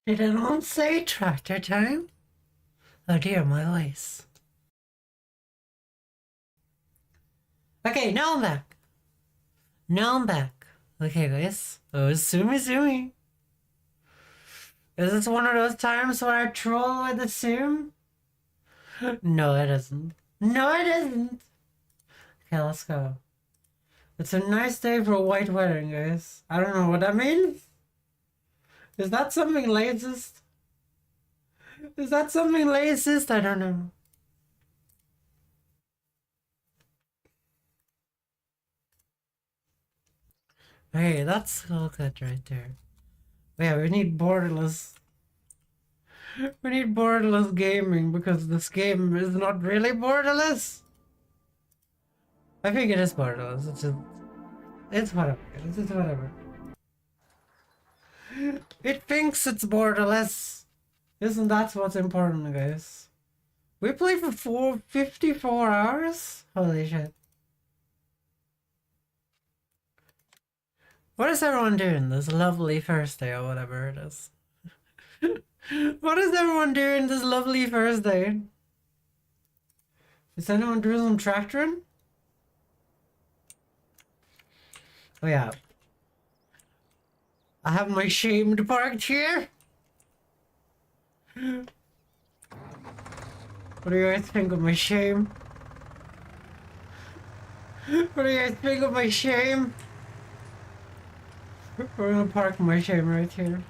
Did it not say tractor time? Oh dear, my voice. Okay, now I'm back. Now I'm back. Okay, guys. Oh, sumi. Is this one of those times where I troll with the sim? No, it isn't. No, it isn't. Okay, let's go. It's a nice day for a white wedding, guys. I don't know what that means. Is that something racist? Is that something racist? I don't know. Hey, that's all good right there. Yeah, we need borderless. We need borderless gaming because this game is not really borderless. I think it is borderless. It's whatever. It's just whatever. It thinks it's borderless. Isn't that what's important, guys? We played for 54 hours? Holy shit. What is everyone doing this lovely Thursday or whatever it is? What is everyone doing this lovely Thursday? Is anyone doing some tractoring? Oh yeah. I have my shamed parked here. What do you guys think of my shame? What do you guys think of my shame? We're gonna park my shame right here.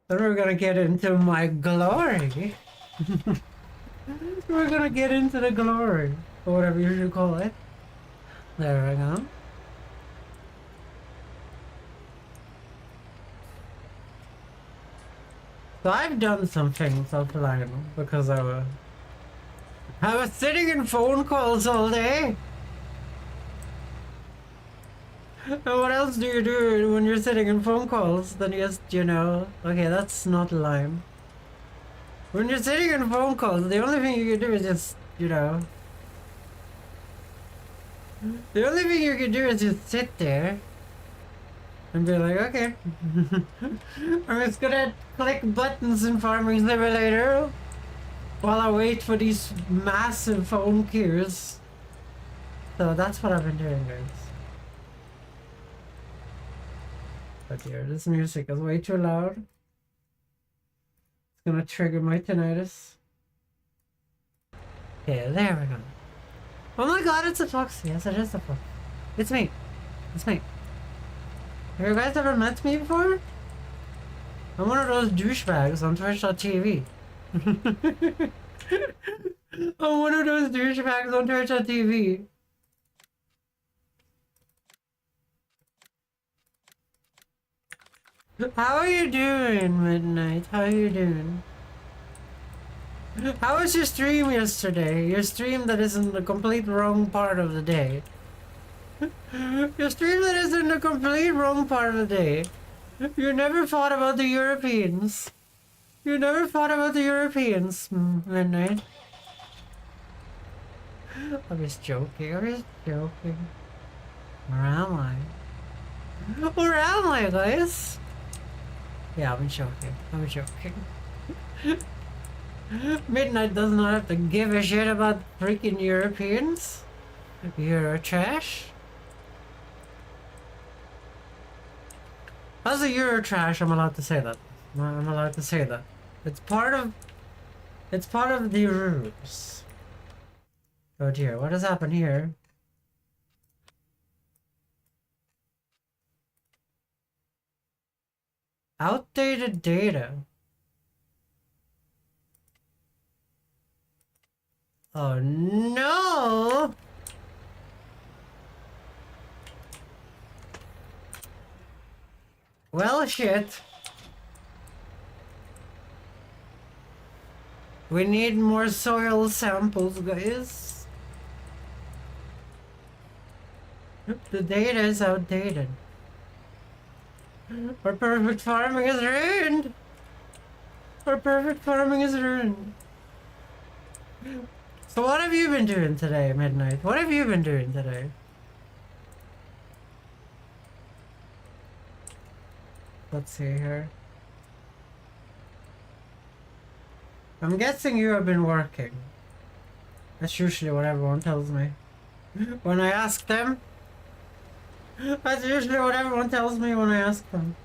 Then we're gonna get into my glory. We're gonna get into the glory, or whatever you should call it. There we go. So I've done some things offline because I was sitting in phone calls all day. And what else do you do when you're sitting in phone calls? Then just, okay, that's not lime. When you're sitting in phone calls, the only thing you can do is just, the only thing you can do is just sit there and be like, okay, I'm just gonna click buttons in Farming Simulator while I wait for these massive phone queues. So that's what I've been doing, guys. Oh dear, this music is way too loud. It's gonna trigger my tinnitus. Okay, there we go. Oh my god, it's a fox. Yes, it is a fox. It's me. It's me. Have you guys ever met me before? I'm one of those douchebags on Twitch.tv. I'm one of those douchebags on Twitch.tv. How are you doing, Midnight? How are you doing? How was your stream yesterday? Your stream that is in the complete wrong part of the day. Your stream that is in the complete wrong part of the day. You never thought about the Europeans. You never thought about the Europeans, Midnight. I'm just joking. I'm just joking. Where am I? Where am I, guys? Yeah, I'm joking. I'm joking. Midnight does not have to give a shit about freaking Europeans. You're trash. As a Euro trash, I'm allowed to say that. I'm allowed to say that. It's part of the rules. Oh dear, what has happened here? Outdated data. Oh no! Well, shit. We need more soil samples, guys. The data is outdated. Our perfect farming is ruined! Our perfect farming is ruined. So what have you been doing today, Midnight? What have you been doing today? Let's see here. I'm guessing you have been working. That's usually what everyone tells me. When I ask them, that's usually what everyone tells me when I ask them.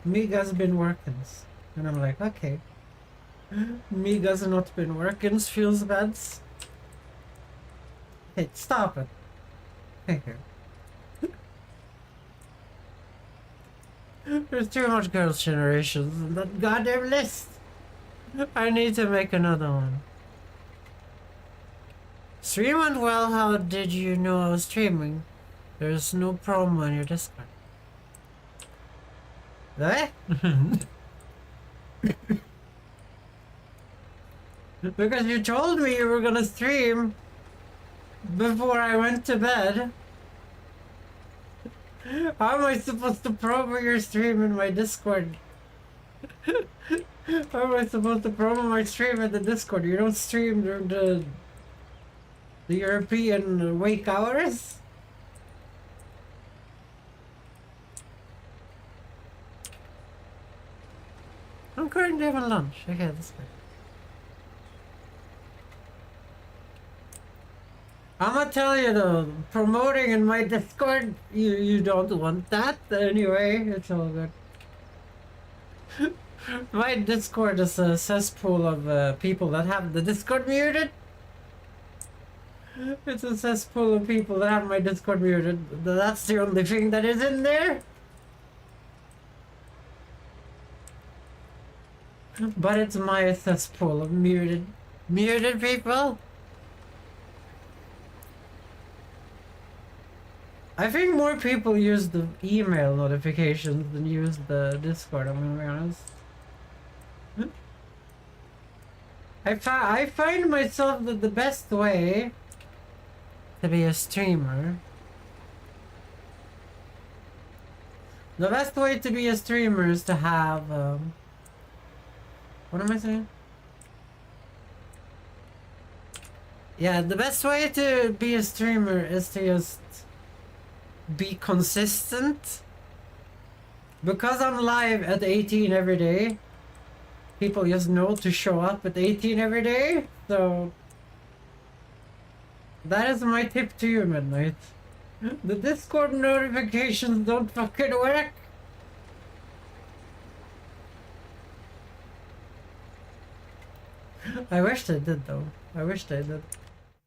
Miga's been working. And I'm like, okay. Miga's not been working, feels bad. Hey, stop it. Thank you. There's too much girls' generations in that goddamn list. I need to make another one. Stream went well. How did you know I was streaming? There's no problem on your Discord. Eh? Because you told me you were gonna stream before I went to bed. How am I supposed to promo your stream in my Discord? How am I supposed to promo my stream in the Discord? You don't stream during the European wake hours? I'm currently having lunch. Okay, that's good. I'm gonna tell you though, promoting in my Discord, you don't want that anyway. It's all good. My Discord is a cesspool of people that have the Discord muted. It's a cesspool of people that have my Discord muted. That's the only thing that is in there. But it's my cesspool of muted people. I think more people use the email notifications than use the Discord, I'm gonna be honest. I find myself that the best way to be a streamer, the best way to be a streamer is to have, what am I saying? Yeah, the best way to be a streamer is to just be consistent. Because I'm live at 18 every day, people just know to show up at 18 every day, so that is my tip to you, Midnight. The Discord notifications don't fucking work. I wish they did though. I wish they did.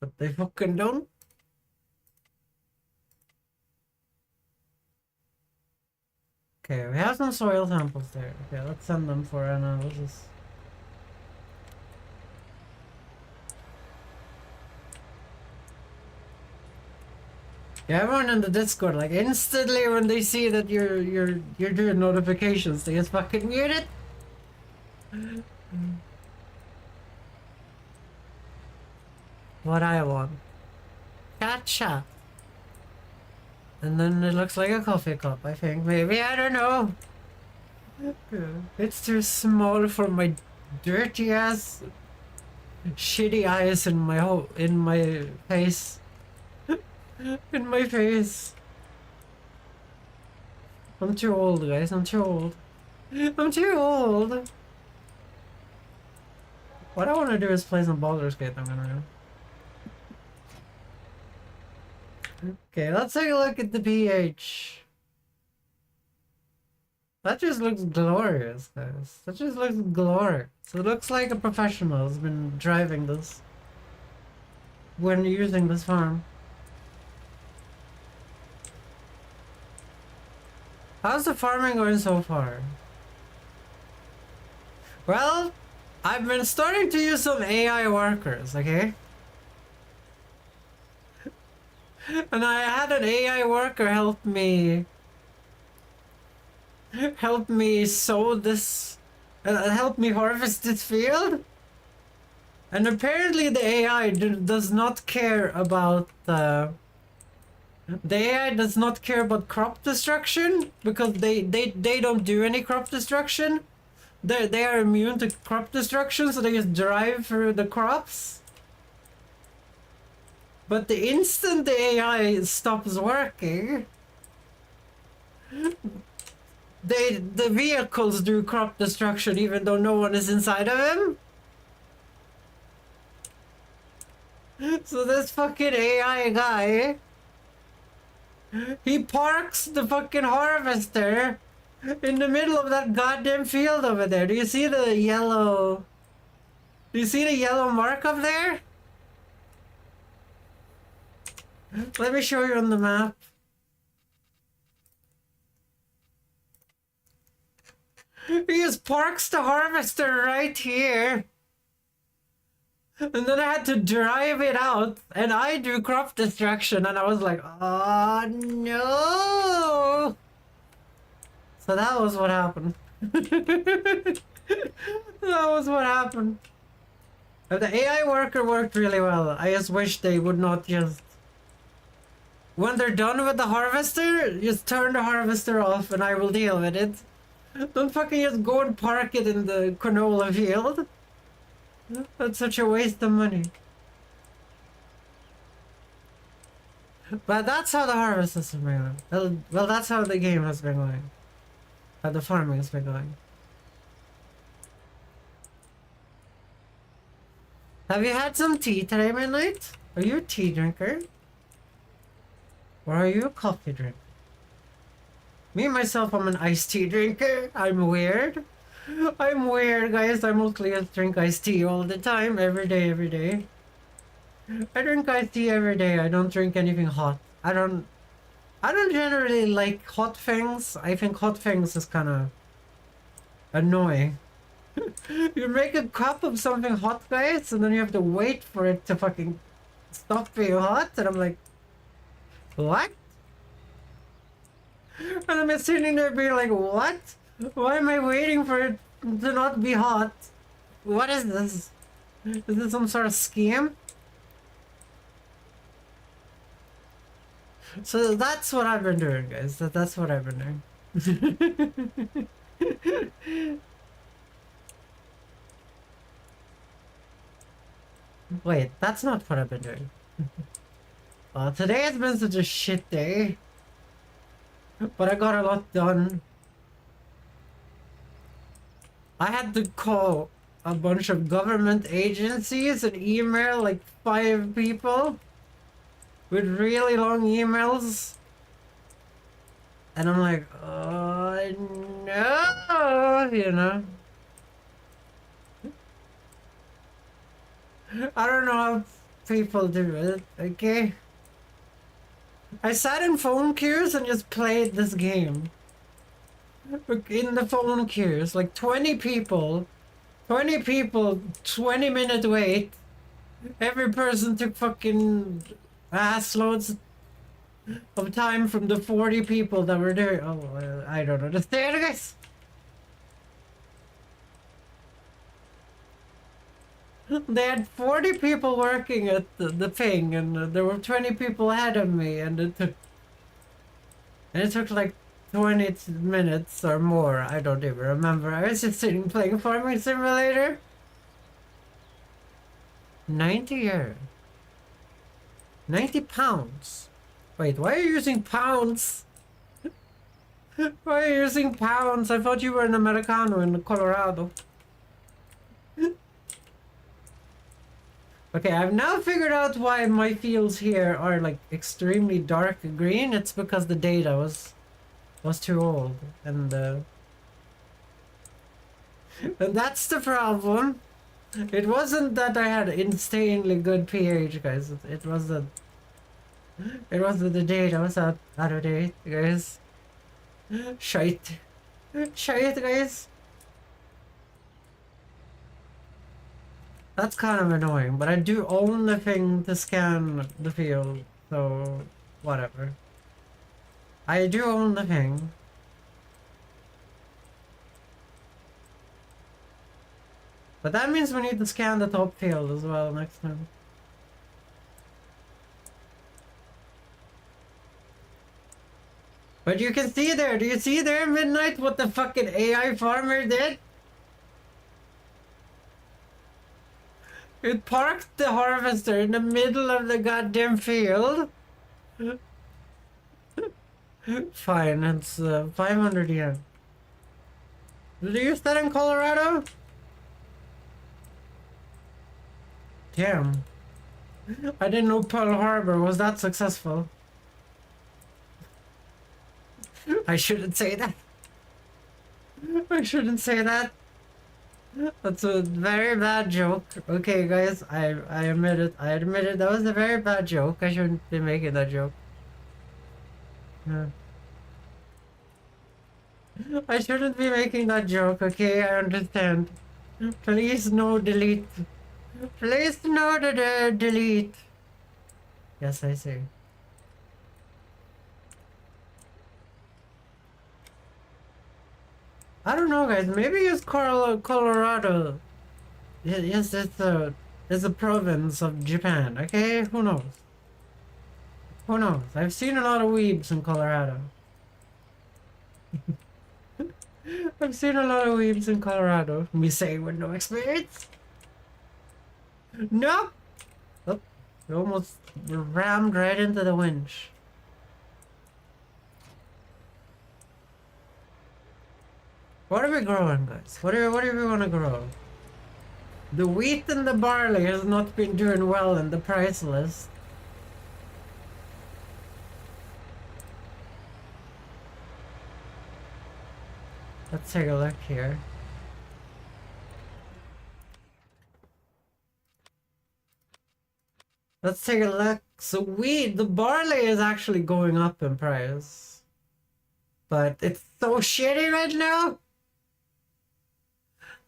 But they fucking don't. Okay, we have some soil samples there. Okay, let's send them for analysis. Yeah, everyone in the Discord, like instantly when they see that you're doing notifications, they just fucking mute it. What I want. Gotcha. And then it looks like a coffee cup, I think. Maybe, I don't know. It's too small for my dirty ass shitty eyes in my face. In my face. I'm too old, guys. I'm too old. I'm too old. What I want to do is play some Baldur's Gate. I'm gonna do. Okay, let's take a look at the pH. That just looks glorious, guys. That just looks glorious. It looks like a professional has been driving this when using this farm. How's the farming going so far? Well, I've been starting to use some AI workers, okay? And I had an AI worker help me sow this, help me harvest this field. And apparently the AI does not care about the AI does not care about crop destruction, because they don't do any crop destruction. They are immune to crop destruction, so they just drive through the crops. But the instant the AI stops working, the vehicles do crop destruction even though no one is inside of him. So this fucking AI guy, he parks the fucking harvester in the middle of that goddamn field over there. Do you see the yellow? Do you see the yellow mark up there? Let me show you on the map. He just parks the harvester right here. And then I had to drive it out, and I do crop destruction, and I was like, oh no! So that was what happened. That was what happened. But the AI worker worked really well. I just wish they would not just... When they're done with the harvester, just turn the harvester off and I will deal with it. Don't fucking just go and park it in the canola field. That's such a waste of money. But that's how the harvest has been going. Well, that's how the game has been going. How the farming has been going. Have you had some tea today, Midnight? Are you a tea drinker? Or are you a coffee drinker? Me, myself, I'm an iced tea drinker. I'm weird. I'm weird, guys. I mostly just drink iced tea all the time. Every day, every day. I drink iced tea every day. I don't drink anything hot. I don't generally like hot things. I think hot things is kind of annoying. You make a cup of something hot, guys, and then you have to wait for it to fucking stop being hot. And I'm like, what? And I'm just sitting there being like, what? Why am I waiting for it to not be hot? What is this? Is this some sort of scam? So that's what I've been doing, guys. That's what I've been doing. Wait, that's not what I've been doing. Today has been such a shit day. But I got a lot done. I had to call a bunch of government agencies and email like 5 people with really long emails. And I'm like, oh no, you know. I don't know how people do it, okay? I sat in phone queues and just played this game. In the phone queues, like 20 people, 20-minute wait. Every person took fucking ass loads of time from the 40 people that were there. Oh, I don't understand, guys. They had 40 people working at the thing, and there were 20 people ahead of me, and it took like 20 minutes or more. I don't even remember. I was just sitting playing Farming Simulator. 90 pounds. Wait, why are you using pounds? Why are you using pounds? I thought you were an Americano in Colorado. Okay, I've now figured out why my fields here are like extremely dark green. It's because the data was too old, and that's the problem. It wasn't that I had insanely good pH, guys. It was that the data was out of date, guys. Shite, guys. That's kind of annoying, but I do own the thing to scan the field, so whatever. I do own the thing. But that means we need to scan the top field as well next time. But you can see there, do you see there, Midnight, what the fucking AI farmer did? It parked the harvester in the middle of the goddamn field. Fine, it's 500 yen. Did you use that in Colorado? Damn. I didn't know Pearl Harbor was that successful. I shouldn't say that. I shouldn't say that. That's a very bad joke. Okay, guys, I admit it. I admit it. That was a very bad joke. I shouldn't be making that joke. Yeah. I shouldn't be making that joke, okay? I understand. Please no delete. Please no delete. Yes, I see. I don't know, guys. Maybe it's Colorado. Yes, it's a province of Japan. Okay, who knows? Who knows? I've seen a lot of weebs in Colorado. I've seen a lot of weebs in Colorado. Me saying with no experience. Nope. Oh, we almost rammed right into the winch. What are we growing, guys? What do we want to grow? The wheat and the barley has not been doing well in the price list. Let's take a look here. Let's take a look. So the barley is actually going up in price. But it's so shitty right now.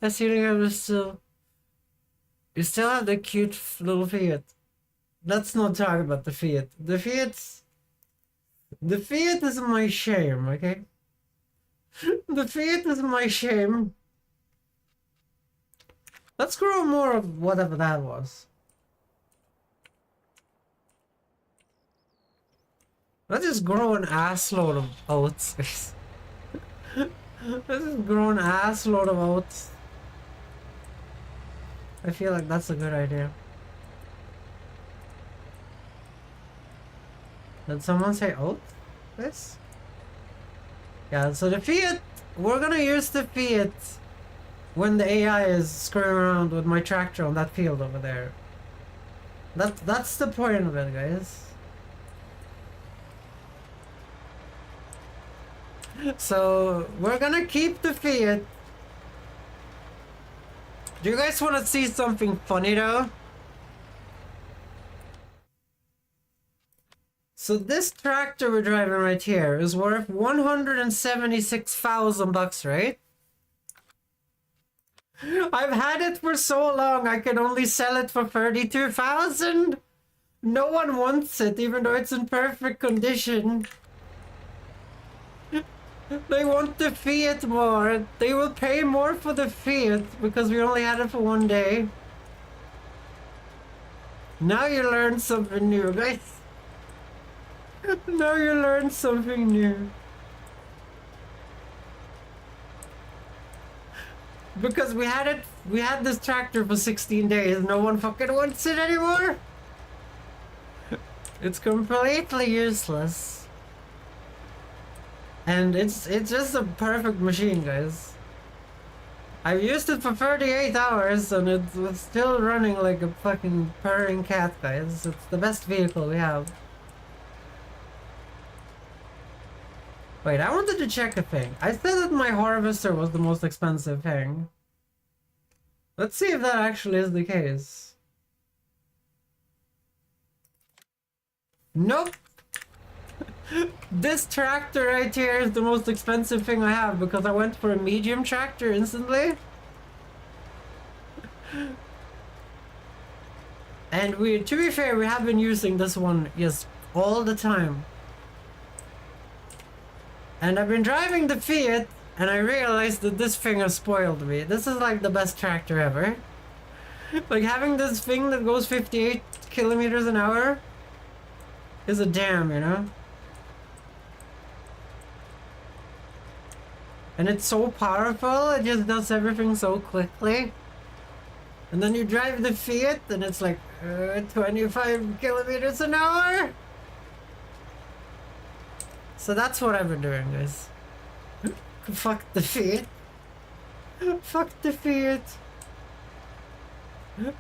I see you still have the cute little Fiat. Let's not talk about the Fiat. The Fiat is my shame, okay? The Fiat is my shame. Let's grow more of whatever that was. Let's just grow an assload of oats. Let's just grow an assload of oats. I feel like that's a good idea. Did someone say oat? This? Yeah, so the Fiat, we're gonna use the Fiat when the AI is screwing around with my tractor on that field over there. That's the point of it, guys. So we're gonna keep the Fiat. Do you guys want to see something funny though? So this tractor we're driving right here is worth 176,000 bucks, right? I've had it for so long I can only sell it for 32,000. No one wants it even though it's in perfect condition. They want the Fiat more. They will pay more for the Fiat because we only had it for one day. Now you learned something new, guys. Now you learned something new. Because we had this tractor for 16 days. No one fucking wants it anymore. It's completely useless. And it's just a perfect machine, guys. I've used it for 38 hours and it's still running like a fucking purring cat, guys. It's the best vehicle we have. Wait, I wanted to check a thing. I said that my harvester was the most expensive thing. Let's see if that actually is the case. Nope. This tractor right here is the most expensive thing I have because I went for a medium tractor instantly. And to be fair, we have been using this one, yes, all the time. And I've been driving the Fiat and I realized that this thing has spoiled me. This is like the best tractor ever. Like having this thing that goes 58 kilometers an hour is a damn, you know? And it's so powerful, it just does everything so quickly. And then you drive the Fiat and it's like 25 kilometers an hour. So that's what I've been doing, guys. Fuck the Fiat. Fuck the Fiat.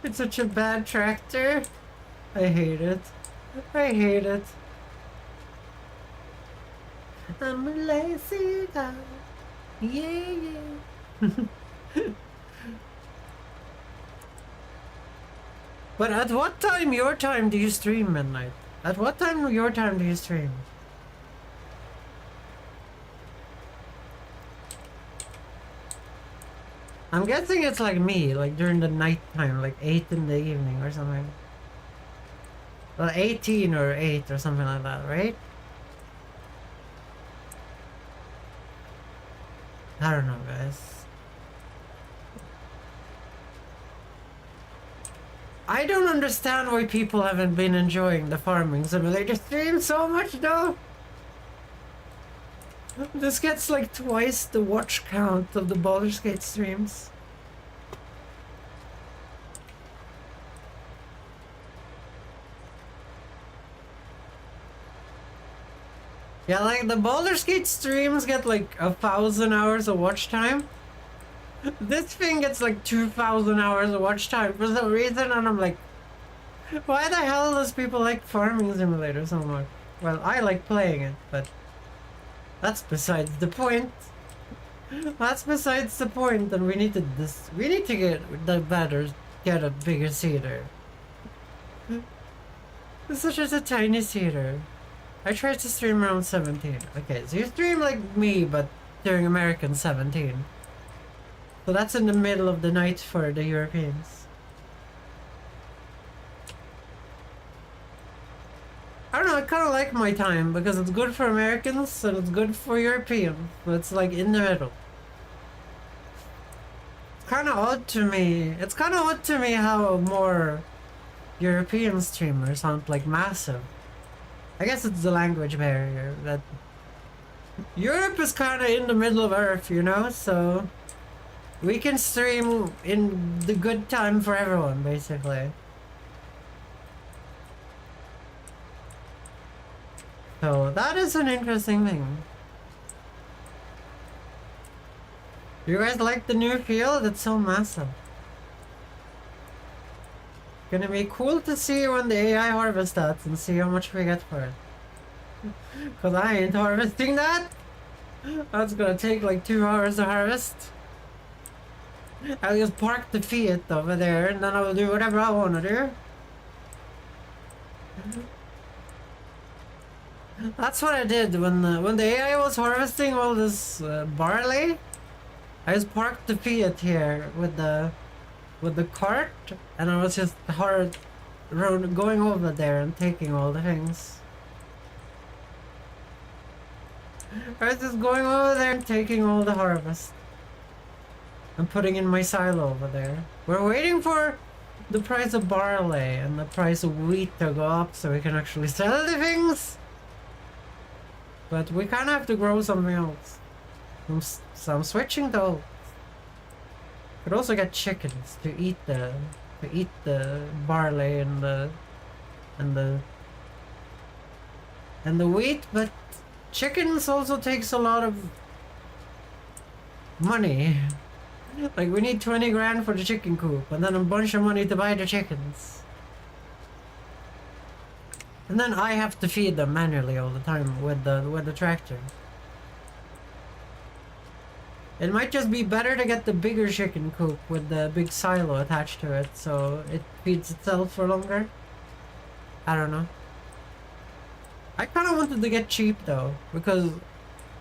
It's such a bad tractor. I hate it. I hate it. I'm a lazy guy. Yeah, yeah. But at what time your time do you stream, Midnight? At what time your time do you stream? I'm guessing it's like me, like during the night time, like 8 in the evening or something. Well, 18 or 8 or something like that, right? I don't know, guys. I don't understand why people haven't been enjoying the farming simulator stream so much though. This gets like twice the watch count of the Baldur's Gate streams. Yeah, like the Baldur's Gate streams get like 1,000 hours of watch time. This thing gets like 2,000 hours of watch time for some reason, and I'm like, why the hell does people like Farming Simulator so much? Well, I like playing it, but that's besides the point. That's besides the point, and we need to get the better, get a bigger theater. It's such as a tiny theater. I tried to stream around 17. Okay, so you stream like me, but during American 17. So that's in the middle of the night for the Europeans. I don't know, I kind of like my time because it's good for Americans and it's good for Europeans. But it's like in the middle. It's kind of odd to me. It's kind of odd to me how more European streamers aren't like massive. I guess it's the language barrier that Europe is kind of in the middle of Earth, you know, so we can stream in the good time for everyone, basically. So that is an interesting thing. You guys like the new field? It's so massive. Gonna be cool to see when the AI harvest that and see how much we get for it. Cause I ain't harvesting that. That's gonna take like 2 hours to harvest. I'll just park the Fiat over there and then I will do whatever I wanna do. That's what I did when the AI was harvesting all this barley. I just parked the Fiat here with the cart, and I was just going over there and taking all the things. I was just going over there and taking all the harvest. And putting in my silo over there. We're waiting for the price of barley and the price of wheat to go up so we can actually sell the things. But we kind of have to grow something else. So I'm switching to oats. Could also get chickens to eat the barley and the wheat, but chickens also takes a lot of money. Like we need 20 grand for the chicken coop and then a bunch of money to buy the chickens. And then I have to feed them manually all the time with the tractor. It might just be better to get the bigger chicken coop with the big silo attached to it so it feeds itself for longer. I don't know. I kind of wanted to get cheap though, because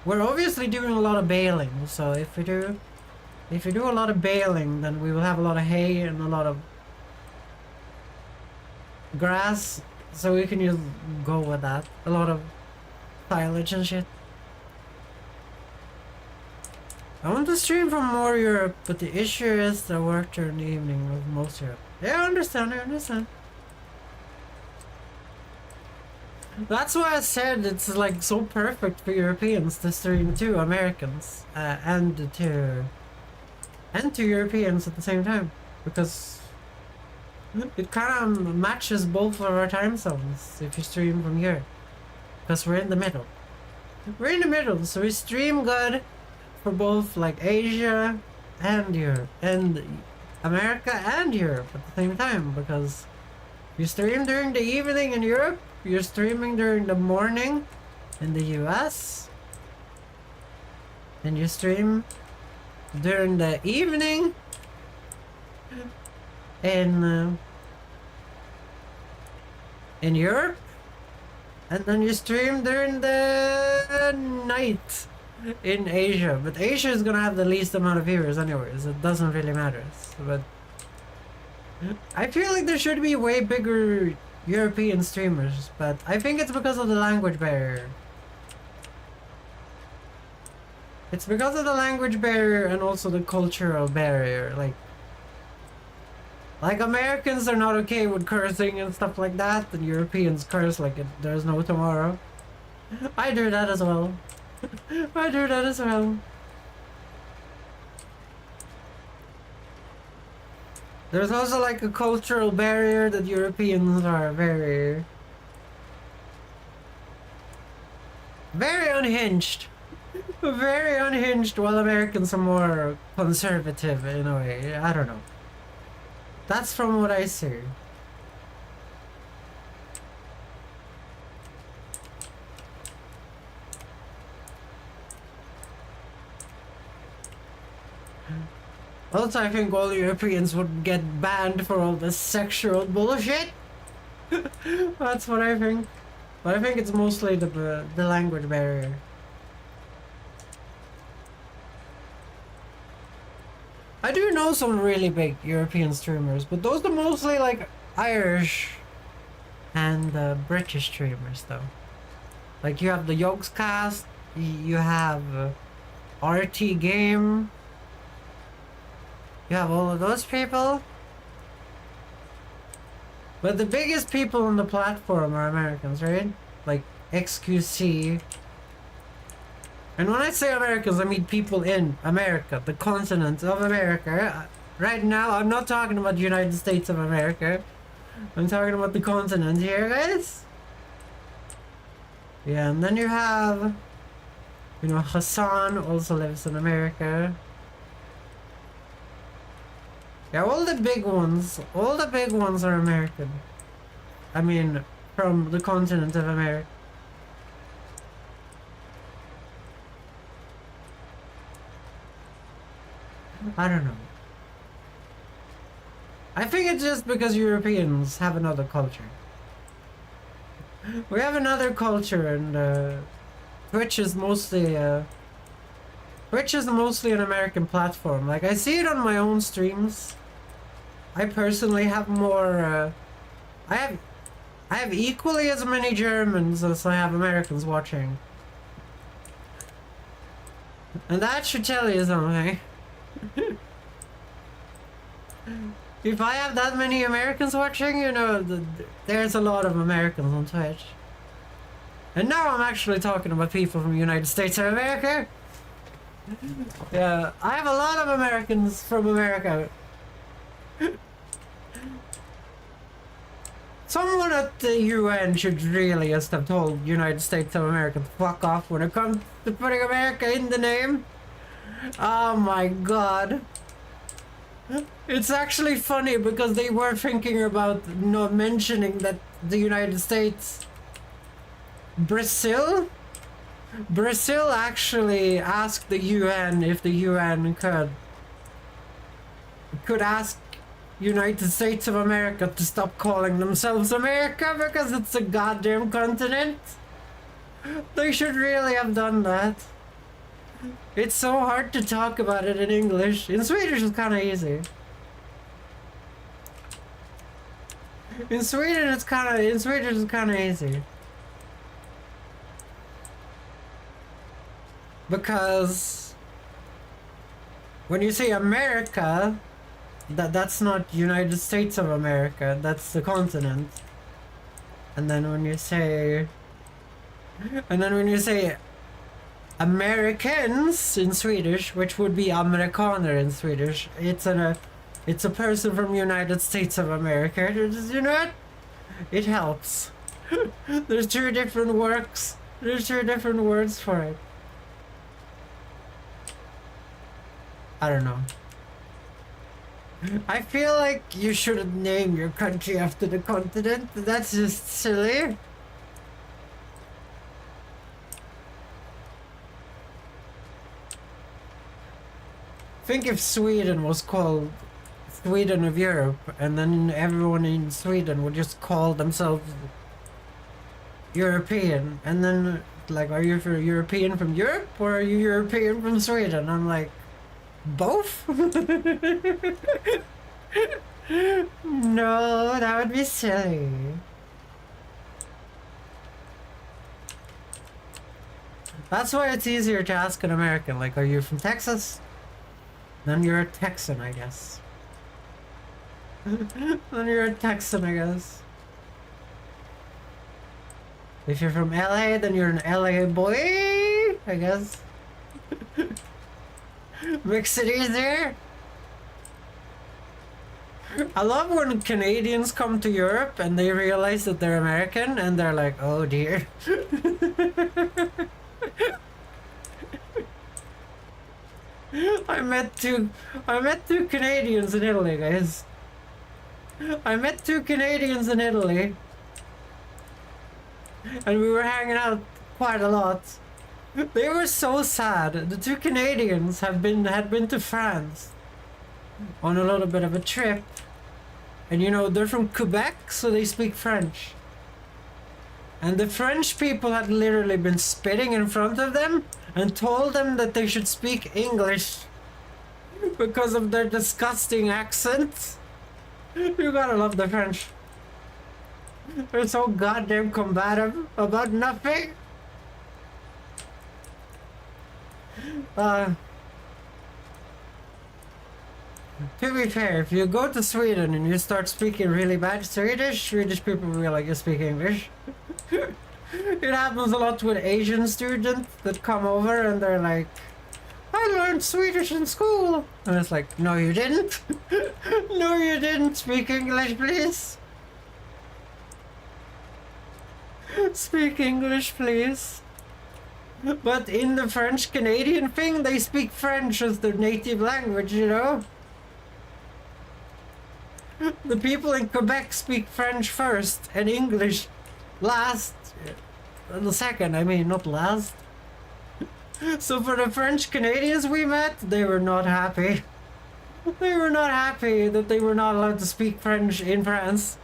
we're obviously doing a lot of baling, so if we do a lot of baling, then we will have a lot of hay and a lot of grass, so we can just go with that. A lot of silage and shit. I want to stream from more Europe, but the issue is the work during the evening of most Europe. Yeah, I understand. That's why I said it's like so perfect for Europeans to stream to Americans and to Europeans at the same time, because it kind of matches both of our time zones if you stream from here, because we're in the middle. We're in the middle, so we stream good for both like Asia and Europe, and America and Europe at the same time, because you stream during the evening in Europe, you're streaming during the morning in the US, and you stream during the evening in Europe, and then you stream during the night in Asia. But Asia is gonna have the least amount of viewers anyways, it doesn't really matter. But I feel like there should be way bigger European streamers, but I think it's because of the language barrier. It's because of the language barrier and also the cultural barrier. Like Americans are not okay with cursing and stuff like that, and Europeans curse like there's no tomorrow. I do that as well. I do that as well. There's also like a cultural barrier that Europeans are very unhinged. Very unhinged, while Americans are more conservative in a way. I don't know. That's from what I see. Also, I think all Europeans would get banned for all this sexual bullshit. That's what I think. But I think it's mostly the language barrier. I do know some really big European streamers, but those are mostly like Irish and British streamers though. Like you have the Yogscast, you have RT Game, you have all of those people. But the biggest people on the platform are Americans, right? Like XQC. And when I say Americans, I mean people in America, the continent of America. Right now, I'm not talking about the United States of America. I'm talking about the continent here, guys. Yeah, and then you have, you know, Hassan also lives in America. Yeah, all the big ones are American. I mean, from the continent of America. I don't know. I think it's just because Europeans have another culture. We have another culture, and Twitch is mostly an American platform. Like I see it on my own streams. I personally have more. I have equally as many Germans as I have Americans watching, and that should tell you something. If I have that many Americans watching, you know, there's a lot of Americans on Twitch. And now I'm actually talking about people from the United States of America. Yeah, I have a lot of Americans from America. Someone at the UN should really just have told United States of America to fuck off when it comes to putting America in the name. Oh my god. It's actually funny because they were thinking about not mentioning that the United States... Brazil actually asked the UN if the UN could ask United States of America to stop calling themselves America because it's a goddamn continent. They should really have done that. It's so hard to talk about it in English. In Swedish it's kind of easy. In Swedish it's kind of easy. Because when you say America, that's not United States of America, that's the continent. And then when you say Americans in Swedish, which would be amerikaner in Swedish, it's a person from United States of America. You know what? It helps. There's two different words for it. I don't know. I feel like you shouldn't name your country after the continent. That's just silly. Think if Sweden was called Sweden of Europe, and then everyone in Sweden would just call themselves European, and then like, are you European from Europe or are you European from Sweden? I'm like, both? No, that would be silly. That's why it's easier to ask an American, like, are you from Texas? Then you're a Texan, I guess. Then you're a Texan, I guess. If you're from LA, then you're an LA boy, I guess. Makes it easier. I love when Canadians come to Europe and they realize that they're American and they're like, oh dear. I met two Canadians in Italy, guys. I met two Canadians in Italy. And we were hanging out quite a lot. They were so sad. The two Canadians had been to France on a little bit of a trip. And you know, they're from Quebec, so they speak French. And the French people had literally been spitting in front of them and told them that they should speak English because of their disgusting accent. You gotta love the French. They're so goddamn combative about nothing. To be fair, if you go to Sweden and you start speaking really bad Swedish people will be like, you speak English. It happens a lot with Asian students that come over and they're like, I learned Swedish in school. And it's like, no you didn't. No you didn't. Speak English, please. Speak English, please. But in the French-Canadian thing, they speak French as their native language, you know? The people in Quebec speak French first and English last. The second, I mean, not last. So for the French-Canadians we met, they were not happy. They were not happy that they were not allowed to speak French in France.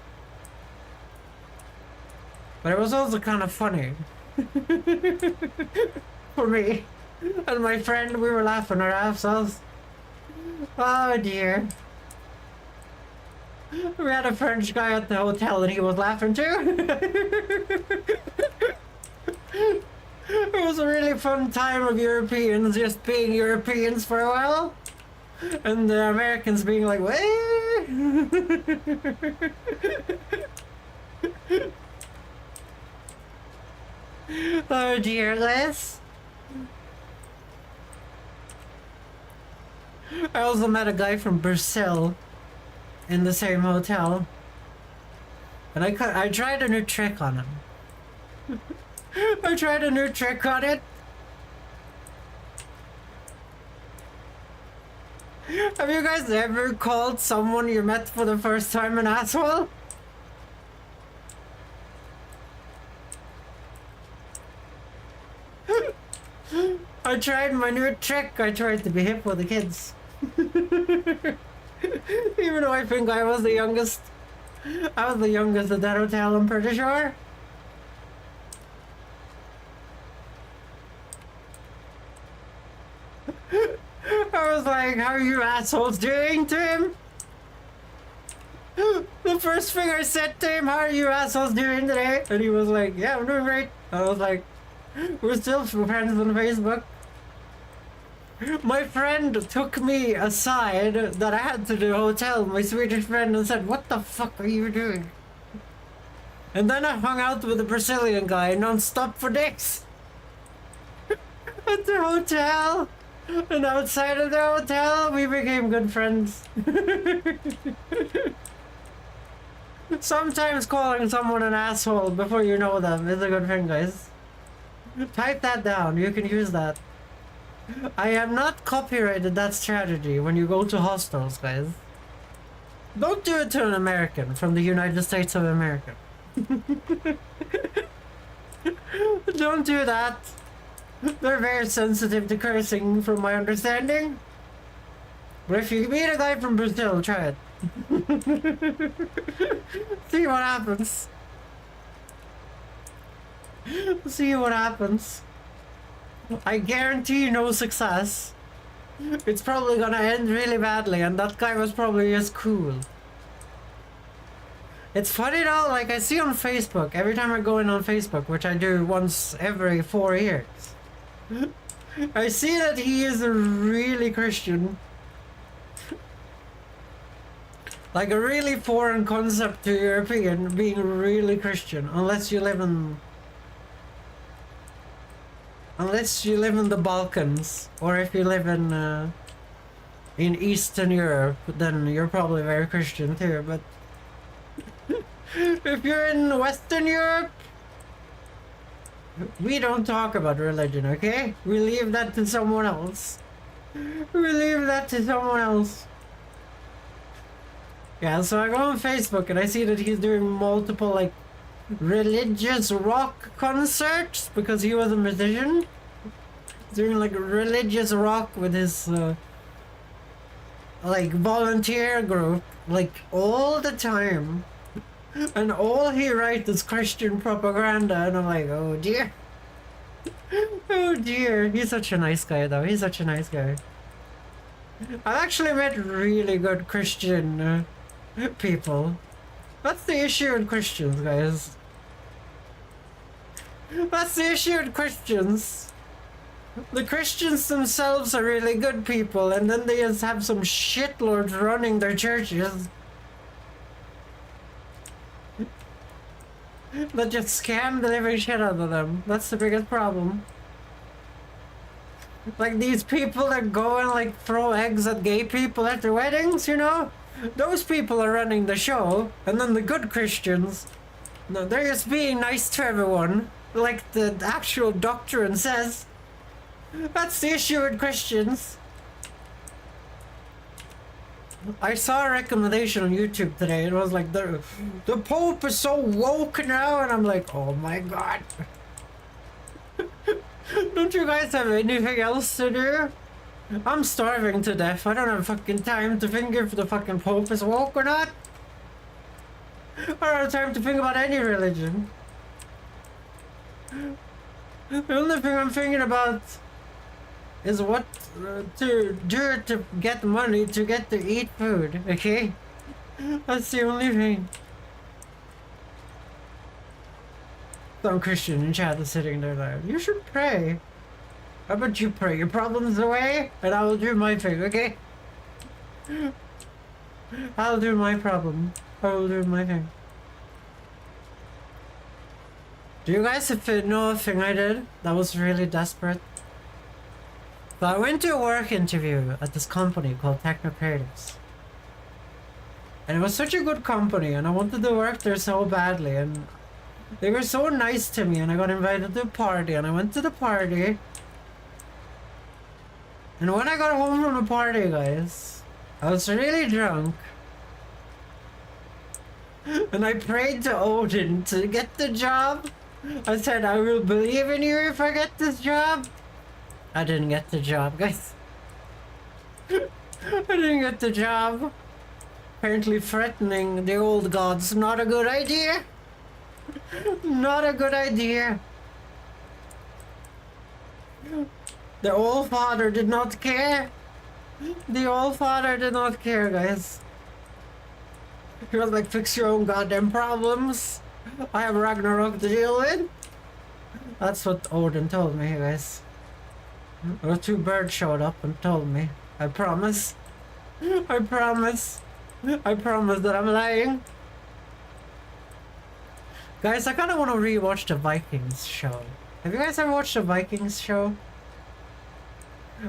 But it was also kind of funny. For me. And my friend, we were laughing our asses off. Oh dear. We had a French guy at the hotel and he was laughing too. It was a really fun time of Europeans just being Europeans for a while. And the Americans being like, what? Oh dear, Liz. I also met a guy from Brazil in the same hotel. And I tried a new trick on him. I tried a new trick on it. Have you guys ever called someone you met for the first time an asshole? I tried my new trick. I tried to be hip with the kids. Even though I think I was the youngest. I was the youngest at that hotel, I'm pretty sure. I was like, how are you assholes doing to him? The first thing I said to him, how are you assholes doing today? And he was like, yeah, I'm doing great. I was like, we're still friends on Facebook. My friend took me aside that I had to the hotel, my Swedish friend, and said, what the fuck are you doing? And then I hung out with a Brazilian guy non-stop for days. At the hotel. And outside of the hotel, we became good friends. Sometimes calling someone an asshole before you know them is a good thing, guys. Type that down, you can use that. I have not copyrighted that strategy when you go to hostels, guys. Don't do it to an American from the United States of America. Don't do that. They're very sensitive to cursing, from my understanding. But if you meet a guy from Brazil, try it. See what happens. See what happens. I guarantee no success. It's probably gonna end really badly, and that guy was probably just cool. It's funny though, like I see on Facebook, every time I go in on Facebook, which I do once every 4 years, I see that he is a really Christian. Like a really foreign concept to European, being really Christian, unless you live in the Balkans, or if you live in Eastern Europe, then you're probably very Christian too, but if you're in Western Europe, we don't talk about religion, okay? We leave that to someone else. We leave that to someone else. Yeah, so I go on Facebook and I see that he's doing multiple, like, religious rock concerts because he was a musician. He's doing, like, religious rock with his, like, volunteer group, like, all the time. And all he writes is Christian propaganda, and I'm like, oh dear. Oh dear. He's such a nice guy, though. He's such a nice guy. I've actually met really good Christian people. That's the issue with Christians, guys. That's the issue with Christians. The Christians themselves are really good people, and then they just have some shitlords running their churches that just scam the living shit out of them. That's the biggest problem. Like these people that go and like throw eggs at gay people at their weddings, you know? Those people are running the show, and then the good Christians, no, they're just being nice to everyone, like the actual doctrine says. That's the issue with Christians. I saw a recommendation on YouTube today. It was like the Pope is so woke now, and I'm like, oh my god. Don't you guys have anything else to do? I'm starving to death. I don't have fucking time to think if the fucking Pope is woke or not. I don't have time to think about any religion. The only thing I'm thinking about is what to do to get money to get to eat food, okay? That's the only thing. Some Christian in chat is sitting there like, you should pray. How about you pray your problems away, and I will do my thing, okay? I'll do my problem. I will do my thing. Do you guys know a thing I did that was really desperate? So I went to a work interview at this company called Techno Creatives. And it was such a good company, and I wanted to work there so badly, and they were so nice to me, and I got invited to a party, and I went to the party. And when I got home from the party, guys, I was really drunk. And I prayed to Odin to get the job. I said, I will believe in you if I get this job. I didn't get the job, guys. I didn't get the job. Apparently threatening the old gods, not a good idea. Not a good idea. The Old Father did not care. The Old Father did not care, guys. He was like, fix your own goddamn problems. I have Ragnarok to deal with. That's what Odin told me, guys. Or two birds showed up and told me. I promise. I promise. I promise that I'm lying. Guys, I kind of want to rewatch the Vikings show. Have you guys ever watched the Vikings show?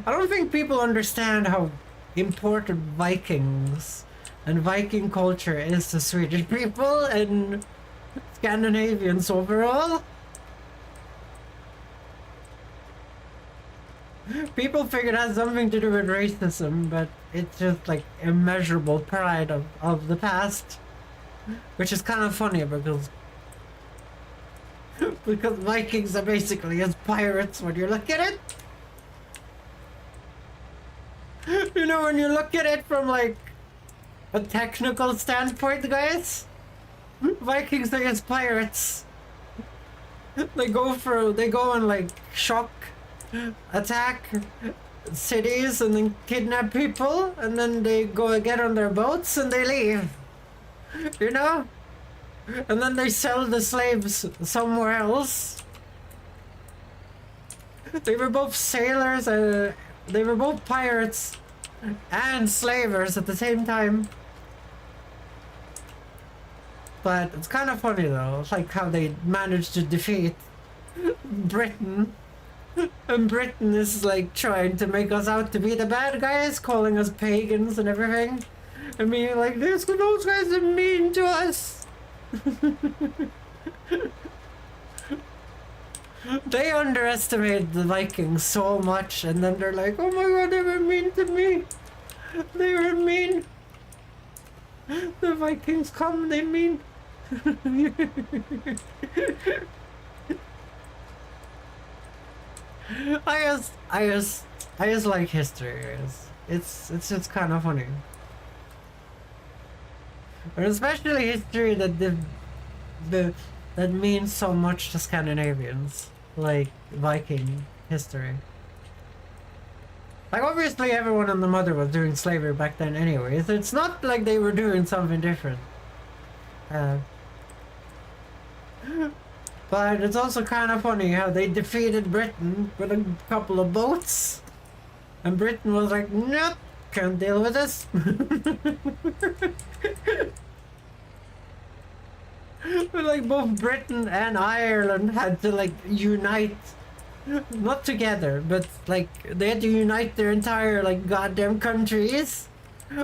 I don't think people understand how important Vikings and Viking culture is to Swedish people and Scandinavians overall. People figure it has something to do with racism, but it's just like immeasurable pride of the past, which is kind of funny because Vikings are basically as pirates when you look at it. You know, when you look at it from like a technical standpoint, guys, Vikings are as pirates. They go and like shock, attack cities and then kidnap people, and then they go get on their boats and they leave. You know? And then they sell the slaves somewhere else. They were both sailors, they were both pirates and slavers at the same time. But it's kind of funny though, like how they managed to defeat Britain. And Britain is like trying to make us out to be the bad guys, calling us pagans and everything. I mean, like, those guys are mean to us. They underestimate the Vikings so much, and then they're like, oh my god, they were mean to me. They were mean. The Vikings come, they mean. I just like history. It's just kind of funny. But especially history that means so much to Scandinavians, like Viking history. Like, obviously everyone and the mother was doing slavery back then anyways. It's not like they were doing something different. But it's also kind of funny how they defeated Britain with a couple of boats. And Britain was like, nope, can't deal with this. But like both Britain and Ireland had to like unite. Not together, but like they had to unite their entire like goddamn countries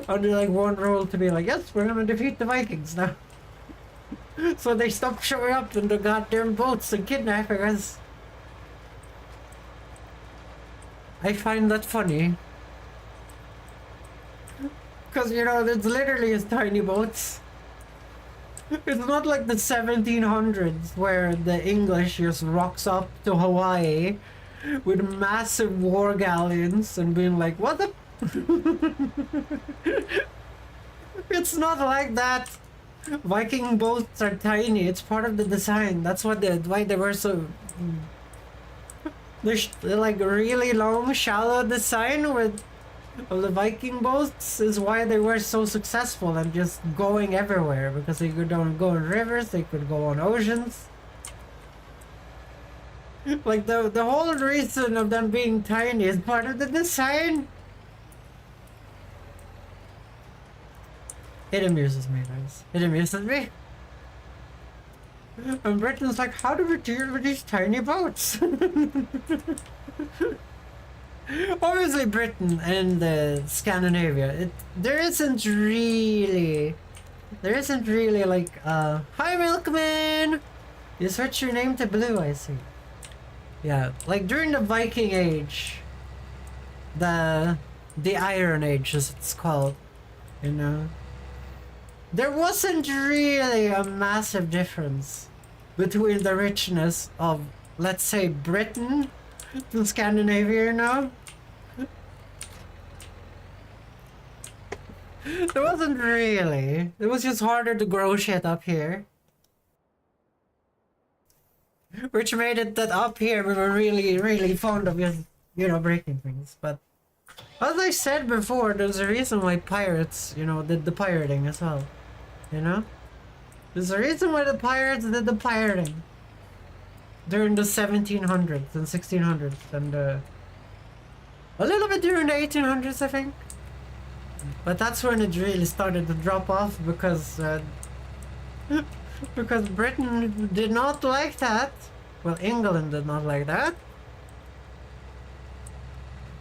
under like one rule to be like, yes, we're gonna defeat the Vikings now. So they stopped showing up in the goddamn boats and kidnapping us. I find that funny. Cause you know, it's literally as tiny boats. It's not like the 1700s where the English just rocks up to Hawaii with massive war galleons and being like, what the? It's not like that. Viking boats are tiny. It's part of the design. That's why they were so. They're like really long, shallow design with of the Viking boats is why they were so successful and just going everywhere, because they could go on rivers, they could go on oceans. Like the whole reason of them being tiny is part of the design. It amuses me, guys. It amuses me. And Britain's like, how do we deal with these tiny boats? Obviously Britain and Scandinavia, there isn't really like, hi Milkman! You switch your name to Blue, I see. Yeah, like during the Viking Age, the Iron Age as it's called, you know, there wasn't really a massive difference between the richness of, let's say, Britain and Scandinavia, you know? There wasn't really. It was just harder to grow shit up here. Which made it that up here we were really, really fond of just, you know, breaking things. But as I said before, there's a reason why pirates, you know, did the pirating as well. You know? There's a reason why the pirates did the pirating. During the 1700s and 1600s and a little bit during the 1800s, I think. But that's when it really started to drop off because Britain did not like that. Well, England did not like that.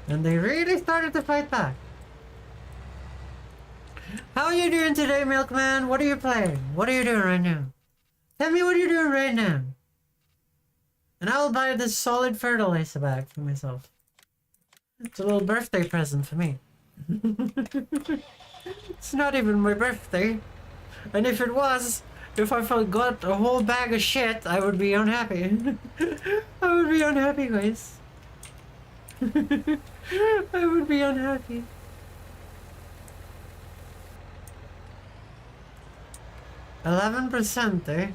And they really started to fight back. How are you doing today, Milkman? What are you playing? What are you doing right now? Tell me what you're doing right now. And I will buy this solid fertilizer bag for myself. It's a little birthday present for me. It's not even my birthday. And if it was, if I forgot a whole bag of shit, I would be unhappy. I would be unhappy, guys. I would be unhappy. %, eh?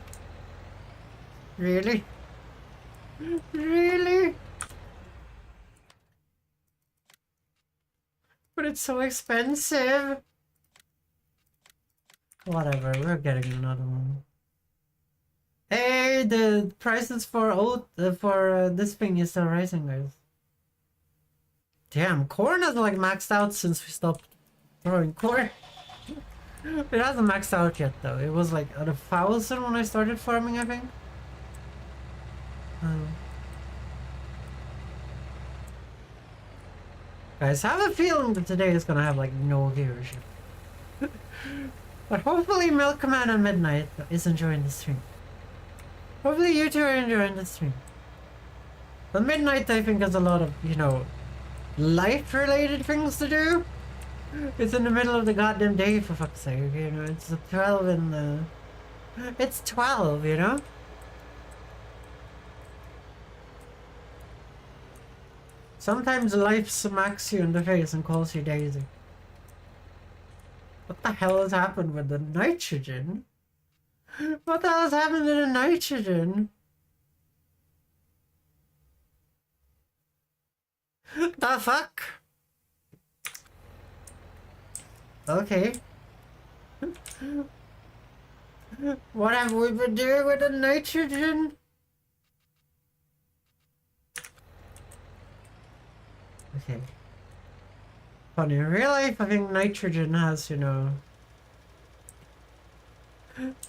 Really? Really? But it's so expensive. Whatever, we're getting another one. Hey, the prices for this thing is still rising, guys. Damn, corn has like maxed out since we stopped throwing corn. It hasn't maxed out yet though. It was like at 1,000 when I started farming, I think. Guys, I have a feeling that today is gonna have like no viewership. But hopefully Milkman and Midnight is enjoying the stream. Hopefully you two are enjoying the stream. But Midnight I think has a lot of, you know, life-related things to do. It's in the middle of the goddamn day, for fuck's sake, you know, it's 12 in the... It's 12, you know? Sometimes life smacks you in the face and calls you Daisy. What the hell has happened with the nitrogen? What the hell has happened to the nitrogen? The fuck? Okay. What have we been doing with the nitrogen? Okay. Funny, in real life I think nitrogen has, you know...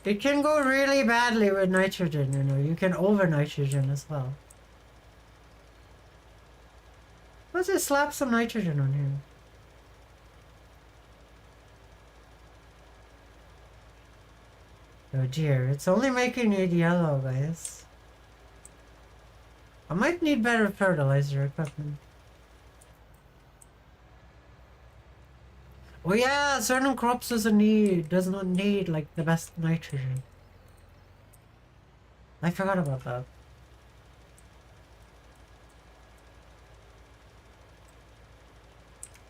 It can go really badly with nitrogen, you know. You can over nitrogen as well. Let's just slap some nitrogen on here. Oh dear, it's only making it yellow, guys. I might need better fertilizer equipment. Oh yeah, certain crops does not need like the best nitrogen. I forgot about that.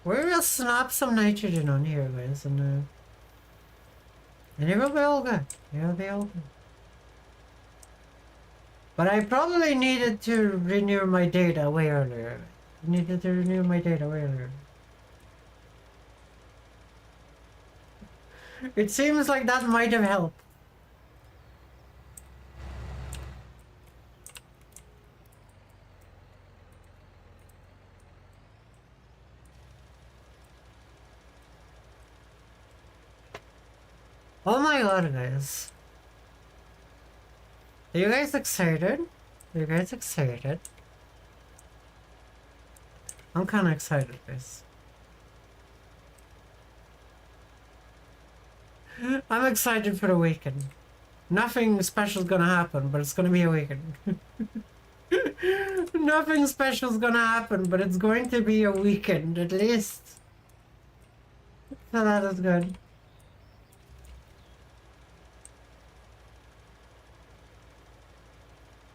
We will snap some nitrogen on here, guys, and it will be all good. It will be all good. But I probably needed to renew my data way earlier. It seems like that might have helped. Oh my god, guys. Are you guys excited? Are you guys excited? I'm kinda excited, guys. I'm excited for the weekend. Nothing special is gonna happen, but it's gonna be a weekend. Nothing special is gonna happen, but it's going to be a weekend, at least. So that is good.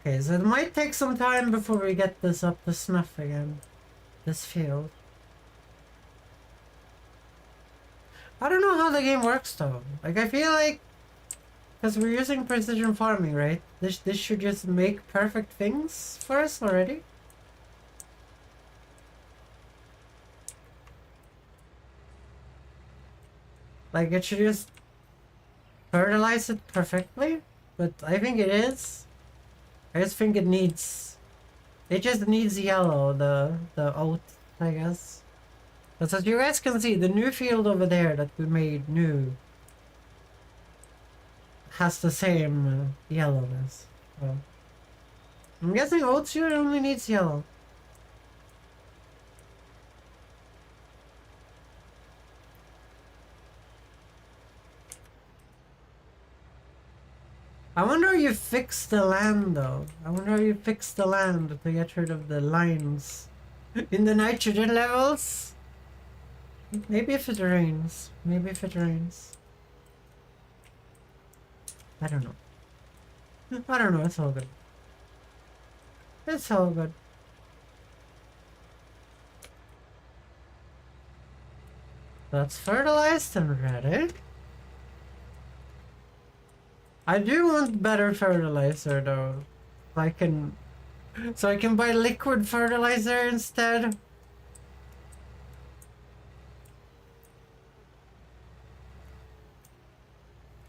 Okay, so it might take some time before we get this up to snuff again. This field. I don't know how the game works though. Like, I feel like, because we're using precision farming, right? This should just make perfect things for us already. Like, it should just fertilize it perfectly. But I think it is. I just think it just needs yellow, the oat, I guess. But as you guys can see, the new field over there that we made new has the same yellowness. So I'm guessing oats here only needs yellow. I wonder if you fix the land though. I wonder if you fix the land to get rid of the lines in the nitrogen levels. Maybe if it rains. Maybe if it rains. I don't know. I don't know, it's all good. It's all good. That's fertilized and ready. I do want better fertilizer though. So I can buy liquid fertilizer instead.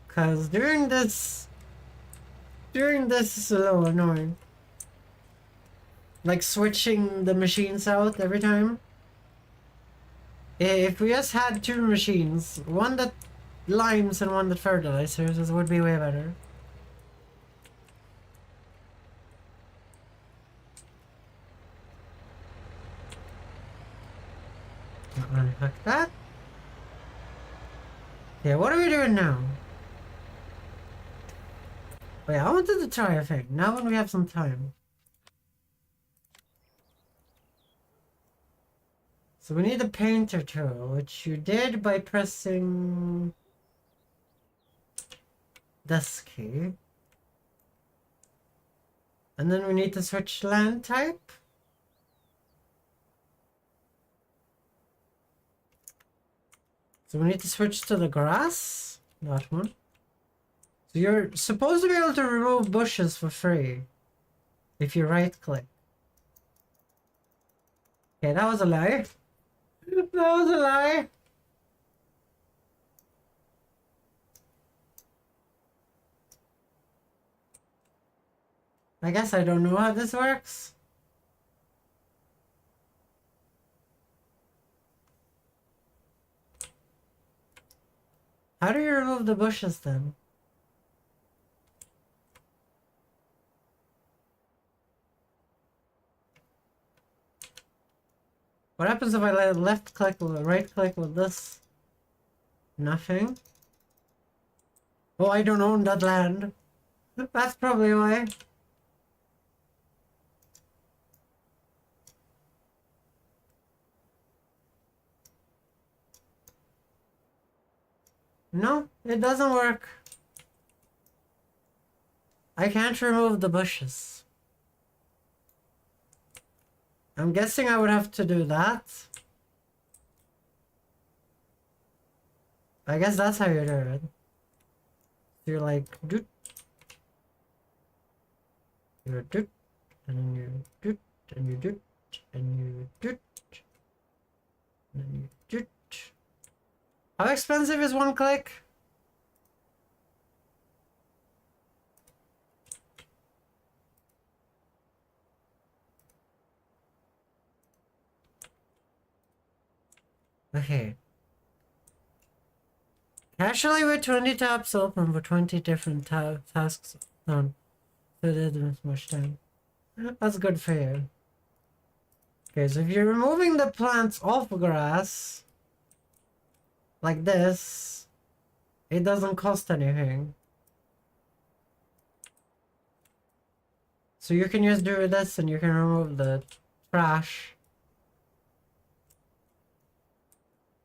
Cause doing this is a little annoying. Like switching the machines out every time. If we just had two machines, one that limes and one that fertilizers, this would be way better. Unhook that. Okay, what are we doing now? Wait, I wanted to try a thing. Now when we have some time. So we need a painter tool, which you did by pressing this key. And then we need to switch land type. So we need to switch to the grass. That one. So you're supposed to be able to remove bushes for free. If you right click. Okay, that was a lie. That was a lie. I guess I don't know how this works. How do you remove the bushes then? What happens if I left click or right click with this? Nothing. Oh, I don't own that land. That's probably why. No, it doesn't work. I can't remove the bushes. I'm guessing I would have to do that. I guess that's how you do it. You're like, doot. You're doot. And then you doot. And you doot. And you doot. And then you doot. How expensive is one click? Okay. Casually with 20 tabs open for 20 different tasks done. So it isn't much time. That's good for you. Okay, so if you're removing the plants off grass, like this, it doesn't cost anything. So you can just do this and you can remove the trash.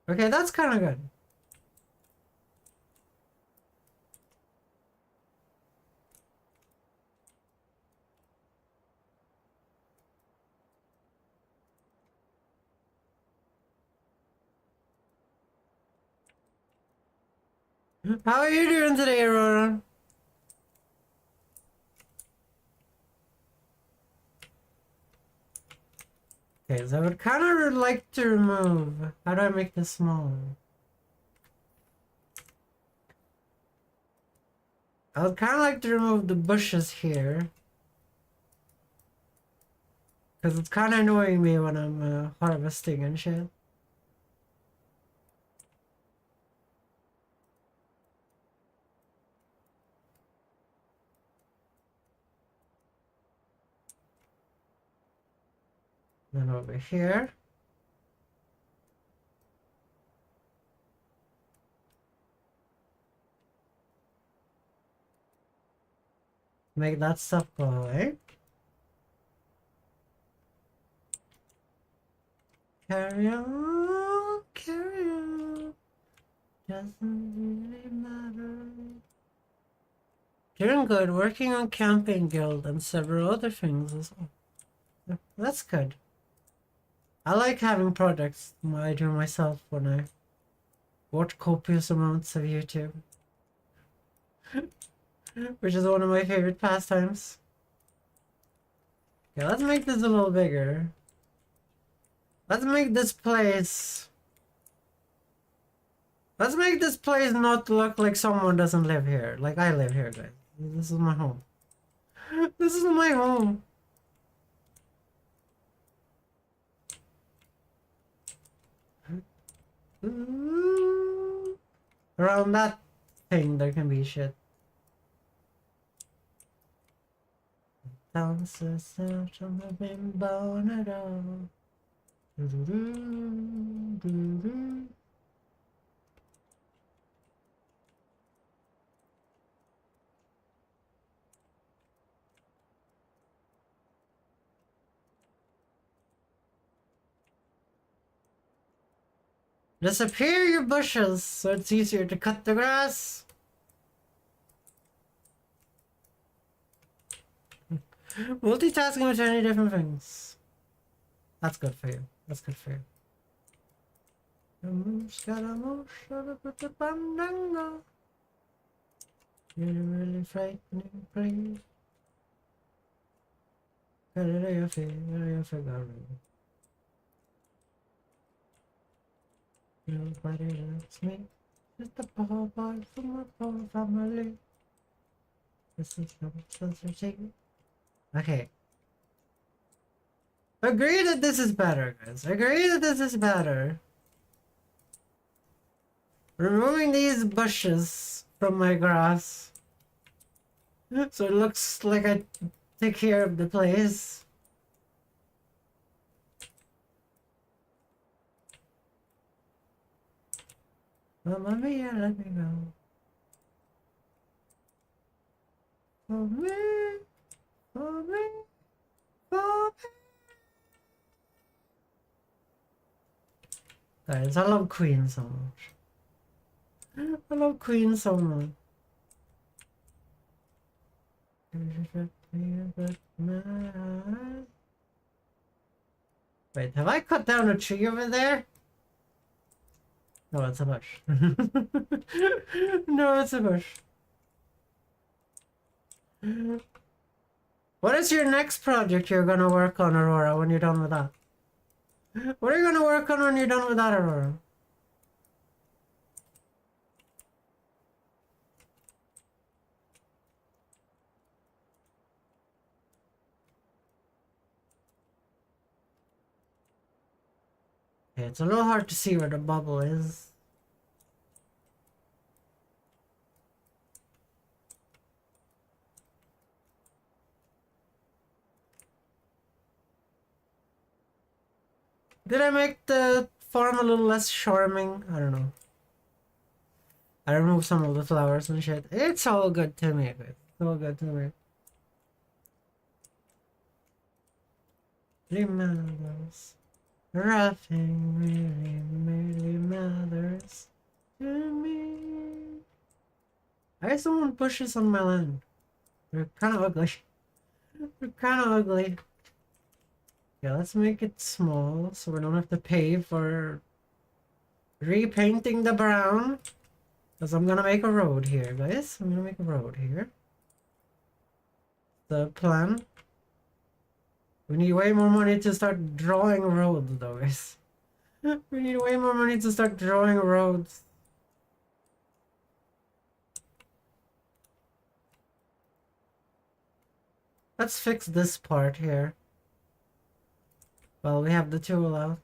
Okay, that's kind of good. How are you doing today, Aurora? Okay, so I would kind of like to remove. How do I make this smaller? I would kind of like to remove the bushes here. Because it's kind of annoying me when I'm harvesting and shit. Then over here. Make that stuff go away. Carry on. carry on. Doesn't really matter. Doing good, working on camping guild and several other things as well. That's good. I like having projects I do myself when I watch copious amounts of YouTube. Which is one of my favorite pastimes. Okay, let's make this a little bigger. Let's make this place... Let's make this place not look like someone doesn't live here. Like I live here, guys. This is my home. This is my home. Around that thing there can be shit. Dances out on the bimbo at all. Disappear your bushes so it's easier to cut the grass. Multitasking with many different things. That's good for you. That's good for you. You're a really frightening place. Nobody loves me. Just a poor boy from a poor family. This is no sensitivity. Okay. Agree that this is better, guys. Agree that this is better. Removing these bushes from my grass. So it looks like I take care of the place. Mamma mia, let me go. For me, for me, for me. Guys, I love Queen so much. I love Queen so much. Wait, have I cut down a tree over there? No, it's a bush. No, it's a bush. What is your next project you're gonna work on, Aurora, when you're done with that? What are you gonna work on when you're done with that, Aurora? Okay, it's a little hard to see where the bubble is. Did I make the farm a little less charming? I don't know. I removed some of the flowers and shit. It's all good to me, guys. It's all good to me. Remembers. Nothing really matters to me. I have someone bushes on my land. They're kind of ugly. They're kind of ugly. Yeah, let's make it small so we don't have to pay for repainting the brown. Because I'm gonna make a road here, guys. I'm gonna make a road here. The plan. We need way more money to start drawing roads, though, guys. We need way more money to start drawing roads. Let's fix this part here. Well, we have the tool out.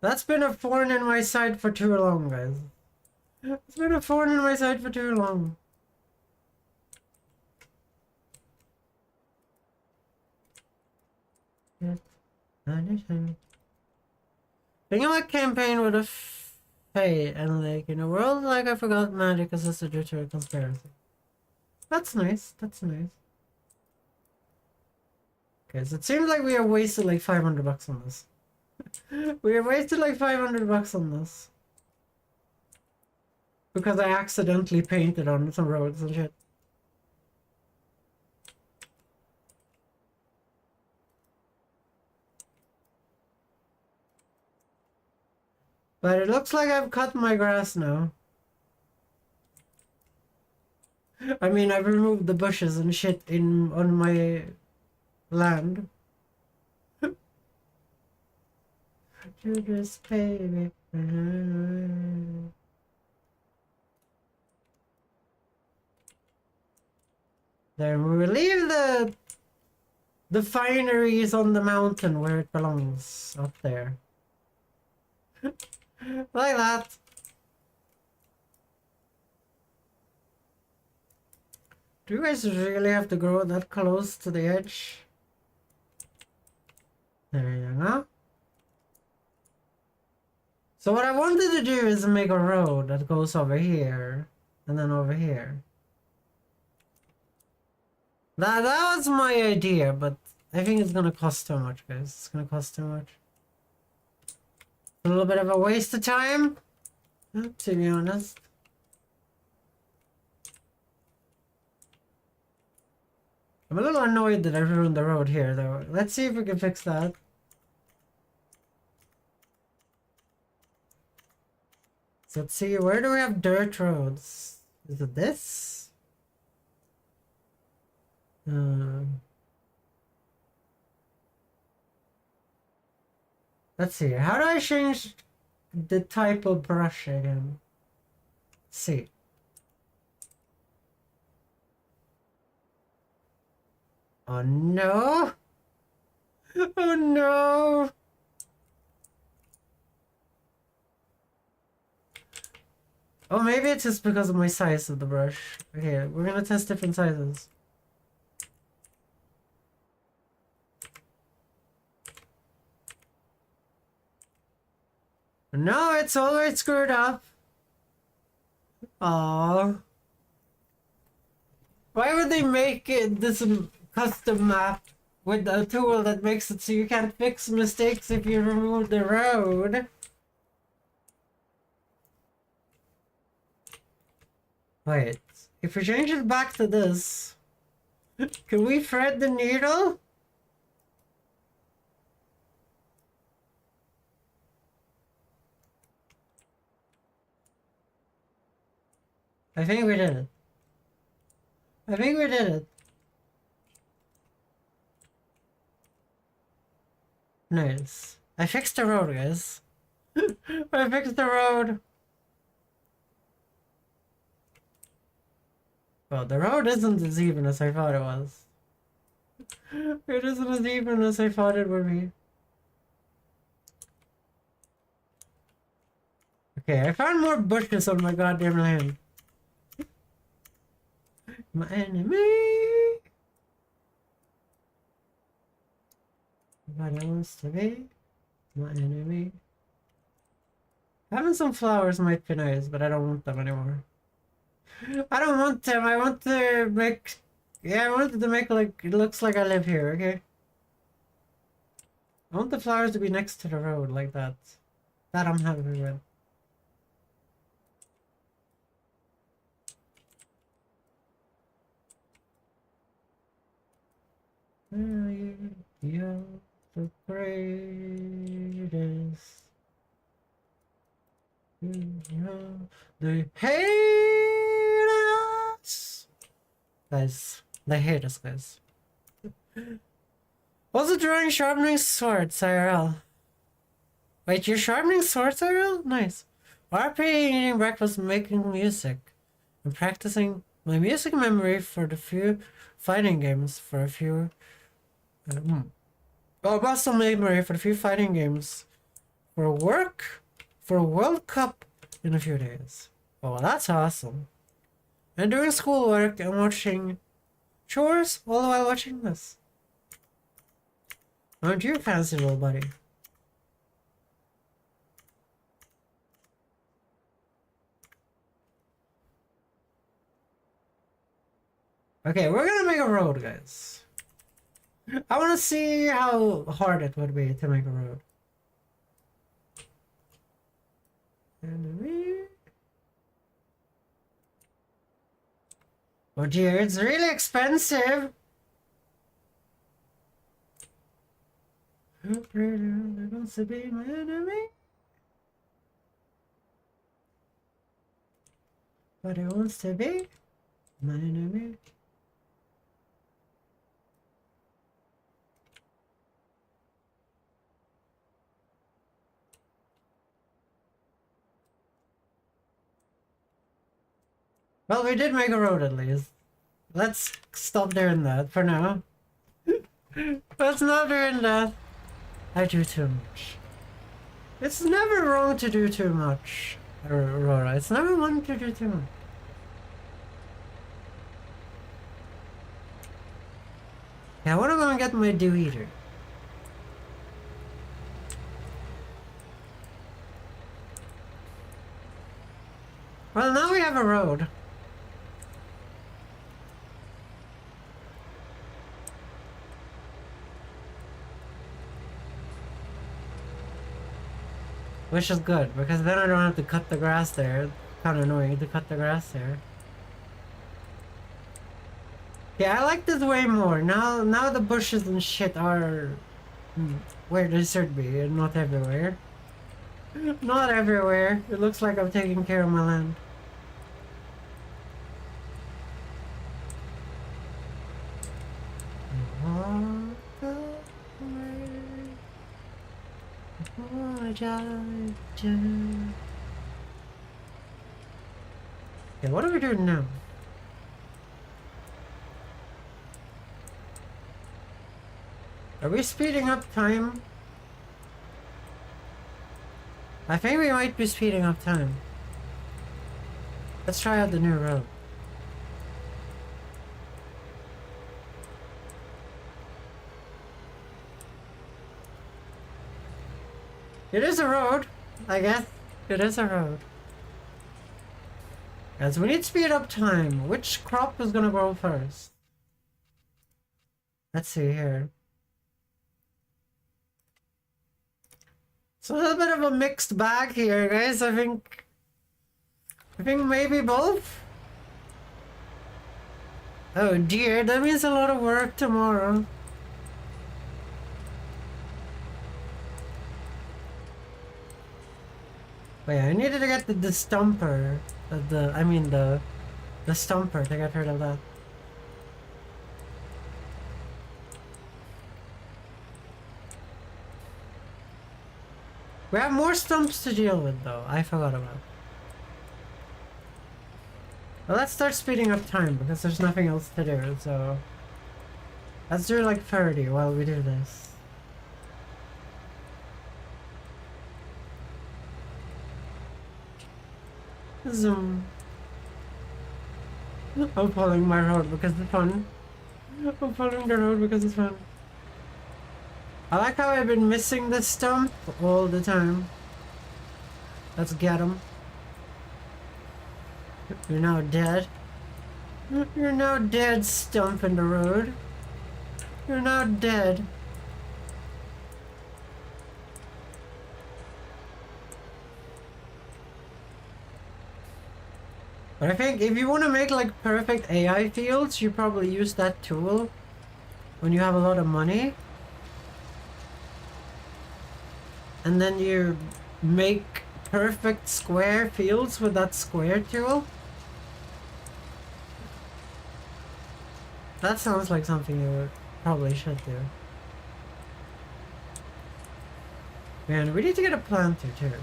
That's been a thorn in my side for too long, guys. It's been a thorn in my side for too long. Thinking about campaign with a fate and like in a world like I forgot magic is due to a conspiracy. That's nice. That's nice. Guys, it seems like we have wasted like 500 bucks on this. We have wasted like 500 bucks on this. Because I accidentally painted on some roads and shit. But it looks like I've cut my grass now. I mean, I've removed the bushes and shit on my land. Judas baby. Then we will leave the fineries on the mountain where it belongs, up there. Like that. Do you guys really have to grow that close to the edge? There you go. So what I wanted to do is make a road that goes over here and then over here. That was my idea, but I think it's gonna cost too much, guys. It's gonna cost too much. A little bit of a waste of time, to be honest. I'm a little annoyed that I ruined the road here, though. Let's see if we can fix that. So let's see, where do we have dirt roads? Is it this? Let's see, how do I change the type of brush again? Let's see. Oh no! Oh no! Oh, maybe it's just because of my size of the brush. Okay, we're gonna test different sizes. No, it's always screwed up. Aww. Why would they make it this custom map with a tool that makes it so you can't fix mistakes if you remove the road? Wait, if we change it back to this, can we thread the needle? I think we did it. I think we did it. Nice. I fixed the road, guys. I fixed the road. Well, the road isn't as even as I thought it was. It isn't as even as I thought it would be. Okay, I found more bushes on my goddamn land. My enemy. Nobody wants to be my enemy. Having some flowers might be nice, but I don't want them anymore. I don't want them. I want to make... Yeah, I wanted to make like... It looks like I live here, okay? I want the flowers to be next to the road, like that. That I'm happy with. You're the greatest. They hate us. Guys, they hate us, guys. Also drawing sharpening swords, IRL. Wait, you're sharpening swords, IRL? Nice. RP eating breakfast, making music, and practicing my music memory for the few fighting games for a few... muscle memory for a few fighting games. For work, for a World Cup in a few days. Oh, that's awesome. And doing schoolwork and watching chores all while watching this. Aren't you fancy, little buddy? Okay, we're gonna make a road, guys. I want to see how hard it would be to make a road. Oh dear, it's really expensive. Who wants to be my enemy? But who wants to be my enemy? Well, we did make a road at least. Let's stop doing that for now. Let's not doing that. I do too much. It's never wrong to do too much, Aurora. It's never wrong to do too much. Yeah, what am I gonna get my dew eater? Well, now we have a road. Which is good, because then I don't have to cut the grass there. It's kind of annoying to cut the grass there. Yeah, I like this way more. Now the bushes and shit are where they should be, and not everywhere. Not everywhere. It looks like I'm taking care of my land. Okay, what are we doing now? Are we speeding up time? I think we might be speeding up time. Let's try out the new road. It is a road, I guess. It is a road. As we need speed up time. Which crop is gonna grow first? Let's see here. It's a little bit of a mixed bag here, guys. I think maybe both. Oh dear, that means a lot of work tomorrow. Wait, I needed to get the stumper. The stumper to get rid of that. We have more stumps to deal with though, I forgot about. Well, let's start speeding up time because there's nothing else to do, so... Let's do like 30 while we do this. Zoom. I'm following my road because it's fun. I'm following the road because it's fun. I like how I've been missing this stump all the time. Let's get him. You're now dead. You're now dead, stump in the road. You're now dead. But I think if you want to make like perfect AI fields, you probably use that tool when you have a lot of money. And then you make perfect square fields with that square tool. That sounds like something you probably should do. Man, we need to get a planter too.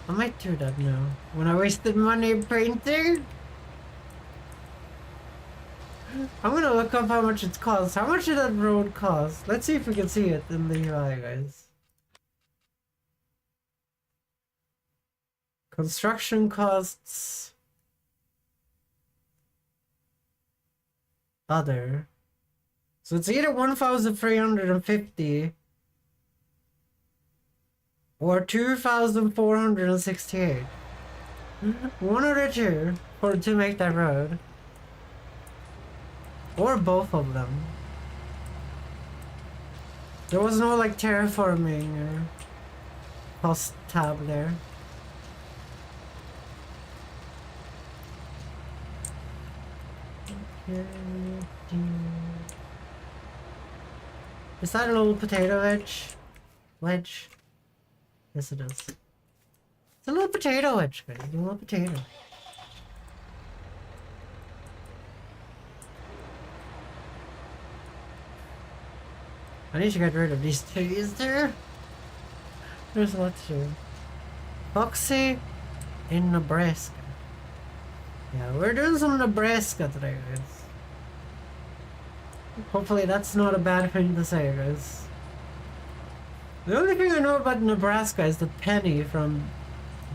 I might do that now. When I wasted money painting. I'm gonna look up how much it costs. How much did that road cost? Let's see if we can see it in the UI, guys. Construction costs. Other. So it's either 1,350 or 2,468. One or the two to make that road. Or both of them. There was no like terraforming or post tab there. Is that a little potato wedge? Wedge? Yes it is. It's a little potato wedge, guys. A little potato. I need to get rid of these trees there. There's a lot to do. Foxy in Nebraska. Yeah, we're doing some Nebraska today, guys. Hopefully that's not a bad thing to say, guys. The only thing I know about Nebraska is that Penny from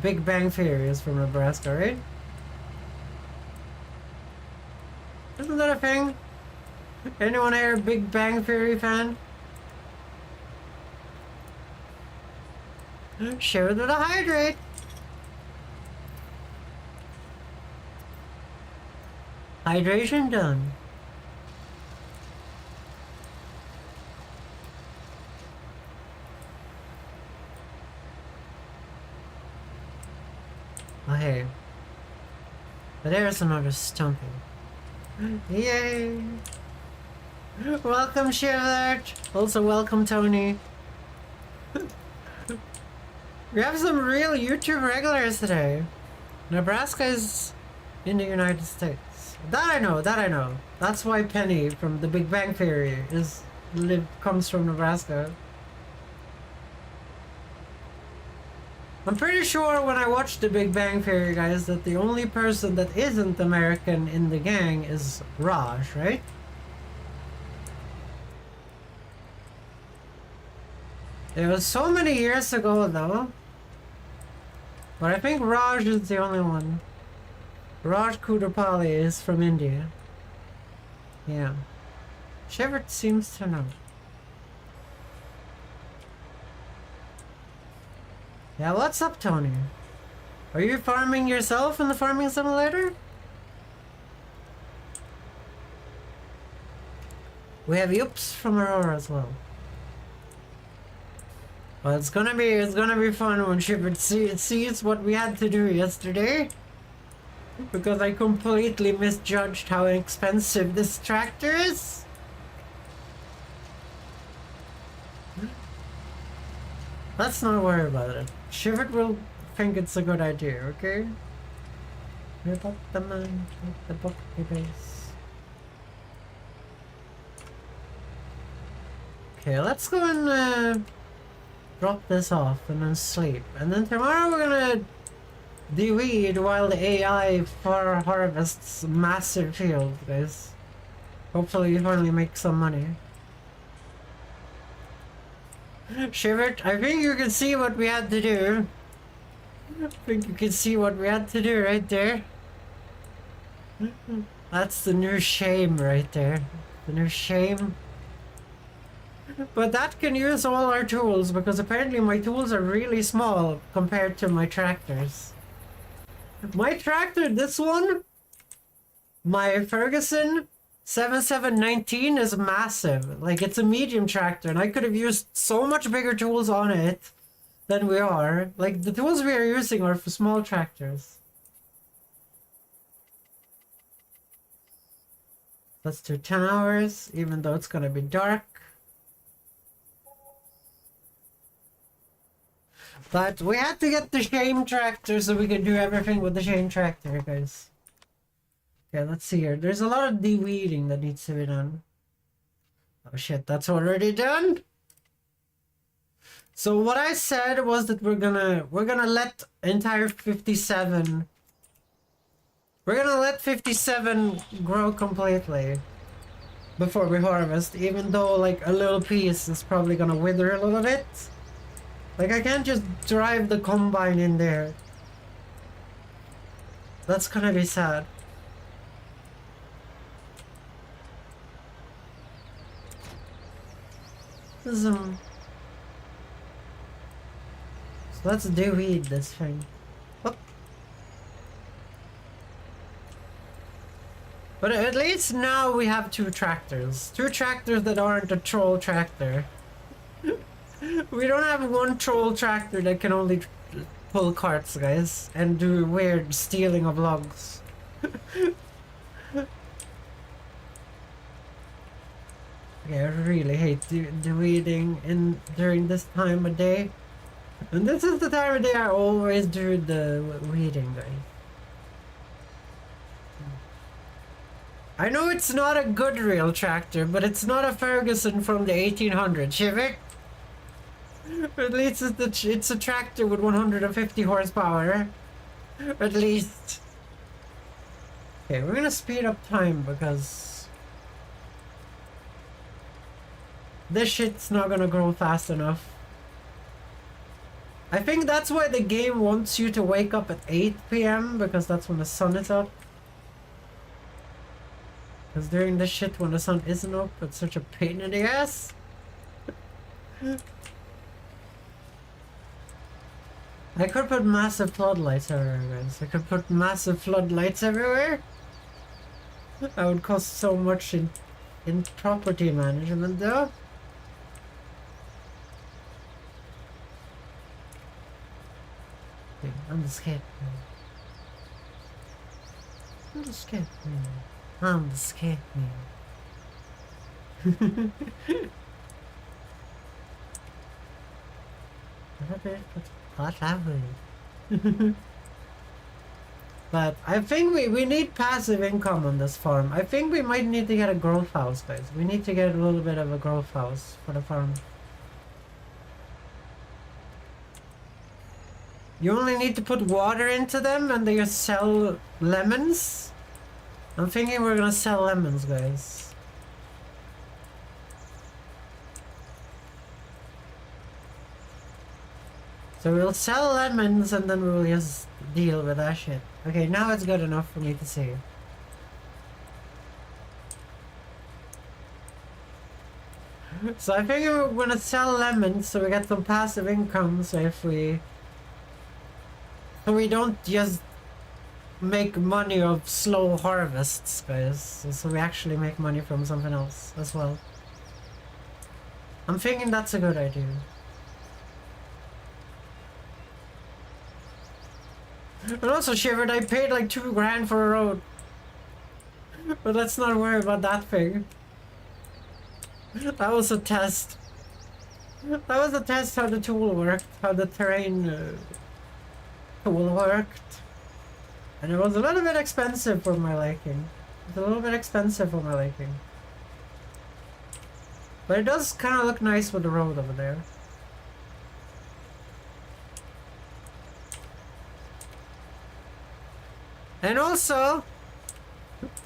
Big Bang Theory is from Nebraska, right? Isn't that a thing? Anyone here a Big Bang Theory fan? Share to the hydrate. Hydration done. Oh hey. But there's another stumpy. Yay! Welcome Shivert! Also welcome Tony. We have some real YouTube regulars today. Nebraska is in the United States. That I know, that I know. That's why Penny from the Big Bang Theory comes from Nebraska. I'm pretty sure when I watched the Big Bang Theory, guys, that the only person that isn't American in the gang is Raj, right? It was so many years ago though. But I think Raj is the only one. Raj Kudapali is from India. Yeah. Shivert seems to know. Yeah, what's up, Tony? Are you farming yourself in the farming simulator? We have Yups from Aurora as well. Well, it's gonna be fun when Shivert sees what we had to do yesterday. Because I completely misjudged how expensive this tractor is. Let's not worry about it. Shivert will think it's a good idea, okay? Rip up the man, take the book base. Okay, let's go and drop this off and then sleep. And then tomorrow we're gonna de-weed while the AI far harvests massive field, guys. Hopefully you finally make some money. Shivert, I think you can see what we had to do. I think you can see what we had to do right there. That's the new shame right there. The new shame. But that can use all our tools because apparently my tools are really small compared to my tractors. My tractor, this one, my Ferguson 7719 is massive. Like, it's a medium tractor and I could have used so much bigger tools on it than we are. Like, the tools we are using are for small tractors. Let's do 10 hours, even though it's gonna be dark. But we had to get the shame tractor so we can do everything with the shame tractor, guys. Okay, let's see here. There's a lot of de-weeding that needs to be done. Oh shit, that's already done? So what I said was that we're gonna let entire 57... We're gonna let 57 grow completely before we harvest, even though like a little piece is probably gonna wither a little bit. Like, I can't just drive the combine in there. That's gonna be sad. So let's de-weed this thing. Oh. But at least now we have two tractors. Two tractors that aren't a troll tractor. We don't have one troll tractor that can only pull carts, guys, and do weird stealing of logs. Okay, I really hate the weeding during this time of day. And this is the time of day I always do the weeding, guys. I know it's not a good real tractor, but it's not a Ferguson from the 1800s, Shiver. At least it's a tractor with 150 horsepower. At least. Okay, we're gonna speed up time because this shit's not gonna grow fast enough. I think that's why the game wants you to wake up at 8 PM because that's when the sun is up. Because during this shit when the sun isn't up, it's such a pain in the ass. I could put massive floodlights everywhere, guys. I could put massive floodlights everywhere. That would cost so much in property management, though. Okay, I'm the skate man. I'm the skate man. I'm the skate man. What happened? But I think we need passive income on this farm. I think we might need to get a growth house, guys. We need to get a little bit of a growth house for the farm. You only need to put water into them and they sell lemons. I'm thinking we're gonna sell lemons, guys. So we'll sell lemons and then we'll just deal with that shit. Okay, now it's good enough for me to see. So I think we're gonna sell lemons so we get some passive income, so we don't just make money of slow harvests, guys. So we actually make money from something else as well. I'm thinking that's a good idea. And also, Shivered, I paid like $2 grand for a road. But let's not worry about that thing. That was a test. That was a test how the tool worked, how the terrain tool worked. And it was a little bit expensive for my liking. It's a little bit expensive for my liking. But it does kind of look nice with the road over there. And also,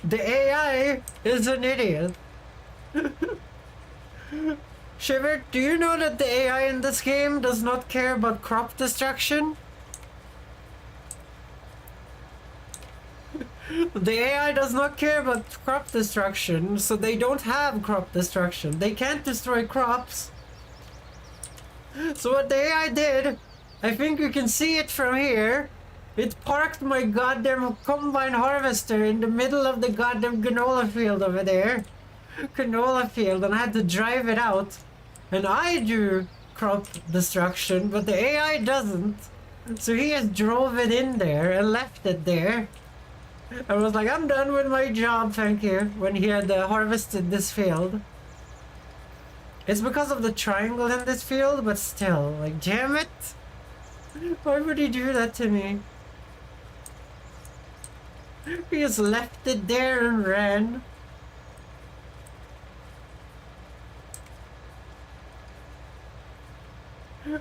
the AI is an idiot. Shiver, do you know that the AI in this game does not care about crop destruction? The AI does not care about crop destruction, so they don't have crop destruction. They can't destroy crops. So what the AI did, I think you can see it from here. It parked my goddamn combine harvester in the middle of the goddamn canola field over there. Canola field, and I had to drive it out. And I do crop destruction, but the AI doesn't. So he just drove it in there and left it there. I was like, I'm done with my job, thank you, when he had harvested this field. It's because of the triangle in this field, but still, like, damn it. Why would he do that to me? He just left it there and ran.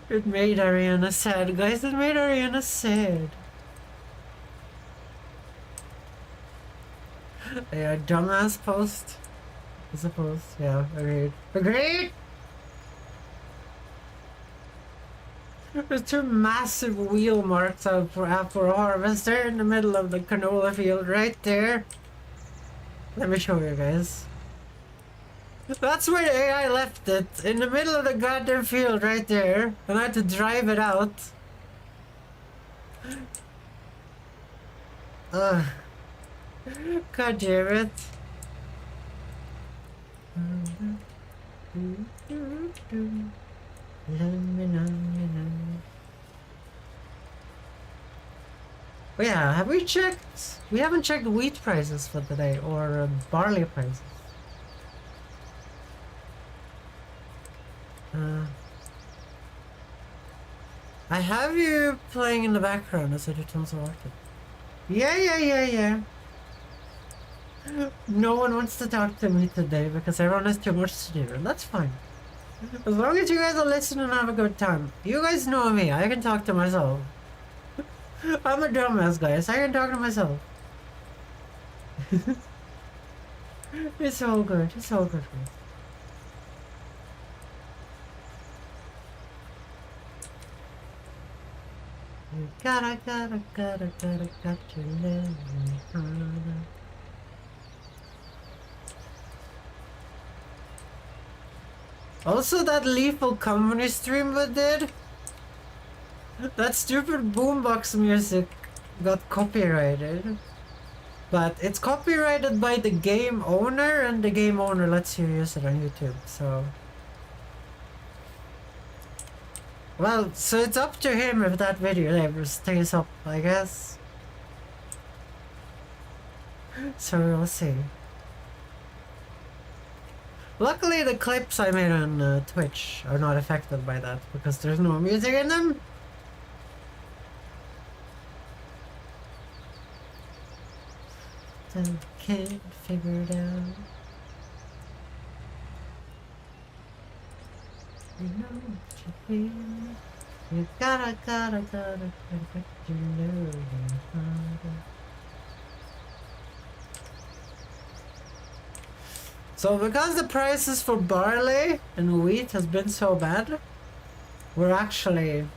It made Ariana sad, guys. It made Ariana sad. Yeah, dumbass post. I suppose. Yeah, agreed. Agreed! There's two massive wheel marks out for a harvester in the middle of the canola field right there. Let me show you guys. That's where the AI left it, in the middle of the goddamn field right there, and I had to drive it out. Ugh. God damn it. Oh yeah, have we checked? We haven't checked wheat prices for today or barley prices. I have you playing in the background as I do tons of work. Yeah. No one wants to talk to me today because everyone has too much to do, and that's fine. As long as you guys are listening and have a good time. You guys know me, I can talk to myself. I'm a dumbass, guys, I can talk to myself. It's all good, it's all good. You gotta live. Also, that Lethal Company stream we did, that stupid boombox music got copyrighted. But it's copyrighted by the game owner, and the game owner lets you use it on YouTube, so... Well, so it's up to him if that video ever stays up, I guess. So we'll see. Luckily, the clips I made on Twitch are not affected by that, because there's no music in them. Can't figure it out. You know what you feel. You gotta what you know. So because the prices for barley and wheat has been so bad, we're actually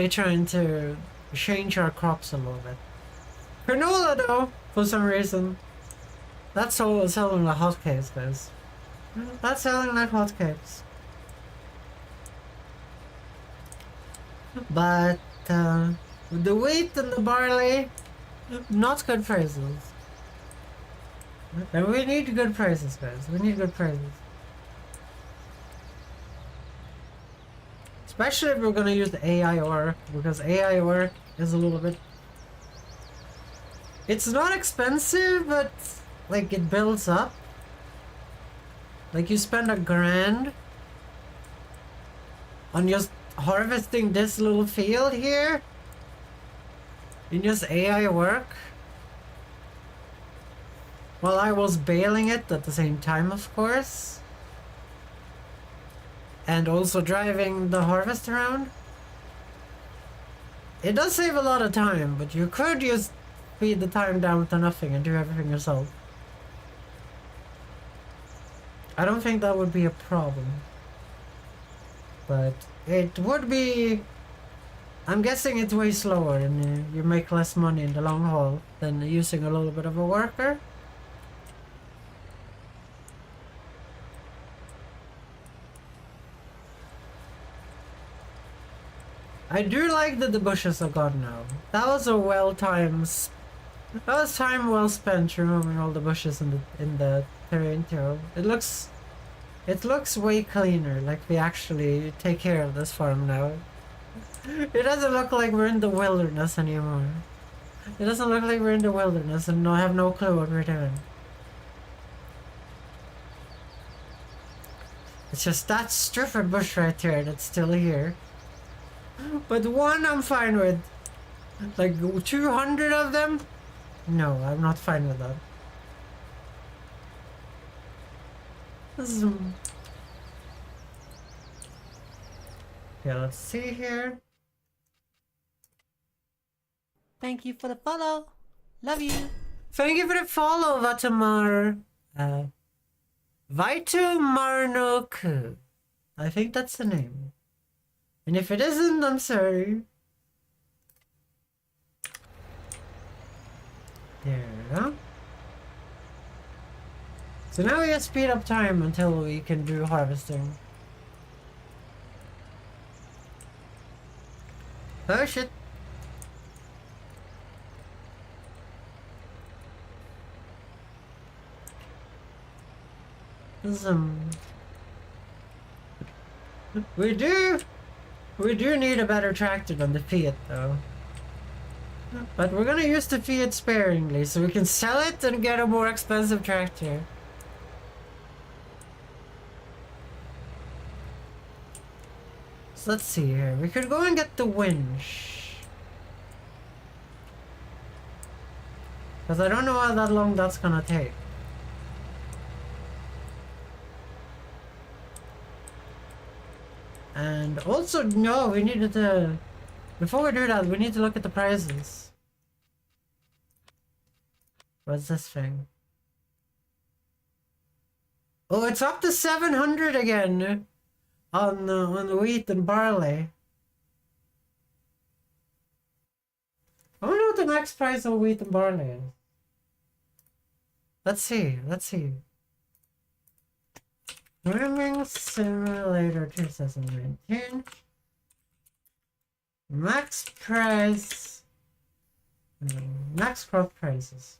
trying to change our crops a little bit. Canola though, for some reason, that's all selling like hotcakes, guys. That's selling like hotcakes. But the wheat and the barley, not good prices. And we need good prices, guys. We need good prices. Especially if we're gonna use the AI work, because AI work is a little bit... It's not expensive, but like it builds up. Like you spend $1,000 on just harvesting this little field here in just AI work. While I was baling it at the same time, of course. And also driving the harvest around. It does save a lot of time, but you could just feed the time down to nothing and do everything yourself. I don't think that would be a problem. But it would be... I'm guessing it's way slower and you make less money in the long haul than using a little bit of a worker. I do like that the bushes are gone now. That was a that was time well spent removing all the bushes in the terrain too. It looks way cleaner, like we actually take care of this farm now. It doesn't look like we're in the wilderness anymore. It doesn't look like we're in the wilderness and I have no clue what we're doing. It's just that stupid bush right there that's still here. But one I'm fine with. Like 200 of them? No, I'm not fine with that. Okay, let's see here. Thank you for the follow. Love you. Thank you for the follow, Vatamar. Vitumarnoku. I think that's the name. And if it isn't, I'm sorry. There we go. So now we just speed up time until we can do harvesting. Oh shit. We do need a better tractor than the Fiat though. But we're gonna use the Fiat sparingly so we can sell it and get a more expensive tractor. So let's see here. We could go and get the winch. Because I don't know how that long that's gonna take. And also, no, we needed to... Before we do that, we need to look at the prices. What's this thing? Oh, it's up to 700 again on the wheat and barley. I wonder what the max price of wheat and barley is. Let's see. Farming Simulator 2019. Max price. Max crop prices.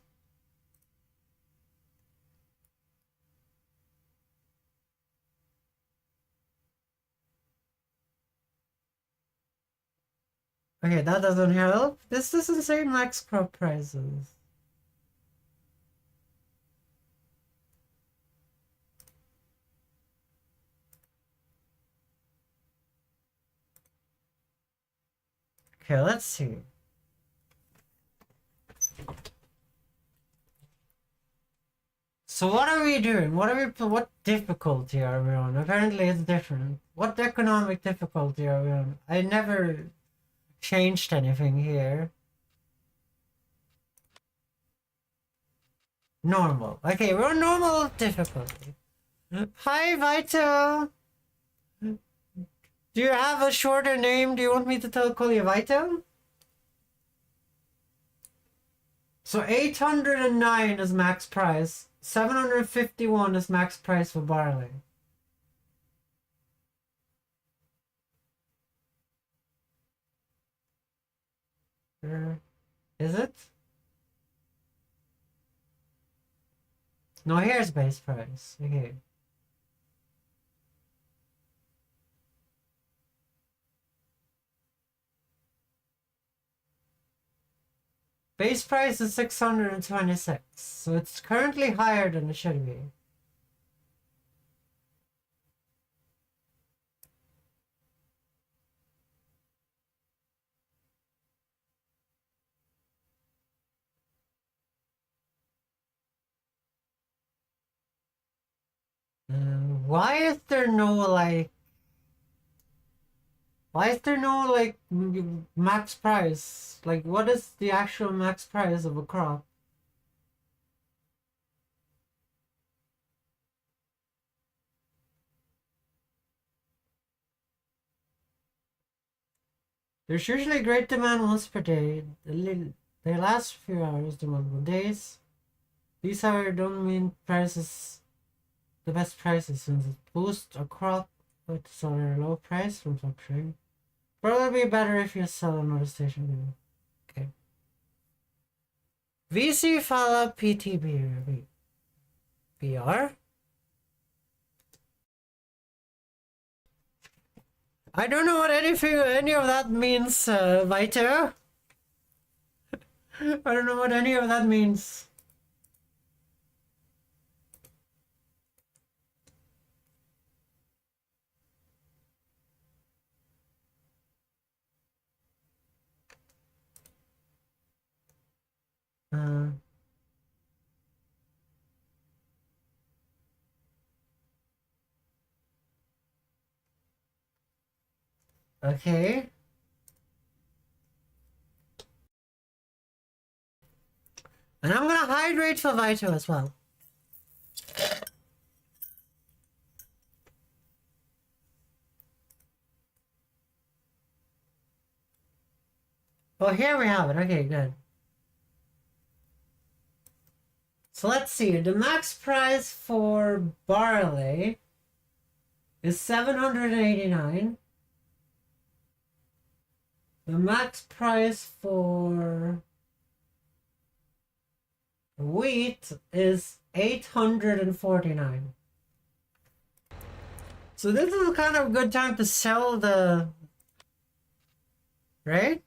Okay, that doesn't help. This doesn't say max crop prices. Okay, let's see. So what are we doing? What difficulty are we on? Apparently it's different. What economic difficulty are we on? I never changed anything here. Normal. Okay, we're on normal difficulty. Hi, Vito. Do you have a shorter name? Do you want me to call you Vito? So 809 is max price. 751 is max price for barley. Is it? No, here's base price. Okay. Base price is 626, so it's currently higher than it should be. Why is there no max price? Like, what is the actual max price of a crop? There's usually great demand once per day. They last a few hours to multiple days. These however don't mean prices, the best prices, since it boosts a crop with a low price from fluctuating. Probably better if you sell another station. Okay. VC Fala PTB BR. I don't know what any of that means, Vito. I don't know what any of that means. Okay. And I'm gonna hydrate for Vito as well. Oh, here we have it. Okay, good. So let's see. The max price for barley is 789. The max price for wheat is 849. So this is kind of a good time to sell the... Right?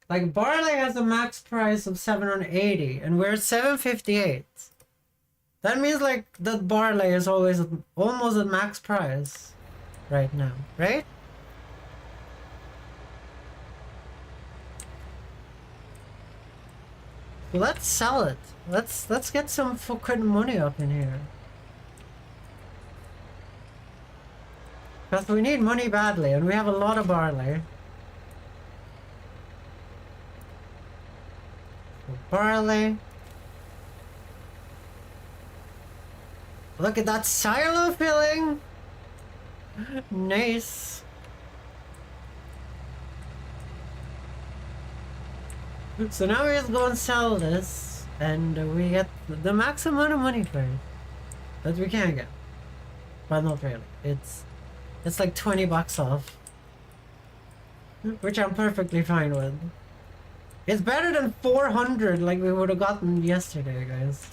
Like, barley has a max price of 780, and we're at 758. That means, like, that barley is always almost at max price right now, right? Let's sell it. Let's get some fucking money up in here. Because we need money badly, and we have a lot of barley. Barley. Look at that silo filling! Nice. So now we just go and sell this, and we get the max amount of money for it that we can get. But not really. It's like 20 bucks off, which I'm perfectly fine with. It's better than 400 like we would have gotten yesterday, guys.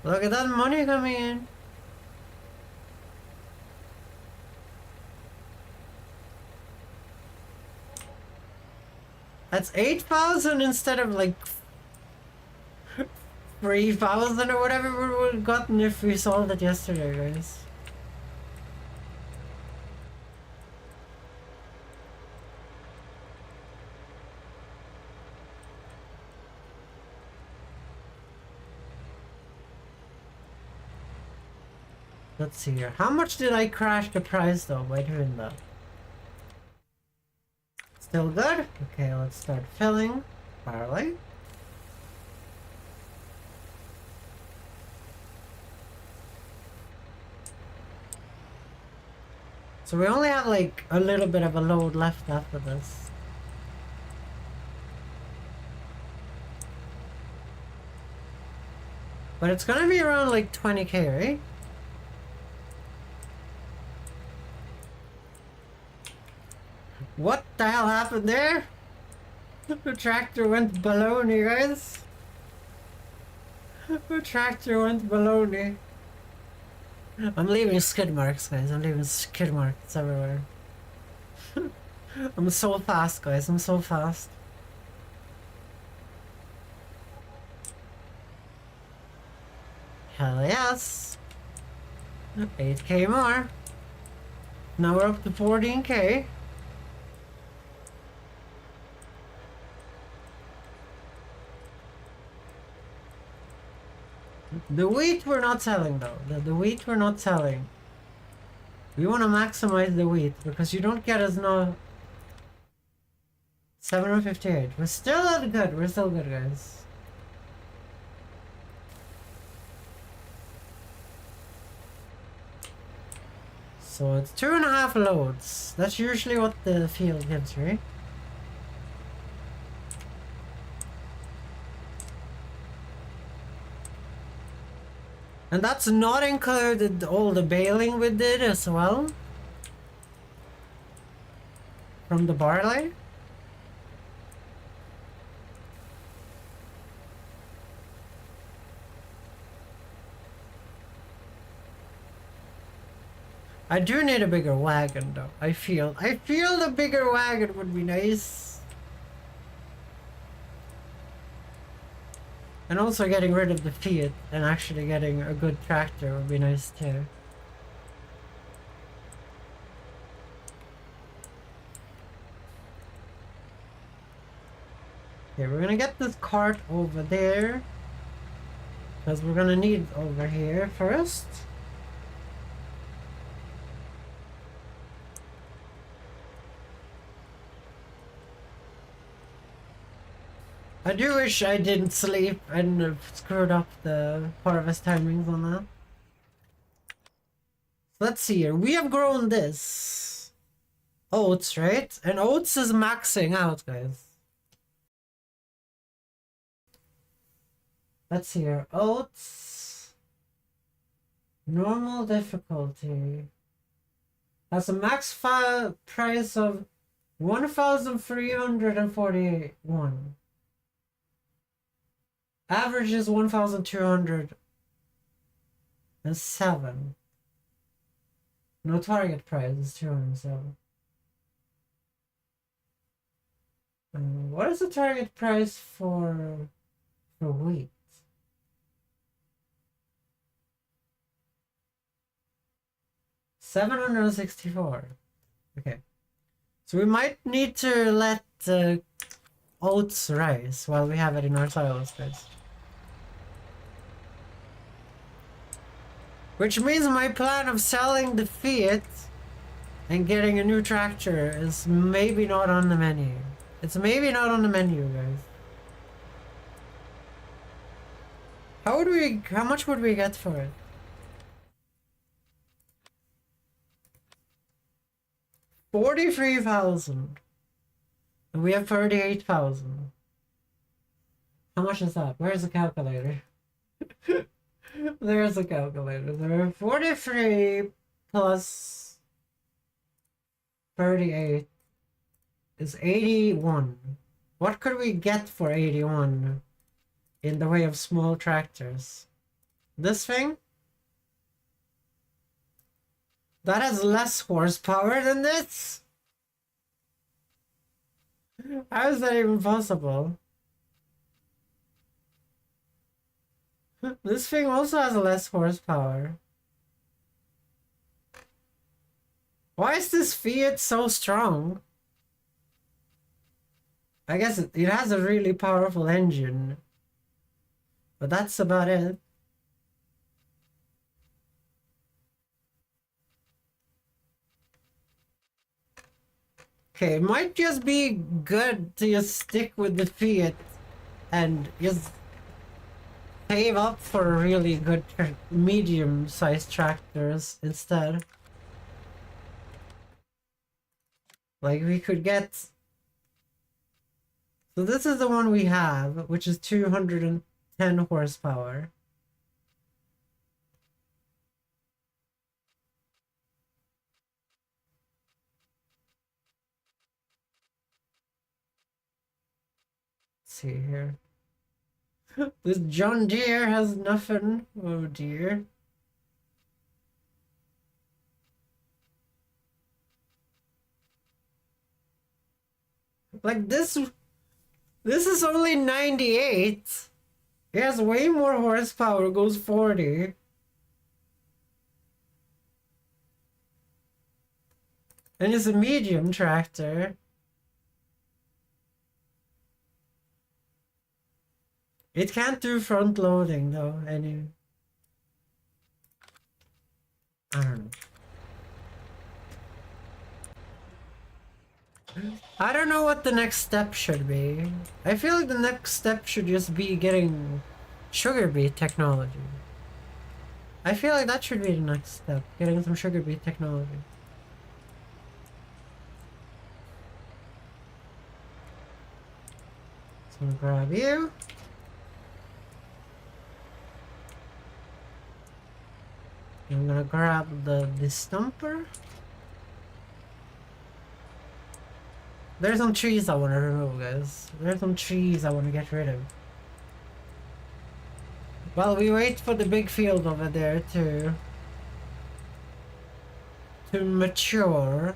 Look at that money coming in. That's 8,000 instead of like 3,000 or whatever we would have gotten if we sold it yesterday, guys. Let's see here. How much did I crash the price though by doing that? Still good? Okay, let's start filling barley. So we only have like a little bit of a load left after this. But it's gonna be around like 20k, right? What the hell happened there? The tractor went baloney, guys. The tractor went baloney. I'm leaving skid marks, guys. I'm leaving skid marks everywhere. I'm so fast, guys. I'm so fast. Hell yes. 8k more. Now we're up to 14k. The wheat we're not selling though. The wheat we're not selling. We want to maximize the wheat because you don't get as no 758. We're still good. We're still good, guys. So it's 2.5 loads. That's usually what the field gives, right? And that's not included all the baling we did as well. From the barley. I do need a bigger wagon though. I feel the bigger wagon would be nice. And also getting rid of the Fiat and actually getting a good tractor would be nice too. Okay, we're gonna get this cart over there. Because we're gonna need over here first. I do wish I didn't sleep and screwed up the harvest timings on that. Let's see here. We have grown this. Oats, right? And oats is maxing out, guys. Let's see here. Oats. Normal difficulty. Has a max price of 1,341. Average is 1,207. No, target price is 207. What is the target price for wheat? 764. Okay. So we might need to let oats rise while we have it in our silo space. Which means my plan of selling the Fiat and getting a new tractor is maybe not on the menu. It's maybe not on the menu, guys. How much would we get for it? 43,000. And we have 38,000. How much is that? Where's the calculator? There's a calculator. There are 43 plus 38 is 81. What could we get for 81 in the way of small tractors? This thing? That has less horsepower than this? How is that even possible? This thing also has less horsepower. Why is this Fiat so strong? I guess it has a really powerful engine. But that's about it. Okay, it might just be good to just stick with the Fiat and just save up for really good medium-sized tractors instead. Like we could get... So this is the one we have, which is 210 horsepower. Let's see here. This John Deere has nothing. Oh dear. Like this is only 98. It has way more horsepower, goes 40. And it's a medium tractor. It can't do front loading though, I don't know. I don't know what the next step should be. I feel like the next step should just be getting sugar beet technology. I feel like that should be the next step, getting some sugar beet technology. So I'm gonna grab you. I'm gonna grab the stumper. There's some trees I want to remove, guys. There's some trees I want to get rid of. While we wait for the big field over there to mature.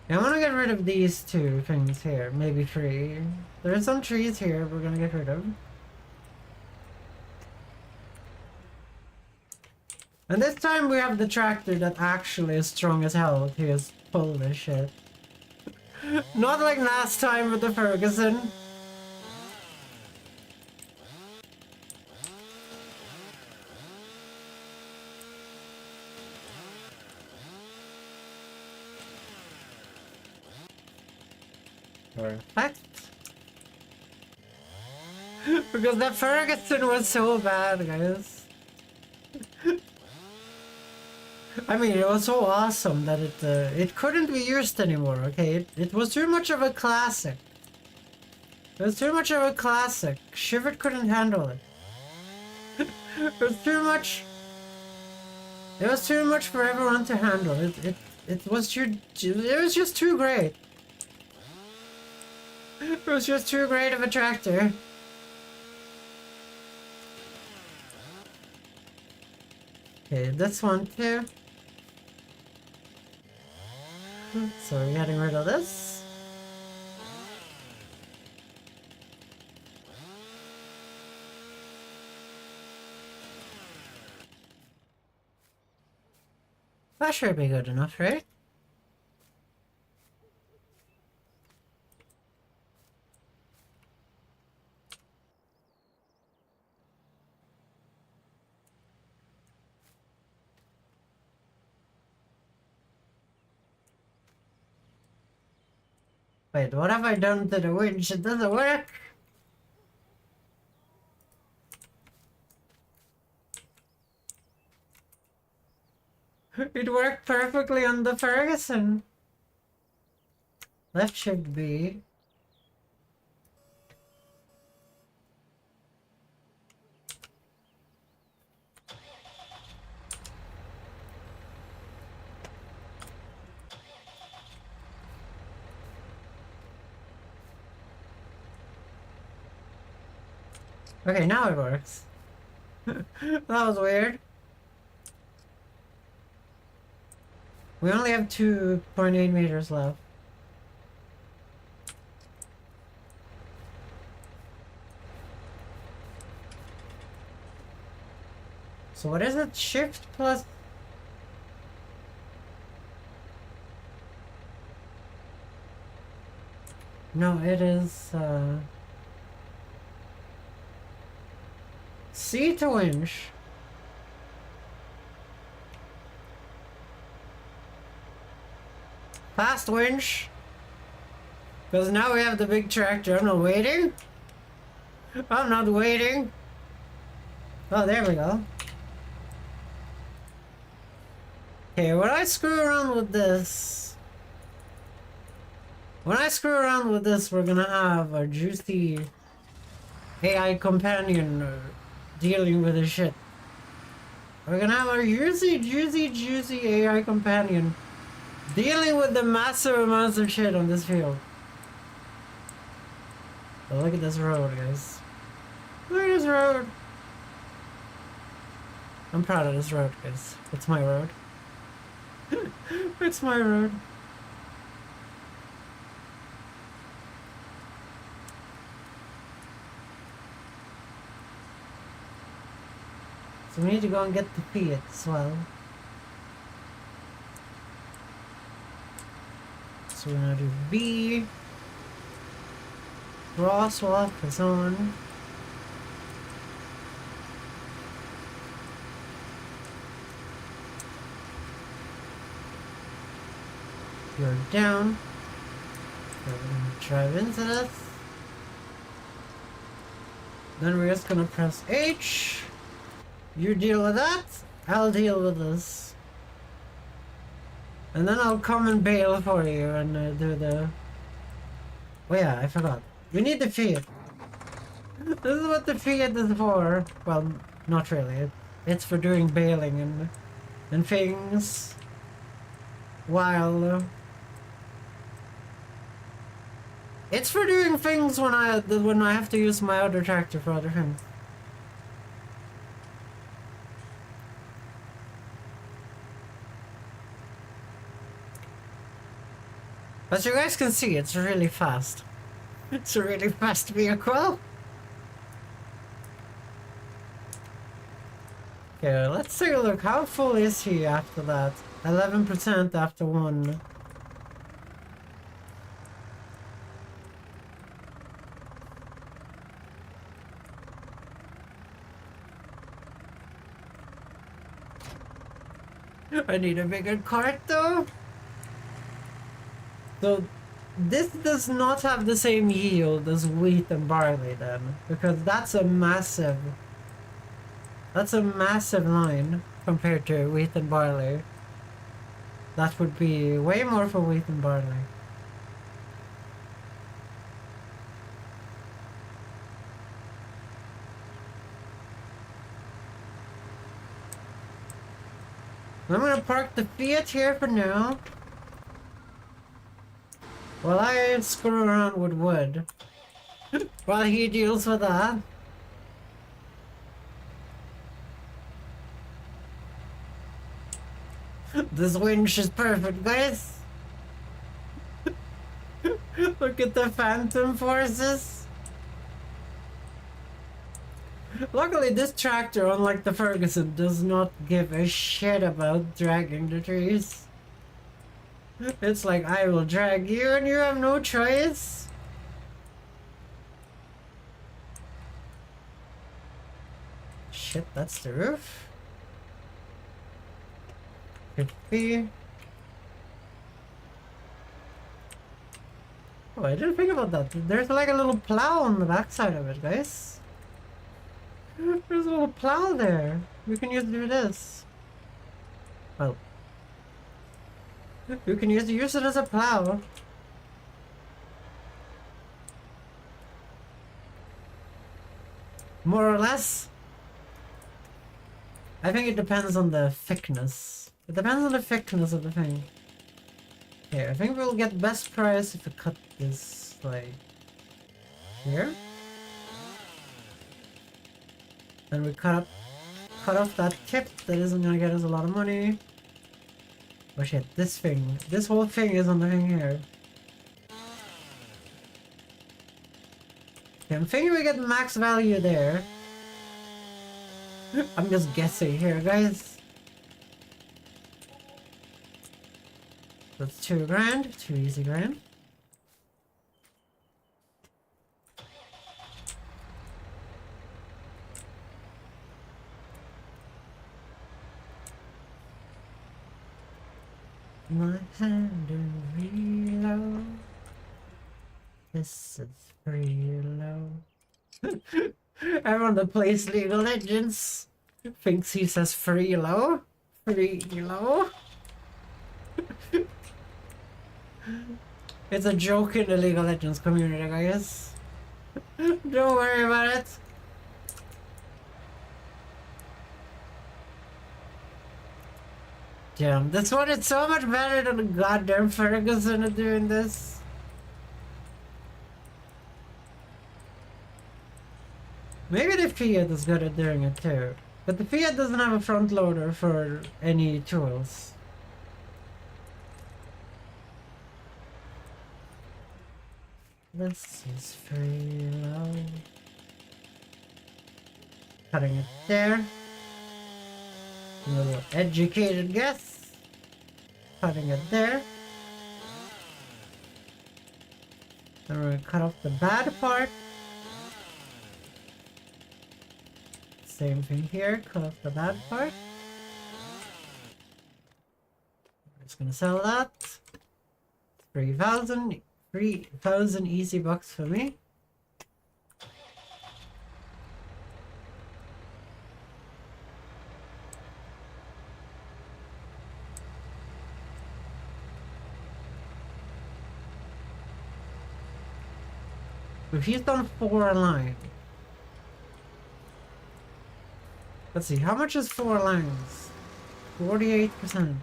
I want to get rid of these two things here, maybe three. There's some trees here we're gonna get rid of. And this time we have the tractor that actually is strong as hell to just pull this shit. Not like last time with the Ferguson. Perfect. Because that Ferguson was so bad, guys. I mean, it was so awesome that it couldn't be used anymore, okay? It was too much of a classic. It was too much of a classic. Shiver couldn't handle it. It was too much. It was too much for everyone to handle. It was too. It was just too great. It was just too great of a tractor. Okay, this one too. So we're getting rid of this. That should be good enough, right? Wait, what have I done to the winch? It doesn't work! It worked perfectly on the Ferguson. Left should be. Okay, now it works. That was weird. We only have 2.8 meters left. So what is it? Shift plus... No, it is, C to winch. Fast winch. Because now we have the big tractor. I'm not waiting. I'm not waiting. Oh, there we go. Okay, when I screw around with this... When I screw around with this, we're gonna have a juicy AI companion dealing with this shit. We're gonna have our juicy AI companion dealing with the massive amounts of shit on this field. Oh, look at this road, guys. Look at this road. I'm proud of this road, guys. It's my road. It's my road. So we need to go and get the Fiat as well. So we're gonna do V. Crosswalk is on. You're down. We're gonna drive into this. Then we're just gonna press H. You deal with that, I'll deal with this. And then I'll come and bail for you and do the... Oh yeah, I forgot. We need the Fiat. This is what the Fiat is for. Well, not really. It's for doing bailing and things. While... It's for doing things when I have to use my other tractor for other things. As you guys can see, it's really fast. It's a really fast vehicle. Okay, let's take a look. How full is he after that? 11% after one. I need a bigger cart though. So this does not have the same yield as wheat and barley then, because that's a massive line compared to wheat and barley. That would be way more for wheat and barley. I'm gonna park the Fiat here for now. While I screw around with wood. While he deals with that. This winch is perfect, guys. Look at the phantom forces. Luckily, this tractor, unlike the Ferguson, does not give a shit about dragging the trees. It's like, I will drag you and you have no choice. Shit, that's the roof. Could be. Oh, I didn't think about that. There's like a little plow on the backside of it, guys. There's a little plow there. We can use to do this. Well, we can use it as a plow. More or less. I think it depends on the thickness. It depends on the thickness of the thing. Okay, I think we'll get best price if we cut this like here. Then we cut off that tip that isn't gonna get us a lot of money. Oh shit, this whole thing is on the thing here. Okay, I'm thinking we get max value there. I'm just guessing here, guys. That's 2 grand, 2 easy grand. My hand in reload. This is free low. Everyone that plays League of Legends thinks he says free low. Free low. It's a joke in the League of Legends community, guys. Don't worry about it. Damn, this one is so much better than the goddamn Ferguson at doing this. Maybe the Fiat is good at doing it too. But the Fiat doesn't have a front loader for any tools. This is free low. Cutting it there. A little educated guess. Cutting it there. Then we're gonna cut off the bad part. Same thing here, cut off the bad part. We're just gonna sell that. 3,000 easy bucks for me. If he's done 4 lines. Let's see, how much is 4 lines? 48%.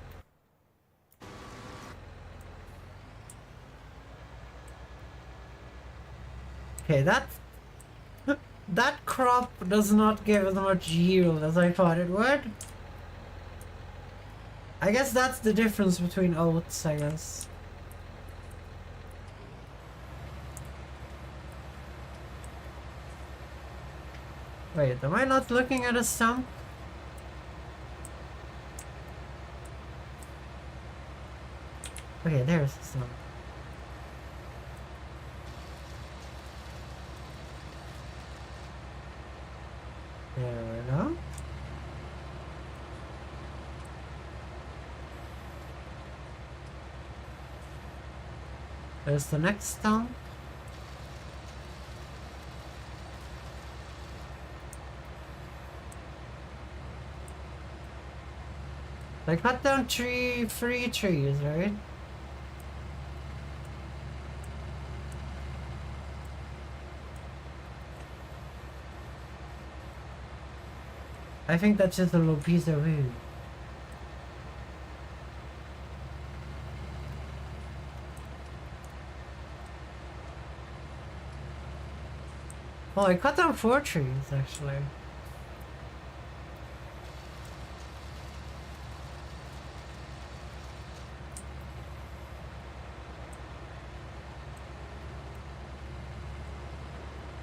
Okay, that crop does not give as much yield as I thought it would. I guess that's the difference between oats, I guess. Wait, am I not looking at a stump? Okay, there's the stump. There we go. There's the next stump. I cut down 3 trees, right? I think that's just a little piece of wood. Oh, I cut down 4 trees, actually.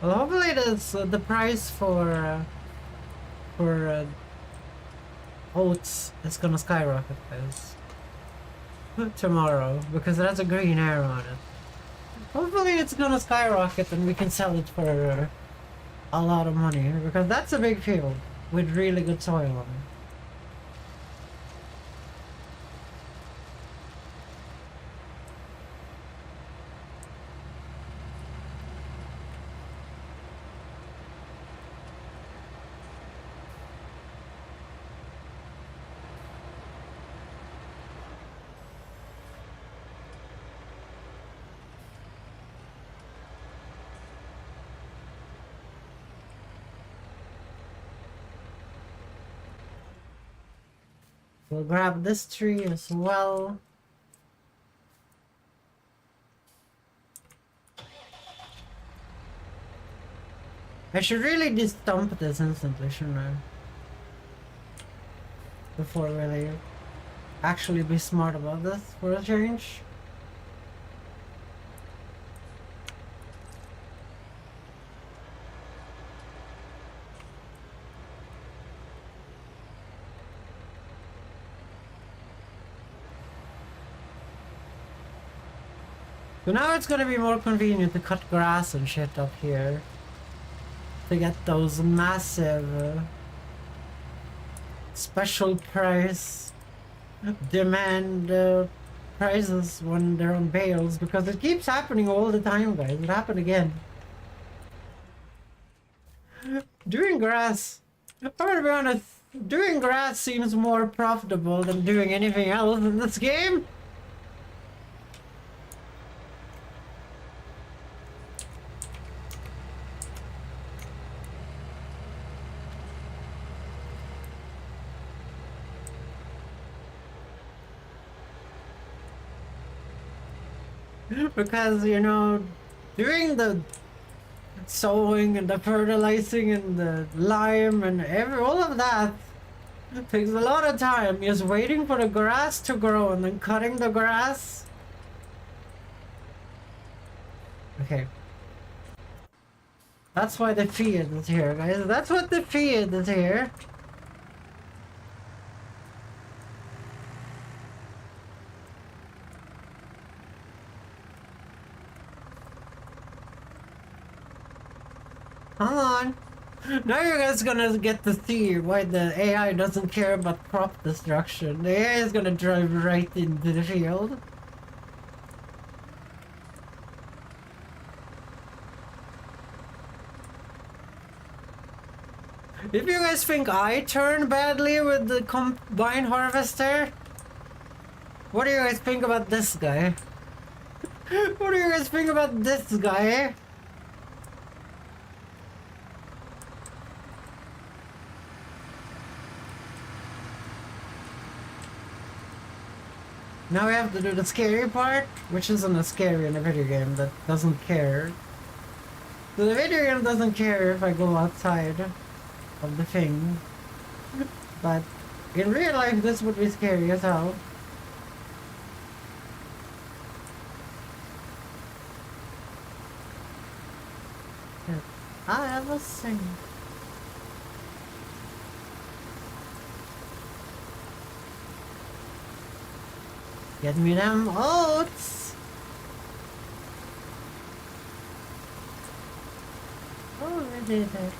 Well, hopefully that's the price for oats is gonna skyrocket, guys. Tomorrow, because it has a green arrow on it. Hopefully it's gonna skyrocket and we can sell it for a lot of money, because that's a big field with really good soil on it. We'll grab this tree as well. I should really just dump this instantly, shouldn't I? Before really actually be smart about this for a change. So now it's gonna be more convenient to cut grass and shit up here to get those massive special price demand prices when they're on bales, because it keeps happening all the time, guys. It happened again. Doing grass, I'm gonna be honest, doing grass seems more profitable than doing anything else in this game. Because, you know, doing the sowing and the fertilizing and the lime and all of that takes a lot of time. Just waiting for the grass to grow and then cutting the grass. Okay. That's why the feed is here, guys. That's what the feed is here. Come on. Now you guys gonna get to see why the AI doesn't care about crop destruction. The AI is gonna drive right into the field. If you guys think I turn badly with the combine harvester, what do you guys think about this guy? What do you guys think about this guy? Now we have to do the scary part, which isn't as scary in a video game that doesn't care. So the video game doesn't care if I go outside of the thing. But in real life, this would be scary as hell. I ever sing. Get me them oats! Oh, I did it.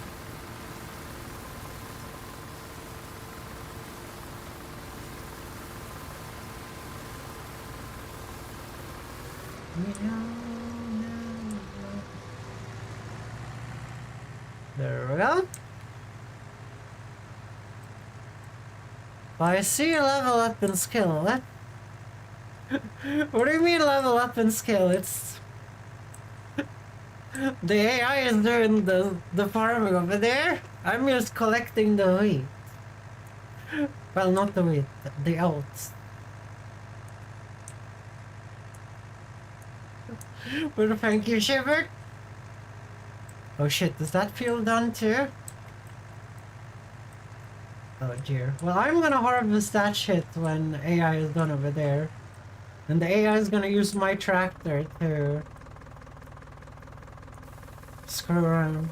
There we go. I see a level up in skill. What? What do you mean level up in skill? It's the AI is doing the farming over there. I'm just collecting the wheat. Well, not the wheat, the oats. Well, thank you, Shiver. Oh shit, does that feel done too? Oh dear. Well, I'm gonna harvest that shit when AI is done over there. And the AI is gonna use my tractor to screw around.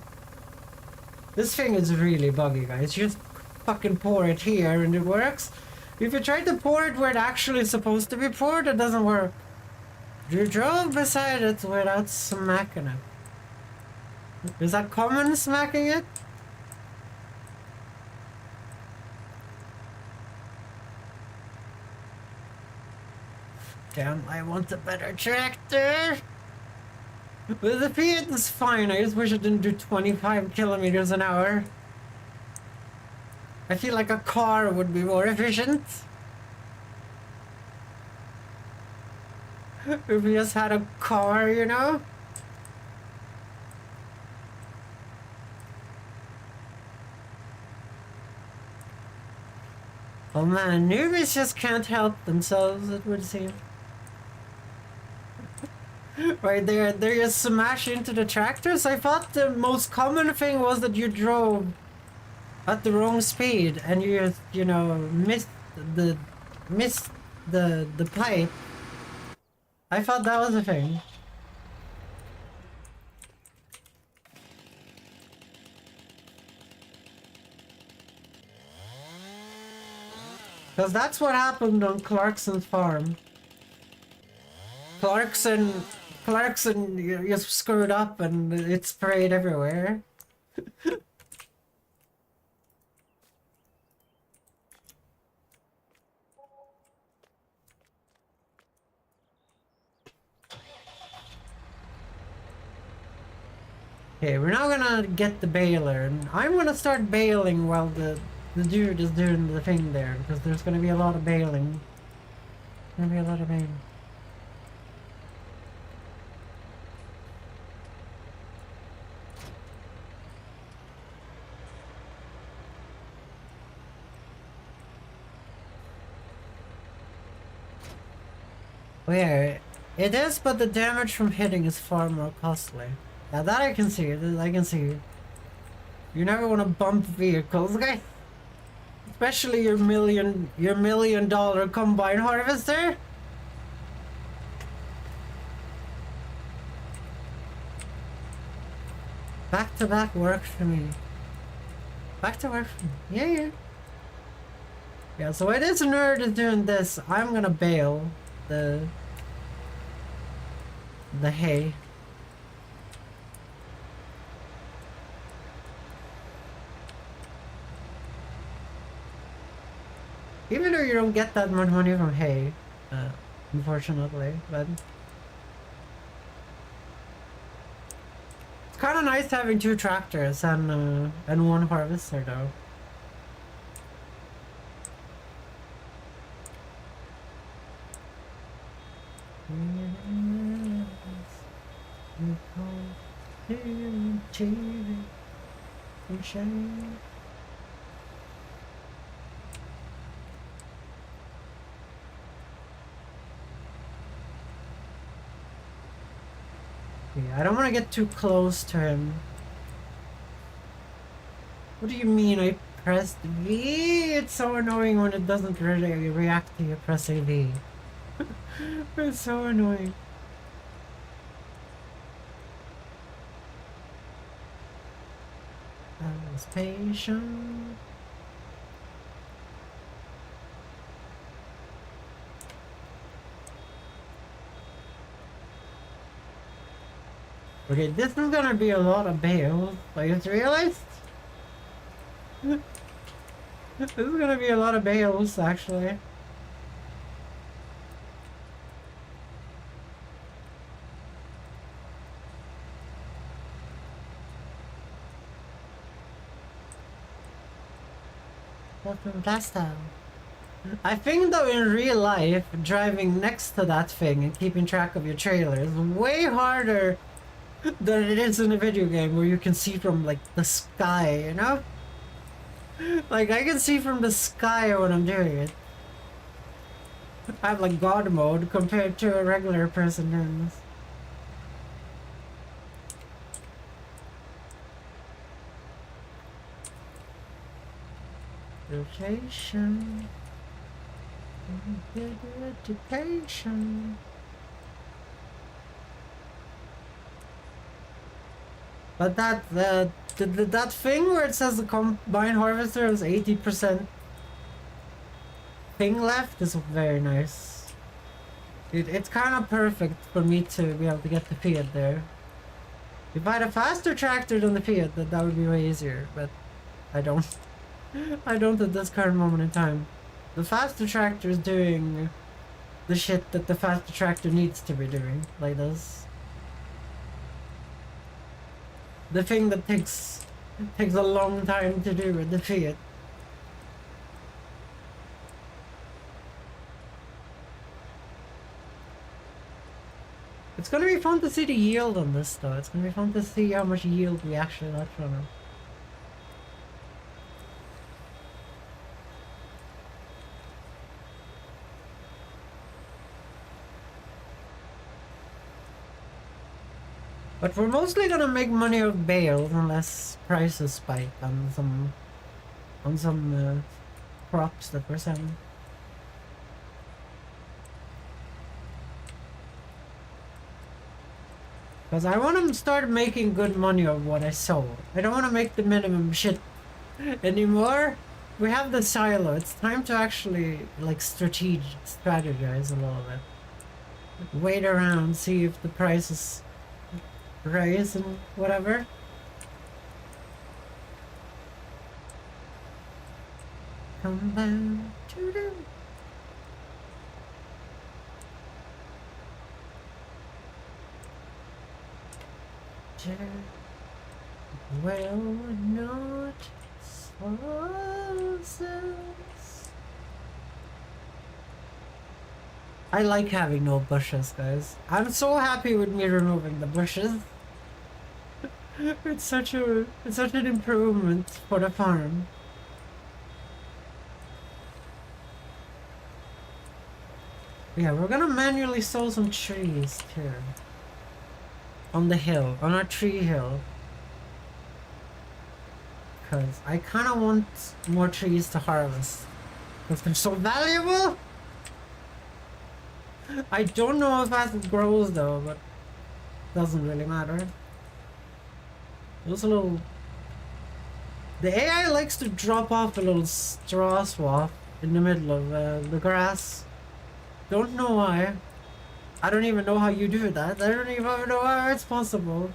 This thing is really buggy, guys. You just fucking pour it here and it works. If you try to pour it where it actually is supposed to be poured, it doesn't work. You drove beside it without smacking it. Is that common, smacking it? Damn, I want a better tractor. But the Fiat is fine, I just wish it didn't do 25 kilometers an hour. I feel like a car would be more efficient. If we just had a car, you know? Oh man, newbies just can't help themselves, it would seem. Right there, they just smash into the tractors. I thought the most common thing was that you drove at the wrong speed and you just, you know, missed the pipe. I thought that was a thing. Because that's what happened on Clarkson's farm. Clarkson you screwed up and it sprayed everywhere. Okay, we're now gonna get the baler, and I'm gonna start baling while the dude is doing the thing there, because there's gonna be a lot of baling. Gonna be a lot of baling. Oh yeah, it is, but the damage from hitting is far more costly. Yeah, that I can see. I can see. You never want to bump vehicles, okay? Especially your million dollar combine harvester. Back to back work for me. Back to work for me. Yeah, yeah. Yeah, so it is nerd is doing this. I'm gonna bale the hay. Even though you don't get that much money from hay, unfortunately, but it's kind of nice having two tractors and one harvester though. I don't want to get too close to him. What do you mean I pressed V? It's so annoying when it doesn't really react to you pressing V. It's so annoying. I was patient. Okay, this is gonna be a lot of bales. I just realized. This is gonna be a lot of bales, actually. Welcome last time. I think though in real life, driving next to that thing and keeping track of your trailer is way harder than it is in a video game where you can see from like the sky, you know? Like I can see from the sky when I'm doing it. I have like God mode compared to a regular person doing this. Rotation. Good education. But that thing where it says the combine harvester has 80% thing left is very nice. It's kind of perfect for me to be able to get the Fiat there. If I had a faster tractor than the Fiat, that would be way easier, but I don't. I don't at this current moment in time. The faster tractor is doing the shit that the faster tractor needs to be doing, like this. The thing that takes a long time to do with the Fiat. It's gonna be fun to see the yield on this though. It's gonna be fun to see how much yield we actually got from it. But we're mostly gonna make money off bales unless prices spike on some crops that we're selling. Because I want to start making good money of what I sold. I don't want to make the minimum shit anymore. We have the silo. It's time to actually like strategize a little bit. Wait around, see if the prices rise and whatever. Come down to the... Well, not sauces. I like having no bushes, guys. I'm so happy with me removing the bushes. It's such an improvement for the farm. Yeah, we're gonna manually sow some trees too. On the hill, on our tree hill. Because I kind of want more trees to harvest. Because they're so valuable! I don't know how fast it grows though, but doesn't really matter. There's a little... The AI likes to drop off a little straw swap in the middle of the grass. Don't know why. I don't even know how you do that. I don't even know how it's possible.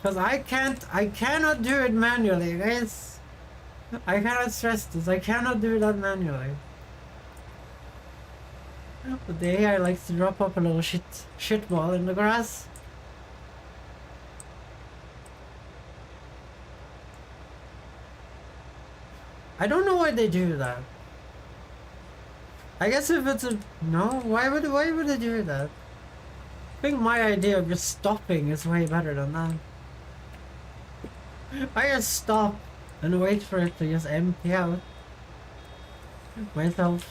Because I cannot do it manually, guys. I cannot stress this. I cannot do that manually. But the AI likes to drop up a little shit ball in the grass. I don't know why they do that. I guess if it's a... No? Why would they do that? I think my idea of just stopping is way better than that. I just stop and wait for it to just empty out myself.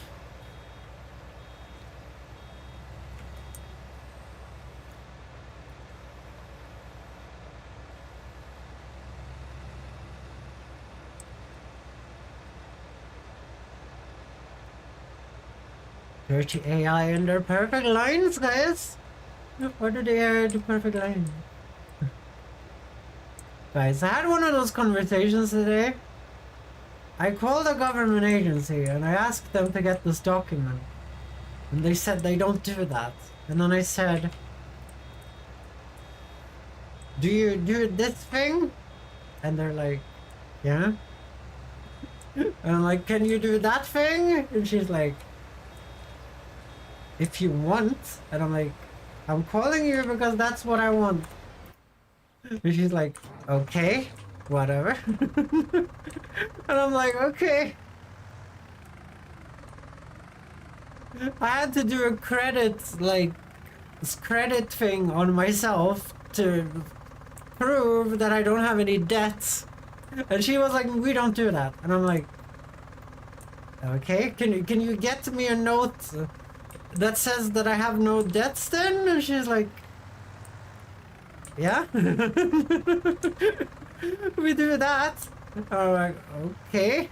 Dirty AI and their perfect lines, guys! What do they do perfect lines? Guys, I had one of those conversations today. I called a government agency and I asked them to get this document. And they said they don't do that. And then I said, do you do this thing? And they're like, yeah. And I'm like, can you do that thing? And she's like, if you want. And I'm like, I'm calling you because that's what I want. And she's like, okay, whatever. And I'm like, okay. I had to do a credit thing on myself to prove that I don't have any debts. And she was like, we don't do that. And I'm like, okay, can you get me a note that says that I have no debts then? And she's like, yeah. We do that. I'm like, okay.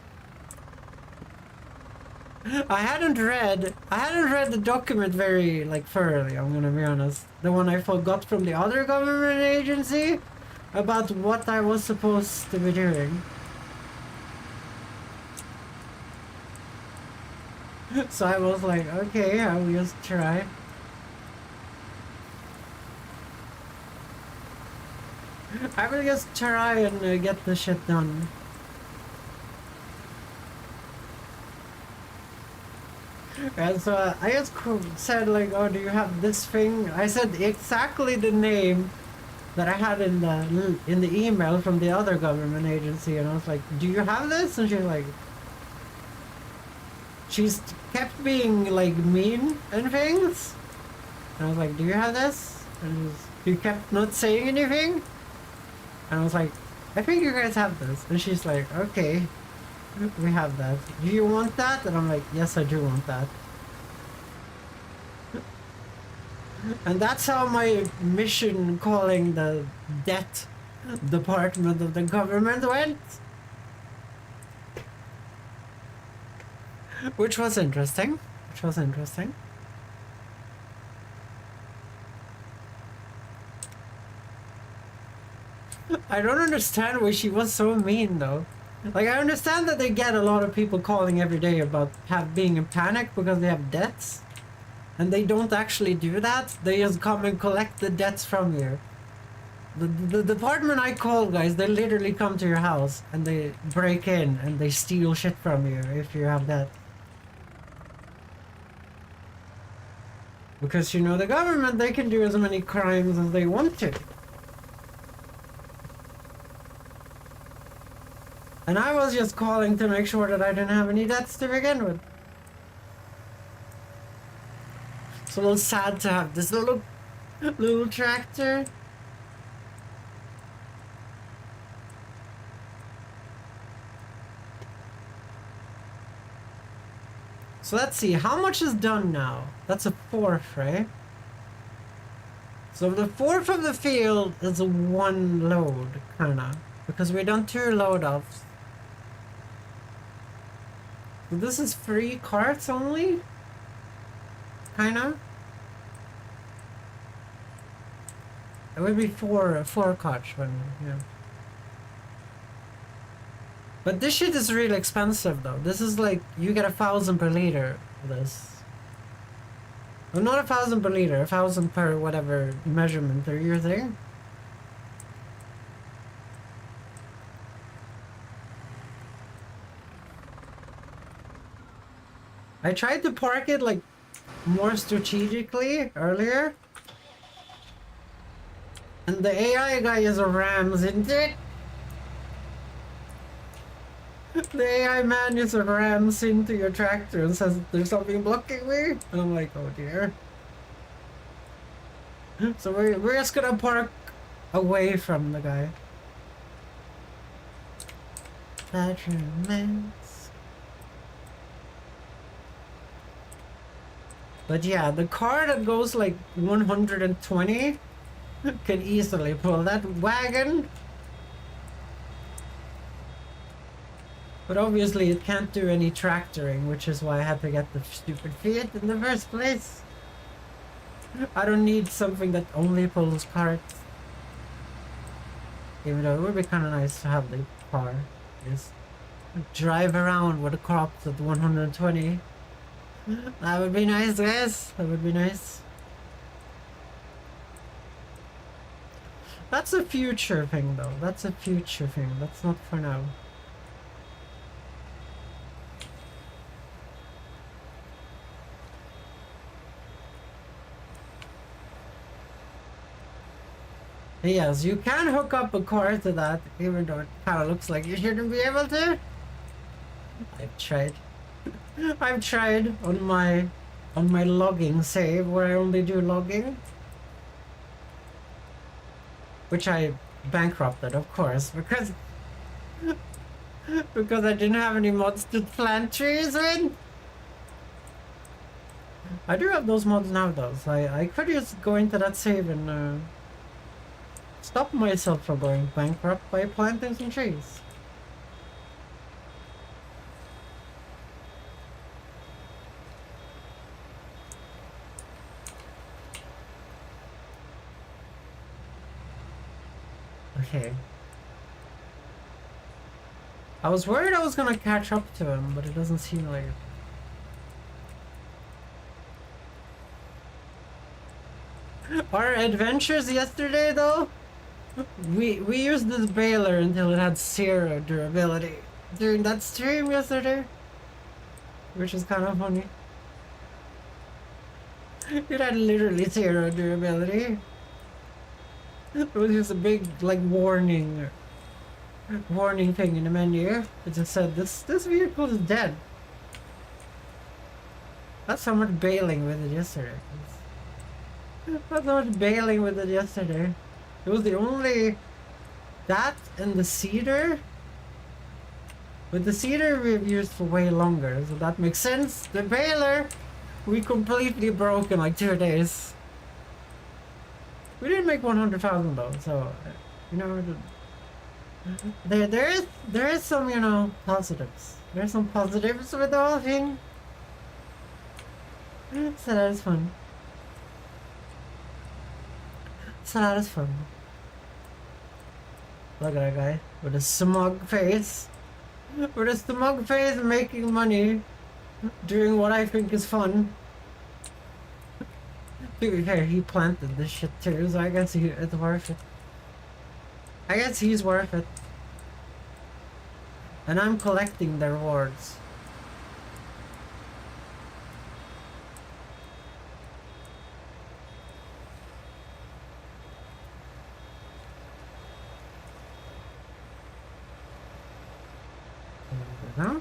I hadn't read the document very like thoroughly, I'm gonna be honest. The one I forgot from the other government agency about what I was supposed to be doing. So I was like, okay, I will just try. I will just try and get the shit done. And so I just said like, oh, do you have this thing? I said exactly the name that I had in the email from the other government agency, and I was like, do you have this? And she's kept being like mean and things. And I was like, do you have this? And she kept not saying anything. And I was like, I think you guys have this. And she's like, okay, we have that. Do you want that? And I'm like, yes, I do want that. And that's how my mission calling the debt department of the government went. Which was interesting. I don't understand why she was so mean though. Like, I understand that they get a lot of people calling every day about being in panic because they have debts. And they don't actually do that. They just come and collect the debts from you. The department I call, guys, they literally come to your house and they break in and they steal shit from you if you have that. Because, you know, the government, they can do as many crimes as they want to. And I was just calling to make sure that I didn't have any debts to begin with. It's a little sad to have this little tractor. So let's see, how much is done now? That's a fourth, right? So the fourth of the field is a one load, kinda. Because we done 2 load-offs. So this is 3 carts only? Kinda. It would be four carts when, yeah. But this shit is really expensive though. This is like, you get 1,000 per liter for this. Well, not 1,000 per liter, 1,000 per whatever measurement or your thing. I tried to park it like more strategically earlier. And the AI guy is a rams into it. The AI man is a rams into your tractor and says there's something blocking me. And I'm like, oh dear. So we're just gonna park away from the guy. That remains. But yeah, the car that goes like 120 can easily pull that wagon. But obviously it can't do any tractoring, which is why I had to get the stupid Fiat in the first place. I don't need something that only pulls carts. Even though it would be kind of nice to have the car. Just drive around with the crops at 120. That would be nice, guys. That would be nice. That's a future thing, though. That's a future thing. That's not for now. Yes, you can hook up a car to that, even though it kind of looks like you shouldn't be able to. I've tried. I've tried on my logging save where I only do logging, which I bankrupted, of course, because I didn't have any mods to plant trees with. I do have those mods now, though, so I could just go into that save and stop myself from going bankrupt by planting some trees. Okay. I was worried I was gonna catch up to him, but it doesn't seem like it. Our adventures yesterday, though, we used this baler until it had 0 durability during that stream yesterday, which is kind of funny. It had literally 0 durability. It was just a big like warning thing in the menu. It just said this vehicle is dead. That's how much bailing with it yesterday. That's how much bailing with it yesterday. It was the only that and the cedar. But the cedar we've used for way longer, so that makes sense. The baler we completely broke in like 2 days. We didn't make 100,000 though, so you know there is some, you know, positives. There's some positives with the whole thing. So that is fun. So that is fun. Look at that guy with a smug face. With a smug face making money. Doing what I think is fun. To be fair, he planted this shit too, so I guess it's worth it. I guess he's worth it. And I'm collecting the rewards. Huh?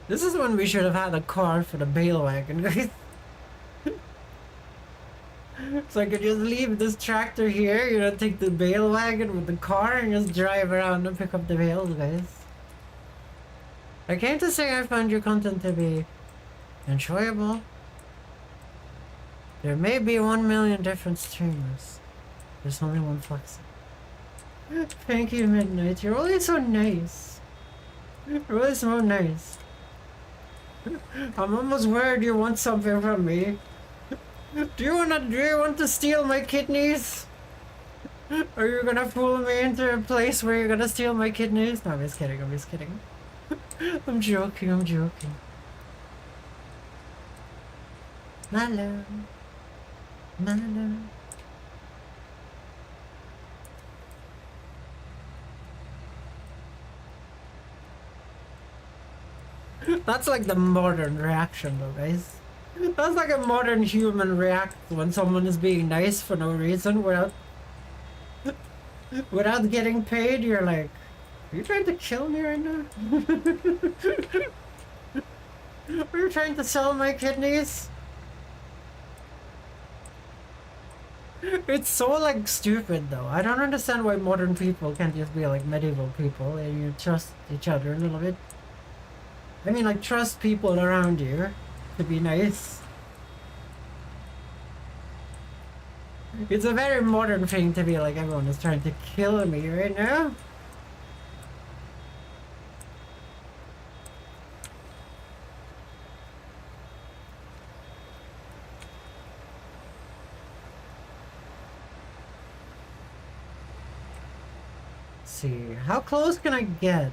This is when we should have had a car for the bale wagon, guys. So I could just leave this tractor here, you know, take the bale wagon with the car and just drive around and pick up the bales, guys. I came to say I found your content to be enjoyable. There may be 1 million different streamers. There's only one flexer. Thank you, Midnight. You're always so nice. You're always so nice. I'm almost worried you want something from me. Do you want to steal my kidneys? Are you gonna fool me into a place where you're gonna steal my kidneys? No, I'm just kidding, I'm just kidding. I'm joking, I'm joking. Malo. Malo. That's like the modern reaction though, guys. That's like a modern human react when someone is being nice for no reason without getting paid. You're like, are you trying to kill me right now? Are you trying to sell my kidneys? It's so like stupid though. I don't understand why modern people can't just be like medieval people and you trust each other a little bit. I mean, like, trust people around you to be nice. It's a very modern thing to be like, everyone is trying to kill me right now. Let's see, how close can I get?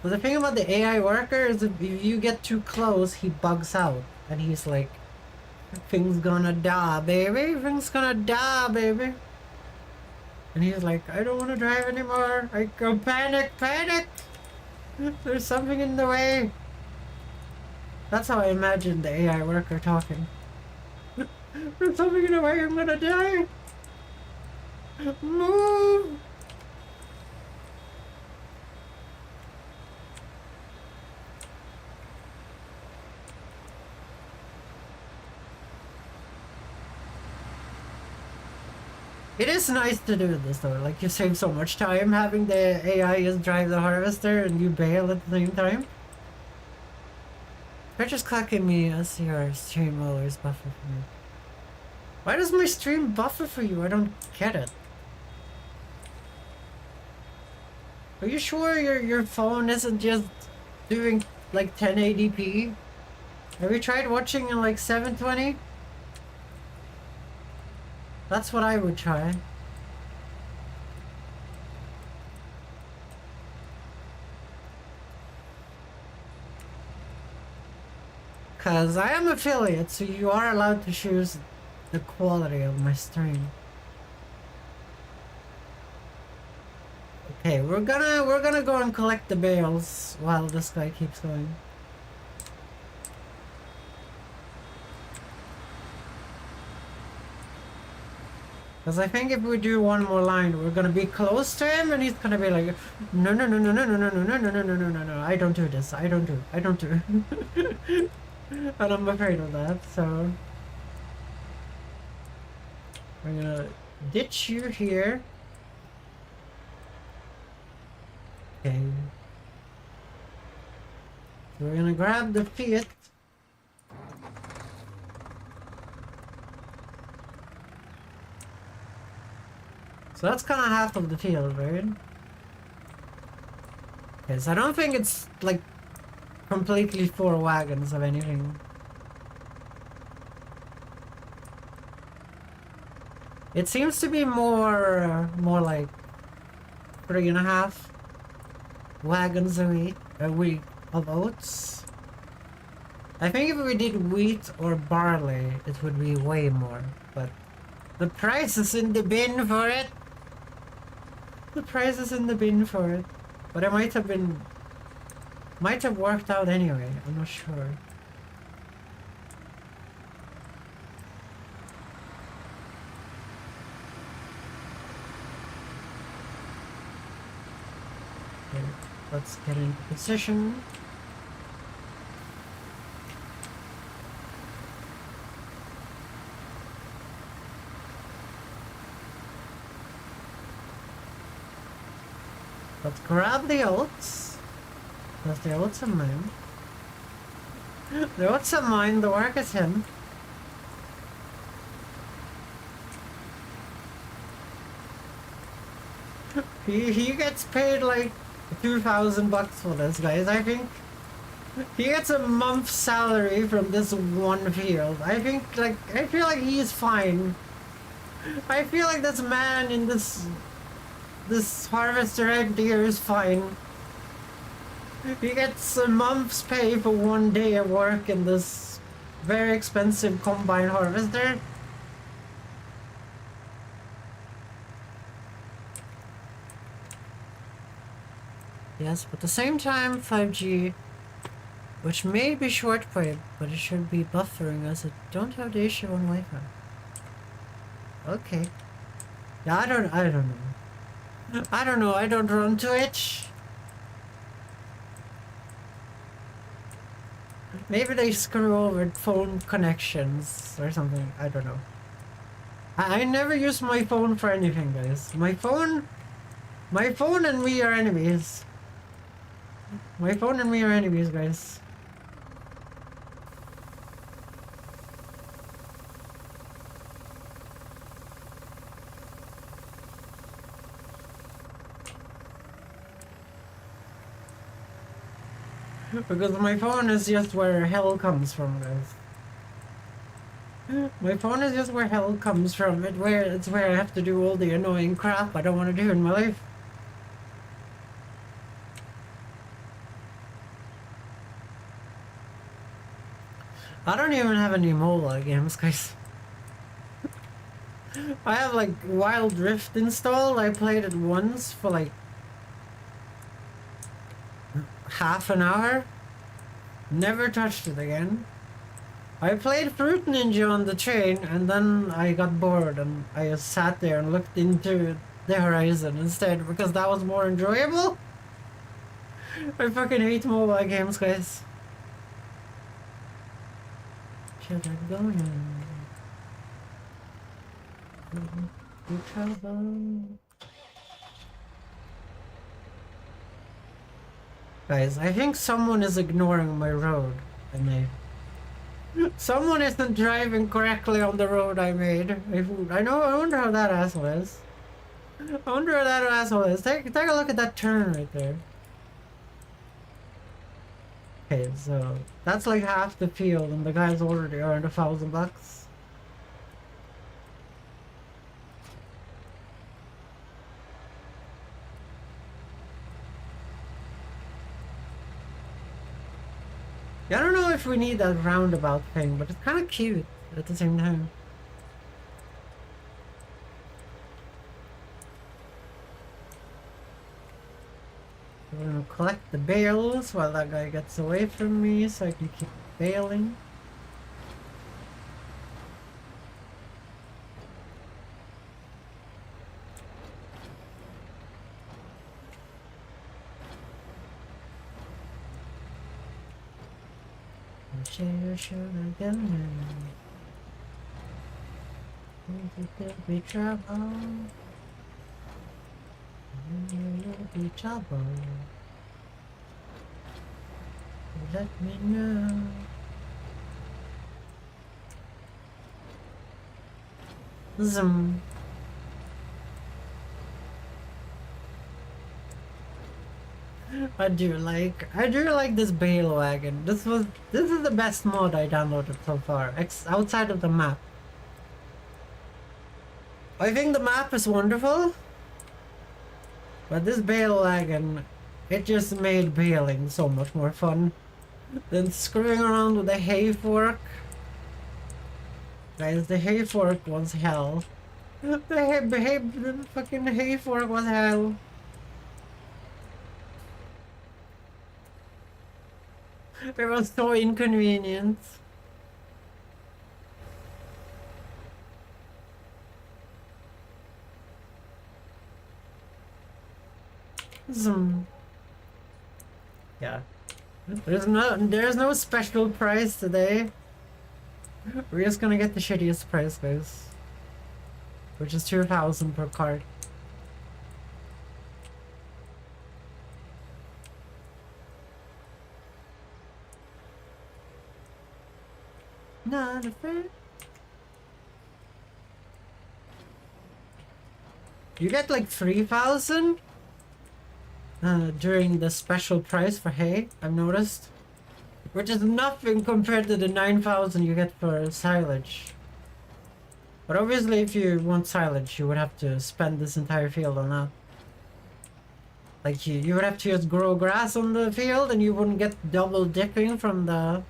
But the thing about the AI worker is if you get too close, he bugs out. And he's like, things gonna die, baby. Things gonna die, baby. And he's like, I don't want to drive anymore. I go panic. There's something in the way. That's how I imagine the AI worker talking. There's something in the way, I'm gonna die. Move. It is nice to do this though, like you save so much time having the AI just drive the harvester and you bail at the same time. They're just clocking me as your stream always buffer for me. Why does my stream buffer for you? I don't get it. Are you sure your phone isn't just doing like 1080p? Have you tried watching in like 720? That's what I would try. Cause I am affiliate, so you are allowed to choose the quality of my stream. Okay, we're gonna go and collect the bales while this guy keeps going. Because I think if we do one more line, we're gonna be close to him, and he's gonna be like, no, no, no, no, no, no, no, no, no, no, no, no, no, no, no, I don't do this. I don't do. And I'm afraid of that. So we're gonna ditch you here. Okay. So we're gonna grab the Fiat. So that's kind of half of the field, right? Okay, so I don't think it's like completely 4 wagons of anything. It seems to be more like 3.5 wagons a week of oats. I think if we did wheat or barley, it would be way more, but the price is in the bin for it. The price is in the bin for it. But it might have worked out anyway, I'm not sure. Okay, let's get into position. Let's grab the oats. Because the oats are mine. The oats are mine, the work is him. He gets paid like 2,000 bucks for this, guys. I think he gets a month's salary from this one field. I feel like he's fine. I feel like this man in this harvester right here is fine. He gets a month's pay for 1 day of work in this very expensive combine harvester. Yes, but at the same time 5G, which may be shortwave, but it should be buffering as it don't have the issue on Wi-Fi. Okay. Yeah, I don't know. I don't know, I don't run Twitch. Maybe they screw over phone connections or something, I don't know. I never use my phone for anything, guys. My phone and me are enemies. My phone and me are enemies, guys. Because my phone is just where hell comes from, guys. My phone is just where hell comes from. It's where I have to do all the annoying crap I don't want to do in my life. I don't even have any mobile games, guys. I have like Wild Rift installed. I played it once for like half an hour. Never touched it again. I played Fruit Ninja on the train and then I got bored and I just sat there and looked into the horizon instead because that was more enjoyable. I fucking hate mobile games, guys. Should I go in? You trouble. Guys, I think someone is ignoring my road I made. Someone isn't driving correctly on the road I made. I wonder how that asshole is. I wonder how that asshole is. Take a look at that turn right there. Okay, so that's like half the field, and the guy's already earned $1,000. Yeah, I don't know if we need that roundabout thing, but it's kind of cute at the same time. We're gonna collect the bales while that guy gets away from me so I can keep bailing. Share sugar gun. There will be trouble. There will be trouble. Let me know. Zoom. I do like this bale wagon. This is the best mod I downloaded so far, outside of the map. I think the map is wonderful, but this bale wagon, it just made baling so much more fun than screwing around with the hay fork. Guys, the hay fork was hell. The fucking hay fork was hell. It was so inconvenient. Zoom. Yeah. There's no special price today. We're just gonna get the shittiest price, guys. Which is 2,000 per card. Not afraid. You get like 3,000 during the special price for hay, I've noticed. Which is nothing compared to the 9,000 you get for silage. But obviously if you want silage, you would have to spend this entire field on that. Like you would have to just grow grass on the field and you wouldn't get double dipping from the...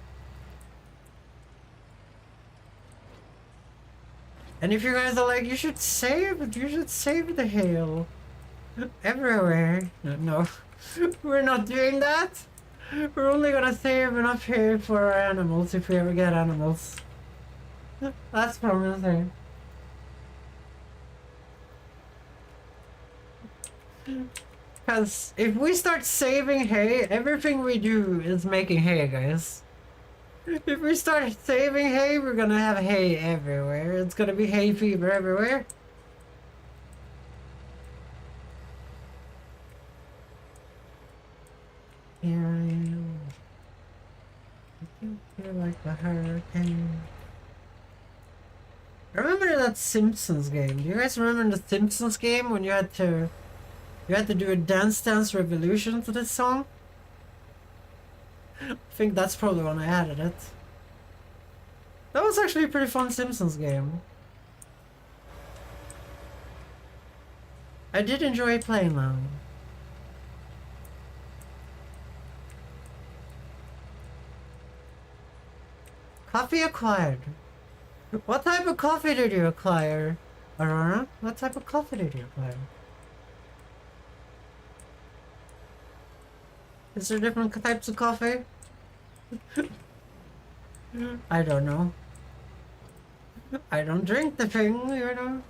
And if you guys are like, you should save the hail everywhere. No, we're not doing that. We're only gonna save enough hay for our animals if we ever get animals. That's promising. Because if we start saving hay, everything we do is making hay, guys. If we start saving hay, we're gonna have hay everywhere. It's gonna be hay fever everywhere. Here I am. I feel like a hurricane. Remember that Simpsons game? Do you guys remember the Simpsons game when you had to do a Dance Dance Revolution to this song? I think that's probably when I added it. That was actually a pretty fun Simpsons game. I did enjoy playing that. Coffee acquired. What type of coffee did you acquire, Aurora? What type of coffee did you acquire? Is there different types of coffee? I don't know. I don't drink the thing, you know?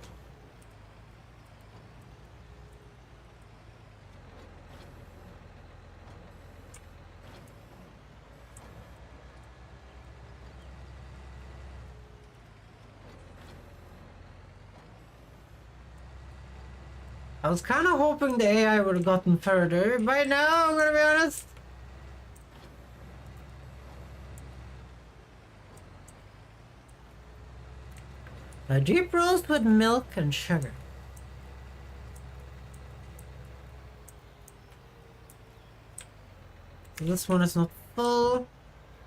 I was kind of hoping the AI would have gotten further by now, I'm gonna be honest. A deep roast with milk and sugar. So this one is not example,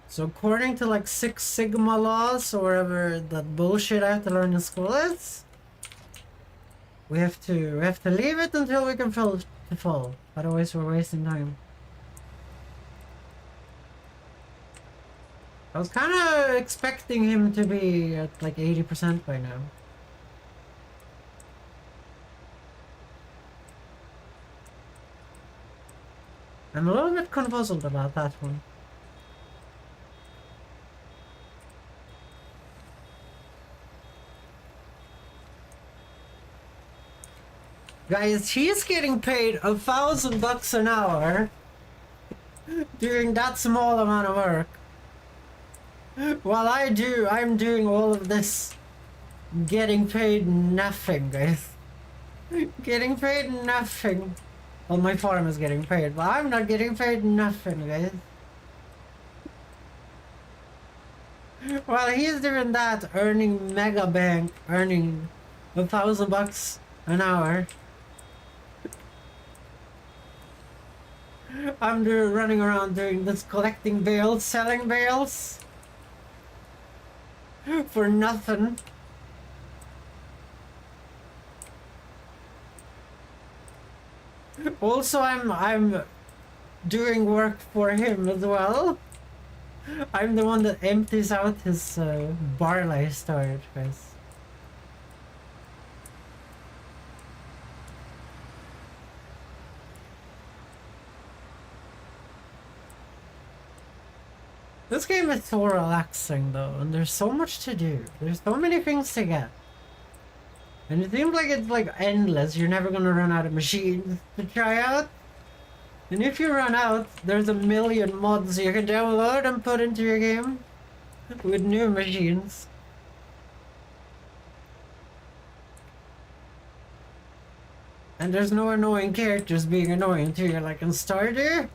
so according to like Six Sigma laws or whatever that bullshit I have to learn in school is, we have to leave it until we can fill to full. Otherwise we're wasting time. I was kind of expecting him to be at like 80% by now. I'm a little bit confuzzled about that one. Guys, he's getting paid $1,000 an hour doing that small amount of work. While I'm doing all of this, getting paid nothing, guys. Getting paid nothing. Well, my farm is getting paid, but I'm not getting paid nothing, guys. While he's doing that, earning mega bank, earning $1,000 an hour. I'm running around doing this, collecting bales, selling bales. For nothing. Also, I'm doing work for him as well. I'm the one that empties out his barley storage, guys. This game is so relaxing though, and there's so much to do. There's so many things to get. And it seems like it's like endless. You're never gonna run out of machines to try out. And if you run out, there's a million mods you can download and put into your game with new machines. And there's no annoying characters being annoying to you, like in Stardew.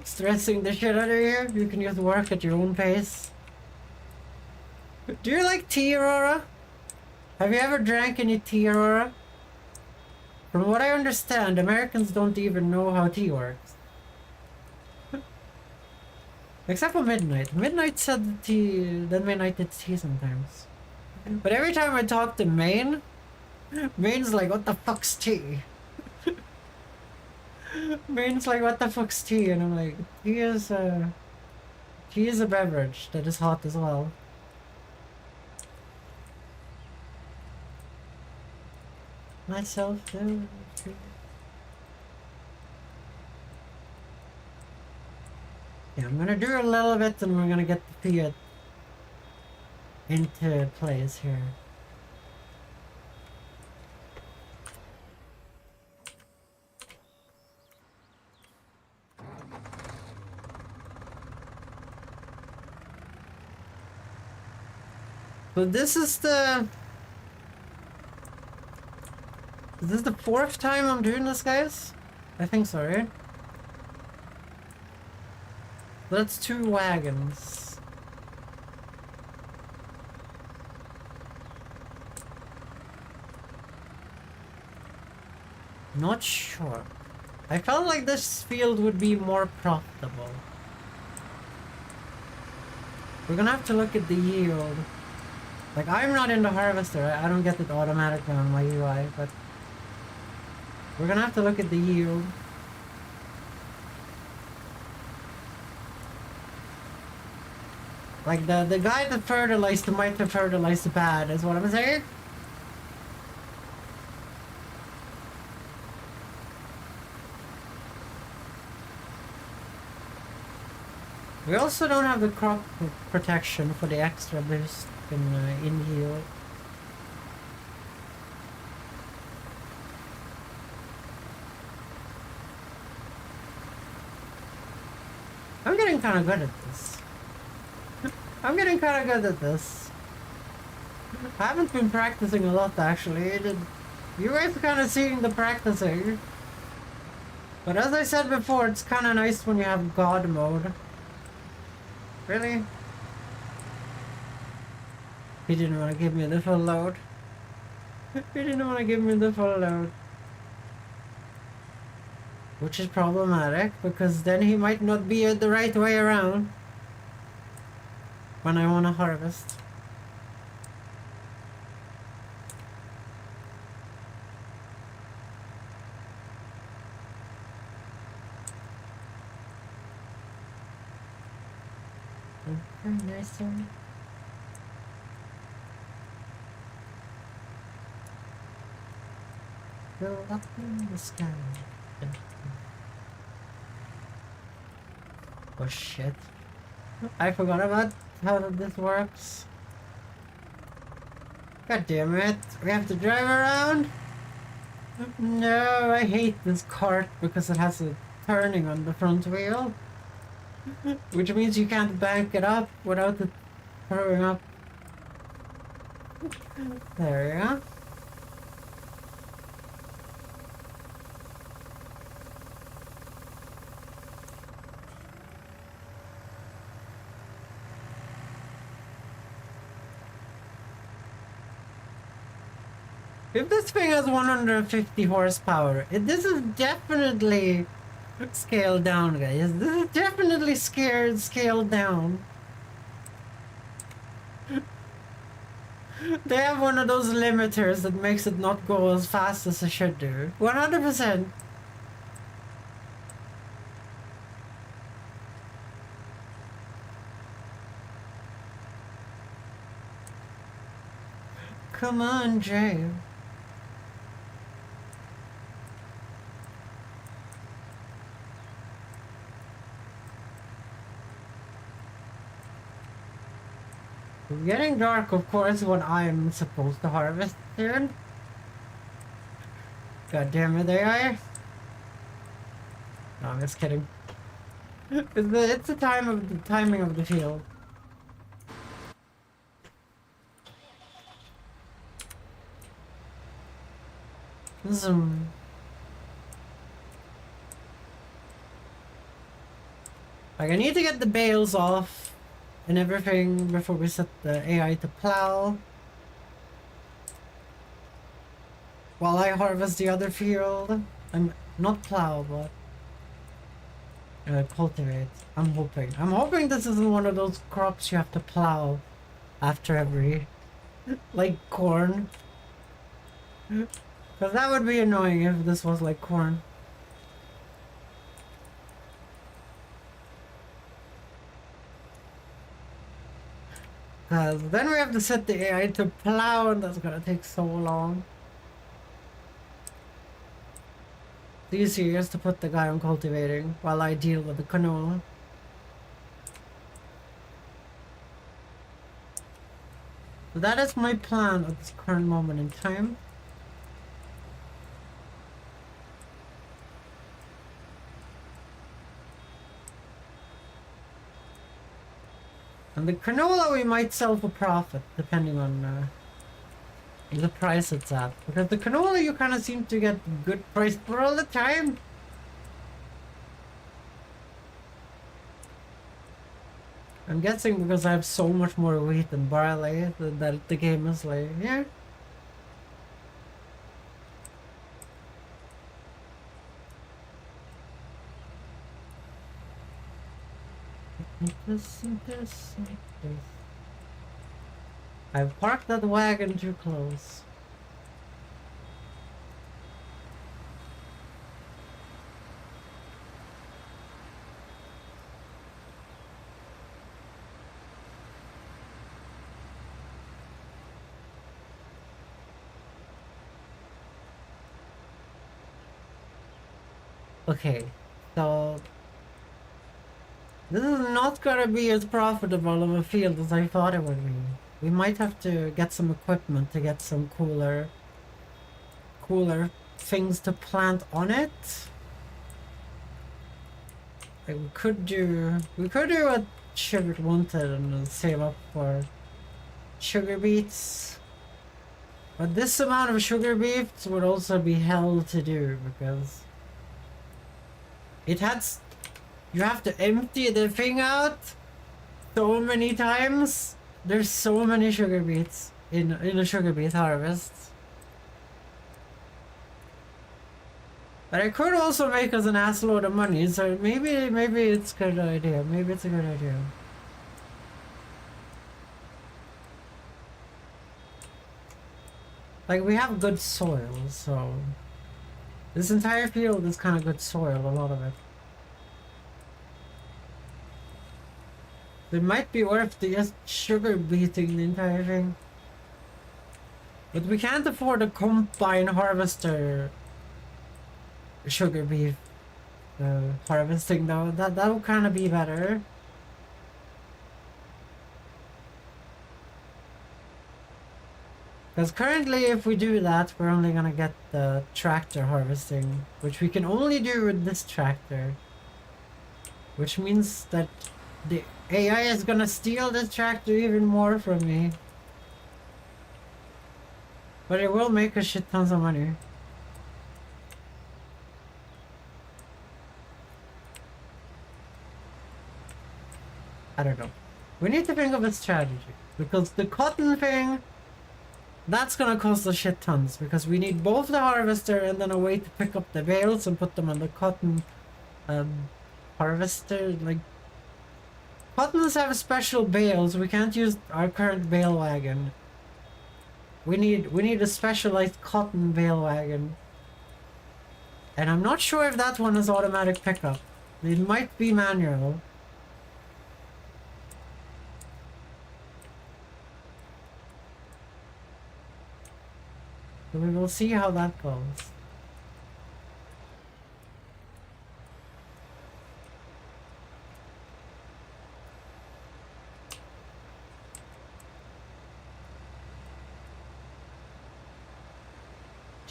Stressing the shit out of you. You can just work at your own pace. Do you like tea, Aurora? Have you ever drank any tea, Aurora? From what I understand, Americans don't even know how tea works. Except for Midnight. Midnight said that Midnight did tea sometimes. But every time I talk to Maine, Maine's like, what the fuck's tea? Maine's like, what the fuck's tea? And I'm like, tea is a beverage that is hot as well. Myself too. Yeah, I'm gonna do a little bit and we're gonna get the Fiat into place here. So this is the fourth time I'm doing this, guys? I think so, right? That's 2 wagons. Not sure. I felt like this field would be more profitable. We're gonna have to look at the yield. Like, I'm not in the harvester, I don't get it automatically on my UI, but we're gonna have to look at the yield. Like, the guy that fertilized might have fertilized bad, is what I'm saying. We also don't have the crop protection for the extra boost in yield. I'm getting kind of good at this. I'm getting kind of good at this. I haven't been practicing a lot actually. You guys are kind of seeing the practicing. But as I said before, it's kind of nice when you have God mode. Really? He didn't want to give me the full load. He didn't want to give me the full load. Which is problematic, because then he might not be the right way around when I want to harvest. Very nice one. Go up in the sky. Oh shit. I forgot about how this works. God damn it. We have to drive around? No, I hate this cart because it has a turning on the front wheel. Which means you can't bank it up without it throwing up. There you go. If this thing has 150 horsepower, this is definitely scaled down, guys. This is definitely scaled down. They have one of those limiters that makes it not go as fast as it should do. 100%. Come on, Jay. It's getting dark, of course, when I'm supposed to harvest soon. God damn it, AI. No, I'm just kidding. It's the timing of the field. Zoom. Like, I need to get the bales off and everything before we set the AI to plow. While I harvest the other field. I'm not plow, but cultivate. I'm hoping this isn't one of those crops you have to plow after every, like corn. Because that would be annoying if this was like corn. Because then we have to set the AI to plow, and that's gonna take so long. It's easier to put the guy on cultivating while I deal with the canola. So that is my plan at this current moment in time. And the canola we might sell for profit, depending on the price it's at. Because the canola you kind of seem to get good price for all the time. I'm guessing because I have so much more wheat and barley that the game is like, yeah. This. I've parked that wagon too close. Okay, so this is not gonna be as profitable of a field as I thought it would be. We might have to get some equipment to get some cooler things to plant on it. Like we could do what Sugar wanted and save up for sugar beets. But this amount of sugar beets would also be hell to do because you have to empty the thing out so many times. There's so many sugar beets in a sugar beet harvest. But I could also make us an assload of money, so maybe it's a good idea. Maybe it's a good idea. Like, we have good soil, so... This entire field is kind of good soil, a lot of it. It might be worth just sugar beeting the entire thing. But we can't afford a combine harvester sugar beet harvesting though. That would kind of be better. Because currently if we do that, we're only gonna get the tractor harvesting, which we can only do with this tractor. Which means that the AI is gonna steal this tractor even more from me. But it will make us shit tons of money. I don't know. We need to think of a strategy. Because the cotton thing, that's gonna cost us shit tons. Because we need both the harvester and then a way to pick up the bales and put them on the cotton harvester. Like, cottons have special bales. We can't use our current bale wagon. We need a specialized cotton bale wagon. And I'm not sure if that one is automatic pickup. It might be manual. So we will see how that goes.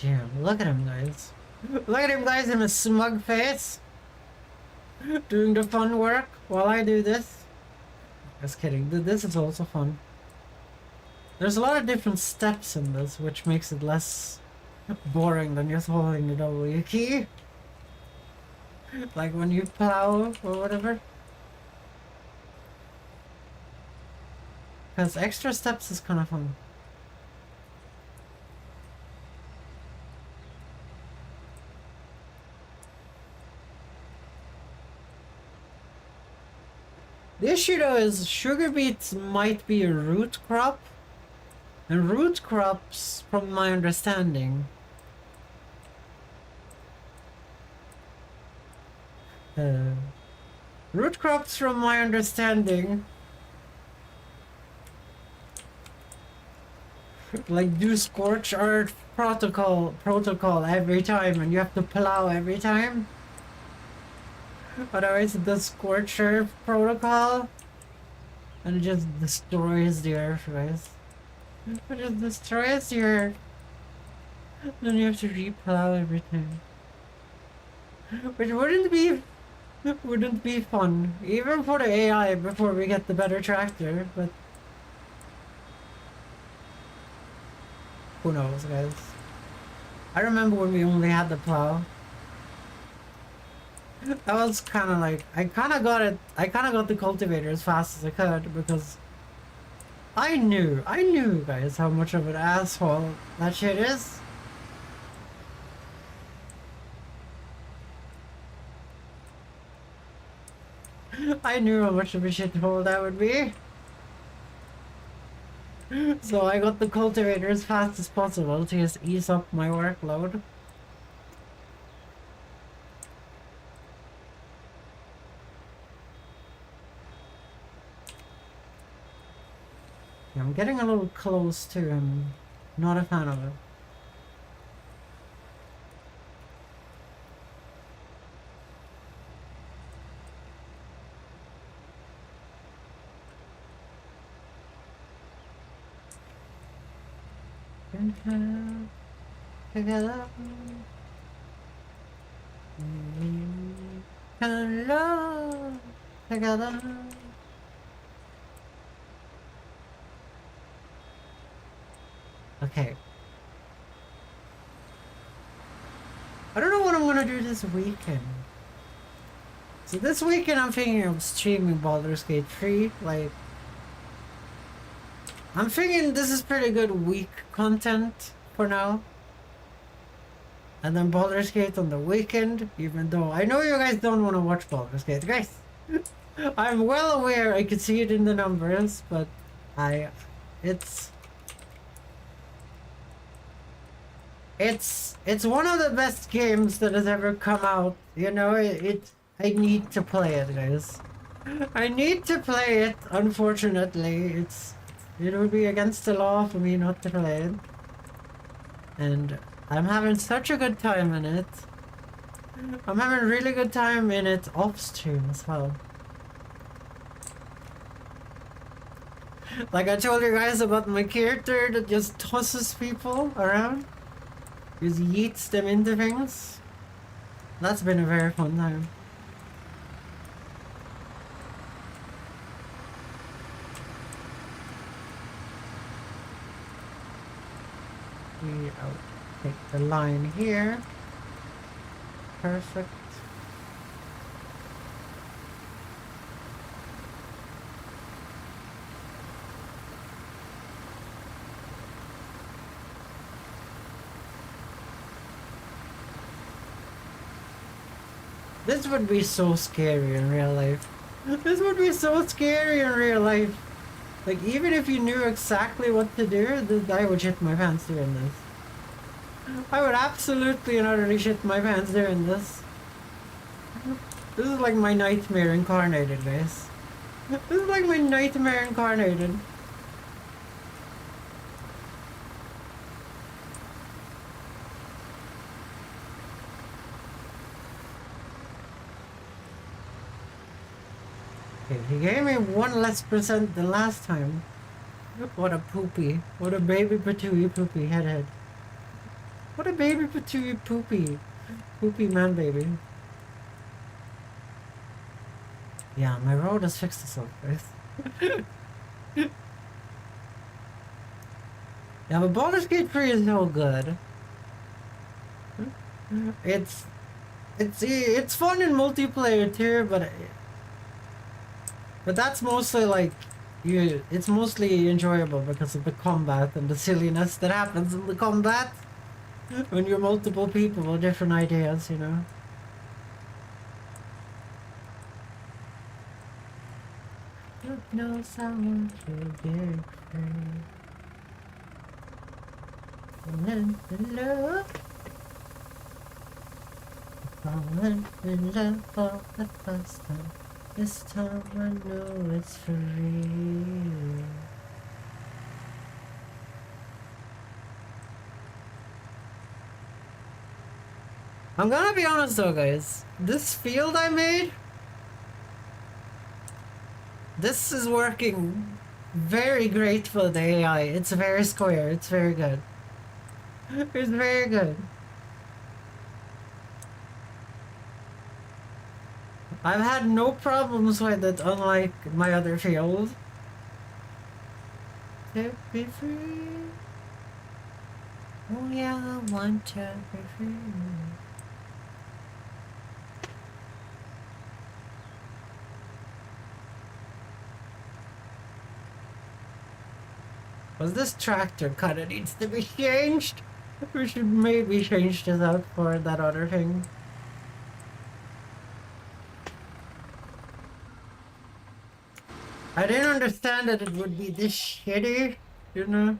Damn, look at him, guys. Look at him, guys, in a smug face. Doing the fun work while I do this. Just kidding, this is also fun. There's a lot of different steps in this, which makes it less boring than just holding the W key. Like when you plow or whatever. Because extra steps is kind of fun. The issue though is sugar beets might be a root crop. And root crops, from my understanding, like do scorch earth protocol every time, and you have to plow every time. Otherwise, it does scorch earth protocol, and it just destroys the earth, guys. It just destroys the earth. Then you have to re-plow every time. Which wouldn't be fun, even for the AI before we get the better tractor, but who knows, guys. I remember when we only had the plow. That was kind of like, I kind of got the cultivator as fast as I could because I knew, guys, how much of an asshole that shit is. I knew how much of a shithole that would be. So I got the cultivator as fast as possible to just ease up my workload. I'm getting a little close to him. Not a fan of it. Together. Hello. Together. Okay. I don't know what I'm gonna do this weekend. So this weekend I'm thinking of streaming Baldur's Gate 3, like... I'm thinking this is pretty good week content for now. And then Baldur's Gate on the weekend, even though I know you guys don't want to watch Baldur's Gate, guys. I'm well aware, I could see it in the numbers, but it's one of the best games that has ever come out. You know, I need to play it, guys. I need to play it. Unfortunately, it would be against the law for me not to play it. And I'm having such a good time in it. I'm having a really good time in it off stream as well. Like I told you guys about my character that just tosses people around. Just yeets them into things. That's been a very fun time. I'll take the line here. Perfect. This would be so scary in real life. This would be so scary in real life. Like, even if you knew exactly what to do, I would shit my pants doing this. I would absolutely and utterly shit my pants doing this. This is like my nightmare incarnated, guys. This is like my nightmare incarnated. Okay, he gave me 1 less % than last time. What a poopy. What a baby patooey poopy headhead. What a baby patooey poopy. Poopy man baby. Yeah, my road has fixed itself, guys. Yeah, but Baldur's Gate 3 is no good. It's fun in multiplayer too, but that's mostly like it's mostly enjoyable because of the combat and the silliness that happens in the combat when you're multiple people with different ideas, you know. Look no someone to be free. Falling in love. Falling in love for the first time. This time I know it's for real. I'm gonna be honest though, guys. This field I made, this is working very great for the AI. It's very square. It's very good. It's very good. I've had no problems with it, unlike my other field. To be free. Oh yeah, I want to be free. Was this tractor kinda needs to be changed? We should maybe change this out for that other thing. I didn't understand that it would be this shitty, you know?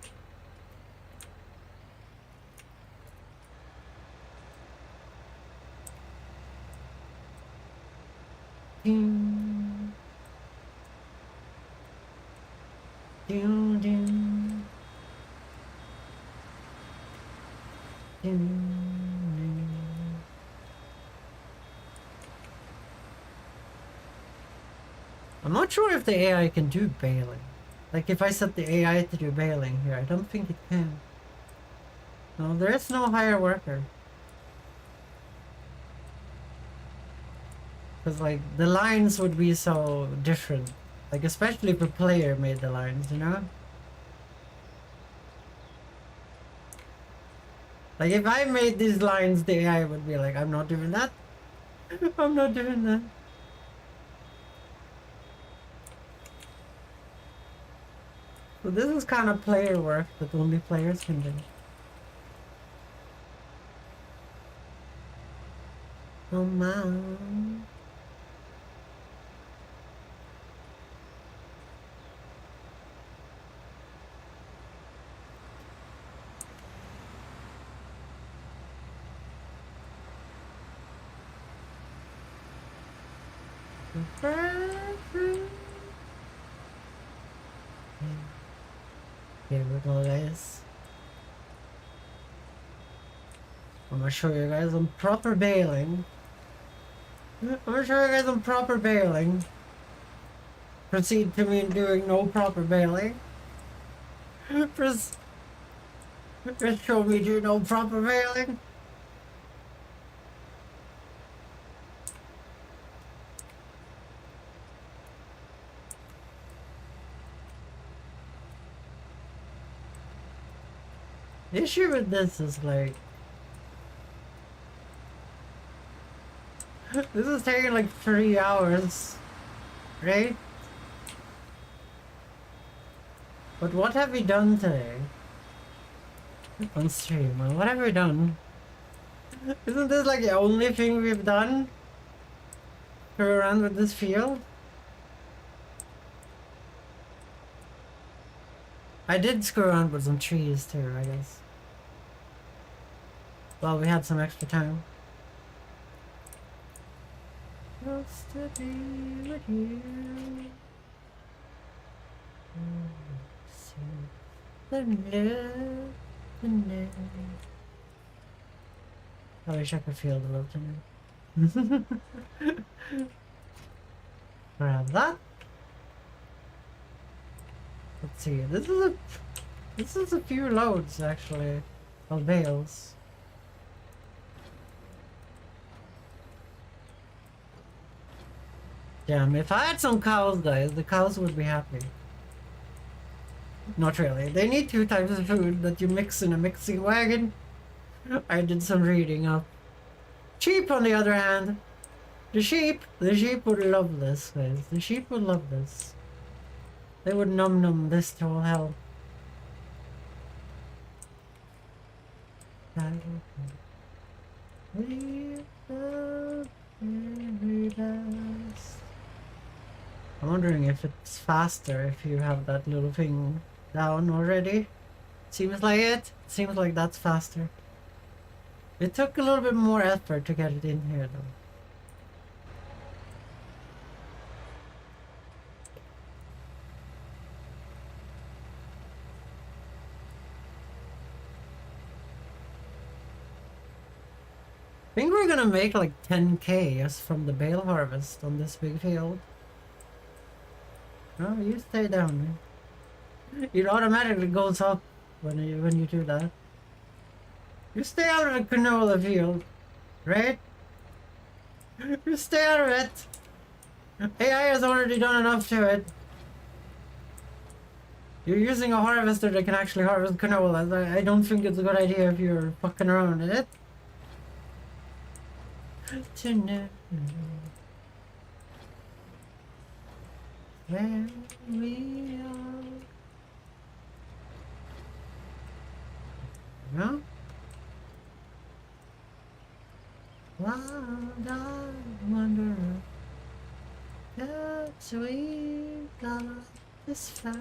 Ding. Ding, ding. Ding. I'm not sure if the AI can do bailing. Like if I set the AI to do bailing here, I don't think it can. No, there is no higher worker. Because like the lines would be so different. Like especially if a player made the lines, you know? Like if I made these lines, the AI would be like, I'm not doing that. I'm not doing that. So this is kind of player work that only players can do. Oh man. Here we go, guys. I'm gonna show you guys some proper bailing. Proceed to me doing no proper bailing. Just show me do no proper bailing. The issue with this is like, this is taking like 3 hours, right? But what have we done today? On stream, well, what have we done? Isn't this like the only thing we've done? Go around with this field? I did screw around with some trees too, I guess. Well, we had some extra time. Just to be with you. The love, the love. I wish I could feel the love tonight. Grab that. Let's see. This is a few loads actually of bales. Damn, if I had some cows, guys, the cows would be happy. Not really. They need 2 types of food that you mix in a mixing wagon. I did some reading up. Sheep, on the other hand, the sheep would love this, guys. The sheep would love this. They would num this to all hell. I'm wondering if it's faster if you have that little thing down already. Seems like it. Seems like that's faster. It took a little bit more effort to get it in here though. I think we're gonna make like 10k just from the bale harvest on this big field. No, you stay down, man. It automatically goes up when you do that. You stay out of the canola field, right? You stay out of it. AI has already done enough to it. You're using a harvester that can actually harvest canola. I don't think it's a good idea if you're fucking around in it. To know where we are. No? Wild I wonder that we got this far.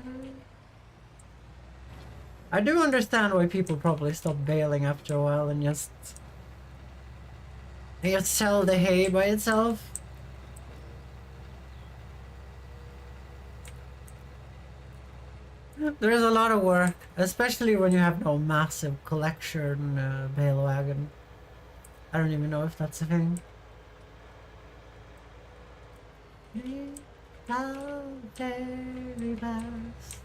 I do understand why people probably stop bailing after a while and just sell the hay by itself. There's a lot of work, especially when you have no massive collection bale wagon. I don't even know if that's a thing. How very fast.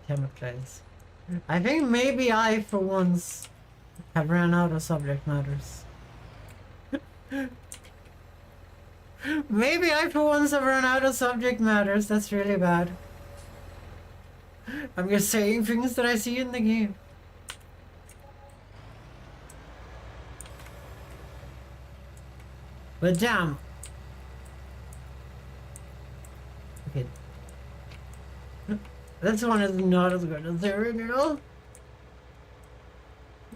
Chemicals. I think maybe I, for once, have ran out of subject matters. Maybe I, for once, have run out of subject matters. That's really bad. I'm just saying things that I see in the game. But damn. Okay. This one is not as good as the original.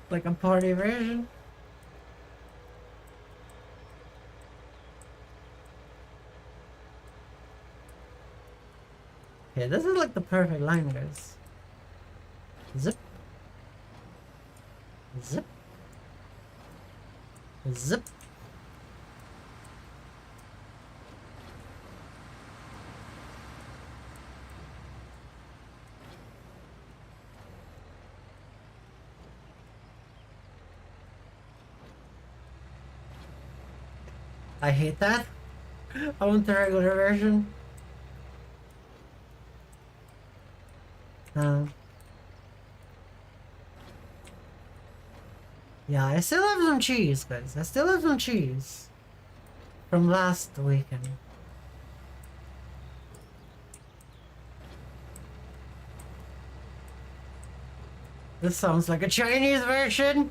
Like a party version. Okay, this is like the perfect line, guys. Zip. Zip. Zip. I hate that. I want the regular version. Yeah, I still have some cheese, guys. I still have some cheese from last weekend. This sounds like a Chinese version.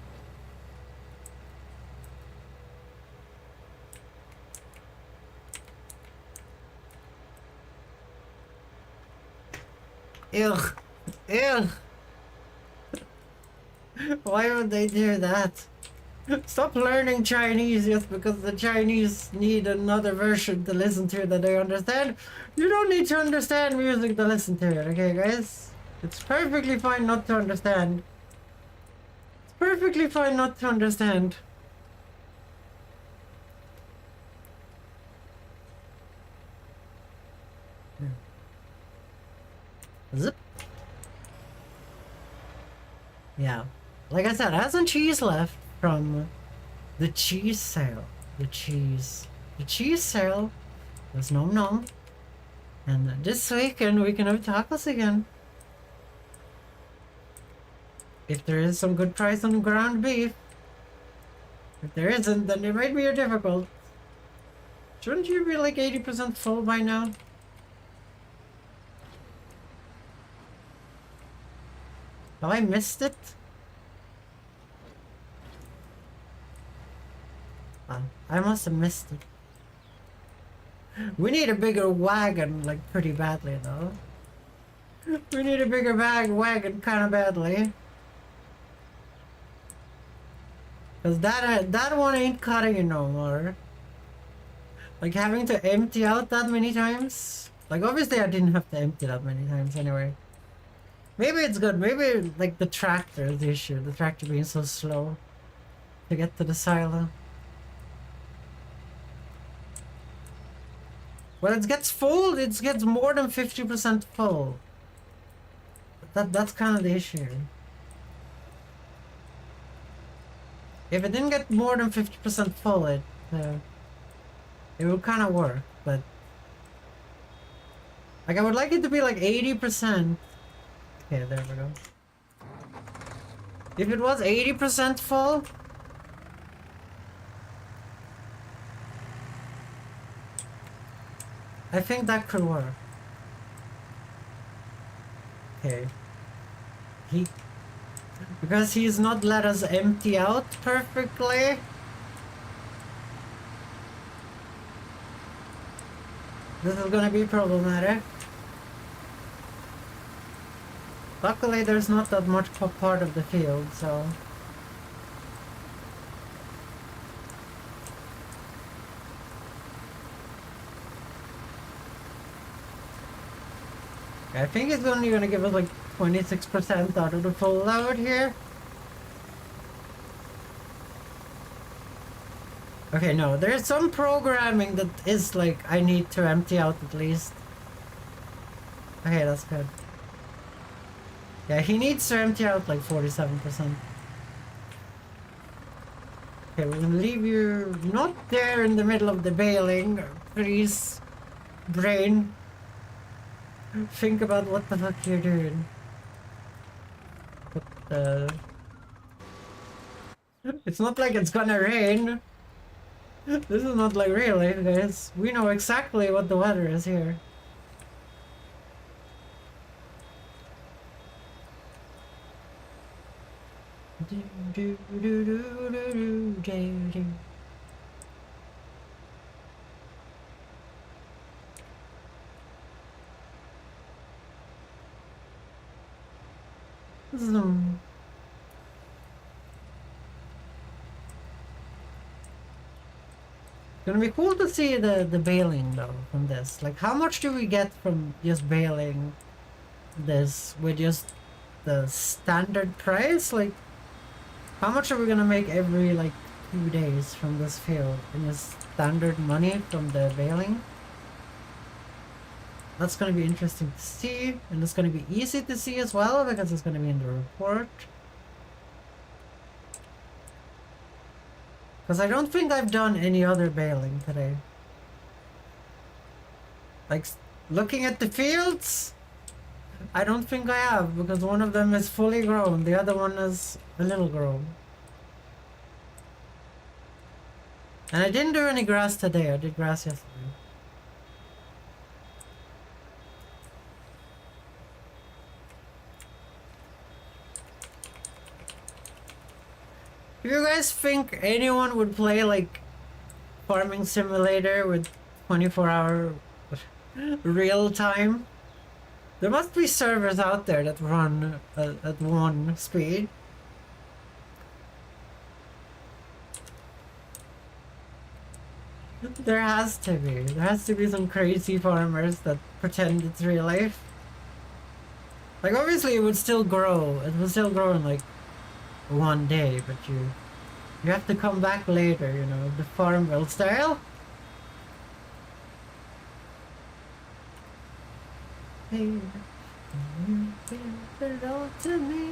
Ugh. Ugh. Why would they do that? Stop learning Chinese just because the Chinese need another version to listen to that they understand. You don't need to understand music to listen to it, okay, guys? It's perfectly fine not to understand. It's perfectly fine not to understand. Zip. Yeah. Like I said, I have some cheese left from the cheese sale. The cheese sale was nom nom. And this weekend we can have tacos again. If there is some good price on ground beef. If there isn't, then it might be difficult. Shouldn't you be like 80% full by now? Have I missed it? I must have missed it. We need a bigger wagon, like, pretty badly, though. We need a bigger wagon kind of badly. Because that one ain't cutting it no more. Like, having to empty out that many times. Like, obviously I didn't have to empty that many times anyway. Maybe it's good. Maybe, like, the tractor is the issue. The tractor being so slow to get to the silo. When it gets full, it gets more than 50% full. That's kind of the issue. If it didn't get more than 50% full, it would kind of work, but like I would like it to be like 80%. Okay, there we go. If it was 80% full, I think that could work. Okay. Because he's not let us empty out perfectly. This is gonna be problematic. Luckily there's not that much part of the field, so... I think it's only gonna give us like 26% out of the full load here. Okay, no, there's some programming that is like, I need to empty out at least. Okay, that's good. Yeah, he needs to empty out like 47%. Okay, we're gonna leave you not there in the middle of the baling. Please, brain. Think about what the fuck you're doing. But, it's not like it's gonna rain. This is not like real life, guys. We know exactly what the weather is here. Zoom. gonna be cool to see the baling though from this. Like, how much do we get from just baling this with just the standard price? Like, how much are we gonna make every like 2 days from this field in just standard money from the baling? That's gonna be interesting to see, and it's gonna be easy to see as well because it's gonna be in the report. Because I don't think I've done any other baling today. Like, looking at the fields, I don't think I have, because one of them is fully grown, the other one is a little grown. And I didn't do any grass today, I did grass yesterday. Do you guys think anyone would play like Farming Simulator with 24-hour real time? There must be servers out there that run at one speed. There has to be. There has to be some crazy farmers that pretend it's real life. Like, obviously it would still grow. It would still grow in like one day, but you have to come back later, you know, the Farmville style. Hey, you belong to me.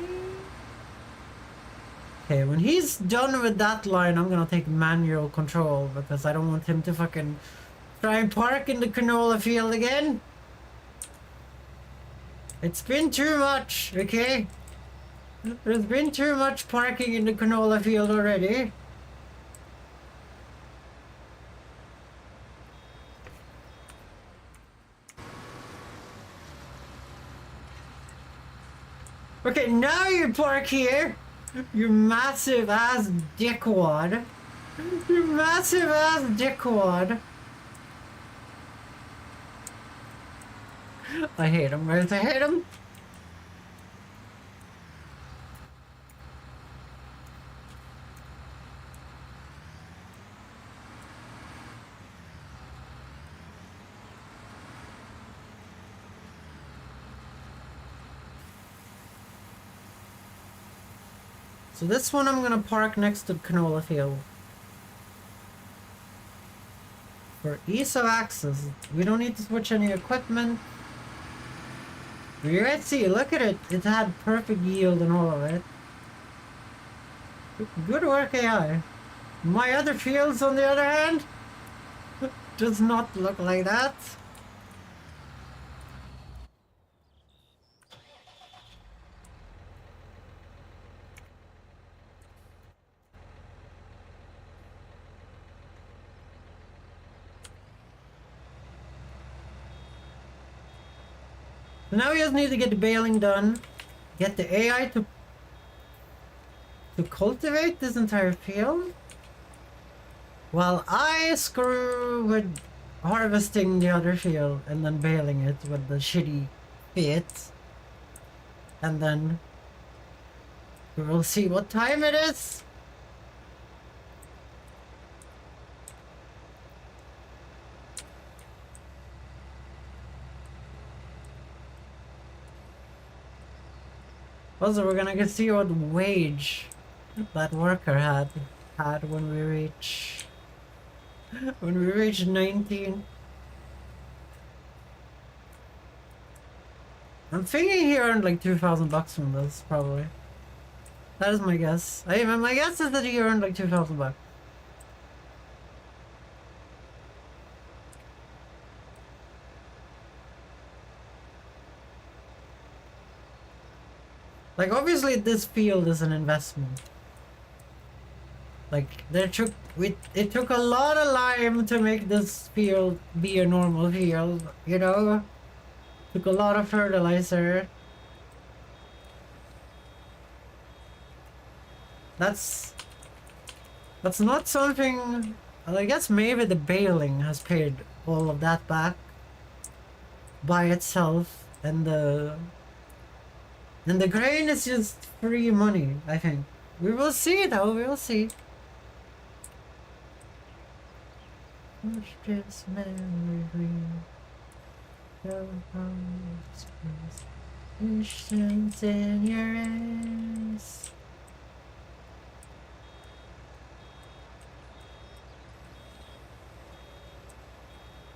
Okay, when he's done with that line, I'm gonna take manual control because I don't want him to fucking try and park in the canola field again. It's been too much, okay? There's been too much parking in the canola field already. Okay, now you park here. You massive ass dickwad. You massive ass dickwad. I hate him, guys. I hate him. So this one I'm gonna park next to canola field. For ease of access, we don't need to switch any equipment. You guys see, look at it. It had perfect yield and all of it. Good work, AI. My other fields, on the other hand, does not look like that. Now we just need to get the baling done, get the AI to cultivate this entire field, while I screw with harvesting the other field and then baling it with the shitty bit, and then we'll see what time it is. Also, we're gonna get see what wage that worker had when we reach 19. I'm thinking he earned like $2,000 from this, probably. That is my guess. My guess is that he earned like $2,000. Like, obviously this field is an investment. Like, it took a lot of lime to make this field be a normal field, you know? Took a lot of fertilizer. That's not something... I guess maybe the baling has paid all of that back by itself, and the grain is just free money, I think. We will see though, we will see. Push this memory green. Go home, patience in your eyes.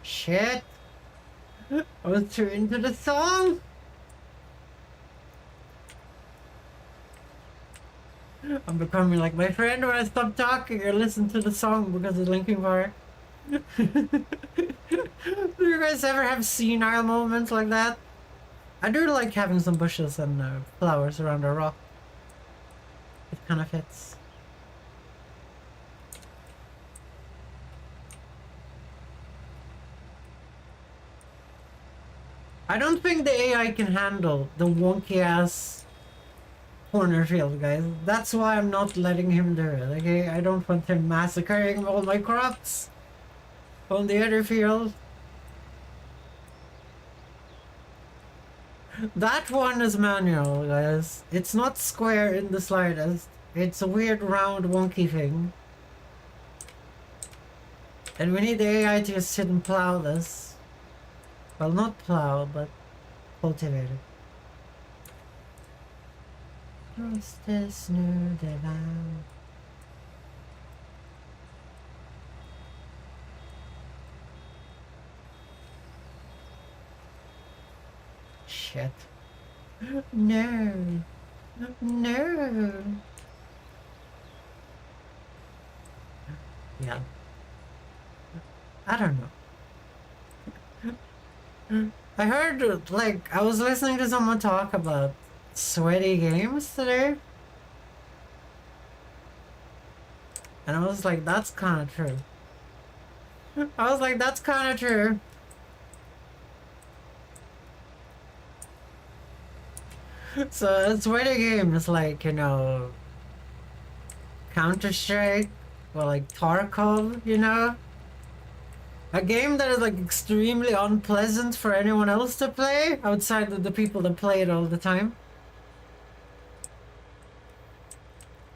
Shit! I was too into the song! I'm becoming like my friend when I stop talking or listen to the song because of Linkin Park. Do you guys ever have senile moments like that? I do like having some bushes and flowers around a rock. It kind of fits. I don't think the AI can handle the wonky ass corner field, guys. That's why I'm not letting him do it, okay? I don't want him massacring all my crops on the other field. That one is manual, guys. It's not square in the slightest. It's a weird round wonky thing. And we need the AI to just sit and plow this. Well, not plow, but cultivate it. Trust this new divine. Shit. No. No. Yeah. I don't know. I heard, like, I was listening to someone talk about sweaty games today. And I was like, that's kind of true. I was like, that's kind of true. So, a sweaty game is like, you know, Counter-Strike, or like Tarkov, you know? A game that is like extremely unpleasant for anyone else to play outside of the people that play it all the time.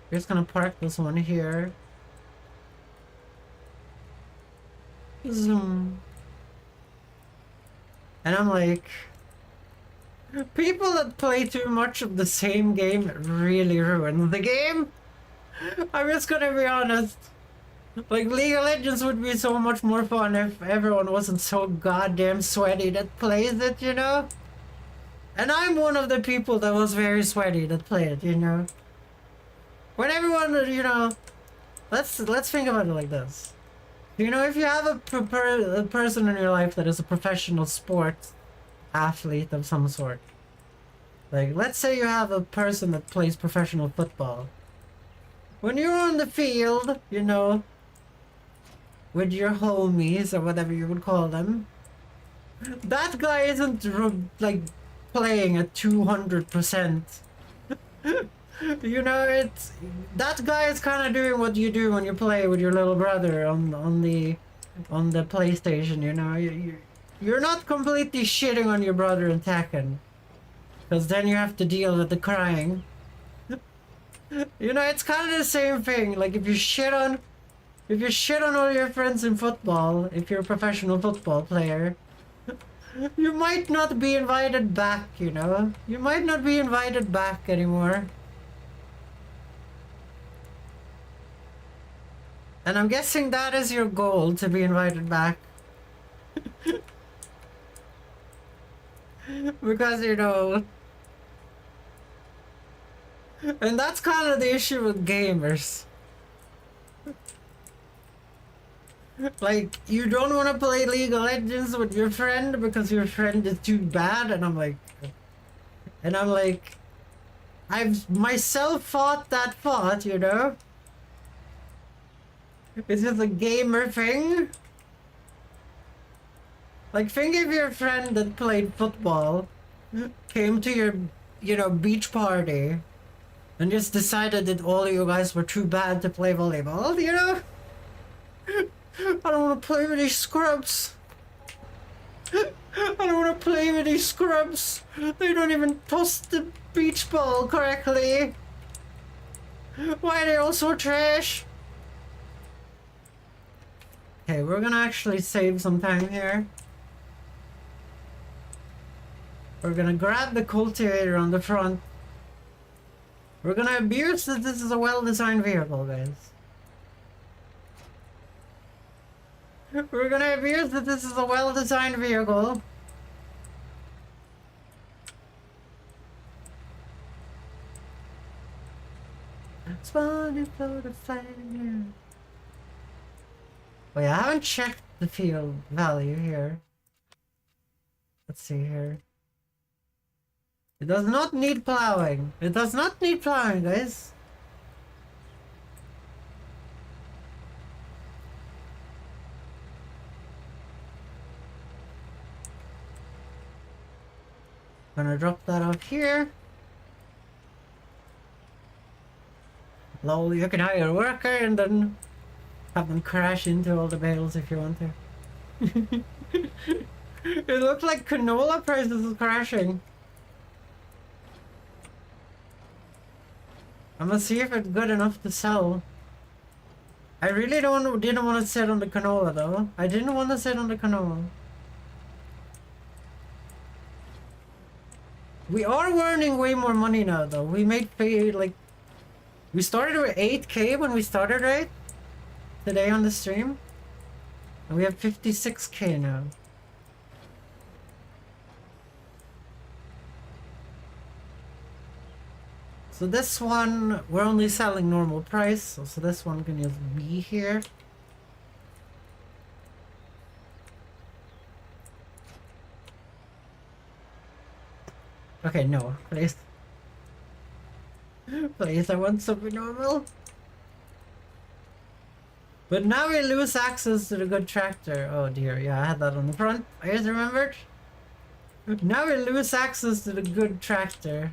We're just gonna park this one here. Zoom. And I'm like, people that play too much of the same game really ruin the game. I'm just gonna be honest. Like, League of Legends would be so much more fun if everyone wasn't so goddamn sweaty that plays it, you know? And I'm one of the people that was very sweaty that played it, you know? When everyone, you know... Let's think about it like this. You know, if you have a person in your life that is a professional sports athlete of some sort. Like, let's say you have a person that plays professional football. When you're on the field, you know... with your homies, or whatever you would call them. That guy isn't, like, playing at 200%. You know, it's... That guy is kind of doing what you do when you play with your little brother on the PlayStation, you know? You're not completely shitting on your brother in Tekken. Because then you have to deal with the crying. You know, it's kind of the same thing. Like, if you shit on all your friends in football, if you're a professional football player, you might not be invited back, you know? You might not be invited back anymore. And I'm guessing that is your goal, to be invited back. Because, you know... And that's kind of the issue with gamers. Like, you don't want to play League of Legends with your friend because your friend is too bad, and I'm like... I've myself fought that fight, you know? It's just a gamer thing. Like, think if your friend that played football came to your, you know, beach party and just decided that all of you guys were too bad to play volleyball, you know? I don't want to play with these scrubs. I don't want to play with these scrubs. They don't even toss the beach ball correctly. Why are they all so trash? Okay, we're gonna actually save some time here. We're gonna grab the cultivator on the front. We're gonna abuse that this is a well-designed vehicle, guys. We're gonna abuse that this is a well-designed vehicle. Spawning for the fire. Wait, I haven't checked the field value here. Let's see here. It does not need plowing. It does not need plowing, guys. Gonna drop that off here. Lol, you can hire a worker and then have them crash into all the bales if you want to. It looks like canola prices is crashing. I'm gonna see if it's good enough to sell. I really didn't want to sit on the canola though. I didn't want to sit on the canola. We are earning way more money now though. We made like... We started with 8k when we started, right? Today on the stream. And we have 56k now. So this one, we're only selling normal price. So this one can just be here. Okay, no, please. Please, I want something normal. But now we lose access to the good tractor. Oh dear, yeah, I had that on the front. I just remembered. Now we lose access to the good tractor.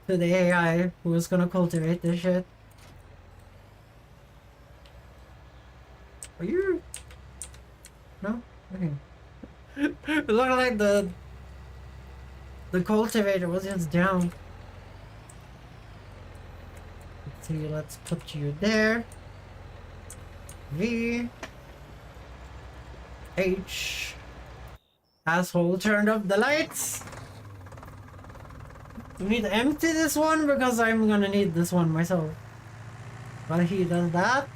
To the AI who was gonna cultivate this shit. Are you? No? Okay. It looked like the cultivator was just down. Let's see, let's put you there. V H. Asshole turned up the lights. We need to empty this one because I'm gonna need this one myself. While he does that.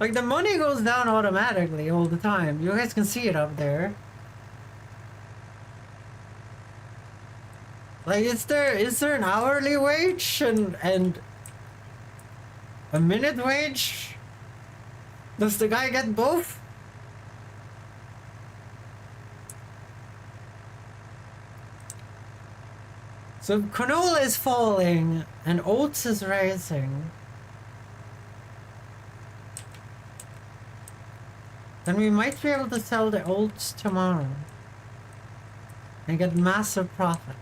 Like the money goes down automatically all the time. You guys can see it up there. Like is there an hourly wage and a minute wage? Does the guy get both? So canola is falling and oats is rising. Then we might be able to sell the oats tomorrow and get massive profit.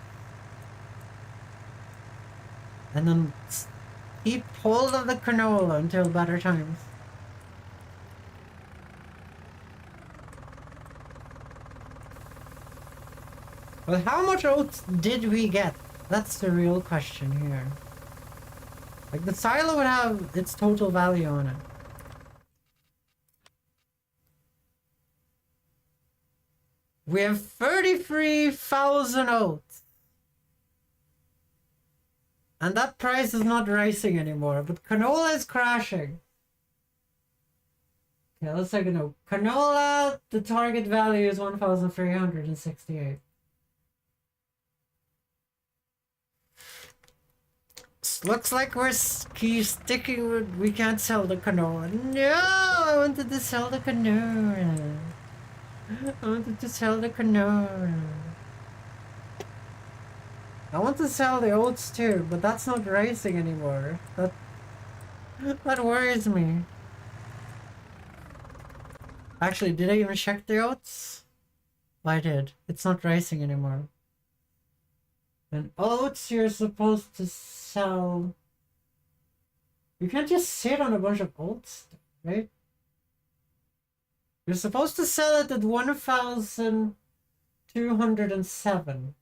And then keep hold of the canola until better times. But how much oats did we get? That's the real question here. Like the silo would have its total value on it. We have 33,000 oats. And that price is not rising anymore, but canola is crashing. Okay, let's take a note. Canola, the target value is 1,368. Looks like we're sticking with... We can't sell the canola. No! I wanted to sell the canola. I wanted to sell the canola. I want to sell the oats too, but that's not rising anymore. That worries me. Actually, did I even check the oats? I did. It's not rising anymore. And oats you're supposed to sell... You can't just sit on a bunch of oats, right? You're supposed to sell it at 1,207.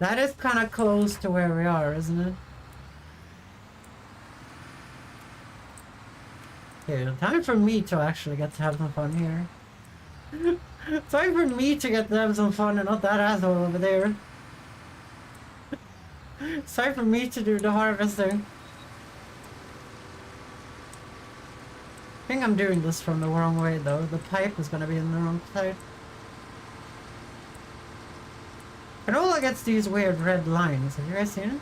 That is kind of close to where we are, isn't it? Okay, time for me to actually get to have some fun here. Time for me to get to have some fun and not that asshole over there. It's time for me to do the harvesting. I think I'm doing this from the wrong way though. The pipe is gonna be in the wrong side. Canola gets these weird red lines. Have you guys seen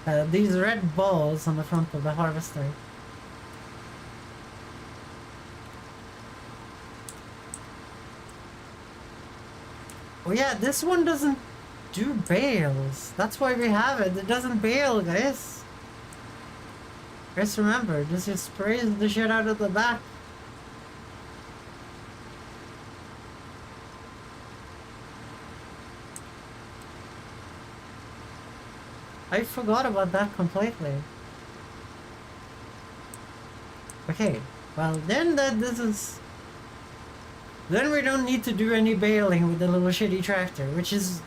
it? These red balls on the front of the harvester. Oh yeah, this one doesn't do bales. That's why we have it. It doesn't bale, guys. Just remember, this just sprays the shit out of the back. I forgot about that completely. Okay, well then then we don't need to do any baling with the little shitty tractor, which is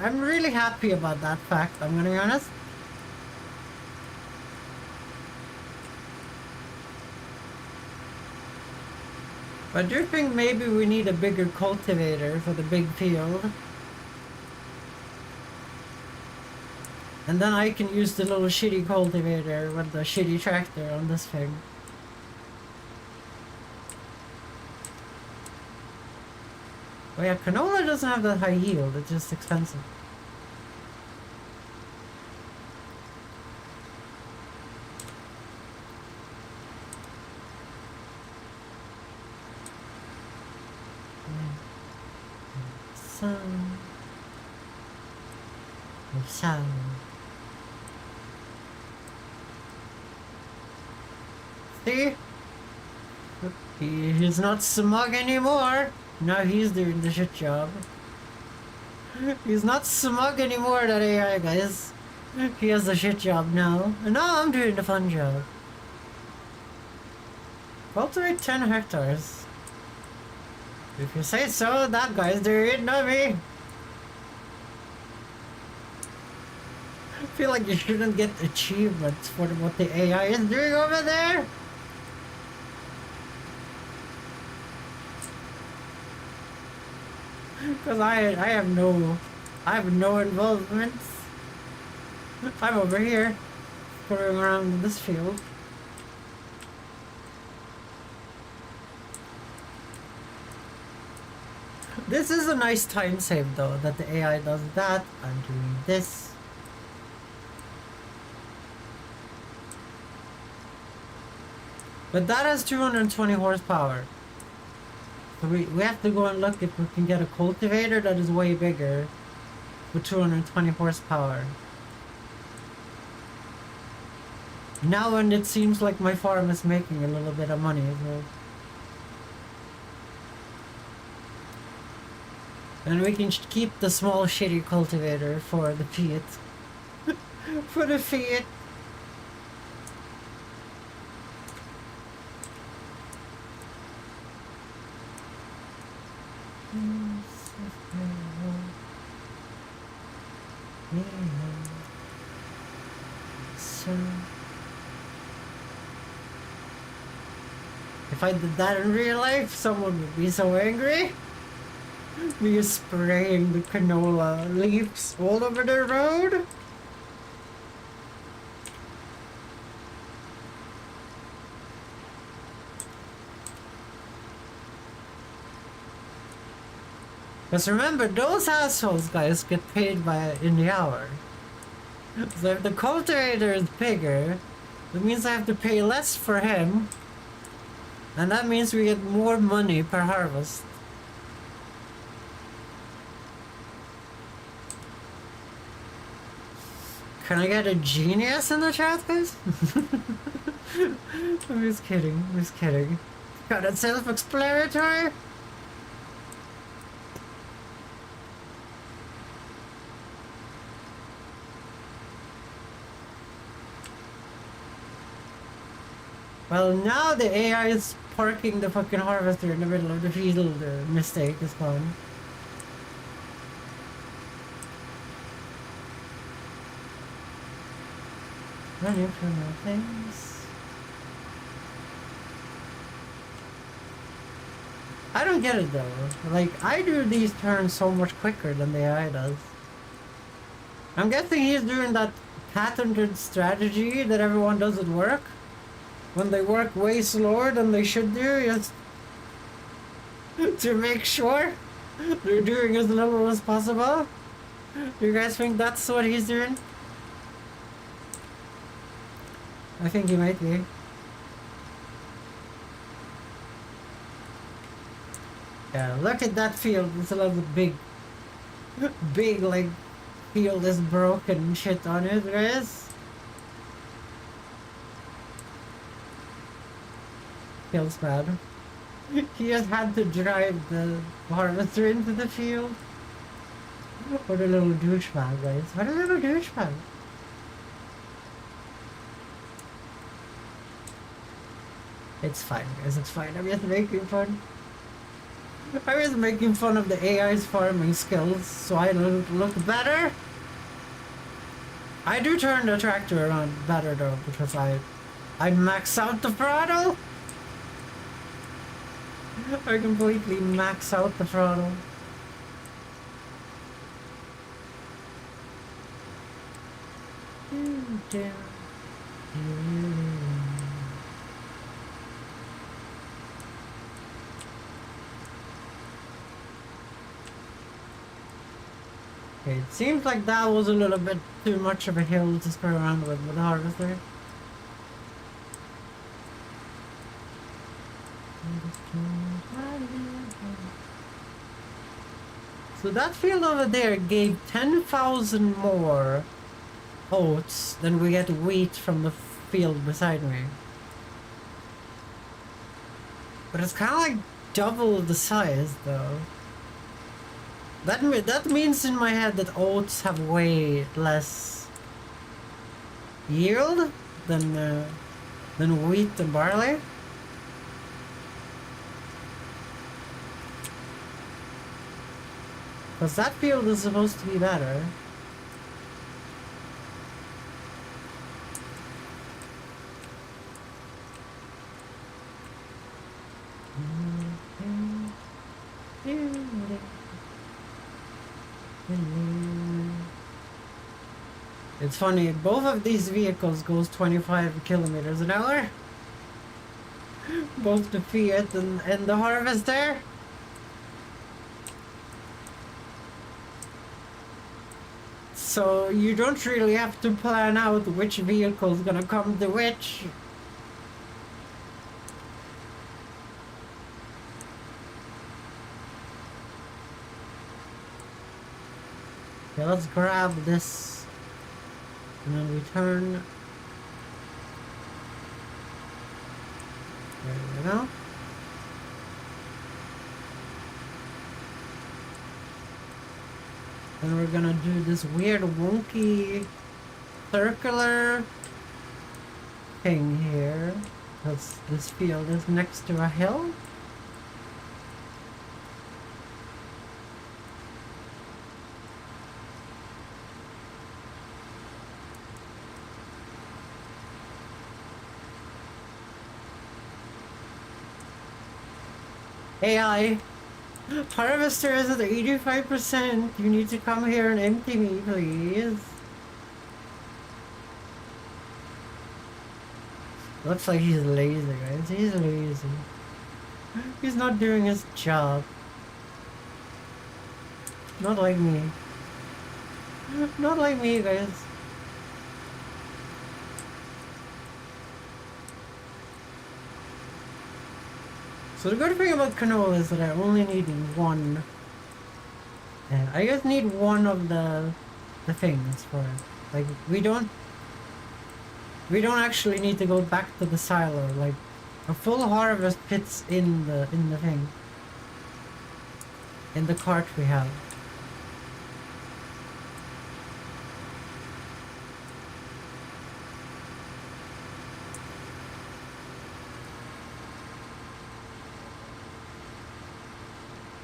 I'm really happy about that fact, I'm gonna be honest. But I do think maybe we need a bigger cultivator for the big field. And then I can use the little shitty cultivator with the shitty tractor on this thing. Oh yeah, canola doesn't have that high yield, it's just expensive. Sun. See? He's not smug anymore. Now he's doing the shit job. He's not smug anymore, that AI, guys. He has the shit job now. And now I'm doing the fun job. Cultivate 10 hectares. If you say so, that guy's doing it, not me. I feel like you shouldn't get achievements for what the AI is doing over there. Because I have no involvement. I'm over here going around this field. This is a nice time save though, that the AI does that. I'm doing this. But that has 220 horsepower. So we have to go and look if we can get a cultivator that is way bigger with 220 horsepower. Now when it seems like my farm is making a little bit of money as well. And we can keep the small shitty cultivator for the Fiat. For the Fiat. If I did that in real life, someone would be so angry. Me spraying the canola leaves all over the road. Because remember, those assholes guys get paid in the hour. So if the cultivator is bigger, that means I have to pay less for him. And that means we get more money per harvest. Can I get a genius in the chat, guys? I'm just kidding, I'm just kidding. Got it self-explanatory? Well, now the AI is parking the fucking harvester in the middle of the field mistake is fun. Running for no things. I don't get it though. Like, I do these turns so much quicker than the AI does. I'm guessing he's doing that patented strategy that everyone does at work. When they work way slower than they should do, just to make sure they're doing as little as possible. Do you guys think that's what he's doing? I think he might be. Yeah, look at that field. It's a little big, like, field is broken and shit on it, guys. Feels bad. He just had to drive the harvester into the field. What a little douchebag, guys. What a little douchebag. It's fine, guys. It's fine. I'm just making fun. I was making fun of the AI's farming skills, so I look better. I do turn the tractor around better though, because I max out the throttle. I completely max out the throttle. Okay, it seems like that was a little bit too much of a hill to screw around with the harvester. So that field over there gave 10,000 more oats than we get wheat from the field beside me. But it's kind of like double the size though. That means in my head that oats have way less yield than wheat and barley. Because that field is supposed to be better. It's funny, both of these vehicles goes 25 kilometers an hour. Both the Fiat and the Harvester. So you don't really have to plan out which vehicle is gonna come to which. Okay, let's grab this and then we turn. There we go. Then we're gonna do this weird wonky circular thing here, because this field is next to a hill. AI, harvester is at 85%. You need to come here and empty me, please. Looks like he's lazy, guys. He's lazy. He's not doing his job. Not like me. Not like me, guys. So the good thing about canola is that I only need one. Yeah, I just need one of the things for it. Like we don't actually need to go back to the silo. Like a full harvest fits in the thing. In the cart we have.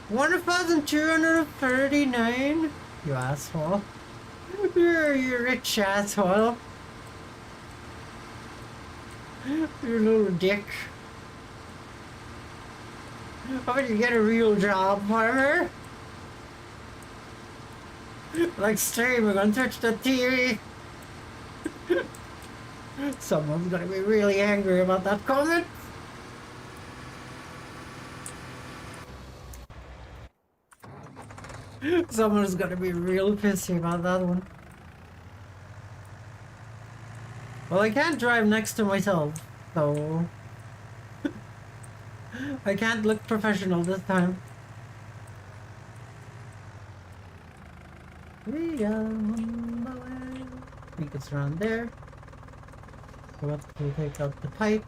1,239? You asshole. You rich asshole. You little dick. How about you get a real job, farmer? Like streaming on Twitch.tv. Someone's gonna be really angry about that comment. Someone's gonna be real pissy about that one. Well, I can't drive next to myself, so I can't look professional this time. We are on the way. I think it's around there. So let's take out the pipe.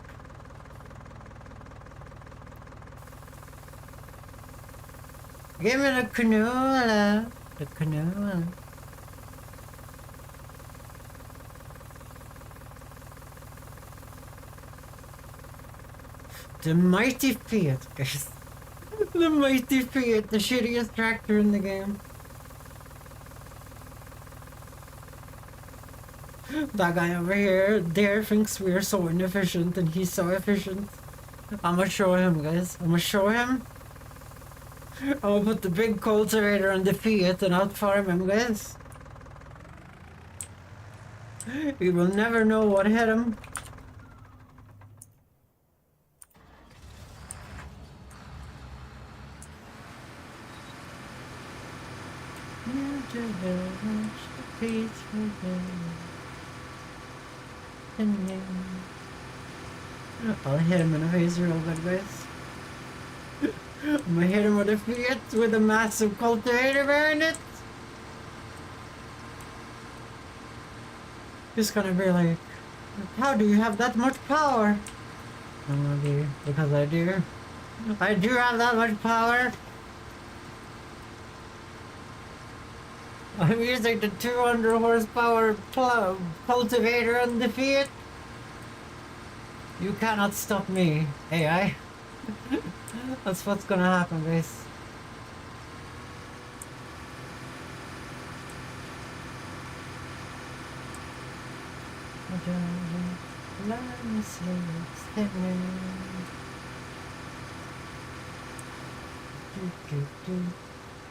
Give me the canola. The canola. The mighty Fiat, guys. The mighty Fiat, the shittiest tractor in the game. That guy over here, there thinks we're so inefficient and he's so efficient. I'ma show him, guys. I'ma show him. I'ma put the big cultivator on the Fiat and outfarm him, guys. We will never know what hit him. I'll hit him in the face real good, guys. I'm gonna hit him with a Fiat with a massive cultivator behind it. He's gonna be like, how do you have that much power? I'm gonna be, because I do. I do have that much power. I'm using the 200 horsepower cultivator on the Fiat. You cannot stop me, AI. That's what's gonna happen, guys.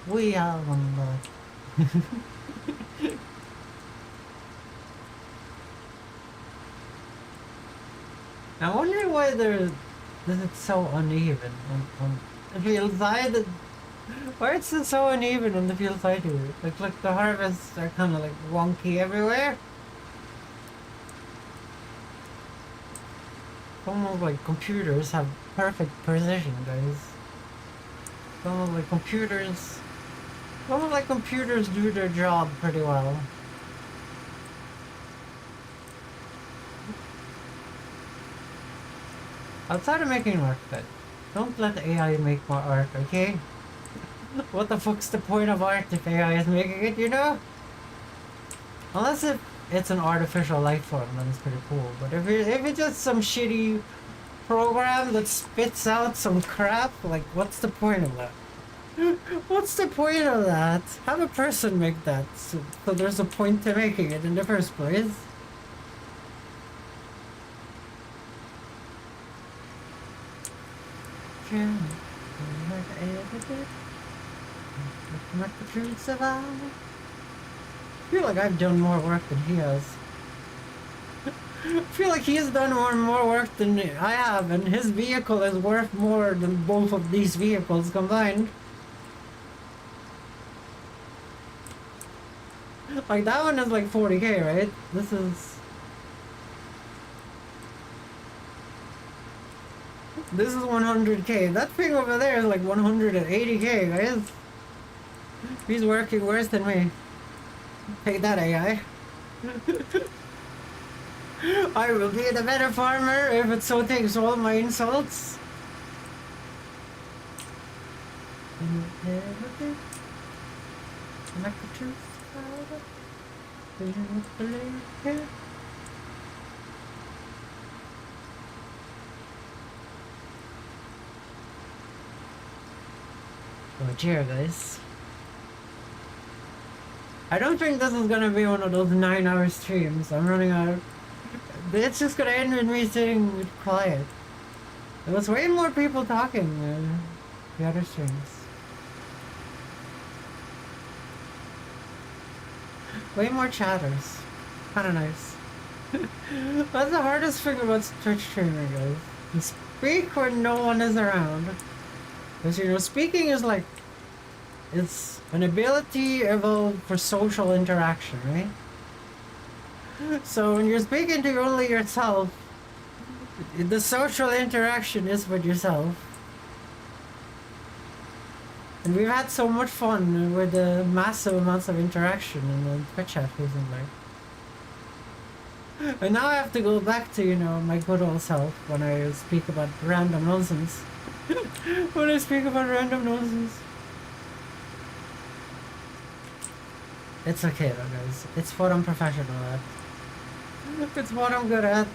We are one love. I wonder why this is so uneven on the field side. Why it's so uneven on the field side here? Like the harvests are kind of like wonky everywhere. Almost like computers have perfect precision, guys. Almost like computers do their job pretty well. Outside of making art, but don't let AI make more art, okay? What the fuck's the point of art if AI is making it, you know? Unless if it's an artificial life form, then it's pretty cool. But if it's just some shitty program that spits out some crap, like what's the point of that? What's the point of that? Have a person make that, so there's a point to making it in the first place. Let the truth survive. I feel like I've done more work than he has. I feel like he's done more work than I have, and his vehicle is worth more than both of these vehicles combined. Like that one is like 40k, right? This is 100k. That thing over there is like 180k, guys. He's working worse than me. Take that, AI. I will be the better farmer if it so takes all my insults. Like the truth. Oh dear, guys. I don't think this is gonna be one of those 9-hour streams. I'm running out. It's just gonna end with me sitting quiet. There was way more people talking the other streams. Way more chatters. Kinda nice. That's the hardest thing about Twitch streaming, guys. You speak when no one is around. Because, you know, speaking is like... It's an ability evolved for social interaction, right? So when you're speaking to only yourself, the social interaction is with yourself. And we've had so much fun with the massive amounts of interaction in the Twitch chat recently. And now I have to go back to, you know, my good old self when I speak about random nonsense. When I speak about random nonsense. It's okay though, guys. It's what I'm professional at. It's what I'm good at.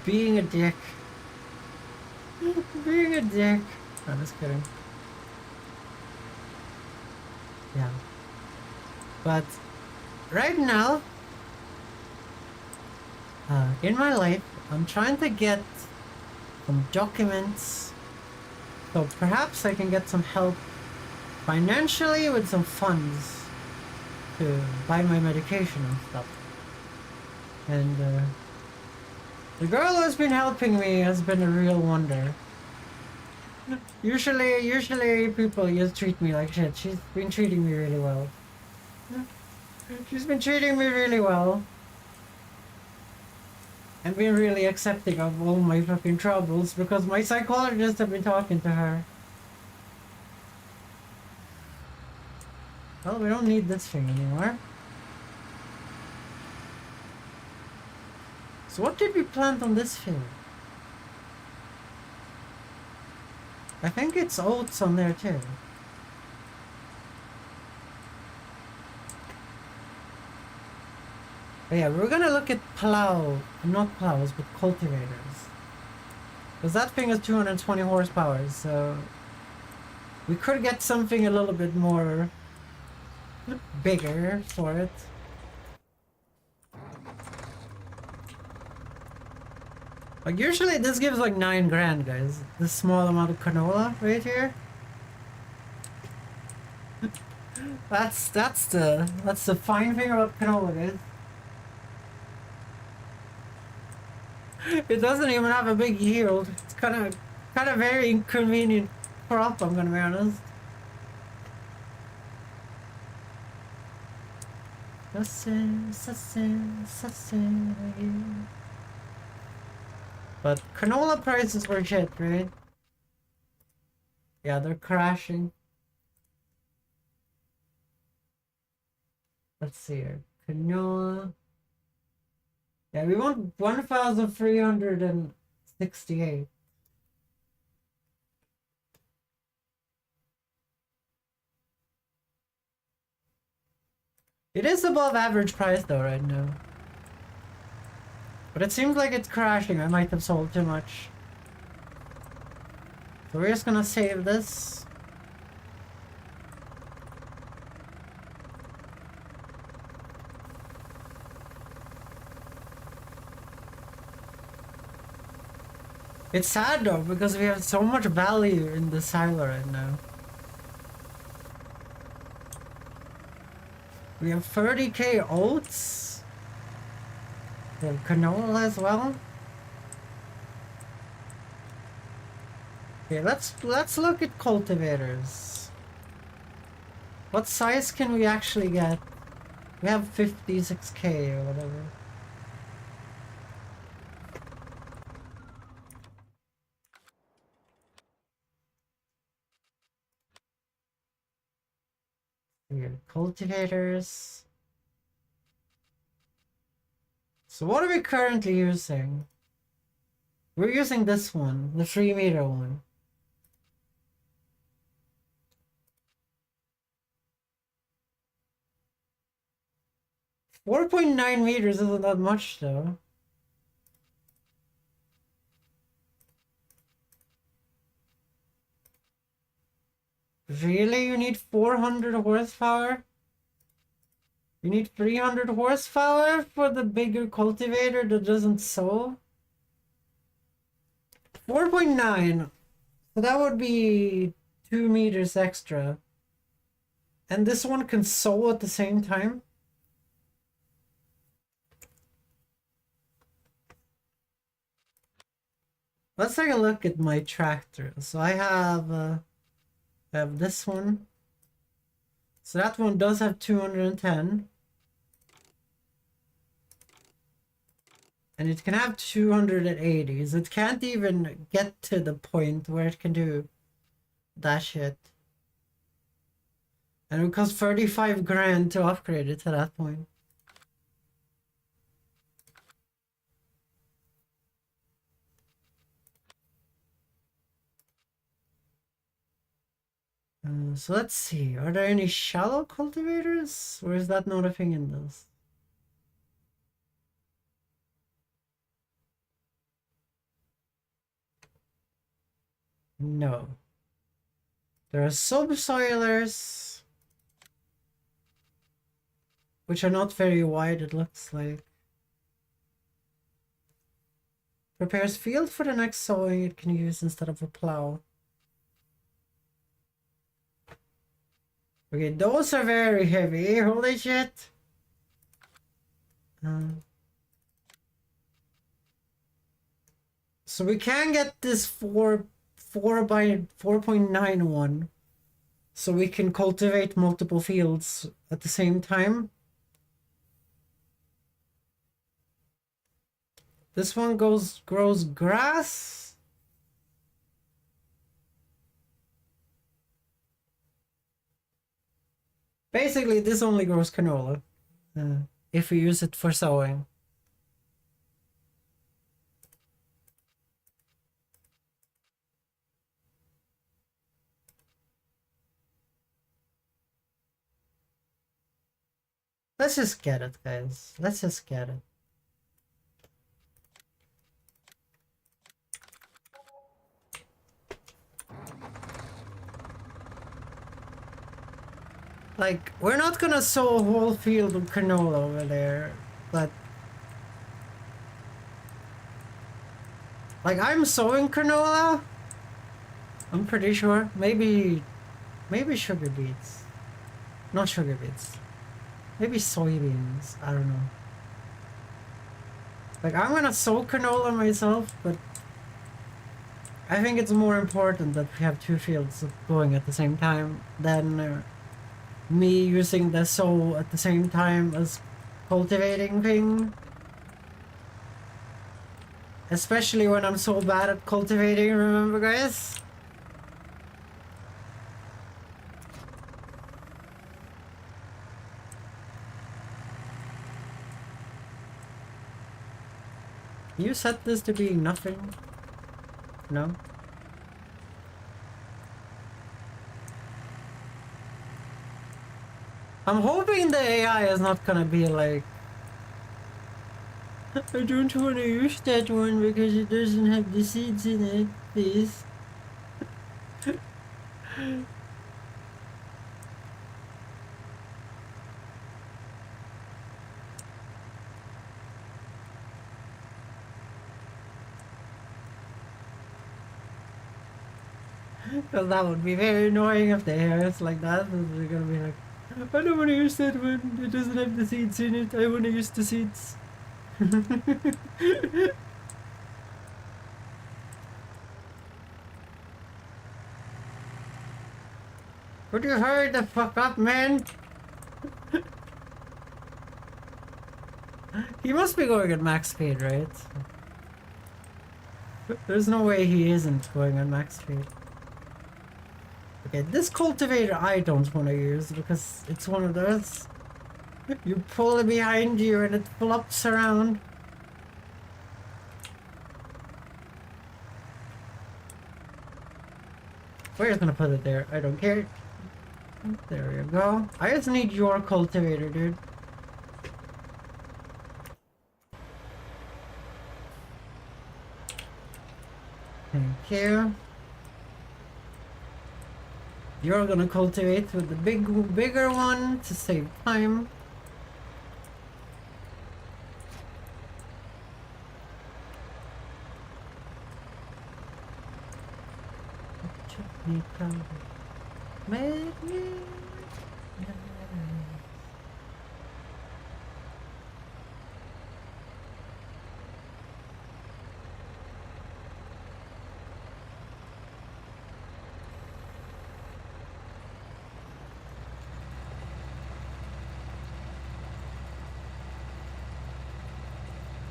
Being a dick. Being a dick. I'm just kidding. Yeah. But right now, in my life, I'm trying to get some documents, so perhaps I can get some help financially with some funds to buy my medication and stuff. And the girl who's been helping me has been a real wonder. Usually people just treat me like shit. She's been treating me really well. She's been treating me really well. And been really accepting of all my fucking troubles because my psychologist have been talking to her. Well, we don't need this thing anymore. So what did we plant on this field? I think it's oats on there too. But yeah, we're gonna look at not plows, but cultivators. Because that thing is 220 horsepower, so we could get something a little bit more bigger for it. Like usually this gives like 9 grand, guys. This small amount of canola right here. That's the fine thing about canola, guys. It doesn't even have a big yield. It's kind of very inconvenient crop, I'm gonna be honest. But canola prices were shit, right? Yeah, they're crashing. Let's see here. Canola. Yeah, we want 1,368. It is above average price though right now. But it seems like it's crashing. I might have sold too much. So we're just gonna save this. It's sad though, because we have so much value in the silo right now. We have 30k oats. We have canola as well. Okay, let's look at cultivators. What size can we actually get? We have 56k or whatever. Here, cultivators. So what are we currently using? We're using this one, the 3-meter one. 4.9 meters isn't that much though. Really? You need 400 horsepower? You need 300 horsepower for the bigger cultivator that doesn't sow? 4.9. So that would be 2 meters extra. And this one can sow at the same time? Let's take a look at my tractor. So I have this one. So that one does have 210. And it can have 280. So it can't even get to the point where it can do that shit. And it would cost 35 grand to upgrade it to that point. So let's see. Are there any shallow cultivators? Or is that not a thing in this? No. There are subsoilers, which are not very wide, it looks like. Prepares field for the next sowing it can use instead of a plow. Okay, those are very heavy. Holy shit. So we can get this 4 by 4.91. So we can cultivate multiple fields at the same time. This one grows grass. Basically, this only grows canola. If we use it for sowing. Let's just get it, guys. Let's just get it. Like, we're not gonna sow a whole field of canola over there, but... Like, I'm sowing canola? I'm pretty sure. Maybe sugar beets. Not sugar beets. Maybe soybeans. I don't know. Like, I'm gonna sow canola myself, but... I think it's more important that we have 2 fields going at the same time than... me using the sow at the same time as cultivating thing. Especially when I'm so bad at cultivating, remember guys? You set this to be nothing? No? I'm hoping the AI is not gonna be like, I don't want to use that one because it doesn't have the seeds in it, please. Because that would be very annoying if the AI is like that. They're gonna be like, I don't want to use that one. It doesn't have the seeds in it. I want to use the seeds. Would you hurry the fuck up, man? He must be going at max speed, right? There's no way he isn't going at max speed. Okay, this cultivator I don't want to use because it's one of those. You pull it behind you and it flops around. We're just gonna put it there. I don't care. There you go. I just need your cultivator, dude. Thank you. You're gonna cultivate with the bigger one to save time. Chutney powder made me.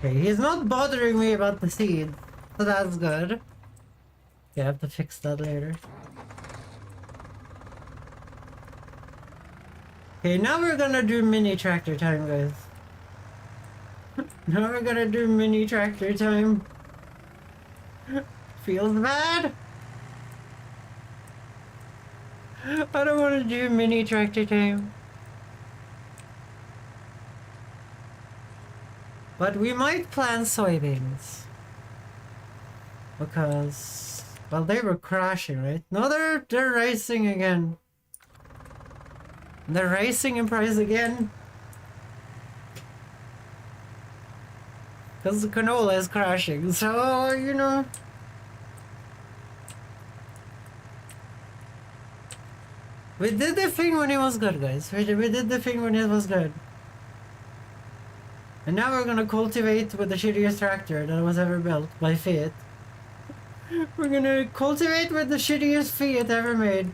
Okay, he's not bothering me about the seed, so that's good. Okay, I have to fix that later. Okay, now we're gonna do mini tractor time, guys. Now we're gonna do mini tractor time. Feels bad. I don't want to do mini tractor time. But we might plant soybeans. Because, well, they were crashing, right? No, they're racing again. They're racing in price again. Because the canola is crashing, so, you know. We did the thing when it was good, guys. We did the thing when it was good. And now we're gonna cultivate with the shittiest tractor that was ever built by Fiat. We're gonna cultivate with the shittiest Fiat ever made.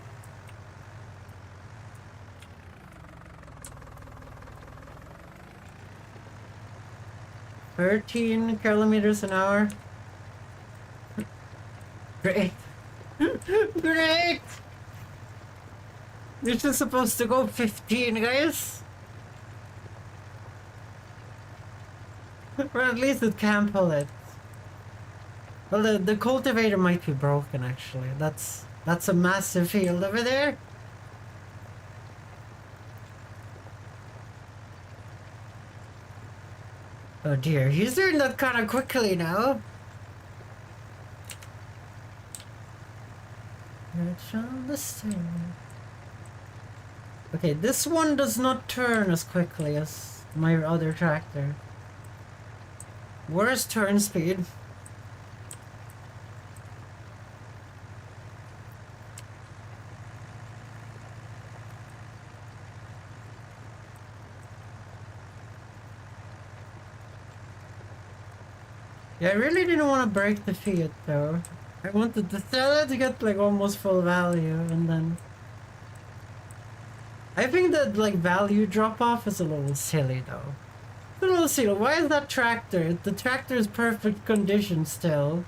$13 km/h. Great. Great! This is supposed to go 15, guys. Or at least it can pull it. Well, the cultivator might be broken, actually. That's a massive field over there. Oh dear, he's doing that kind of quickly now. It's on the stair. Okay, this one does not turn as quickly as my other tractor. Where's turn speed? Yeah, I really didn't want to break the Fiat though. I wanted to sell it to get like almost full value, and then I think that like value drop off is a little silly though. It's a little silly. Why is that tractor? The tractor is perfect condition still,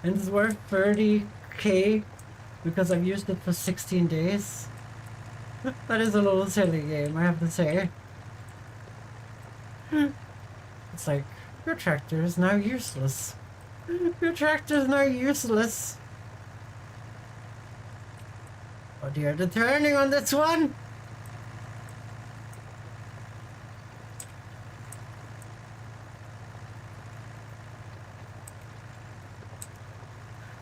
and it's worth 30k because I've used it for 16 days. That is a little silly game, I have to say. It's like, your tractor is now useless. Your tractor is now useless. Oh dear, the turning on this one!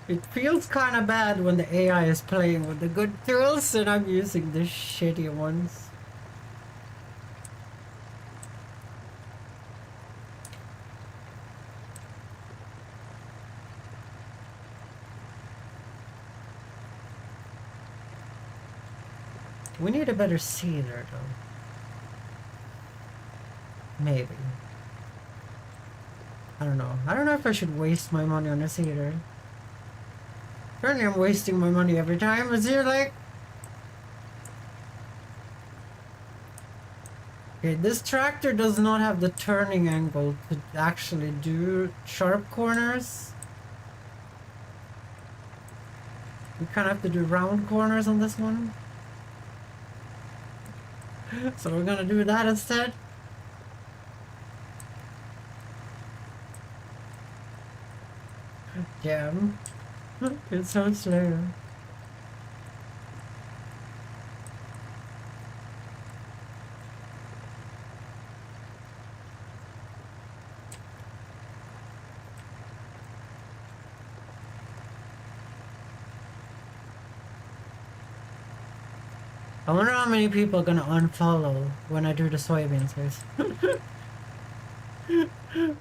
It feels kind of bad when the AI is playing with the good tools and I'm using the shitty ones. We need a better seeder though. Maybe. I don't know. I don't know if I should waste my money on a seeder. Apparently I'm wasting my money every time. Is here like... Okay, this tractor does not have the turning angle to actually do sharp corners. We kind of have to do round corners on this one. So we're gonna do that instead. Damn. It's so slow. I wonder how many people are gonna unfollow when I do the soybeans, guys. I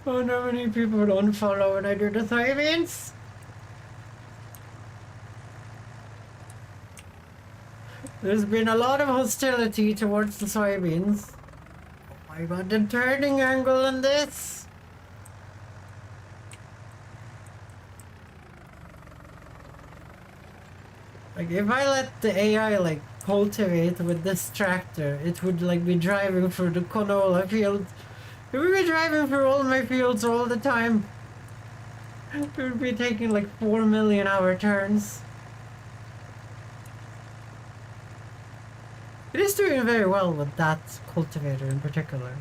wonder how many people would unfollow when I do the soybeans. There's been a lot of hostility towards the soybeans. Oh my god, the turning angle on this! Like, if I let the AI, like, cultivate with this tractor, it would, like, be driving through the canola field. It would be driving through all my fields all the time. It would be taking, like, 4 million hour turns. It is doing very well with that cultivator in particular.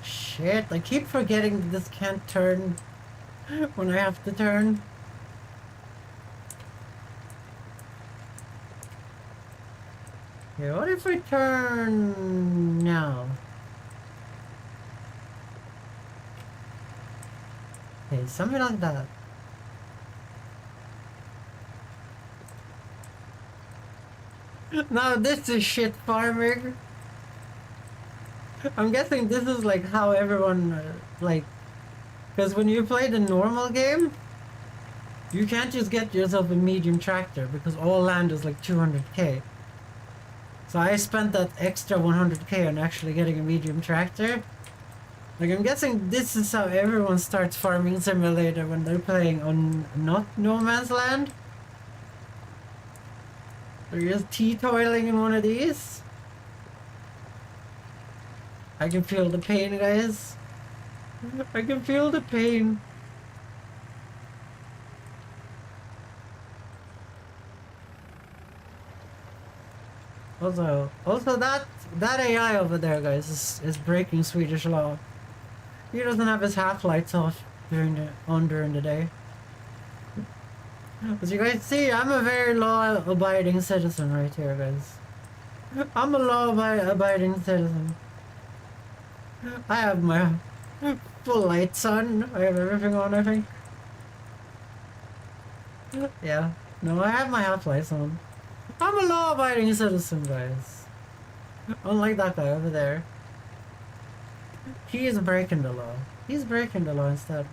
Shit, I keep forgetting that this can't turn when I have to turn. Okay, what if I turn now? Okay, something like that. Now this is shit farming. I'm guessing this is like how everyone, like, because when you play the normal game, you can't just get yourself a medium tractor because all land is like 200k. So I spent that extra 100k on actually getting a medium tractor. Like, I'm guessing this is how everyone starts farming simulator when they're playing on not no man's land. They're just teetoiling in one of these. I can feel the pain, guys. I can feel the pain. Also that AI over there, guys, is breaking Swedish law. He doesn't have his half lights off during the day. As you guys see, I'm a very law-abiding citizen right here, guys. I'm a law-abiding citizen. I have my full lights on. I have everything on, I think. Yeah. No, I have my half lights on. I'm a law-abiding citizen, guys. Unlike that guy over there. He is breaking the law. He's breaking the law instead.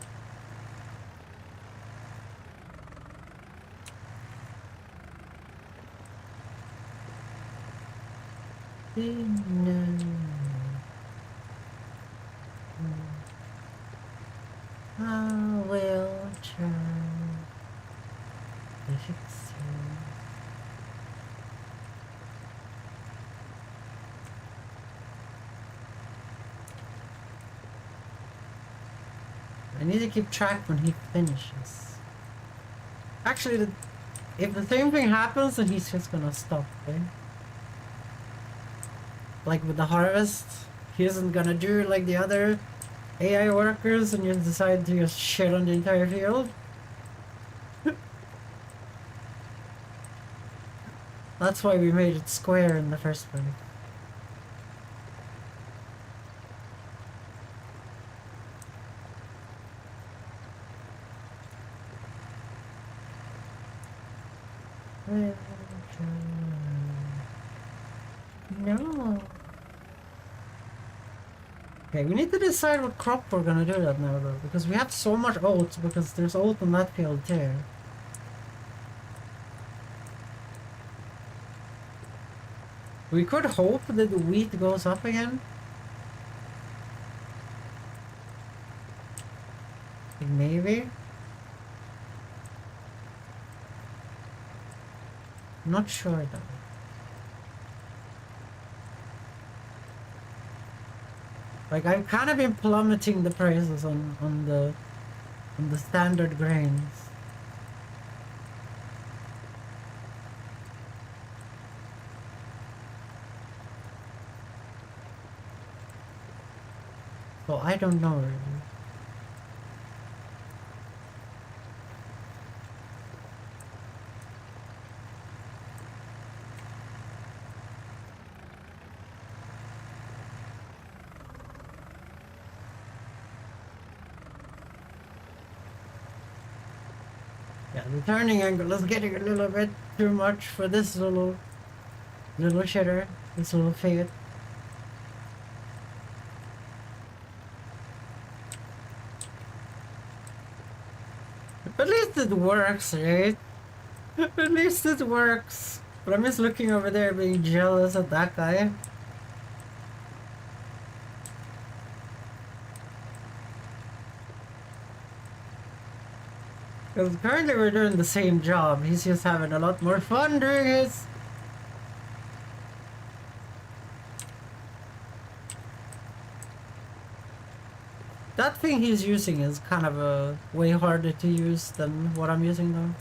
I will try to fix you. I need to keep track when he finishes. Actually, if the same thing happens, then he's just gonna stop, okay? Like with the harvest, he isn't gonna do like the other AI workers and just decide to just shit on the entire field. That's why we made it square in the first place. No. Okay, we need to decide what crop we're gonna do that now though, because we have so much oats, because there's oat on that field too. We could hope that the wheat goes up again. Maybe. Not sure though. Like, I've kind of been plummeting the prices on the standard grains. So I don't know really. the turning angle is getting a little bit too much for this little shitter, this little figure. At least it works, right? At least it works. But I'm just looking over there being jealous of that guy. Because currently we're doing the same job. He's just having a lot more fun doing his. That thing he's using is kind of a way harder to use than what I'm using though.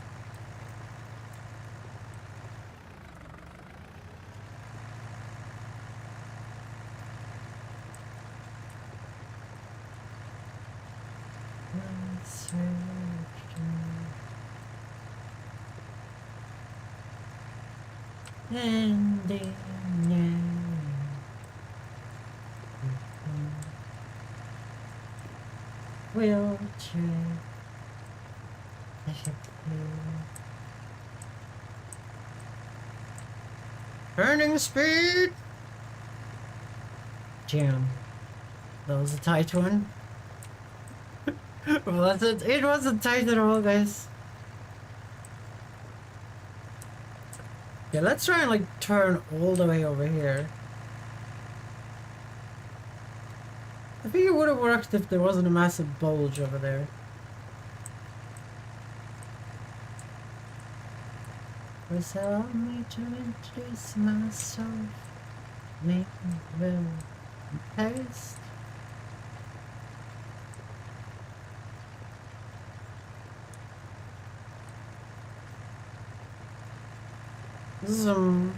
Wheelchair. Turning speed. Jam. That was a tight one. Well, that's it. It wasn't tight at all, guys. Yeah, let's try and like turn all the way over here. I think it would have worked if there wasn't a massive bulge over there. First, allow me to introduce myself. Make me well taste. Zoom.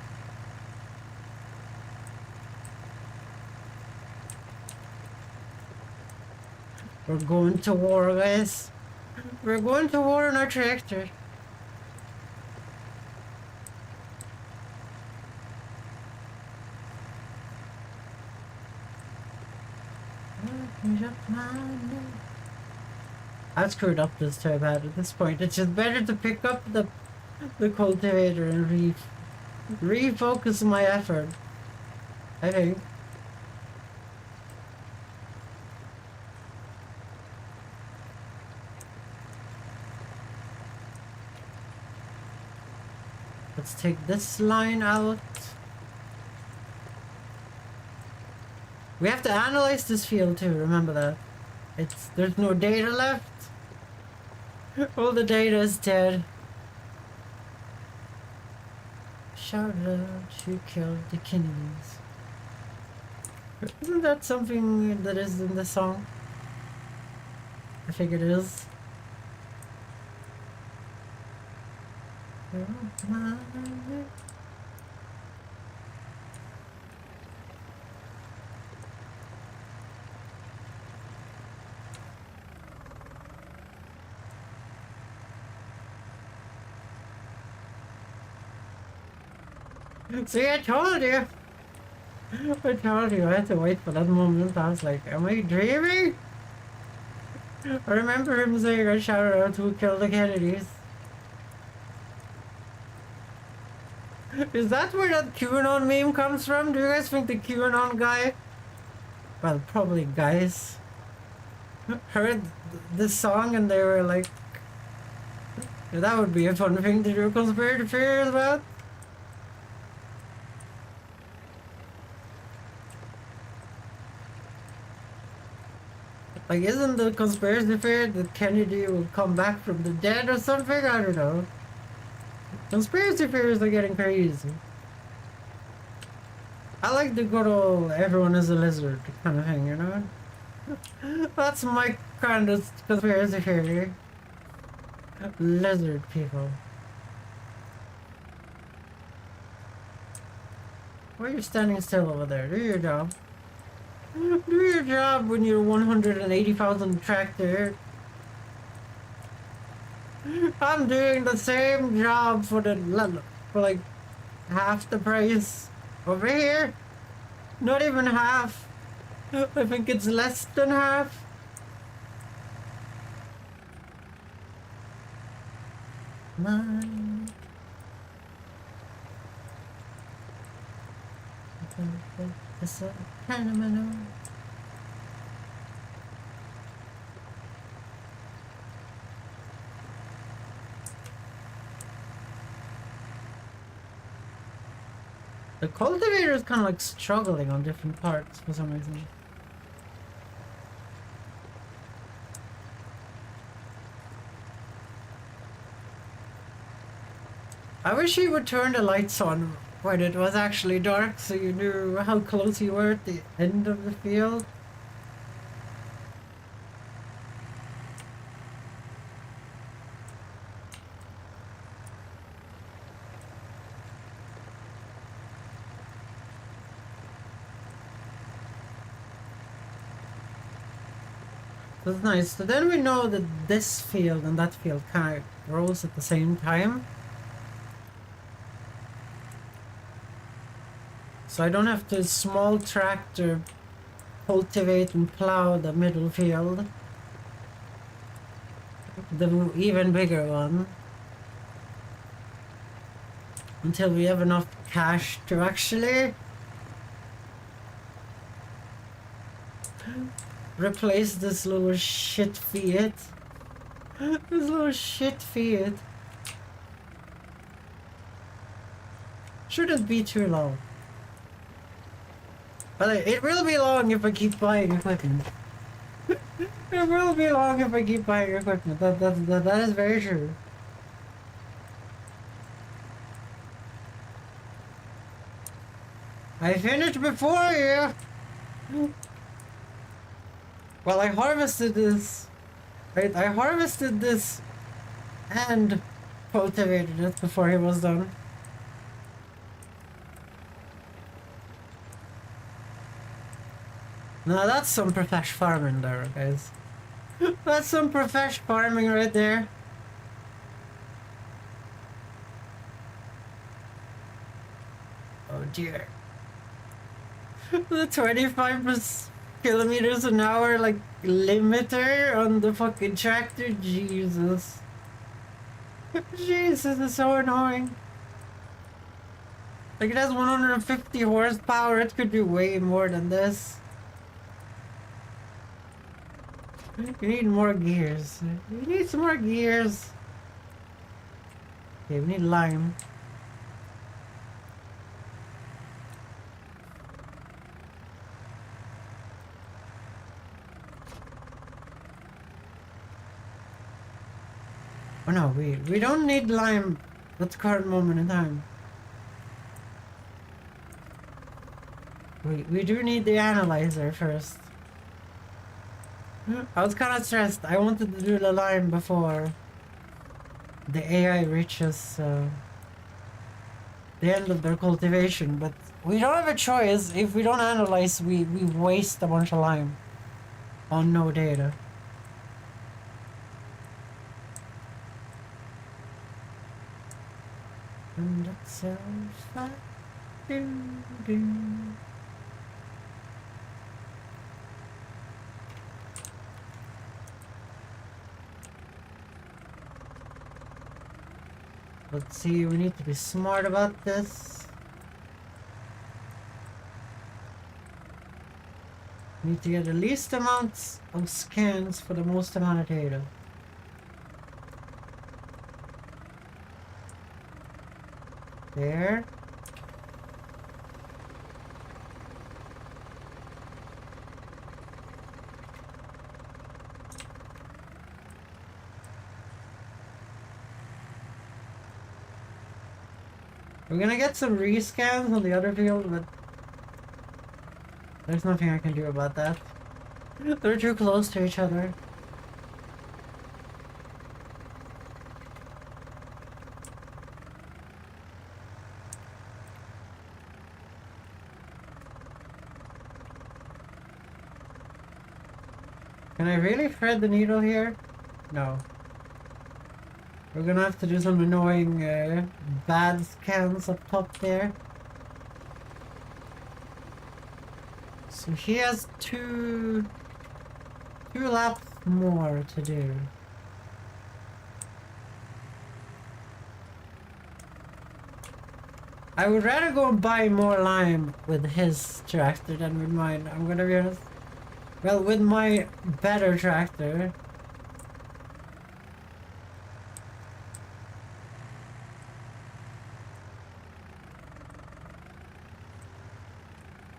We're going to war, guys. We're going to war in our tractor. I screwed up this time at this point. It's just better to pick up the cultivator and refocus my effort, I think. Let's take this line out. We have to analyze this field too, remember that. There's no data left. All the data is dead. Shout out who killed the Kennedys. Isn't that something that is in the song? I think it is. See, I told you. I told you I had to wait for that moment. I was like, am I dreaming? I remember him saying I shouted out who killed the Kennedys. Is that where that QAnon meme comes from? Do you guys think the QAnon guy, well, probably guys, heard this song and they were like, that would be a fun thing to do conspiracy theories about? Like, isn't the conspiracy theory that Kennedy will come back from the dead or something? I don't know. Conspiracy theories are getting crazy. I like the good old everyone is a lizard kind of thing, you know? That's my kind of conspiracy theory. Lizard people. Why are you standing still over there? Do your job. Do your job when you're 180,000 tractor. I'm doing the same job for like half the price over here. Not even half. I think it's less than half. mine. It's a phenomenal. The cultivator is kind of like struggling on different parts for some reason. I wish he would turn the lights on when it was actually dark so you knew how close you were at the end of the field. That's nice. So then we know that this field and that field kind of grows at the same time. So I don't have to small tractor cultivate and plow the middle field. The even bigger one. Until we have enough cash to actually replace this little shit Fiat. This little shit Fiat. Shouldn't be too long. But it will be long if I keep buying equipment. It will be long if I keep buying equipment. That is very true. I finished before you. Well, I harvested this. Right, I harvested this and cultivated it before he was done. Now that's some professional farming there, guys. That's some professional farming right there. Oh dear. The 25 kilometers an hour like limiter on the fucking tractor, Jesus. Jesus, it's so annoying. Like it has 150 horsepower, it could do way more than this. You need more gears. You need some more gears. Okay, we need lime. Oh no, we don't need lime at the current moment in time. We do need the analyzer first. I was kind of stressed. I wanted to do the lime before the AI reaches the end of their cultivation, but we don't have a choice. If we don't analyze, we waste a bunch of lime on no data. And that's so fun. Let's see, we need to be smart about this. We need to get the least amounts of scans for the most amount of data. There. We're gonna get some rescans on the other field, but there's nothing I can do about that. They're too close to each other. Can I really thread the needle here? No. We're gonna have to do some annoying bad scans up top there. So he has two laps more to do. I would rather go and buy more lime with his tractor than with mine, I'm gonna be honest. Well, with my better tractor.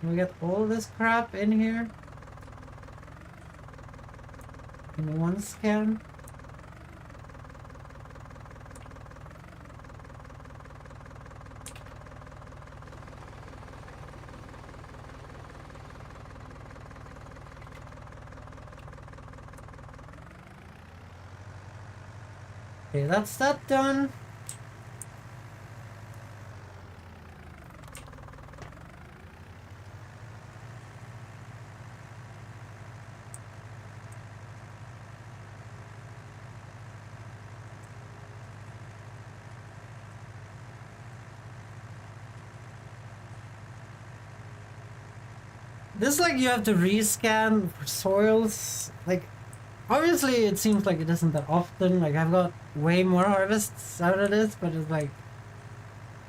Can we get all this crap in here? In one scan? Okay, that's that done. This, like, you have to rescan for soils. Like, obviously it seems like it isn't that often. Like, I've got way more harvests out of this, but it's like,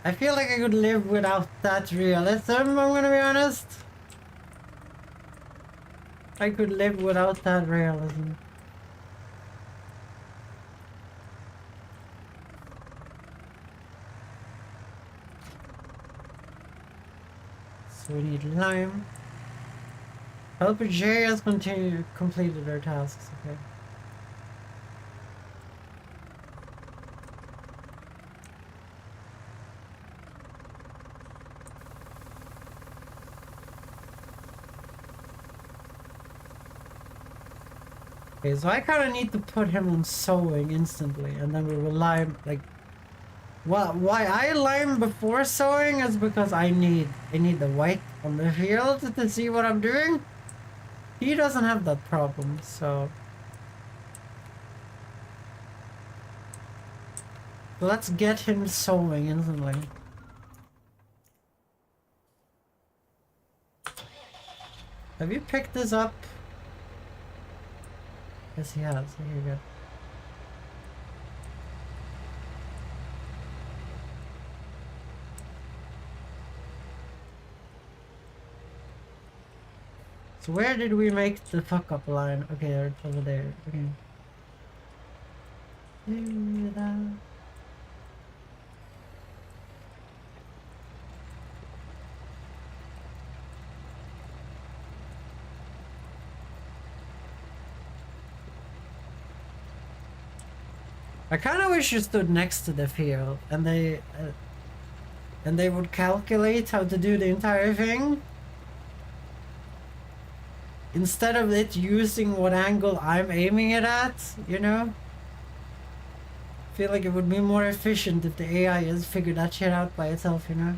I feel like I could live without that realism, I'm gonna be honest. I could live without that realism. So we need lime. Helper J has completed our tasks, okay. Okay, so I kind of need to put him on sowing instantly, and then we will lime, like... Well, why I lime before sowing is because I need the white on the field to see what I'm doing. He doesn't have that problem, so... Let's get him sowing instantly. Have you picked this up? Yes, he has. Here you go. So where did we make the fuck up line? Okay, it's over there. Okay. I kind of wish you stood next to the field and they would calculate how to do the entire thing. Instead of it using what angle I'm aiming it at, you know? I feel like it would be more efficient if the AI has figured that shit out by itself, you know?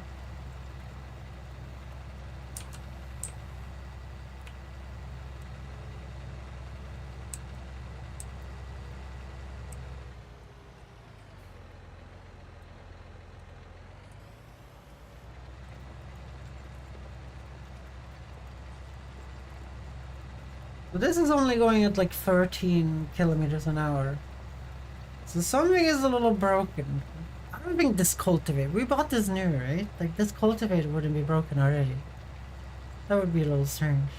But this is only going at like 13 kilometers an hour. So something is a little broken. I don't think this cultivator... We bought this new, right? Like, this cultivator wouldn't be broken already. That would be a little strange.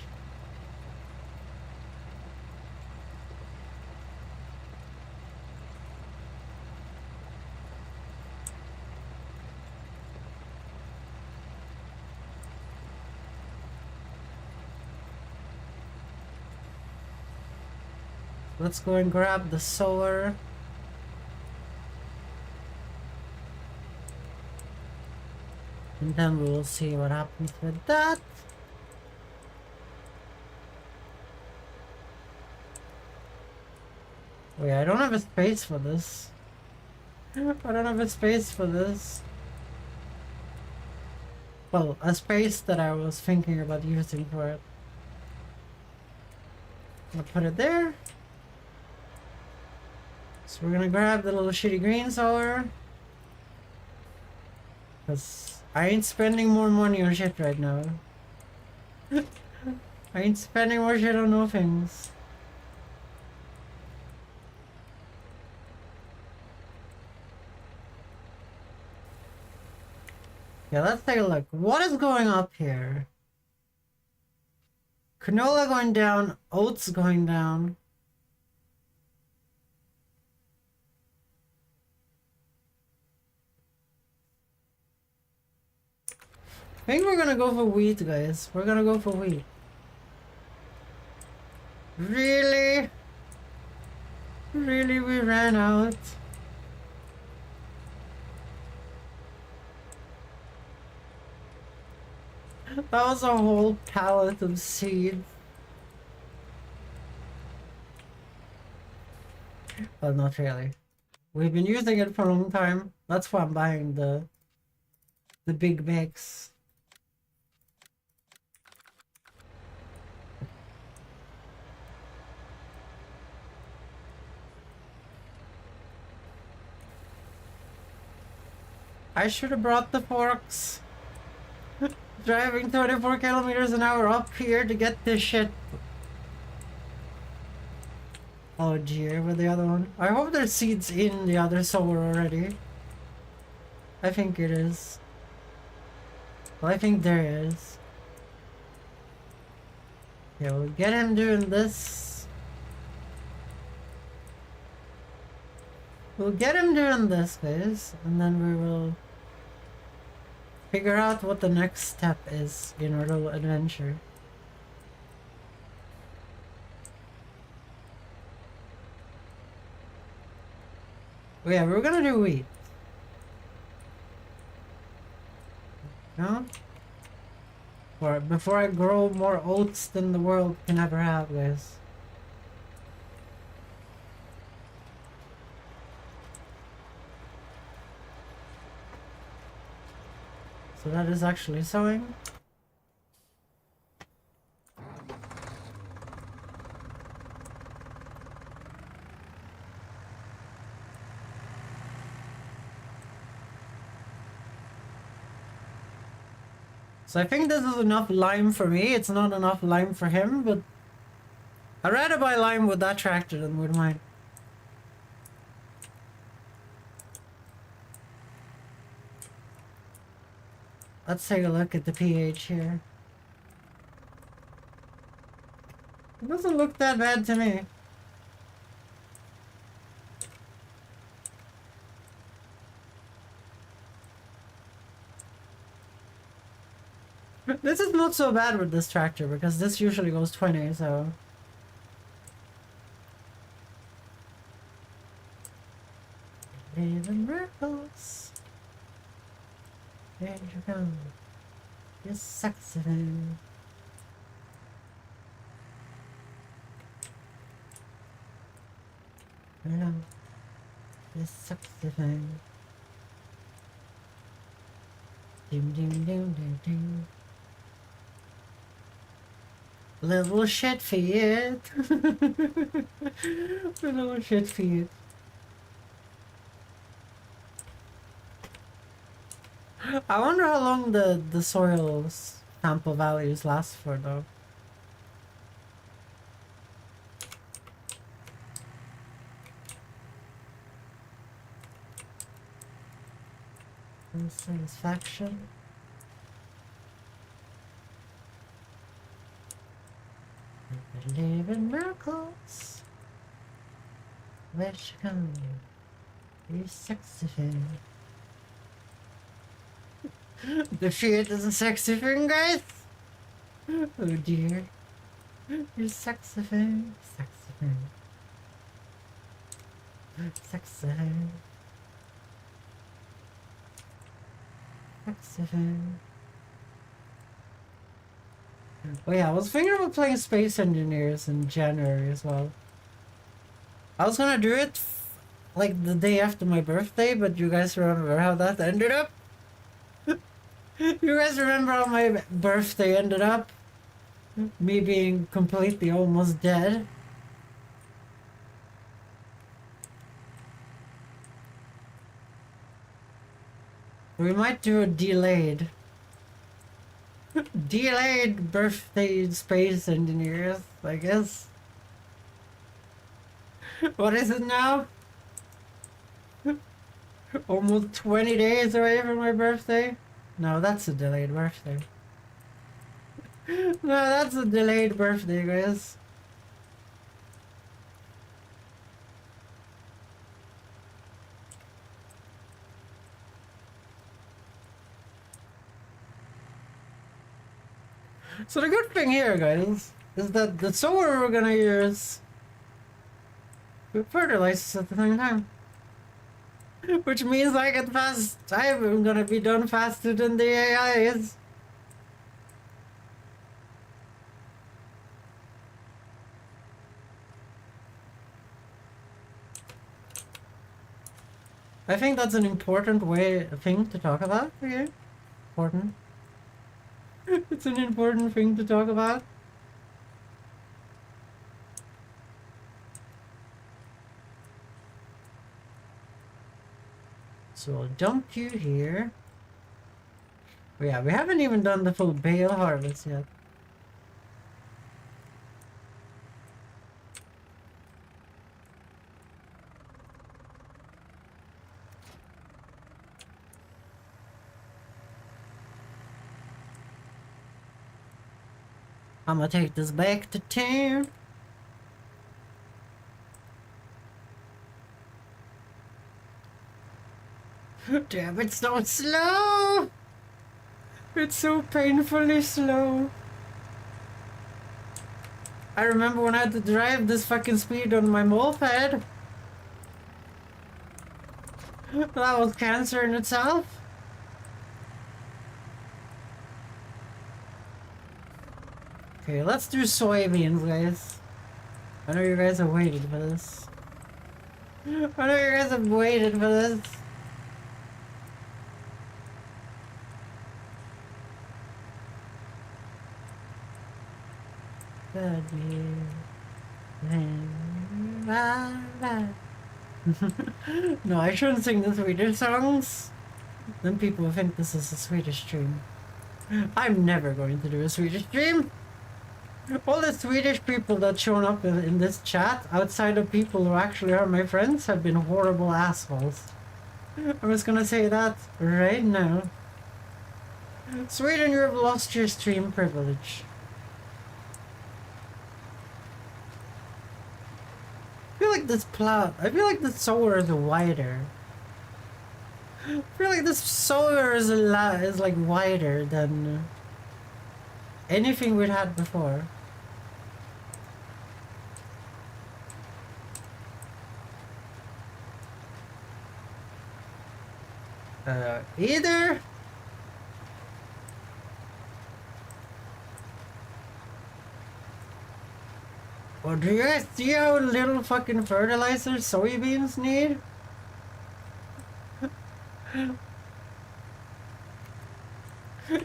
Let's go and grab the solar. And then we will see what happens with that. Wait, I don't have a space for this. I don't have a space for this. Well, a space that I was thinking about using for it. I'm gonna put it there. So we're gonna grab the little shitty green solar. Cause I ain't spending more money on shit right now. I ain't spending more shit on no things. Yeah, let's take a look. What is going up here? Canola going down, oats going down. I think we're gonna go for wheat, guys. We're gonna go for wheat. Really? Really, we ran out? That was a whole pallet of seeds. Well, not really. We've been using it for a long time. That's why I'm buying the big mix. I should have brought the forks. Driving 24 kilometers an hour up here to get this shit. Oh dear, with the other one. I hope there's seeds in the other sower already. I think it is. Well, I think there is. Yeah, we'll get him doing this. We'll get him doing this, guys, and then we will figure out what the next step is in our little adventure. Oh yeah, we're gonna do wheat. No? Or before I grow more oats than the world can ever have, guys. So that is actually sowing. So I think this is enough lime for me. It's not enough lime for him, but I'd rather buy lime with that tractor than with mine. Let's take a look at the pH here. It doesn't look that bad to me. This is not so bad with this tractor because this usually goes 20, so... Living miracles. There you go. You sexy thing. Hello. You sexy thing. Ding ding ding ding ding. Little shit feet. Little shit feet. I wonder how long the soil's sample values last for though. Satisfaction. Believe in miracles. Where'd she come? You sexy thing. The shit is a sexy thing, guys. Oh dear. You sexy thing. Sexy thing. Sexy thing. Sexy thing. Oh yeah, I was thinking about playing Space Engineers in January as well. I was gonna do it like the day after my birthday, but you guys remember how that ended up? You guys remember how my birthday ended up? Me being completely almost dead. We might do a delayed birthday Space Engineers, I guess. What is it now? Almost 20 days away from my birthday. No, that's a delayed birthday. No, that's a delayed birthday, guys. So the good thing here, guys, is that the solar we're gonna use fertilizes at the same time. Which means I get fast. I'm gonna be done faster than the AI is. I think that's an important thing to talk about here. Important. It's an important thing to talk about. So I'll dump you here. Oh yeah, we haven't even done the full bale harvest yet. I'm gonna take this back to town. Damn, it's so slow! It's so painfully slow. I remember when I had to drive this fucking speed on my moped. That was cancer in itself. Okay, let's do soybeans, guys. I know you guys have waited for this. I know you guys have waited for this. No, I shouldn't sing the Swedish songs. Then people will think this is a Swedish stream. I'm never going to do a Swedish stream. All the Swedish people that shown up in this chat, outside of people who actually are my friends, have been horrible assholes. I'm just gonna say that right now. Sweden, you have lost your stream privilege. I feel like this plot, I feel like the solar is wider. I feel like this solar is like wider than anything we'd had before. Either or do you guys see how little fucking fertilizer soybeans need?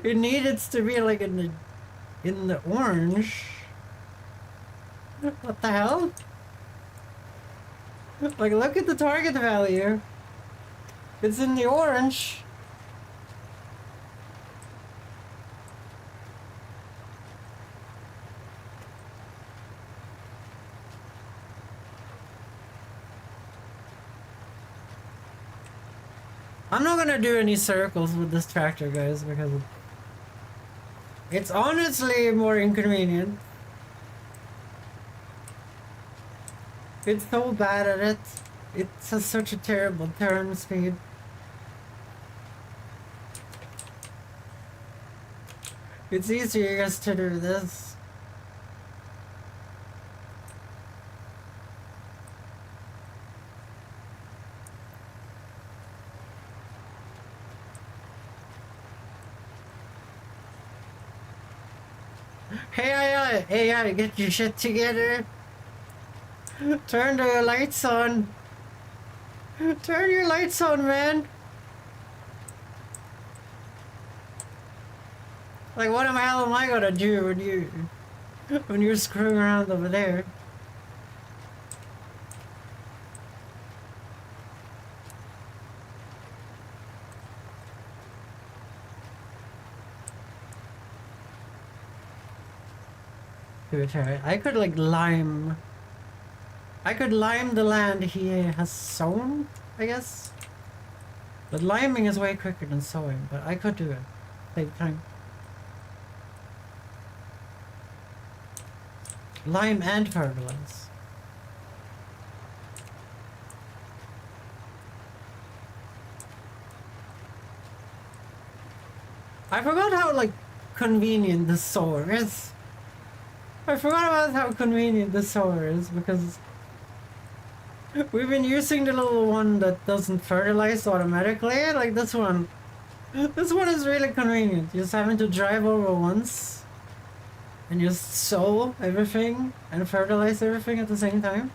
It needs to be like in the orange. What the hell? Like, look at the target value. It's in the orange. I'm not gonna do any circles with this tractor, guys, because it's honestly more inconvenient. It's so bad at it. It has such a terrible turn speed. It's easier just to do this. Hey AI, get your shit together. Turn the lights on. Turn your lights on, man. Like, what the hell am I gonna do when you're screwing around over there? I could like lime. I could lime the land he has sown, I guess. But liming is way quicker than sowing, but I could do it. Take time. Lime and fertilize. I forgot how, like, convenient the sower is. I forgot about how convenient the sower is because we've been using the little one that doesn't fertilize automatically. Like this one. This one is really convenient. Just having to drive over once and just sow everything and fertilize everything at the same time.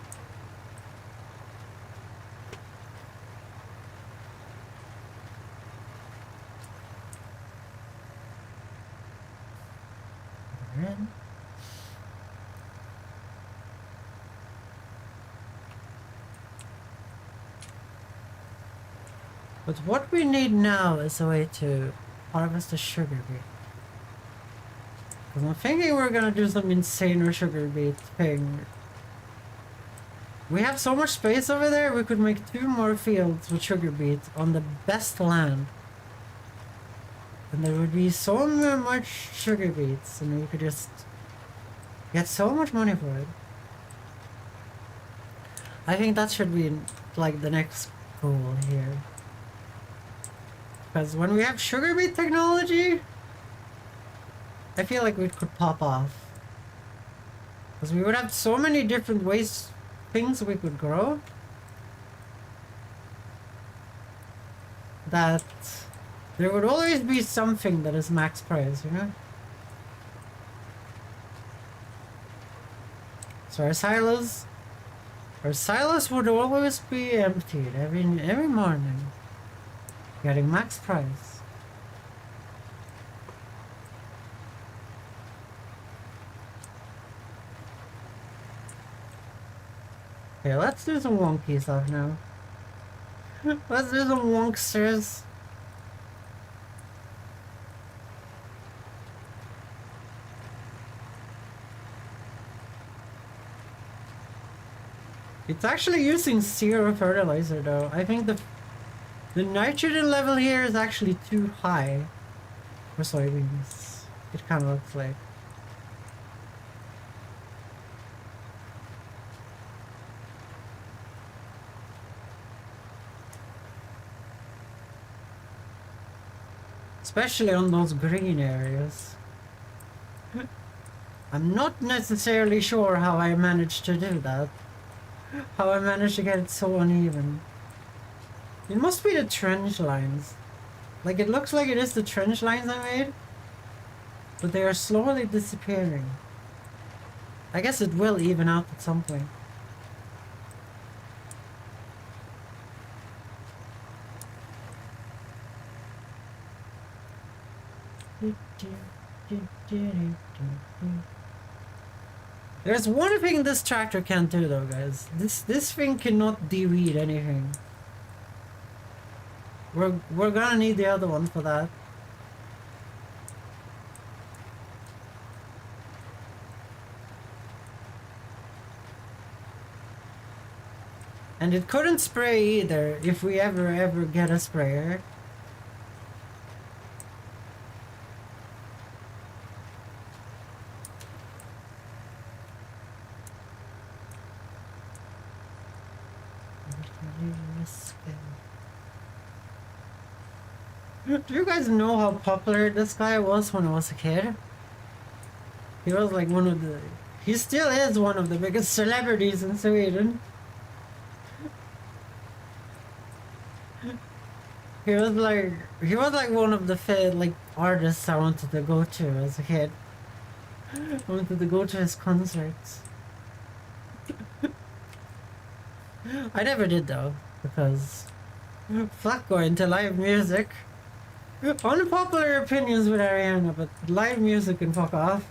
But what we need now is a way to harvest the sugar beet. Because I'm thinking we're gonna do some insane sugar beet thing. We have so much space over there, we could make 2 more fields with sugar beet on the best land. And there would be so much sugar beets, and we could just get so much money for it. I think that should be like the next goal here. Because when we have sugar beet technology, I feel like we could pop off. Because we would have so many different ways, things we could grow, that there would always be something that is max price, you know? So our silos would always be emptied every morning. Getting max price. Okay, let's do some wonky stuff now. Let's do some wonksters. It's actually using 0 fertilizer though. I think the nitrogen level here is actually too high for soybeans. It kind of looks like. Especially on those green areas. I'm not necessarily sure how I managed to do that. How I managed to get it so uneven. It must be the trench lines. Like, it looks like it is the trench lines I made, but they are slowly disappearing. I guess it will even out at some point. There's one thing this tractor can't do though, guys. This thing cannot de-weed anything. We're gonna need the other one for that. And it couldn't spray either if we ever get a sprayer. Do you guys know how popular this guy was when I was a kid? He was like one of the... He still is one of the biggest celebrities in Sweden. He was like one of the artists I wanted to go to as a kid. I wanted to go to his concerts. I never did though, because fuck going to live music. Unpopular opinions with Ariana, but live music can fuck off.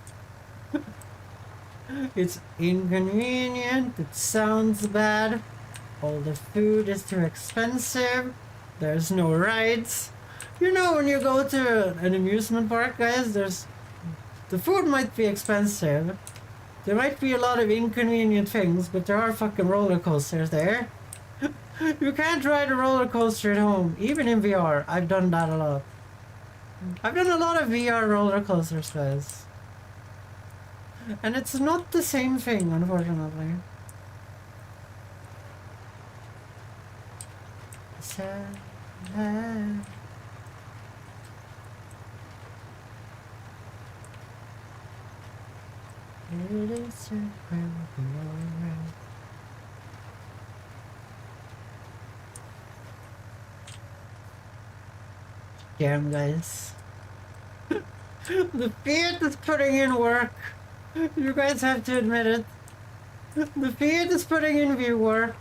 It's inconvenient, it sounds bad, all the food is too expensive, there's no rides. You know, when you go to an amusement park, guys, the food might be expensive, there might be a lot of inconvenient things, but there are fucking roller coasters there. You can't ride a roller coaster at home, even in VR. I've done that a lot. I've done a lot of VR roller coasters, guys. And it's not the same thing, unfortunately. Sad. It is a alright. Damn, guys. The Fiat is putting in work. You guys have to admit it. The Fiat is putting in work.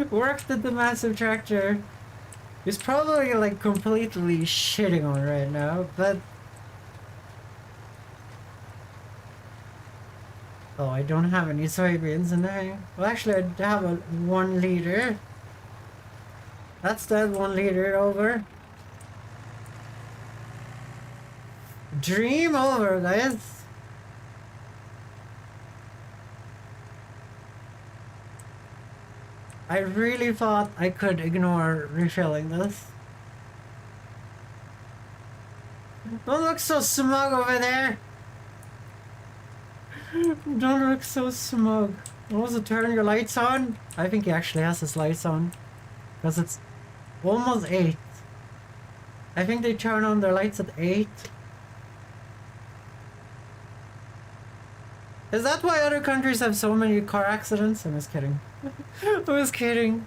Work that the massive tractor is probably like completely shitting on right now, but... Oh, I don't have any soybeans in there. Well, actually, I have a 1 liter. That's that 1 liter over. Dream over, guys. I really thought I could ignore refilling this. Don't look so smug over there. Don't look so smug. What was it? Turn your lights on? I think he actually has his lights on. Because it's almost 8. I think they turn on their lights at 8. Is that why other countries have so many car accidents? I'm just kidding. I was kidding.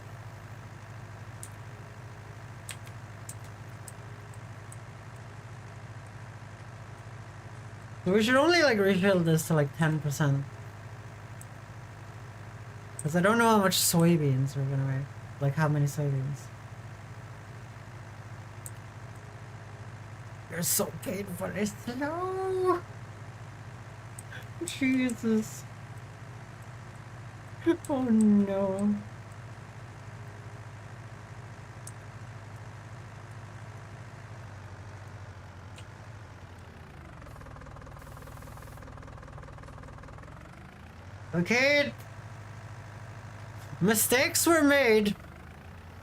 We should only like refill this to like 10%. Because I don't know how much soybeans we're gonna make. Like how many soybeans. You're so painful, it's slow. Jesus. Oh no. Okay. Mistakes were made.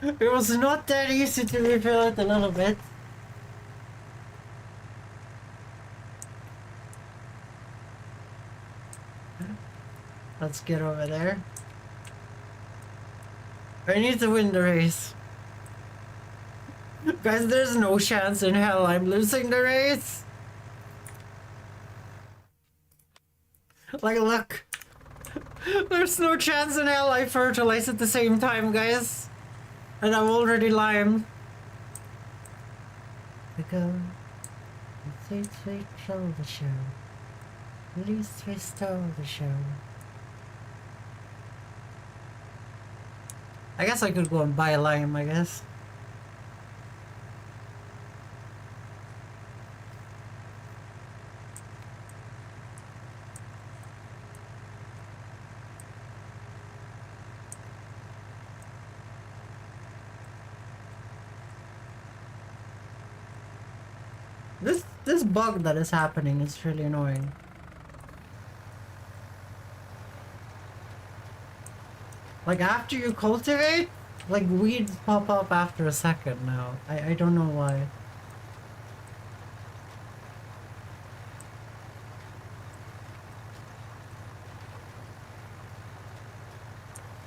It was not that easy to refill it a little bit. Let's get over there. I need to win the race. Guys, there's no chance in hell I'm losing the race. Like, look. There's no chance in hell I fertilize at the same time, guys. And I'm already limed. We go. Sweet, sweet shoulder show. At least we stole the show. I guess I could go and buy a lime, I guess. This bug that is happening is really annoying. Like after you cultivate, like weeds pop up after a second now. I don't know why.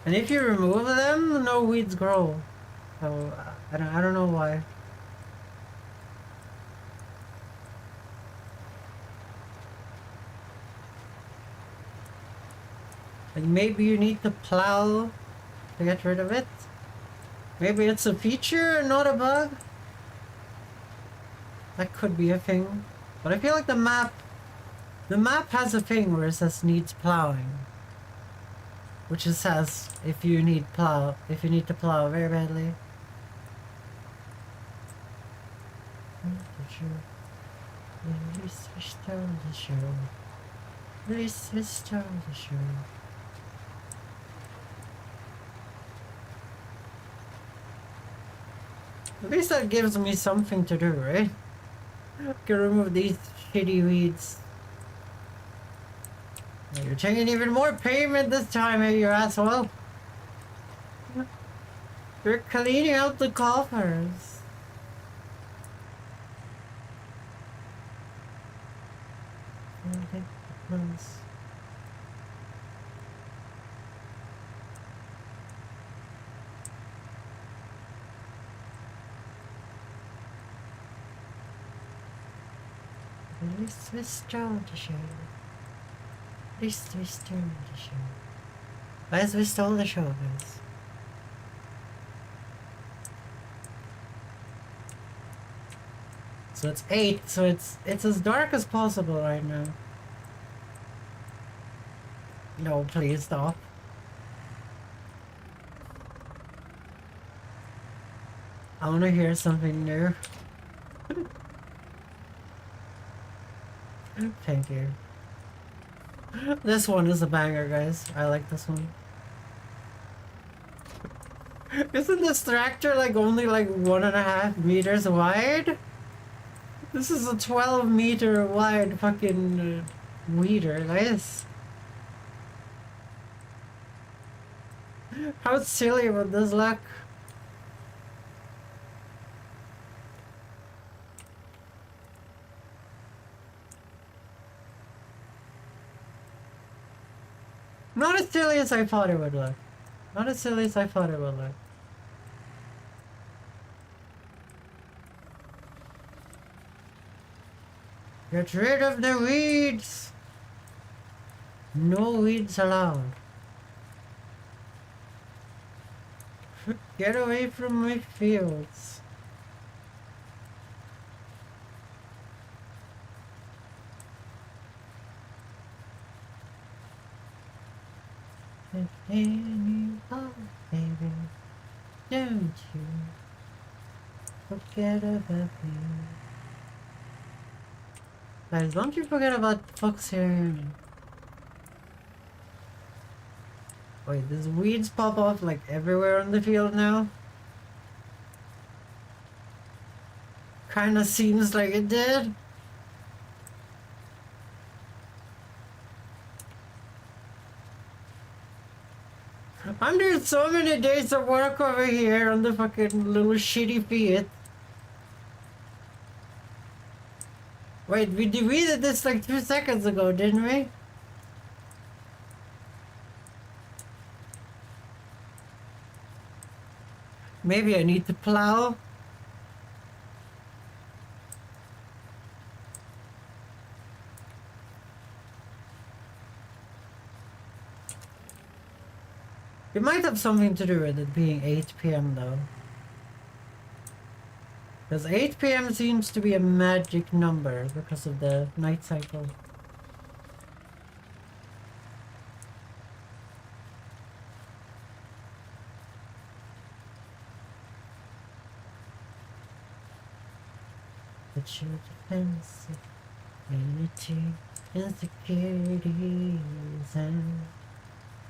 And if you remove them, no weeds grow. So I don't know why. Like maybe you need to plow to get rid of it. Maybe it's a feature, not a bug. That could be a thing. But I feel like the map has a thing where it says needs plowing. Which it says if you need to plow very badly. Release the show. Release the show. At least that gives me something to do, right? I can remove these shitty weeds. You're taking even more payment this time, eh, you asshole? You're cleaning out the coffers. take the clothes. At least we stole the show. At least we stole the show. Guys, we stole the show, guys. So it's 8, so it's as dark as possible right now. No, please stop. I wanna hear something new. Thank you. This one is a banger, guys. I like this one. Isn't this tractor like only like 1.5 meters wide? This is a 12-meter wide fucking weeder, guys. How silly would this look? Not as silly as I thought it would look. Not as silly as I thought it would look. Get rid of the weeds! No weeds allowed. Get away from my fields. And you are, baby, don't you forget about me. Guys, don't you forget about foxgirl. Wait, does weeds pop off like everywhere on the field now? Kinda seems like it did. I'm doing so many days of work over here on the fucking little shitty field. Wait, we did this like 2 seconds ago, didn't we? Maybe I need to plow. It might have something to do with it being 8 PM though. Because 8 PM seems to be a magic number because of the night cycle. But your defensive unity, insecurities, and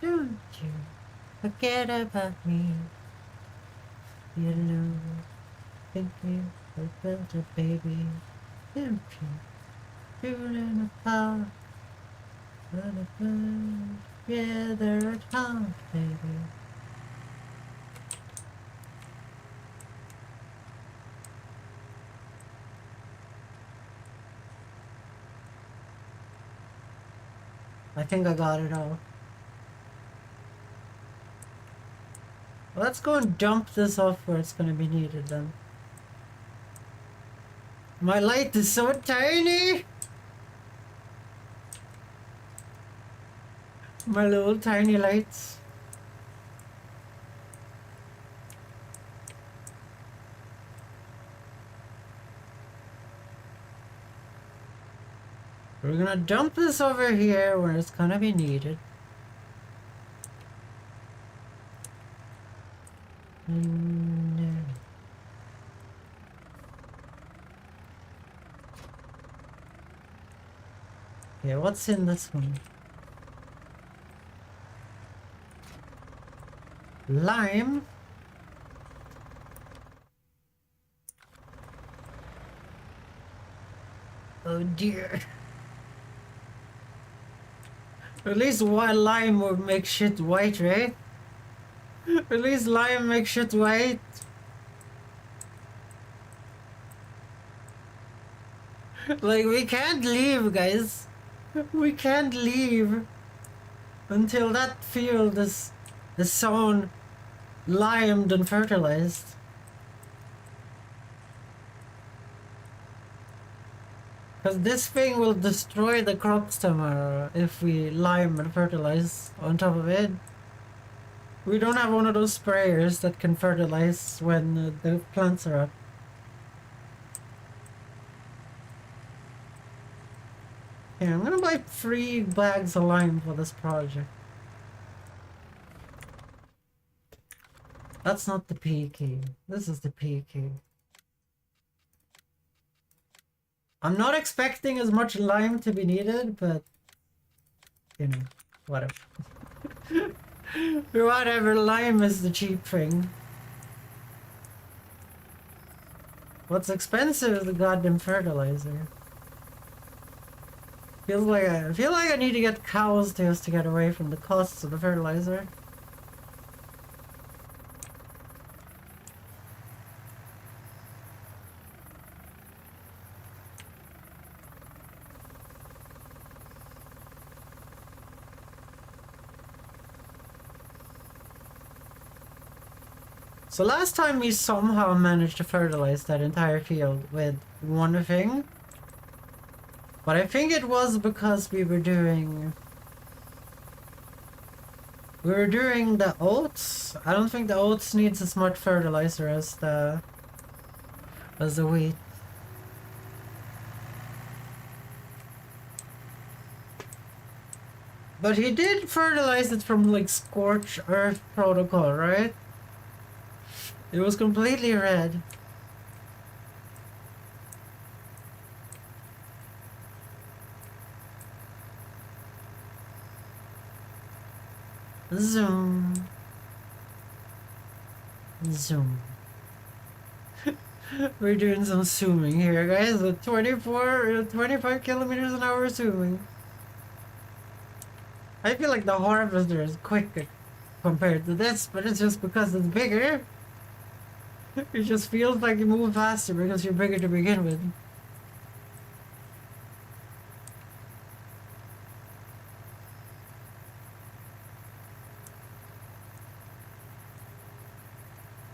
don't you forget about me. You know, thinking about a baby, don't you? Children apart, but together at heart, baby. I think I got it all. Let's go and dump this off where it's gonna be needed then. My light is so tiny! My little tiny lights. We're gonna dump this over here where it's gonna be needed. Yeah, what's in this one? Lime. Oh dear. At least one lime would make shit white, right? At least lime makes shit white. Like, we can't leave, guys. We can't leave until that field is sown, limed, and fertilized. Because this thing will destroy the crops tomorrow if we lime and fertilize on top of it. We don't have one of those sprayers that can fertilize when the plants are up. Yeah, I'm gonna buy 3 bags of lime for this project. That's not the P key. This is the P key. I'm not expecting as much lime to be needed, but you know, whatever. Whatever, lime is the cheap thing. What's expensive is the goddamn fertilizer. I feel like I need to get cows just to get away from the costs of the fertilizer. So last time we somehow managed to fertilize that entire field with one thing. But I think it was because we were doing the oats. I don't think the oats needs as much fertilizer as the wheat. But he did fertilize it from like scorched earth protocol, right? It was completely red. Zoom. Zoom. We're doing some zooming here, guys. At 25 kilometers an hour zooming. I feel like the harvester is quicker compared to this, but it's just because it's bigger. It just feels like you move faster because you're bigger to begin with.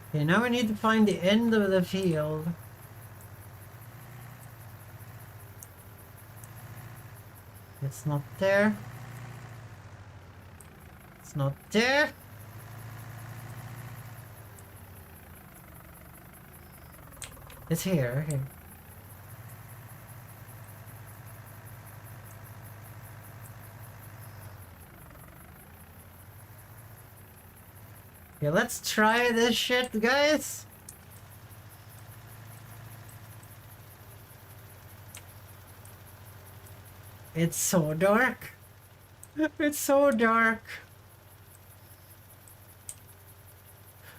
Okay, now we need to find the end of the field. It's not there. It's not there. It's here. Okay, let's try this shit, guys. It's so dark. It's so dark.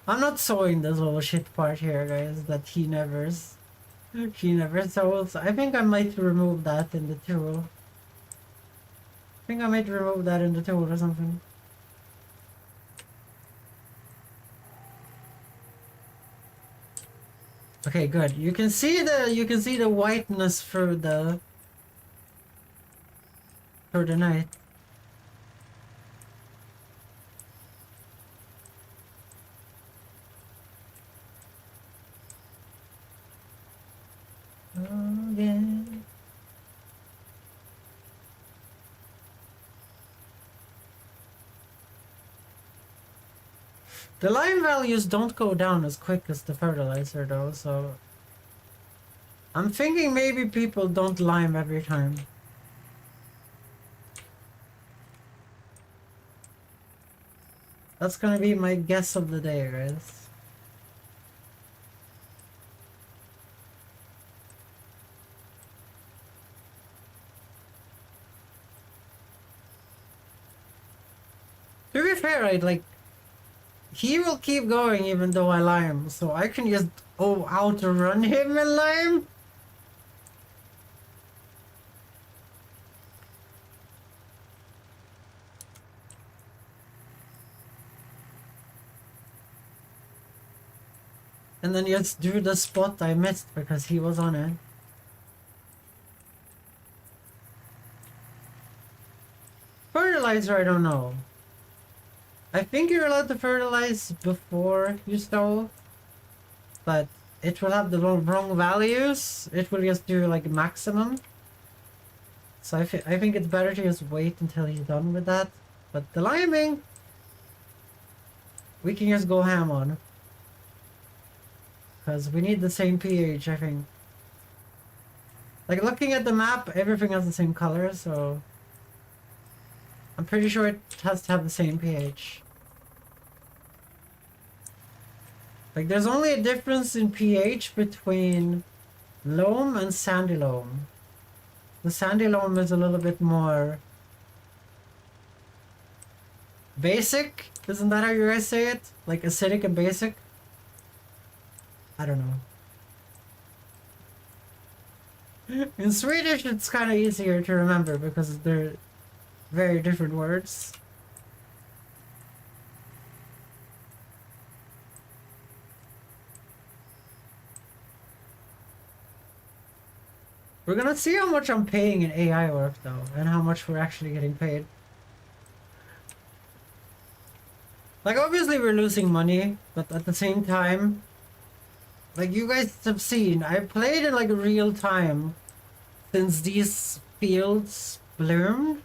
I'm not sewing this little shit part here, guys, that he never sews. I think I might remove that in the tool. I think I might remove that in the tool or something. Okay, good. You can see the whiteness through the night. Again. The lime values don't go down as quick as the fertilizer though, so I'm thinking maybe people don't lime every time. That's gonna be my guess of the day, guys. To be fair, he will keep going even though I lime, so I can just outrun him and lime. And then just do the spot I missed because he was on it. Fertilizer, I don't know. I think you're allowed to fertilize before you sow, but it will have the wrong values. It will just do like maximum. So I think it's better to just wait until he's done with that. But the liming, we can just go ham on. Because we need the same pH, I think. Like, looking at the map, everything has the same color, so... I'm pretty sure it has to have the same pH. Like, there's only a difference in pH between loam and sandy loam. The sandy loam is a little bit more... basic? Isn't that how you guys say it? Like, acidic and basic? I don't know. In Swedish, it's kind of easier to remember because they're very different words. We're gonna see how much I'm paying in AI work though, and how much we're actually getting paid. Like, obviously we're losing money, but at the same time, like you guys have seen, I played in like real time since these fields bloomed.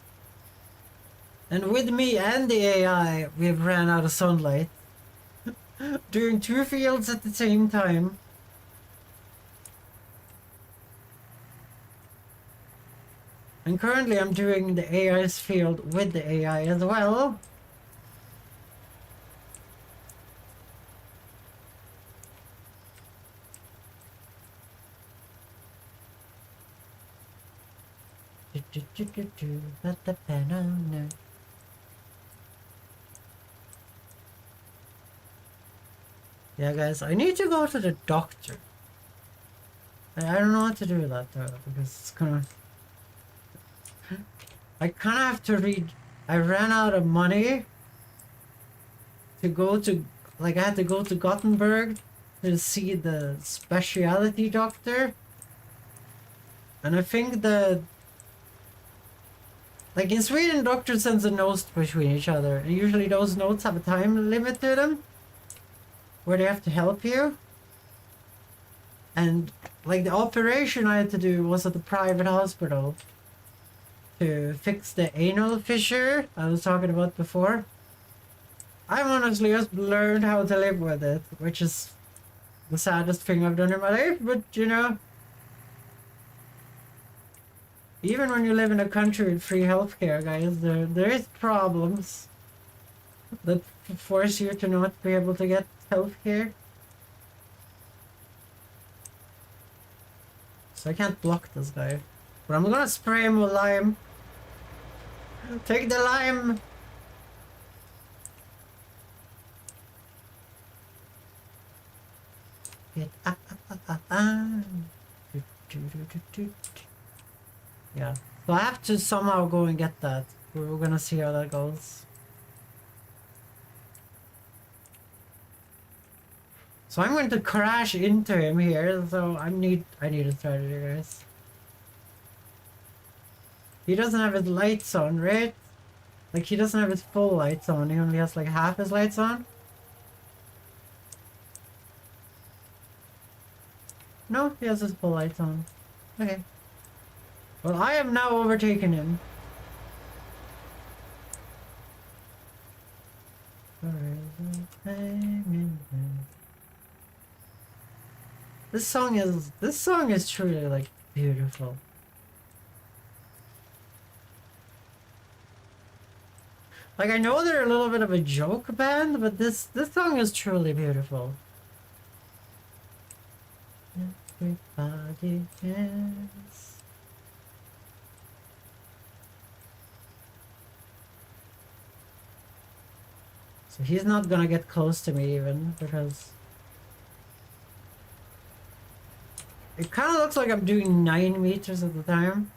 And with me and the AI, we've ran out of sunlight. Doing 2 fields at the same time. And currently I'm doing the AI's field with the AI as well. Yeah, guys, I need to go to the doctor. I don't know what to do with that though, because it's kind of... I kind of have to read... I ran out of money to go to... Like, I had to go to Gothenburg to see the specialty doctor. And I think the... Like, in Sweden, doctor sends a note between each other. And usually those notes have a time limit to them, where they have to help you. And, like, the operation I had to do was at the private hospital to fix the anal fissure I was talking about before. I've honestly just learned how to live with it, which is the saddest thing I've done in my life, but, you know... Even when you live in a country with free healthcare, guys, there is problems that force you to not be able to get healthcare. So I can't block this guy. But I'm gonna spray him with lime. Take the lime! Get Yeah. So I have to somehow go and get that. We're gonna see how that goes. So I'm going to crash into him here, so I need a strategy, guys. He doesn't have his lights on, right? Like, he doesn't have his full lights on, he only has like half his lights on. No, he has his full lights on. Okay. Well, I have now overtaken him. This song is truly like beautiful. Like, I know they're a little bit of a joke band, but this song is truly beautiful. Everybody dance. So he's not gonna get close to me even, because it kind of looks like I'm doing 9 meters at the time.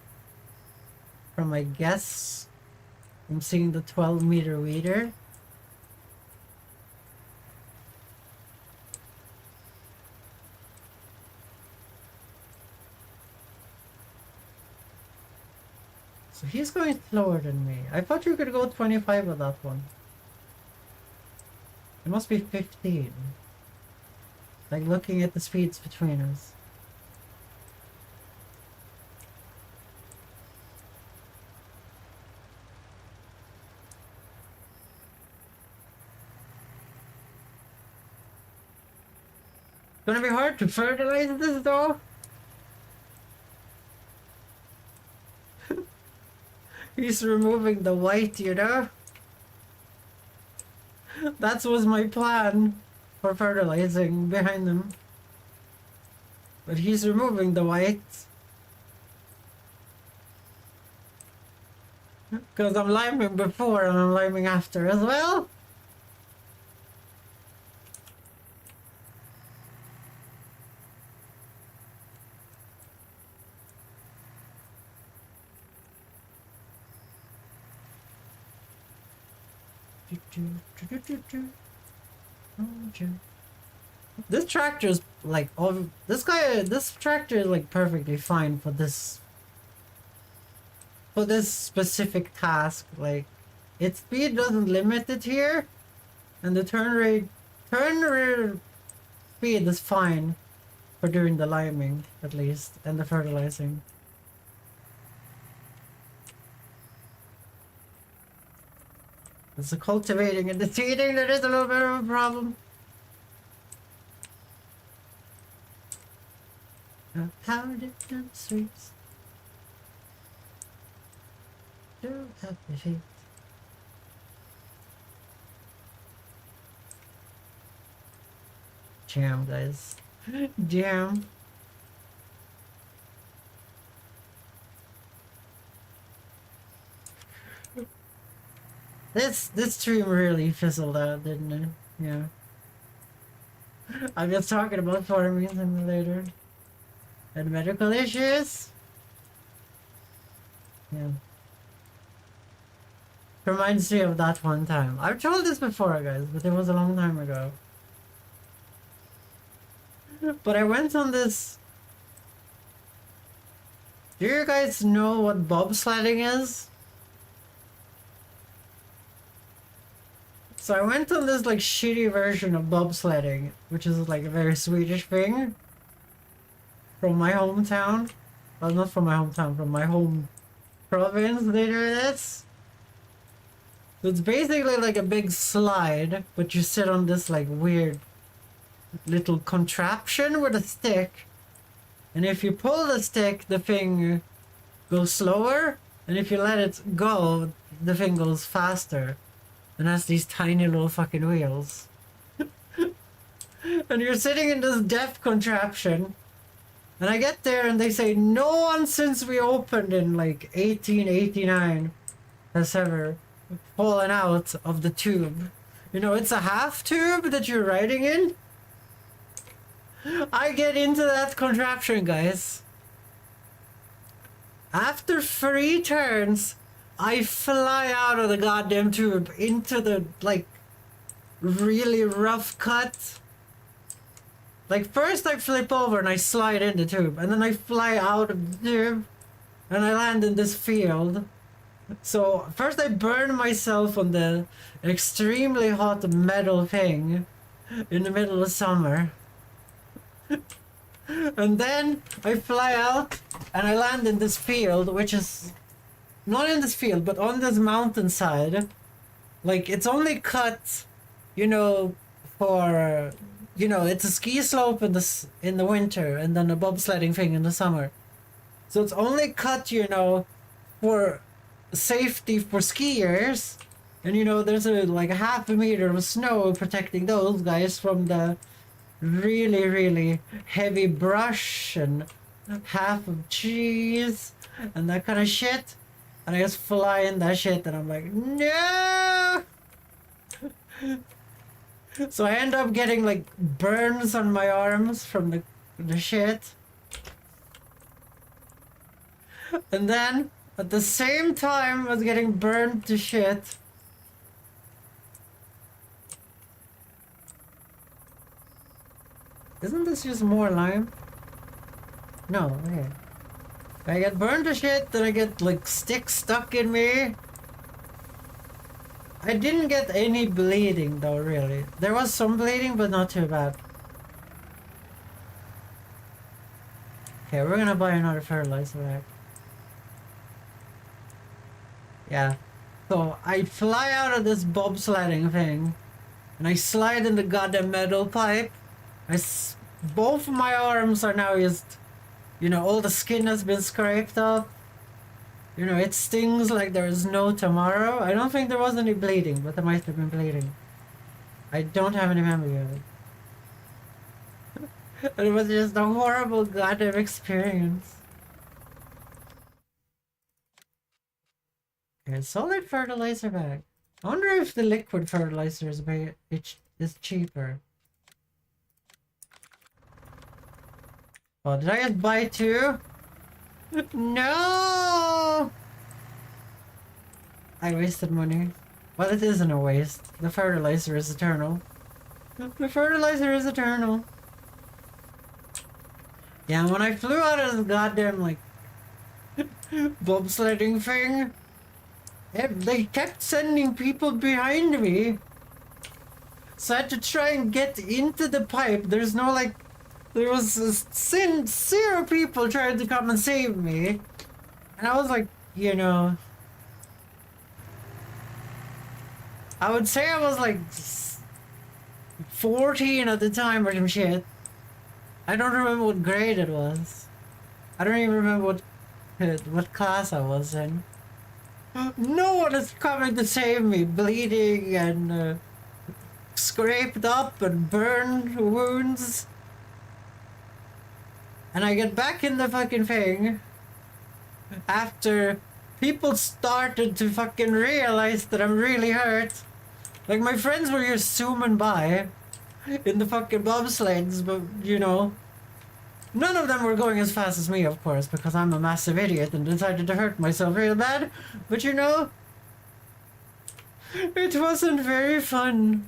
From my guess, I'm seeing the 12-meter weeder. So he's going slower than me. I thought you could go 25 with that one. It must be 15. Like looking at the speeds between us. It's gonna be hard to fertilize this though. He's removing the white, you know? That was my plan for fertilizing behind them. But he's removing the white. Because I'm liming before and I'm liming after as well. This tractor is like this tractor is like perfectly fine for this specific task. Like its speed doesn't limit it here, and the turn rate speed is fine for doing the liming at least and the fertilizing. It's the cultivating and the seeding that is a little bit of a problem. How different sweeps do have the feet. Jam, guys. Jam. This stream really fizzled out, didn't it? Yeah. I'm just talking about farming simulator and medical issues. Yeah. Reminds me of that one time. I've told this before, guys, but it was a long time ago. But I went on this. Do you guys know what bobsledding is? So I went on this like shitty version of bobsledding, which is like a very Swedish thing. From my hometown. Well, not from my hometown, from my home province they do this. So it's basically like a big slide, but you sit on this like weird little contraption with a stick. And if you pull the stick, the thing goes slower. And if you let it go, the thing goes faster. And has these tiny little fucking wheels. And you're sitting in this death contraption. And I get there and they say no one since we opened in like 1889 has ever fallen out of the tube. You know, it's a half tube that you're riding in. I get into that contraption, guys. After 3 turns, I fly out of the goddamn tube into the, like, really rough cut. Like, first I flip over and I slide in the tube, and then I fly out of the tube, and I land in this field. So, first I burn myself on the extremely hot metal thing in the middle of summer. And then I fly out, and I land in this field, which is not in this field, but on this mountainside. Like, it's only cut, you know, for, you know, it's a ski slope in the winter, and then a bobsledding thing in the summer. So it's only cut, you know, for safety for skiers. And, you know, there's like a half a meter of snow protecting those guys from the really, really heavy brush and half of cheese and that kind of shit. And I just fly in that shit and I'm like, no! So I end up getting like burns on my arms from the shit. And then at the same time I was getting burned to shit. Isn't this just more lime? No, okay. I get burned to shit, then I get like sticks stuck in me. I didn't get any bleeding though, really. There was some bleeding, but not too bad. Okay, we're gonna buy another fertilizer bag. Yeah. So I fly out of this bobsledding thing, and I slide in the goddamn metal pipe. Both of my arms are now just, you know, all the skin has been scraped up. You know, it stings like there is no tomorrow. I don't think there was any bleeding, but there might have been bleeding. I don't have any memory of it. It was just a horrible goddamn experience. Okay, solid fertilizer bag. I wonder if the liquid fertilizer is cheaper. Oh, did I just buy two? No! I wasted money. Well, it isn't a waste. The fertilizer is eternal. The fertilizer is eternal. Yeah, when I flew out of the goddamn, like, bobsledding thing, they kept sending people behind me. So I had to try and get into the pipe. There's no, like, there was zero people trying to come and save me. And I was like, you know, I would say I was like 14 at the time or some shit. I don't remember what grade it was. I don't even remember what class I was in. No one is coming to save me, bleeding and scraped up and burned wounds. And I get back in the fucking thing after people started to fucking realize that I'm really hurt. Like, my friends were just zooming by in the fucking bobsleds, but, you know, none of them were going as fast as me, of course, because I'm a massive idiot and decided to hurt myself real bad. But, you know, it wasn't very fun.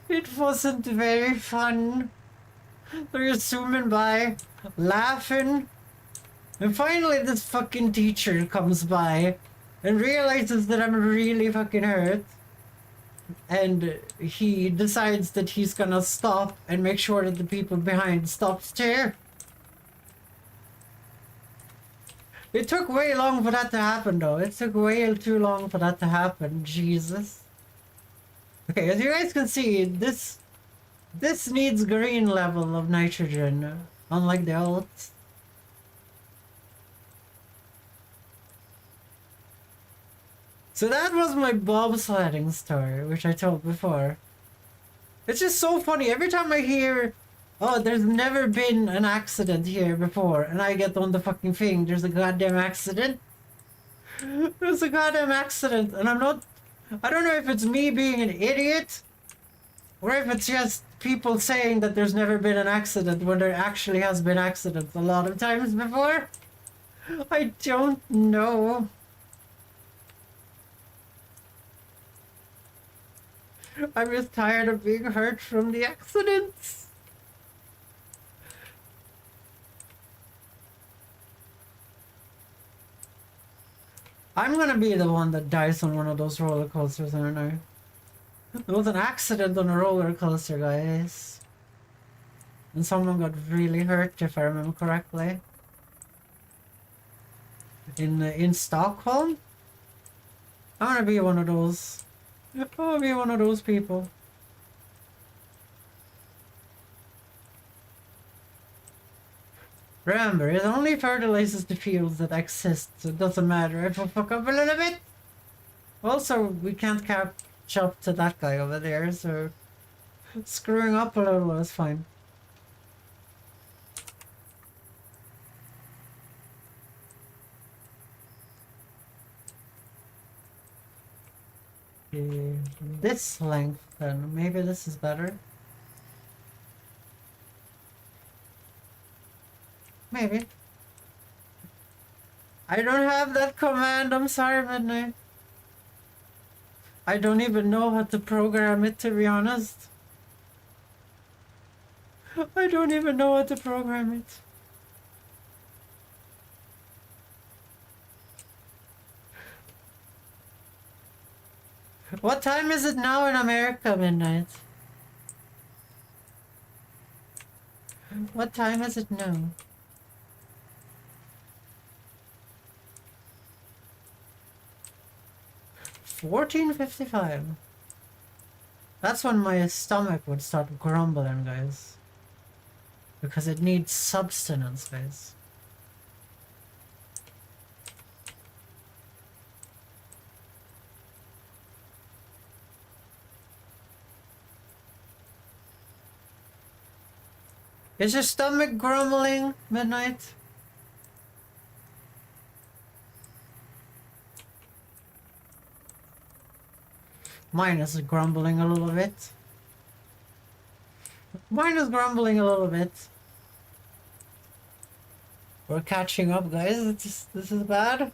It wasn't very fun. They're just zooming by, laughing. And finally this fucking teacher comes by and realizes that I'm really fucking hurt. And he decides that he's gonna stop and make sure that the people behind stops too. It took way long for that to happen though. It took way too long for that to happen. Jesus. Okay, as you guys can see, this needs green level of nitrogen, unlike the alts. So that was my bobsledding story, which I told before. It's just so funny. Every time I hear, oh, there's never been an accident here before, and I get on the fucking thing, there's a goddamn accident. There's a goddamn accident, and I don't know if it's me being an idiot, or if it's just people saying that there's never been an accident when there actually has been accidents a lot of times before. I don't know. I'm just tired of being hurt from the accidents. I'm gonna be the one that dies on one of those roller coasters, aren't I? There was an accident on a roller coaster, guys. And someone got really hurt, if I remember correctly. In Stockholm? I wanna be one of those. I wanna be one of those people. Remember, it only fertilizes the fields that exist, so it doesn't matter if we fuck up a little bit. Also, we can't catch up to that guy over there, so screwing up a little is fine. Okay, this length then, maybe this is better. Maybe. I don't have that command, I'm sorry, Midnight. I don't even know how to program it, to be honest. I don't even know how to program it. What time is it now in America, midnight? What time is it now? 14:55. That's when my stomach would start grumbling, guys. Because it needs substance, guys. Is your stomach grumbling, midnight? Mine is grumbling a little bit. Mine is grumbling a little bit. We're catching up, guys. This is bad.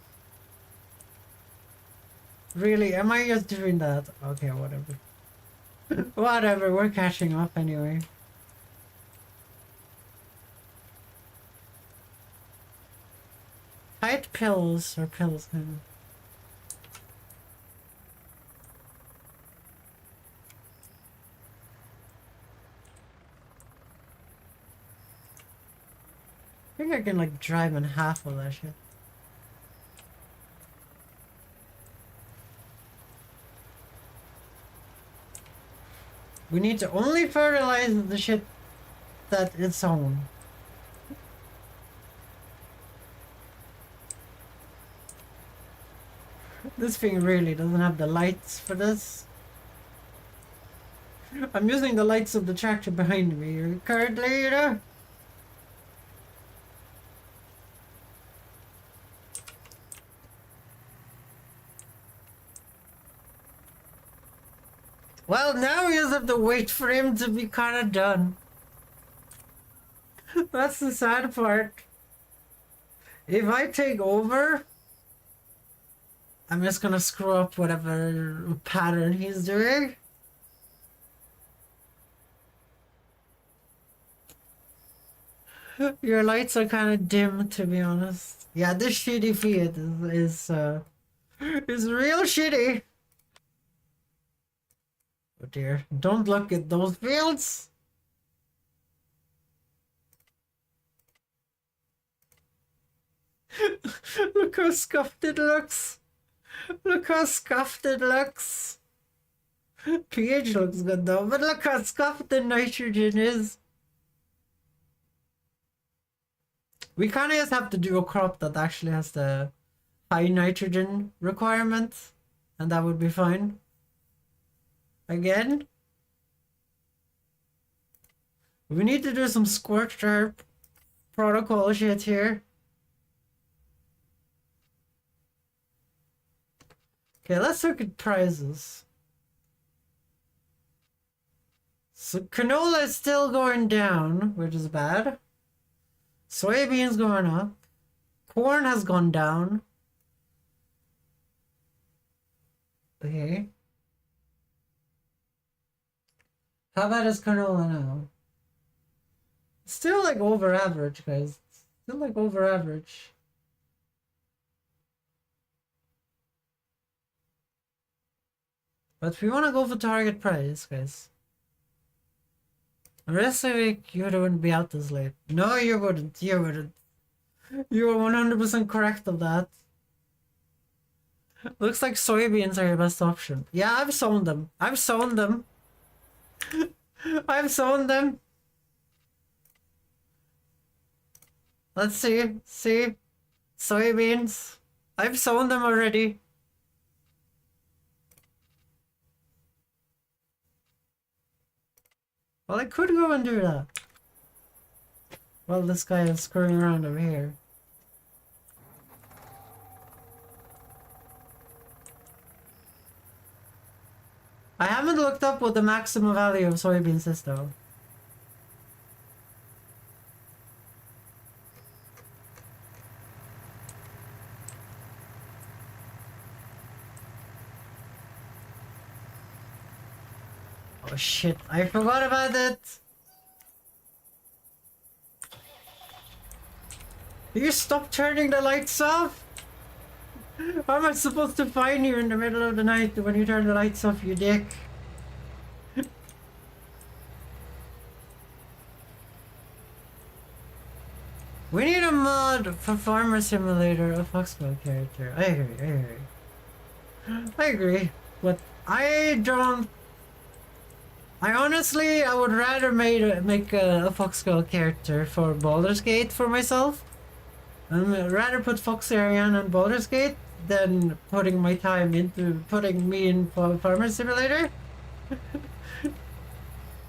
Really? Am I just doing that? Okay, whatever. Whatever, we're catching up anyway. Height pills or pills? I think I can like drive in half of that shit. We need to only fertilize the shit that it's on. This thing really doesn't have the lights for this. I'm using the lights of the tractor behind me currently, you know? Well, now we just have to wait for him to be kind of done. That's the sad part. If I take over, I'm just gonna screw up whatever pattern he's doing. Your lights are kind of dim, to be honest. Yeah, this shitty Fiat is real shitty. Oh dear, don't look at those fields. Look how scuffed it looks. Look how scuffed it looks. pH looks good though, but look how scuffed the nitrogen is. We kind of just have to do a crop that actually has the high nitrogen requirement, and that would be fine. Again, we need to do some scorched herb protocol shit here. Okay, let's look at prices. So canola is still going down, which is bad. Soybeans going up. Corn has gone down. Okay. How bad is canola now? Still like over average, guys. Still like over average. But we want to go for target price, guys. The rest of the week, you wouldn't be out this late. No, you wouldn't. You wouldn't. You are 100% correct of that. Looks like soybeans are your best option. Yeah, I've sown them. I've sown them. I've sown them. Let's see. See? Soybeans. I've sown them already. Well, I could go and do that. Well, this guy is screwing around over here. I haven't looked up what the maximum value of soybeans is, though. Oh shit, I forgot about it! You stop turning the lights off? How am I supposed to find you in the middle of the night when you turn the lights off, you dick? We need a mod for Farmer Simulator, a foxgirl character. I agree. But I don't... I honestly, I would rather make a foxgirl character for Baldur's Gate for myself. I'd rather put Fox Arian on Baldur's Gate than putting my time into putting me in Farmer Simulator.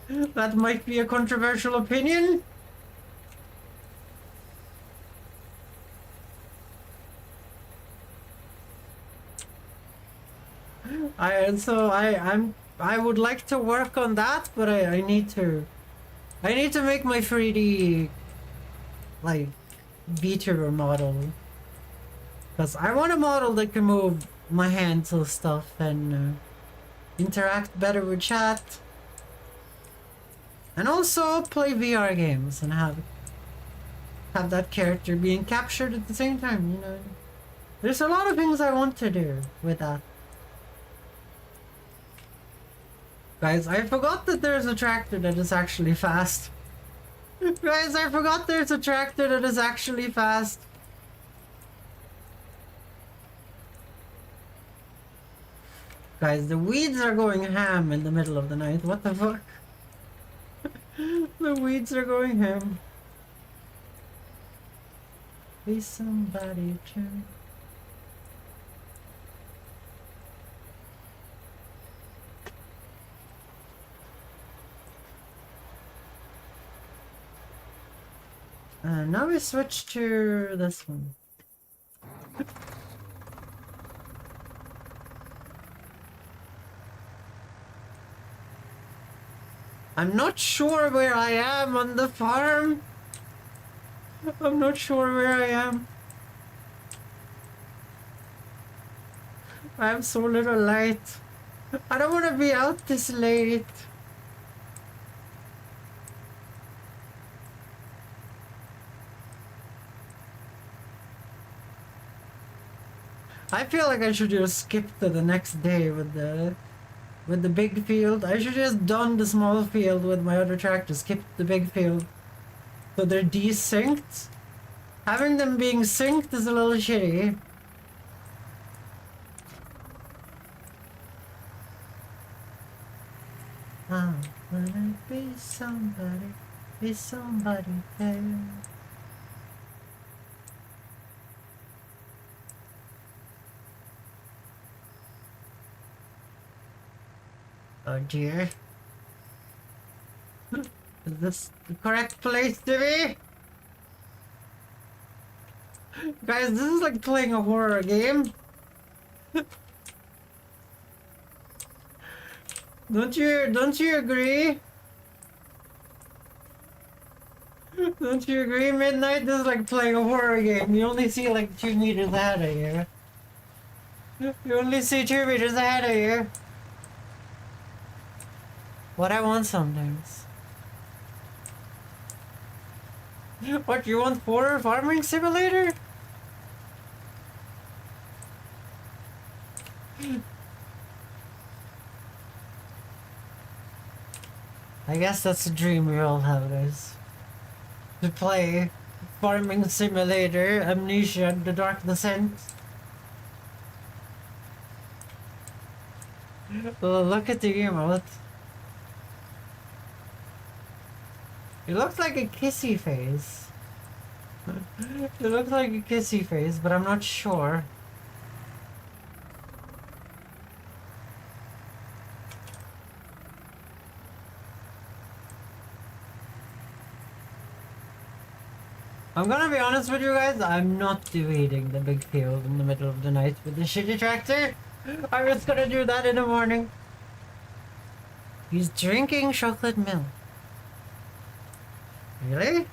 That might be a controversial opinion. I would like to work on that, but I need to make my 3D like Vtuber model, because I want a model that can move my hands and stuff and interact better with chat, and also play VR games and have that character being captured at the same time. You know, there's a lot of things I want to do with that. Guys, I forgot that there's a tractor that is actually fast. Guys, I forgot there's a tractor that is actually fast. Guys, the weeds are going ham in the middle of the night. What the fuck? The weeds are going ham. Be somebody to... now we switch to this one. I'm not sure where I am on the farm. I'm not sure where I am. I have so little light. I don't want to be out this late. I feel like I should just skip to the next day with the big field. I should just done the small field with my other tractor, skip the big field. So they're desynced. Having them being synced is a little shitty. I wanna be somebody there. Oh dear. Is this the correct place to be? Guys, this is like playing a horror game. Don't you agree? Don't you agree, Midnight? This is like playing a horror game. You only see like 2 meters ahead of you. You only see 2 meters ahead of you. What I want sometimes. What, you want horror farming simulator? I guess that's a dream we all have, guys. To play farming simulator, Amnesia, The Dark Descent. Look at the emote. It looks like a kissy face. It looks like a kissy face, but I'm not sure. I'm gonna be honest with you guys, I'm not debating the big field in the middle of the night with the shitty tractor. I'm just gonna do that in the morning. He's drinking chocolate milk. Really?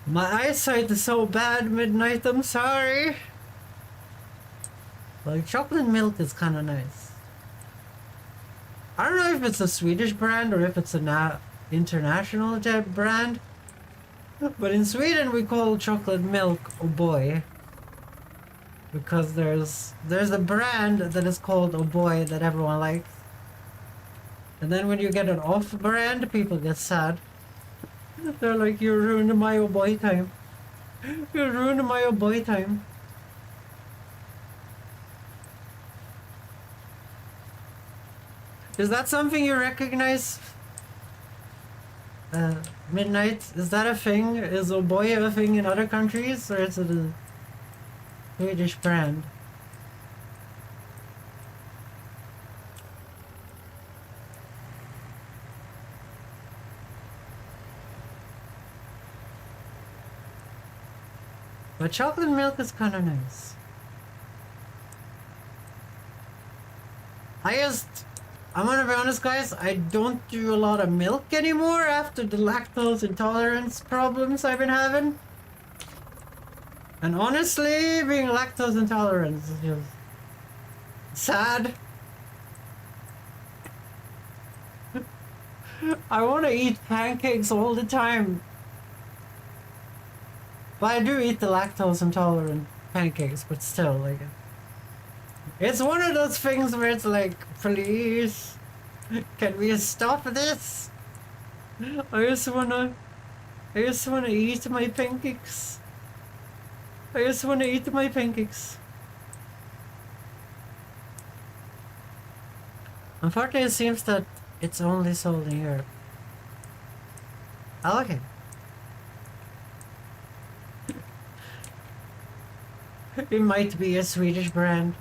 My eyesight is so bad, Midnight, I'm sorry. Like, chocolate milk is kind of nice. I don't know if it's a Swedish brand or if it's a international brand. But in Sweden we call chocolate milk oh boy. Because there's a brand that is called oh boy that everyone likes. And then when you get an off brand, people get sad. They're like, you ruined my oh boy time. You ruined my oh boy time. Is that something you recognize? Midnight, is that a thing? Is oh boy a thing in other countries? Or is it a Swedish brand? But chocolate milk is kind of nice. I'm gonna be honest guys, I don't do a lot of milk anymore after the lactose intolerance problems I've been having. And honestly, being lactose intolerant is just sad. I want to eat pancakes all the time. But I do eat the lactose intolerant pancakes, but still, like, it's one of those things where it's like, please, can we stop this? I just wanna eat my pancakes. I just wanna eat my pancakes. Unfortunately, it seems that it's only sold in Europe. I like it. It might be a Swedish brand.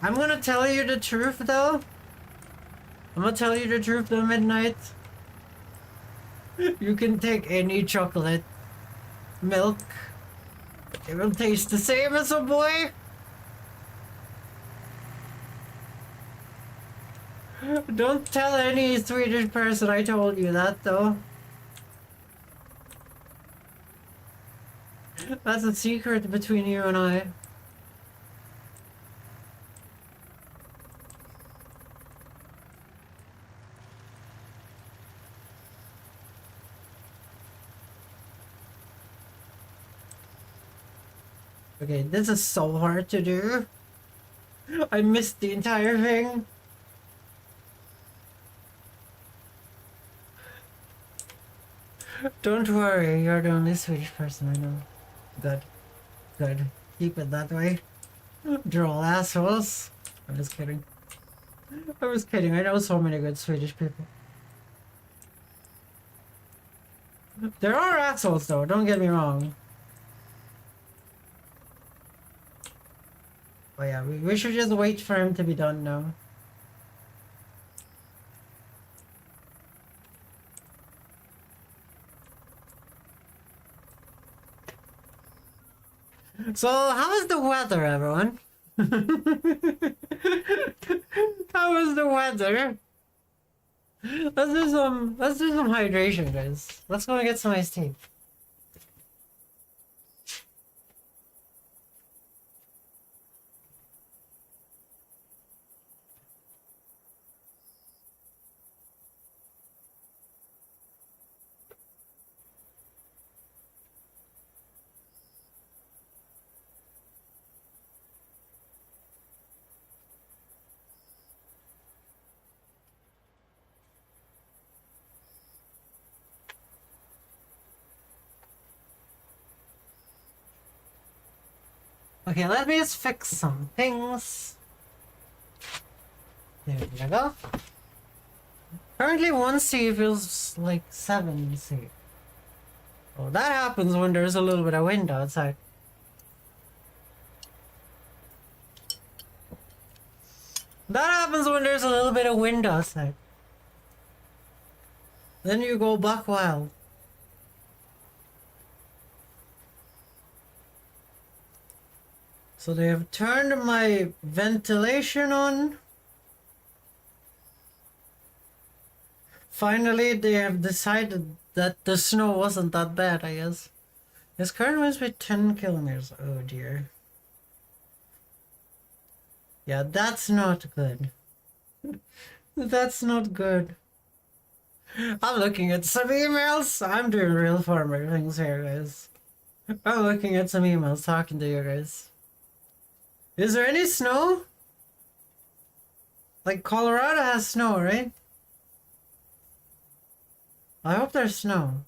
I'm gonna tell you the truth though. Midnight. You can take any chocolate milk. It will taste the same as a boy. Don't tell any Swedish person I told you that though. That's a secret between you and I. Okay, this is so hard to do. I missed the entire thing. Don't worry, you're the only Swedish person I know. Good. Good. Keep it that way. Droll assholes. I'm just kidding. I was kidding. I know so many good Swedish people. There are assholes though, don't get me wrong. Oh yeah, we should just wait for him to be done now. So, how is the weather, everyone? How is the weather? Let's do some hydration, guys. Let's go and get some iced tea. Okay, let me just fix some things. There we go. Currently 1C feels like 7C. Oh, that happens when there's a little bit of wind outside. That happens when there's a little bit of wind outside. Then you go buck wild. So they have turned my ventilation on. Finally, they have decided that the snow wasn't that bad, I guess. This current winds with 10 kilometers. Oh dear. Yeah, that's not good. That's not good. I'm looking at some emails. I'm doing real farmer things here, guys. I'm looking at some emails, talking to you guys. Is there any snow? Like, Colorado has snow, right? I hope there's snow.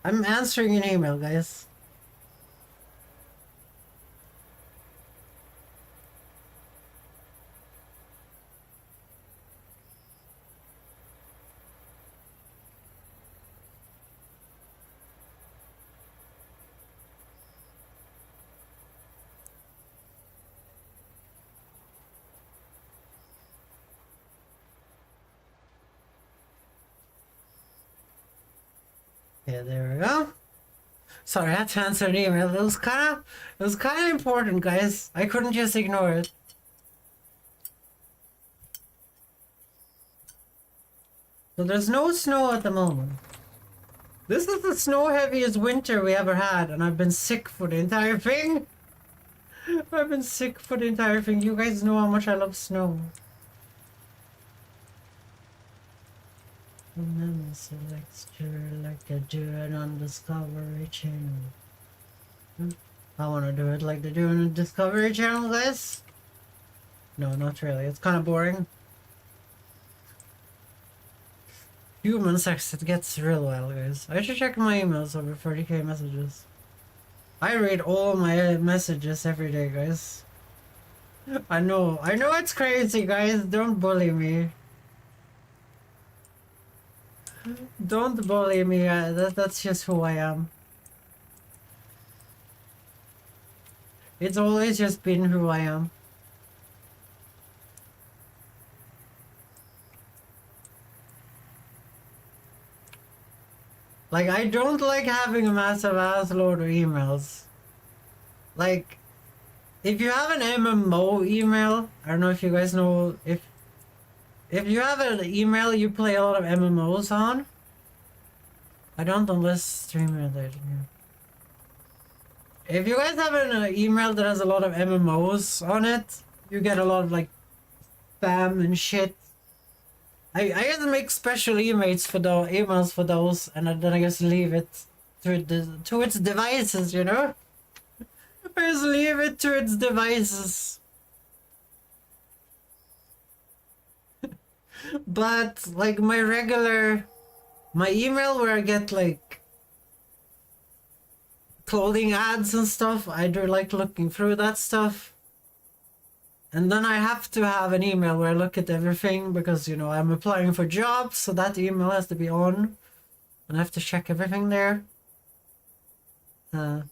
I'm answering an email, guys. Yeah, there we go. Sorry, I had to answer an email. It was kind of important, guys. I couldn't just ignore it. So there's no snow at the moment. This is the snow heaviest winter we ever had, and I've been sick for the entire thing. I've been sick for the entire thing. You guys know how much I love snow. And then select like I do it on Discovery Channel. I want to do it like they do on the Discovery Channel, guys. No, not really. It's kind of boring. Human sex, it gets real well, guys. I should check my emails over 30k messages. I read all my messages every day, guys. I know it's crazy, guys. Don't bully me. Don't bully me. That's just who I am. It's always just been who I am. Like, I don't like having a massive ass load of emails. Like, if you have an MMO email, I don't know if you guys know, if you have an email you play a lot of MMOs on, I don't unless streamer there. If you guys have an email that has a lot of MMOs on it, you get a lot of like spam and shit. I just make special emails for those, and then I just leave it to its devices, you know? I just leave it to its devices. But like my email where I get like clothing ads and stuff, I do like looking through that stuff. And then I have to have an email where I look at everything because, you know, I'm applying for jobs, so that email has to be on. And I have to check everything there. Then,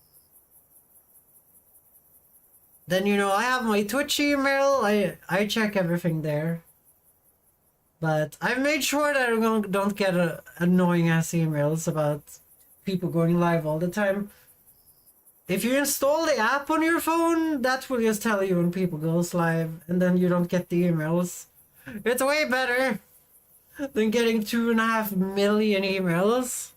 you know, I have my Twitch email. I check everything there. But I've made sure that I don't get annoying ass emails about people going live all the time. If you install the app on your phone, that will just tell you when people goes live, and then you don't get the emails. It's way better than getting 2.5 million emails.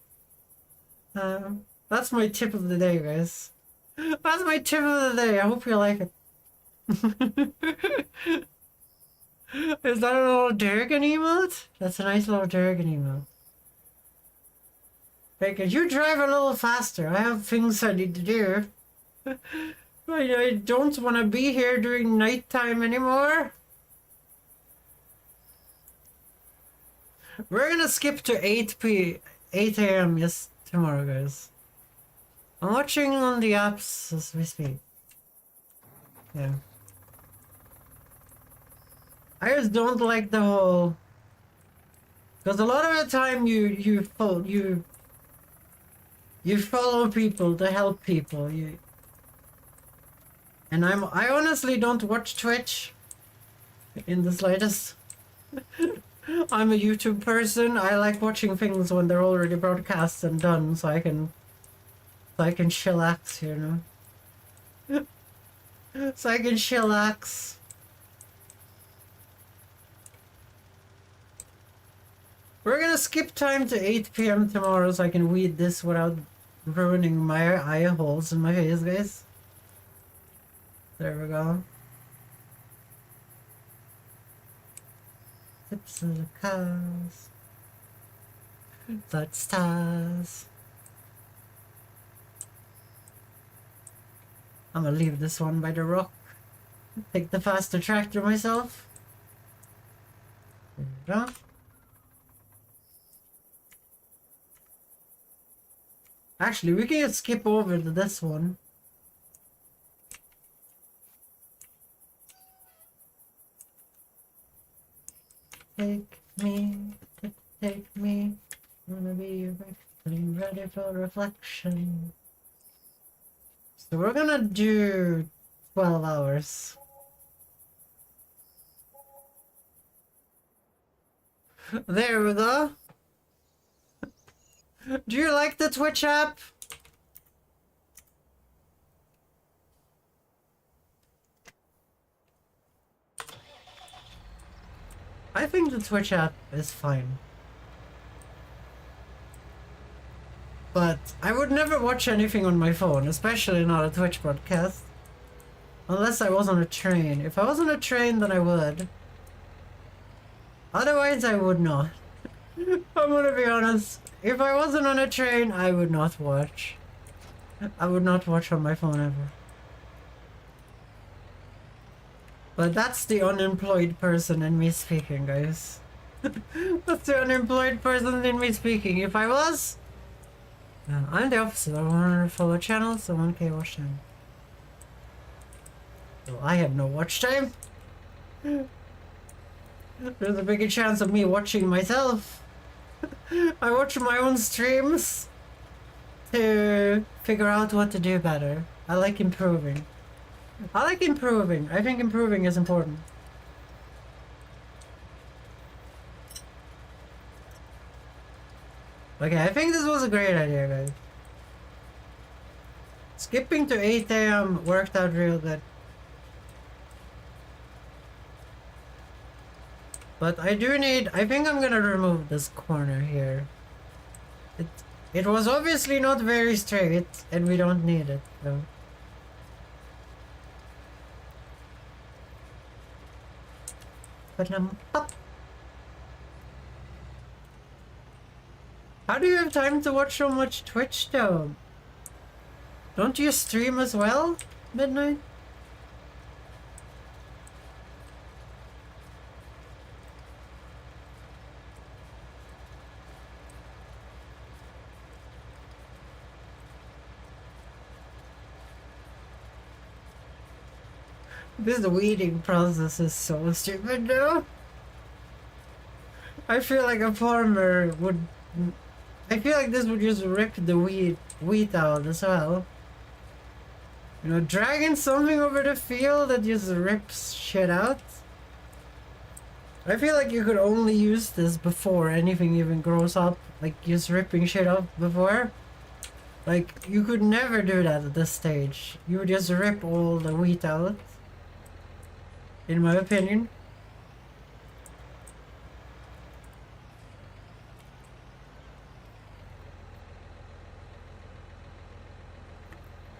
That's my tip of the day, guys. That's my tip of the day. I hope you like it. Is that a little Durgan emote? That's a nice little Durgan emote. Hey, could you drive a little faster? I have things I need to do. I don't want to be here during nighttime anymore. We're gonna skip to 8 a.m. yes tomorrow, guys. I'm watching on the apps as we speak. Yeah. I just don't like the whole, because a lot of the time you follow people to help people. And I honestly don't watch Twitch in the slightest. I'm a YouTube person. I like watching things when they're already broadcast and done, so I can chillax, you know. So I can chillax. We're gonna skip time to 8 PM tomorrow so I can weed this without ruining my eye holes in my face, guys. There we go. Tips of the cows. That stars. I'm gonna leave this one by the rock. Take the faster tractor myself. There we go. Actually, we can just skip over to this one. Take me, wanna be ready for reflection. So we're gonna do 12 hours. There we go. Do you like the Twitch app? I think the Twitch app is fine. But I would never watch anything on my phone, especially not a Twitch broadcast. Unless I was on a train. If I was on a train, then I would. Otherwise, I would not. I'm gonna be honest. If I wasn't on a train, I would not watch. I would not watch on my phone ever. But that's the unemployed person in me speaking, guys. That's the unemployed person in me speaking. If I was... I'm the opposite. I want to follow channels, so 1K watch time. Well, I have no watch time. There's a bigger chance of me watching myself. I watch my own streams to figure out what to do better. I like improving. I think improving is important. Okay, I think this was a great idea, guys. Skipping to 8 AM worked out real good. But I think I'm gonna remove this corner here. It was obviously not very straight, and we don't need it, so. But how do you have time to watch so much Twitch, though? Don't you stream as well, Midnight? This weeding process is so stupid now. I feel like a farmer would... I feel like this would just rip the wheat out as well. You know, dragging something over the field that just rips shit out. I feel like you could only use this before anything even grows up. Like, just ripping shit up before. Like, you could never do that at this stage. You would just rip all the wheat out. In my opinion.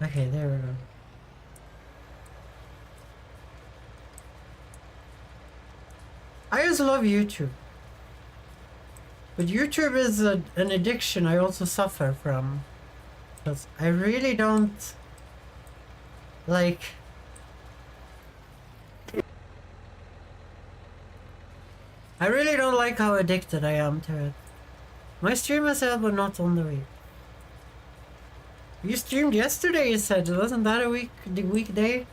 Okay, there we go. I just love YouTube. But YouTube is an addiction I also suffer from. Because I really don't like... I really don't like how addicted I am to it. My stream is out, but not on the week. You streamed yesterday, you said. Wasn't that the weekday?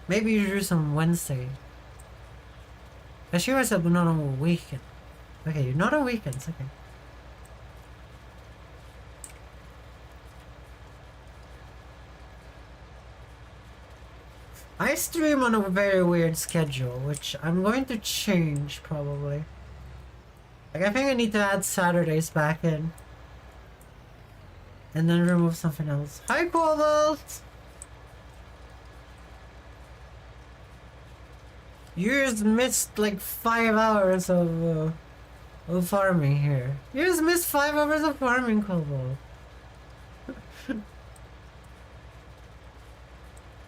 Maybe you do some Wednesday. I see myself not on a weekend. Okay, you're not on weekends, okay. I stream on a very weird schedule, which I'm going to change probably. Like, I think I need to add Saturdays back in. And then remove something else. Hi, Cobalt! You just missed like 5 hours of farming here. You just missed 5 hours of farming, Cobalt.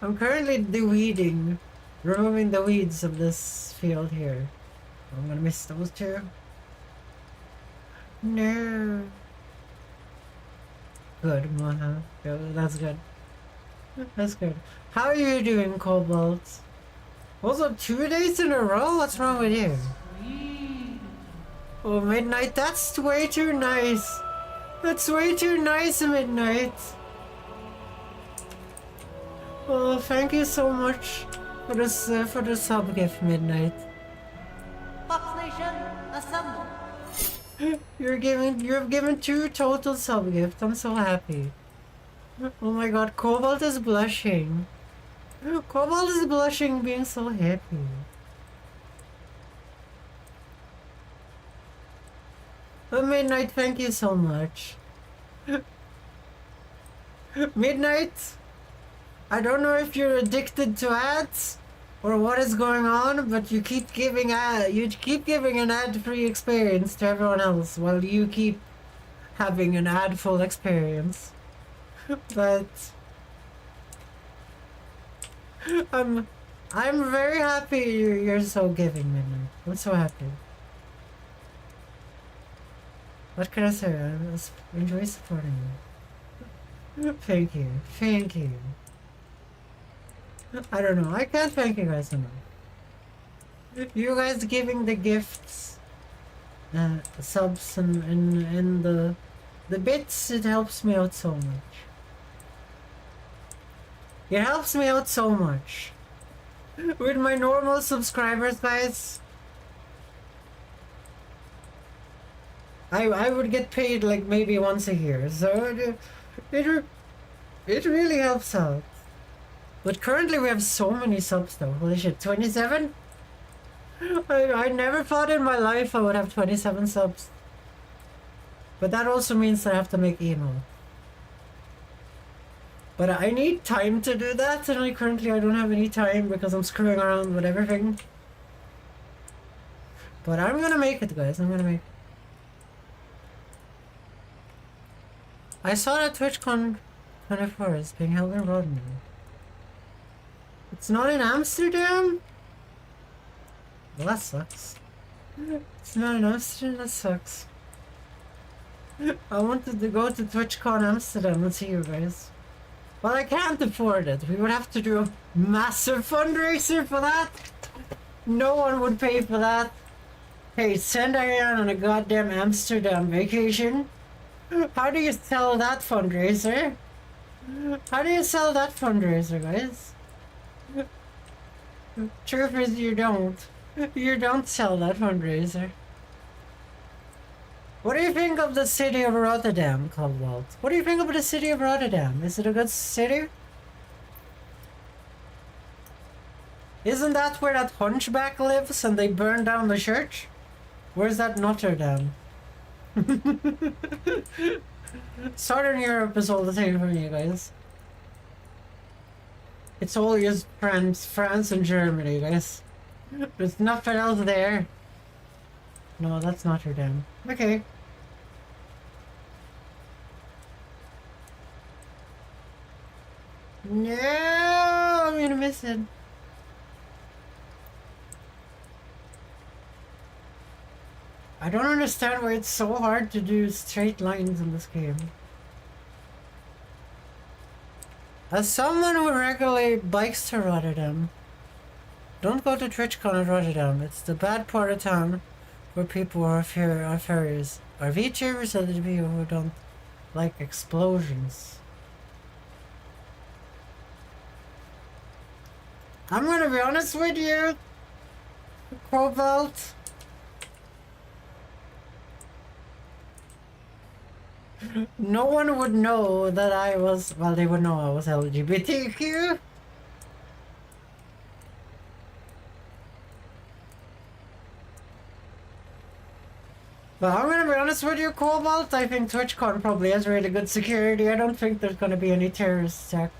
I'm currently de-weeding, removing the weeds of this field here. I'm gonna miss those too. No. Good, Moha. That's good. That's good. How are you doing, Cobalt? Also, 2 days in a row? What's wrong with you? Oh, Midnight, that's way too nice. That's way too nice, Midnight. Oh, thank you so much for the sub gift, Midnight. Fox Nation, assemble. You've given 2 total sub gifts. I'm so happy. Oh my god, Cobalt is blushing. Cobalt is blushing, being so happy. Oh, Midnight, thank you so much. Midnight, I don't know if you're addicted to ads or what is going on, but you keep giving an ad-free experience to everyone else while you keep having an ad-full experience. But I'm very happy you're so giving, Midnight. I'm so happy. What can I say? I enjoy supporting you. Thank you. Thank you. I don't know. I can't thank you guys enough. You guys giving the gifts, subs and the bits, it helps me out so much. It helps me out so much. With my normal subscribers, guys, I would get paid like maybe once a year, so it really helps out. But currently we have so many subs though. Holy shit, 27? I never thought in my life I would have 27 subs. But that also means I have to make emo. But I need time to do that, and I don't have any time because I'm screwing around with everything. But I'm gonna make it, guys. I'm gonna make it. I saw that TwitchCon 24 is being held in Rodney. It's not in Amsterdam? Well, that sucks. It's not in Amsterdam, that sucks. I wanted to go to TwitchCon Amsterdam and see you guys. Well, I can't afford it. We would have to do a massive fundraiser for that. No one would pay for that. Hey, send Ariane on a goddamn Amsterdam vacation. How do you sell that fundraiser? How do you sell that fundraiser, guys? Truth is, you don't. You don't sell that fundraiser. What do you think of the city of Rotterdam, Cobalt? What do you think of the city of Rotterdam? Is it a good city? Isn't that where that hunchback lives and they burned down the church? Where's that Notre Dame? Southern Europe is all the same for me, guys. It's all just France and Germany, guys. There's nothing else there. No, that's Notre Dame. Okay. No, I'm gonna miss it. I don't understand why it's so hard to do straight lines in this game. As someone who regularly bikes to Rotterdam, don't go to TwitchCon at Rotterdam. It's the bad part of town where people are furries. Are Vtubers are the people who don't like explosions. I'm gonna be honest with you. Cobalt. No one would know that I was, well, they would know I was LGBTQ. But I'm gonna be honest with you, Cobalt, I think TwitchCon probably has really good security. I don't think there's gonna be any terrorist attacks.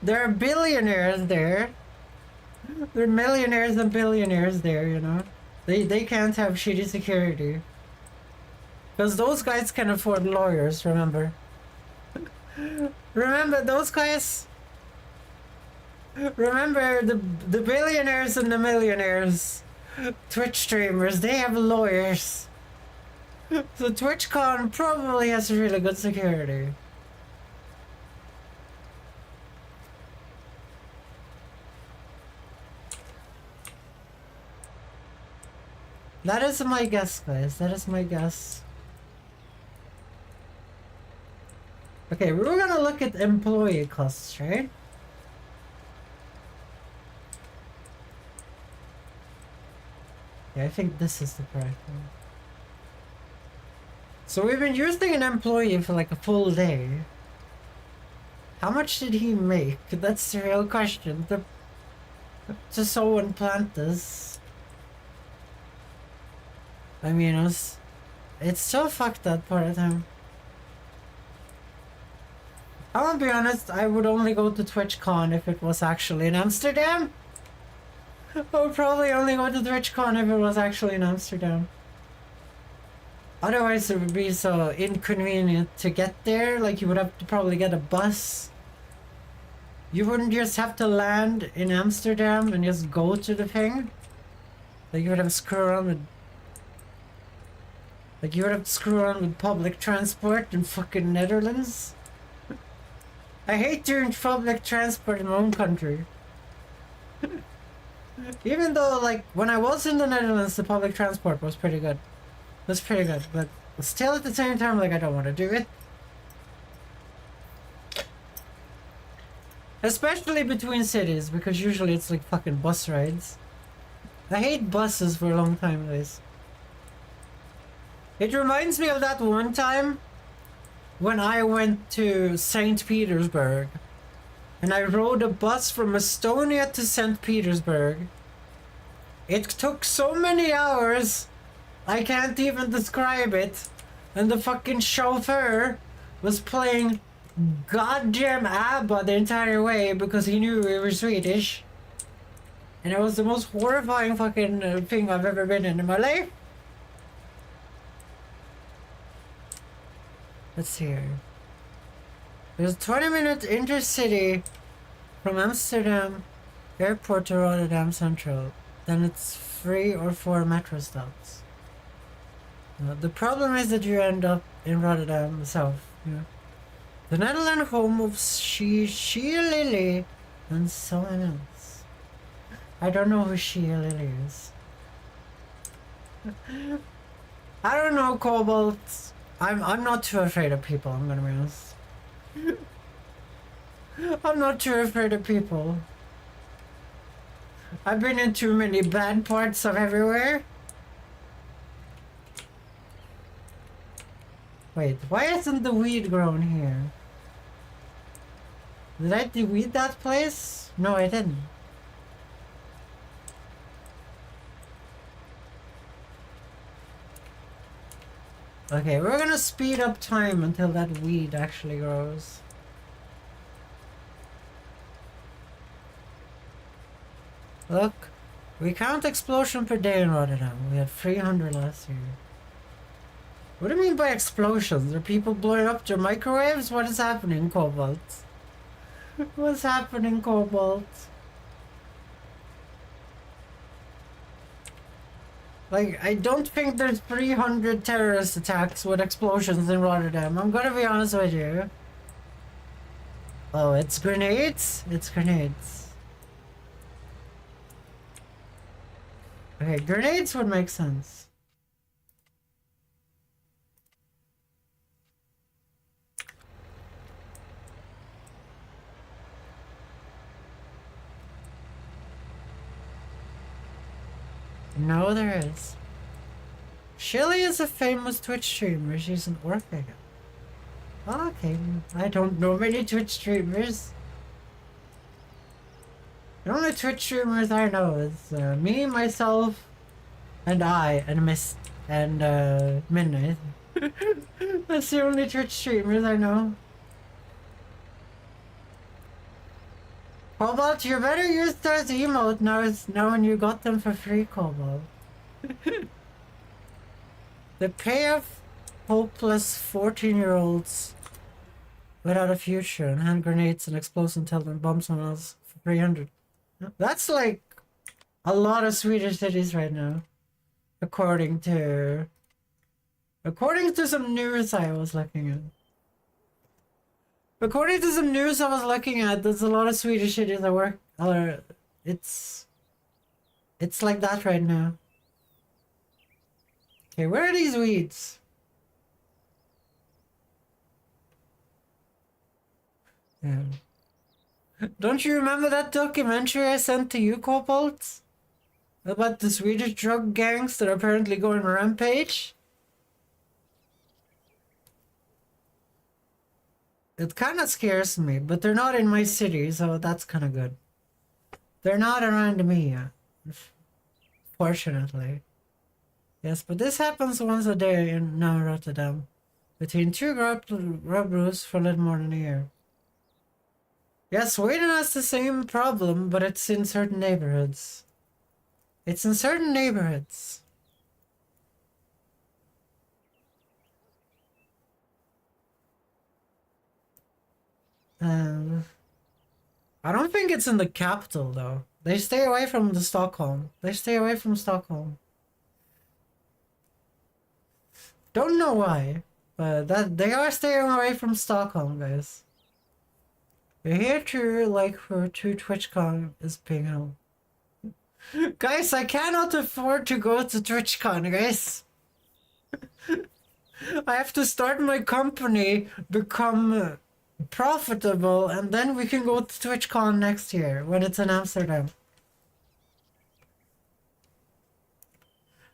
There are billionaires there. There are millionaires and billionaires there, you know. They can't have shitty security. Because those guys can afford lawyers, remember? Remember those guys? Remember the billionaires and the millionaires, Twitch streamers, they have lawyers. So TwitchCon probably has really good security. That is my guess, guys. That is my guess. Okay, we're gonna look at employee costs, right? Yeah, I think this is the correct one. So we've been using an employee for like a full day. How much did he make? That's the real question. To sow and plant this. I mean, it's so fucked that part of time. I wanna be honest, I would only go to TwitchCon if it was actually in Amsterdam. I would probably only go to TwitchCon if it was actually in Amsterdam. Otherwise it would be so inconvenient to get there, like you would have to probably get a bus. You wouldn't just have to land in Amsterdam and just go to the thing. Like you would have to screw around with... Like you would have to screw around with public transport in fucking Netherlands. I hate doing public transport in my own country. Even though, like, when I was in the Netherlands, the public transport was pretty good. It was pretty good, but still at the same time, like, I don't want to do it. Especially between cities, because usually it's like fucking bus rides. I hate buses for a long time, guys. It reminds me of that one time when I went to St. Petersburg and I rode a bus from Estonia to St. Petersburg. It took so many hours, I can't even describe it. And the fucking chauffeur was playing goddamn ABBA the entire way because he knew we were Swedish. And it was the most horrifying fucking thing I've ever been in my life. Let's see here. There's a 20-minute intercity from Amsterdam Airport to Rotterdam Central. Then it's 3 or 4 metro stops. The problem is that you end up in Rotterdam South. Yeah. The Netherlands home of Shea Lily and someone else. I don't know who Shea Lily is. I don't know, Cobalt. I'm not too afraid of people, I'm gonna be honest. I'm not too afraid of people. I've been in too many bad parts of everywhere. Wait, why isn't the weed grown here? Did I de-weed that place? No, I didn't. Okay, we're gonna speed up time until that weed actually grows. Look, we count explosion per day in Rotterdam. We had 300 last year. What do you mean by explosions? Are people blowing up their microwaves? What is happening, Cobalt? What's happening, Cobalt? Like, I don't think there's 300 terrorist attacks with explosions in Rotterdam. I'm gonna be honest with you. Oh, it's grenades? It's grenades. Okay, grenades would make sense. No, there is. Shelly is a famous Twitch streamer. She's an orphan. Okay, I don't know many Twitch streamers. The only Twitch streamers I know is me, myself, and I, and Mist, and Midnight. That's the only Twitch streamers I know. Cobalt, you better use those emote now when you got them for free, Cobalt. The pay of hopeless 14-year-olds without a future and hand grenades and explosives until them bomb someone else for 300. That's like a lot of Swedish cities right now. According to some news I was looking at. According to some news I was looking at, there's a lot of Swedish cities that work. It's like that right now. Okay, where are these weeds? Yeah. Don't you remember that documentary I sent to you, Cobalt? About the Swedish drug gangs that are apparently going rampage? It kind of scares me, but they're not in my city, so that's kind of good. They're not around me, fortunately. Yes, but this happens once a day in now Rotterdam. Between two robbers for a little more than a year. Yes, Sweden has the same problem, but it's in certain neighborhoods. It's in certain neighborhoods. I don't think it's in the capital, though. They stay away from the Stockholm. They stay away from Stockholm. Don't know why, but they are staying away from Stockholm, guys. We're here to, like, for TwitchCon is being held. Guys, I cannot afford to go to TwitchCon, guys. I have to start my company, become profitable, and then we can go to TwitchCon next year when it's in Amsterdam.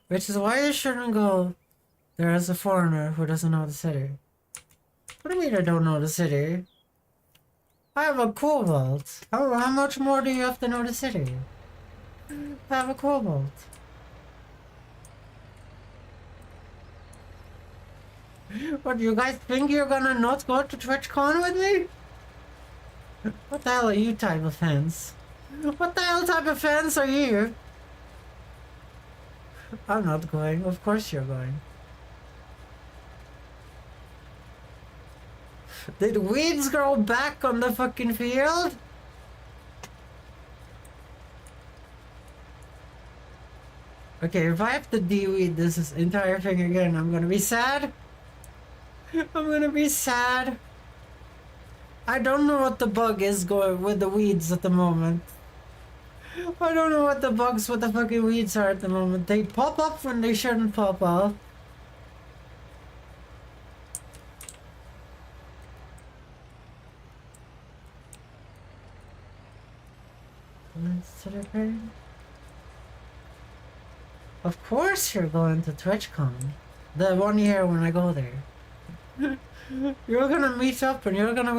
Which is why you shouldn't go there as a foreigner who doesn't know the city. What do you mean I don't know the city? I have a cobalt. How much more do you have to know the city? I have a cobalt. What, you guys think you're gonna not go to TwitchCon with me? What the hell are you type of fans? What the hell type of fans are you? I'm not going. Of course you're going. Did weeds grow back on the fucking field? Okay, if I have to de-weed this entire thing again, I'm gonna be sad. I'm gonna be sad. I don't know what the bug is going with the weeds at the moment. I don't know what the bugs with the fucking weeds are at the moment. They pop up when they shouldn't pop up. Of course you're going to TwitchCon. The 1 year when I go there. You're gonna meet up and you're gonna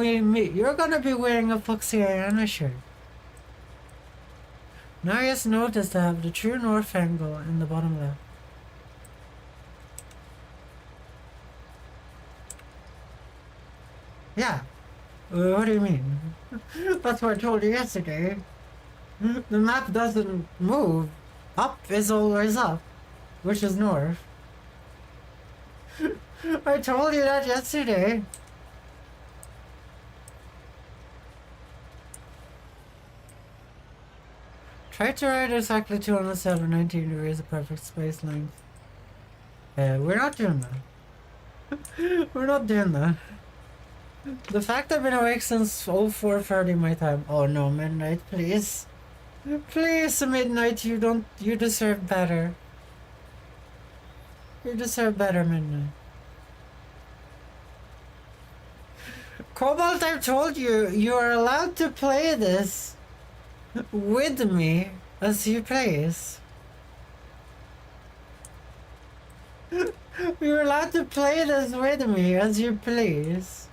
be wearing a Foxgirl shirt. Now just notice to have the true north angle in the bottom left. Yeah. What do you mean? That's what I told you yesterday. The map doesn't move. Up is always up, which is north. I told you that yesterday. Try to ride exactly 207 19 degrees of perfect space length. We're not doing that. We're not doing that. The fact I've been awake since 04:30 my time. Oh no, midnight, please. Please, midnight, you deserve better. You deserve better, midnight. Cobalt, I've told you, you are allowed to play this with me as you please. You're allowed to play this with me as you please.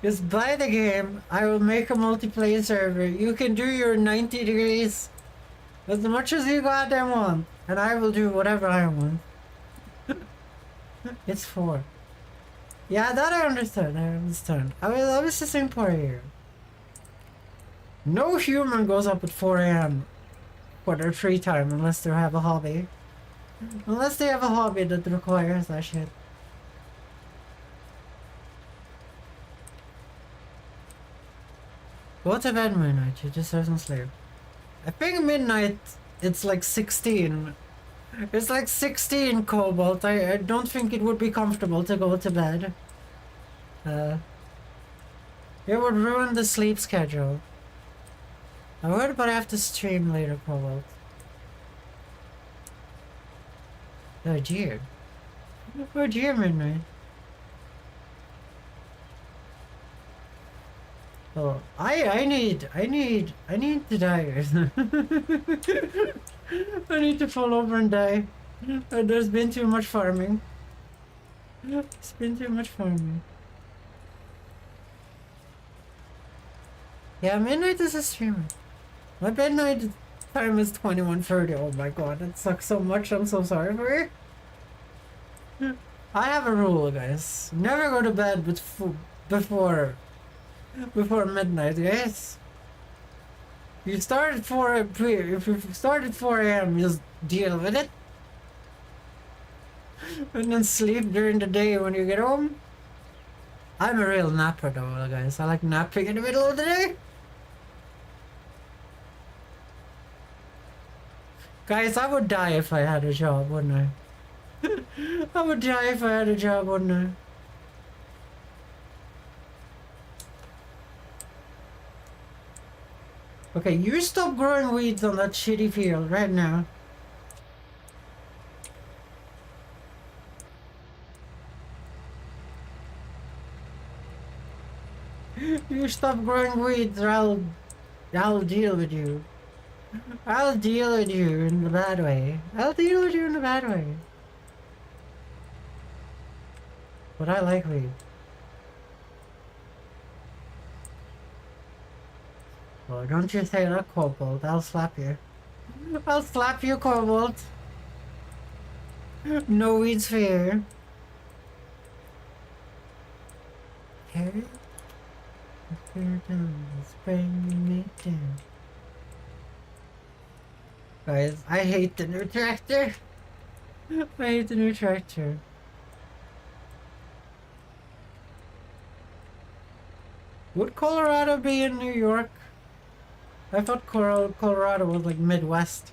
Just buy the game, I will make a multiplayer server. You can do your 90 degrees as much as you goddamn want, and I will do whatever I want. It's 4. Yeah, that I understand, I understand. I was just saying for you. No human goes up at 4 AM for their free time unless they have a hobby. Unless they have a hobby that requires that shit. Go to bed midnight, you deserve some sleep. I think midnight, it's like 16. It's like 16, Cobalt. I don't think it would be comfortable to go to bed. It would ruin the sleep schedule. I would, but I have to stream later, Cobalt. Oh dear. Oh dear, midnight. Oh, I need to die. I need to fall over and die. There's been too much farming. It's been too much farming. Yeah, midnight is a streamer. My midnight time is 21:30. Oh my god, that sucks so much. I'm so sorry for you. I have a rule, guys. Never go to bed before midnight, guys. You start at 4 if you start at 4 AM, just deal with it. And then sleep during the day when you get home. I'm a real napper though, guys. I like napping in the middle of the day. Guys, I would die if I had a job, wouldn't I? I would die if I had a job, wouldn't I? Okay, you stop growing weeds on that shitty field right now. You stop growing weeds or I'll deal with you. I'll deal with you in the bad way. I'll deal with you in the bad way. But I like weed. Oh, don't you say that, Cobalt. I'll slap you. I'll slap you, Cobalt. No weeds for you. Harry? It's bringing me down. Guys, I hate the new tractor. I hate the new tractor. Would Colorado be in New York? I thought Colorado was like Midwest.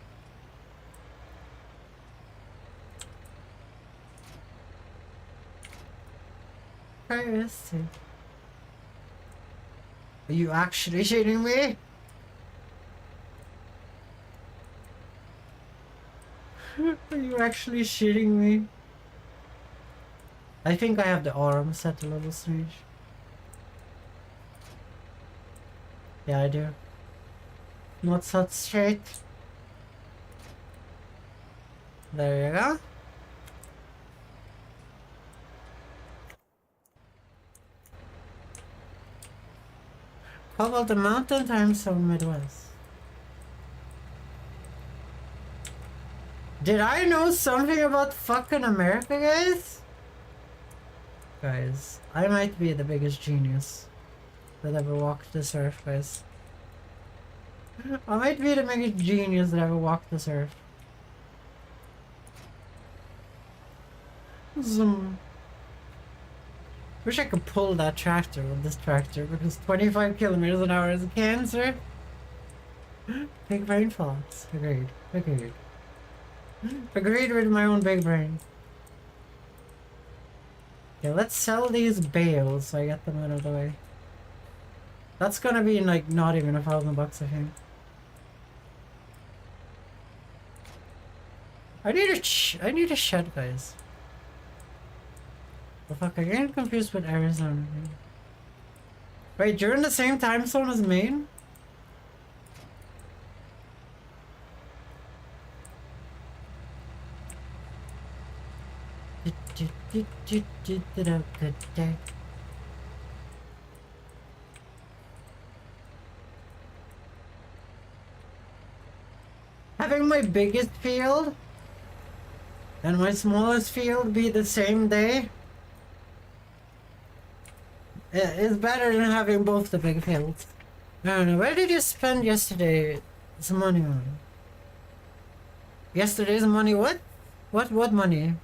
Where is he? Are you actually shooting me? Are you actually shitting me? I think I have the arm set a little strange. Yeah, I do. Not set straight. There you go. How about the mountain time zone Midwest? Did I know something about fucking America, guys? Guys, I might be the biggest genius that ever walked this earth, guys. I might be the biggest genius that ever walked this earth. Zoom. Wish I could pull that tractor with this tractor because 25 kilometers an hour is cancer. Big brain thoughts. Agreed. Agreed. Agreed with my own big brain. Okay, let's sell these bales so I get them out of the way. That's gonna be like not even $1,000, I think. I need a shed, guys. The fuck, I'm getting confused with Arizona. Wait, you're in the same time zone as Maine? Good day. Having my biggest field and my smallest field be the same day is better than having both the big fields. I don't know, where did you spend yesterday some money on? Yesterday's money what? What money?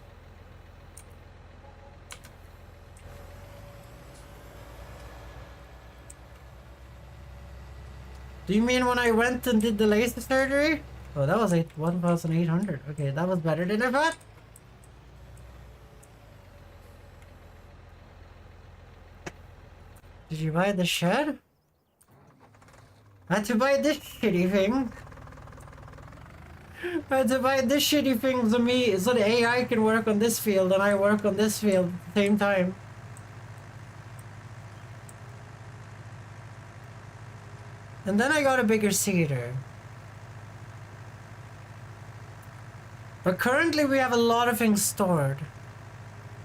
Do you mean when I went and did the laser surgery? Oh, that was 1,800. Okay, that was better than I thought. Did you buy the shed? I had to buy this shitty thing. I had to buy this shitty thing so the AI can work on this field and I work on this field at the same time. And then I got a bigger cedar. But currently we have a lot of things stored.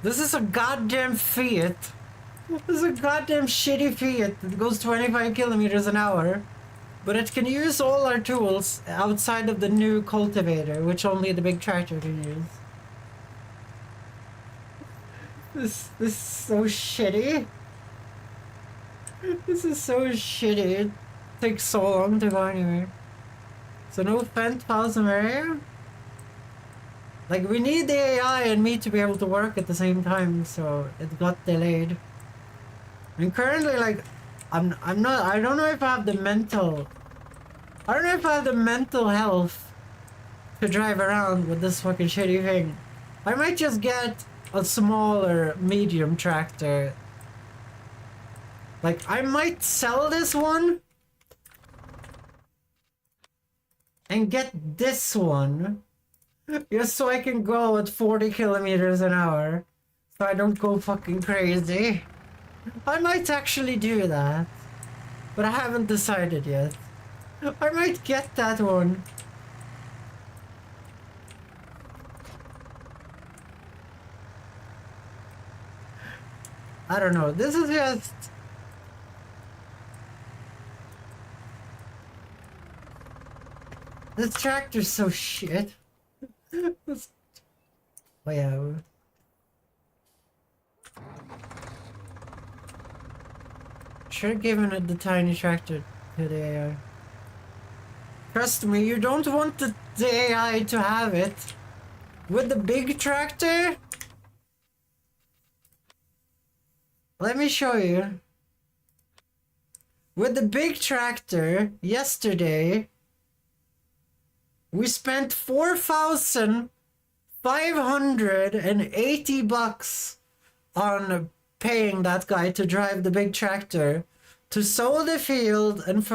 This is a goddamn Fiat. This is a goddamn shitty Fiat that goes 25 kilometers an hour. But it can use all our tools outside of the new cultivator, which only the big tractor can use. This is so shitty. This is so shitty. It takes so long to go anywhere. So no Fent Files area? Like, we need the AI and me to be able to work at the same time, so it got delayed. And currently, like, I don't know if I have the mental health to drive around with this fucking shitty thing. I might just get a smaller medium tractor. Like, I might sell this one and get this one just so I can go at 40 kilometers an hour so I don't go fucking crazy. I might actually do that, but I haven't decided yet. I might get that one. I don't know, this is just... This tractor's so shit. Oh yeah. Should have given it the tiny tractor to the AI. Trust me, you don't want the AI to have it. With the big tractor? Let me show you. With the big tractor, yesterday, we spent 4,580 bucks on paying that guy to drive the big tractor to sow the field and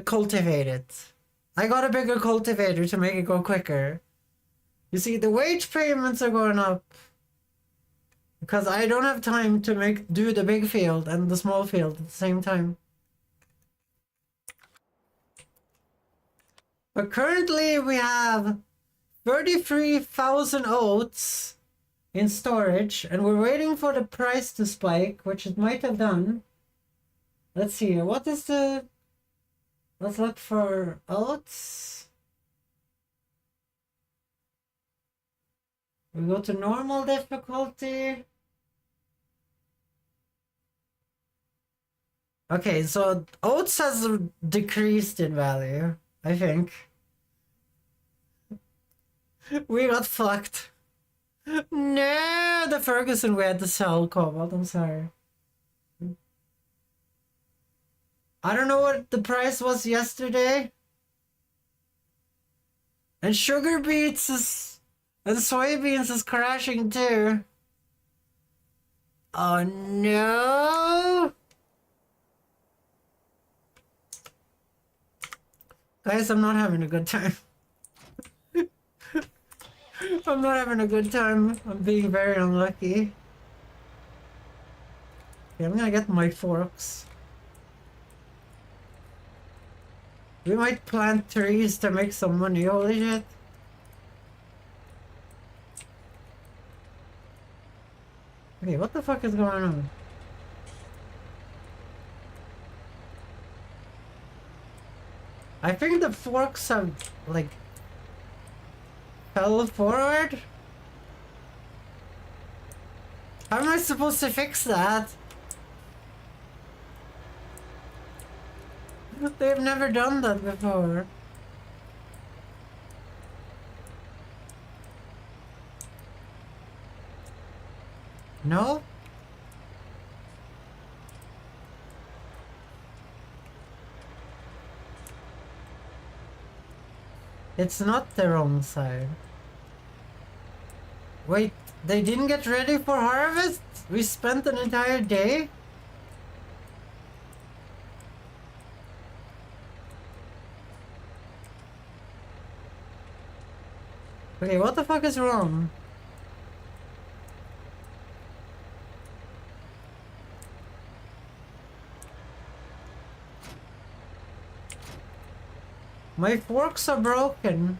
cultivate it. I got a bigger cultivator to make it go quicker. You see, the wage payments are going up because I don't have time to do the big field and the small field at the same time. But currently we have 33,000 oats in storage, and we're waiting for the price to spike, which it might have done. Let's see here. What is the... Let's look for oats. We go to normal difficulty. Okay, so oats has decreased in value, I think. We got fucked. No, the Ferguson we had to sell cobalt, I'm sorry. I don't know what the price was yesterday. And sugar beets and soybeans is crashing too. Oh no! Guys, I'm not having a good time. I'm not having a good time. I'm being very unlucky. Okay, I'm gonna get my forks. We might plant trees to make some money, holy shit. Okay, what the fuck is going on? I think the forks have, like, fell forward? How am I supposed to fix that? They've never done that before. No? It's not the wrong side. Wait, they didn't get ready for harvest? We spent an entire day? Okay, what the fuck is wrong? My forks are broken.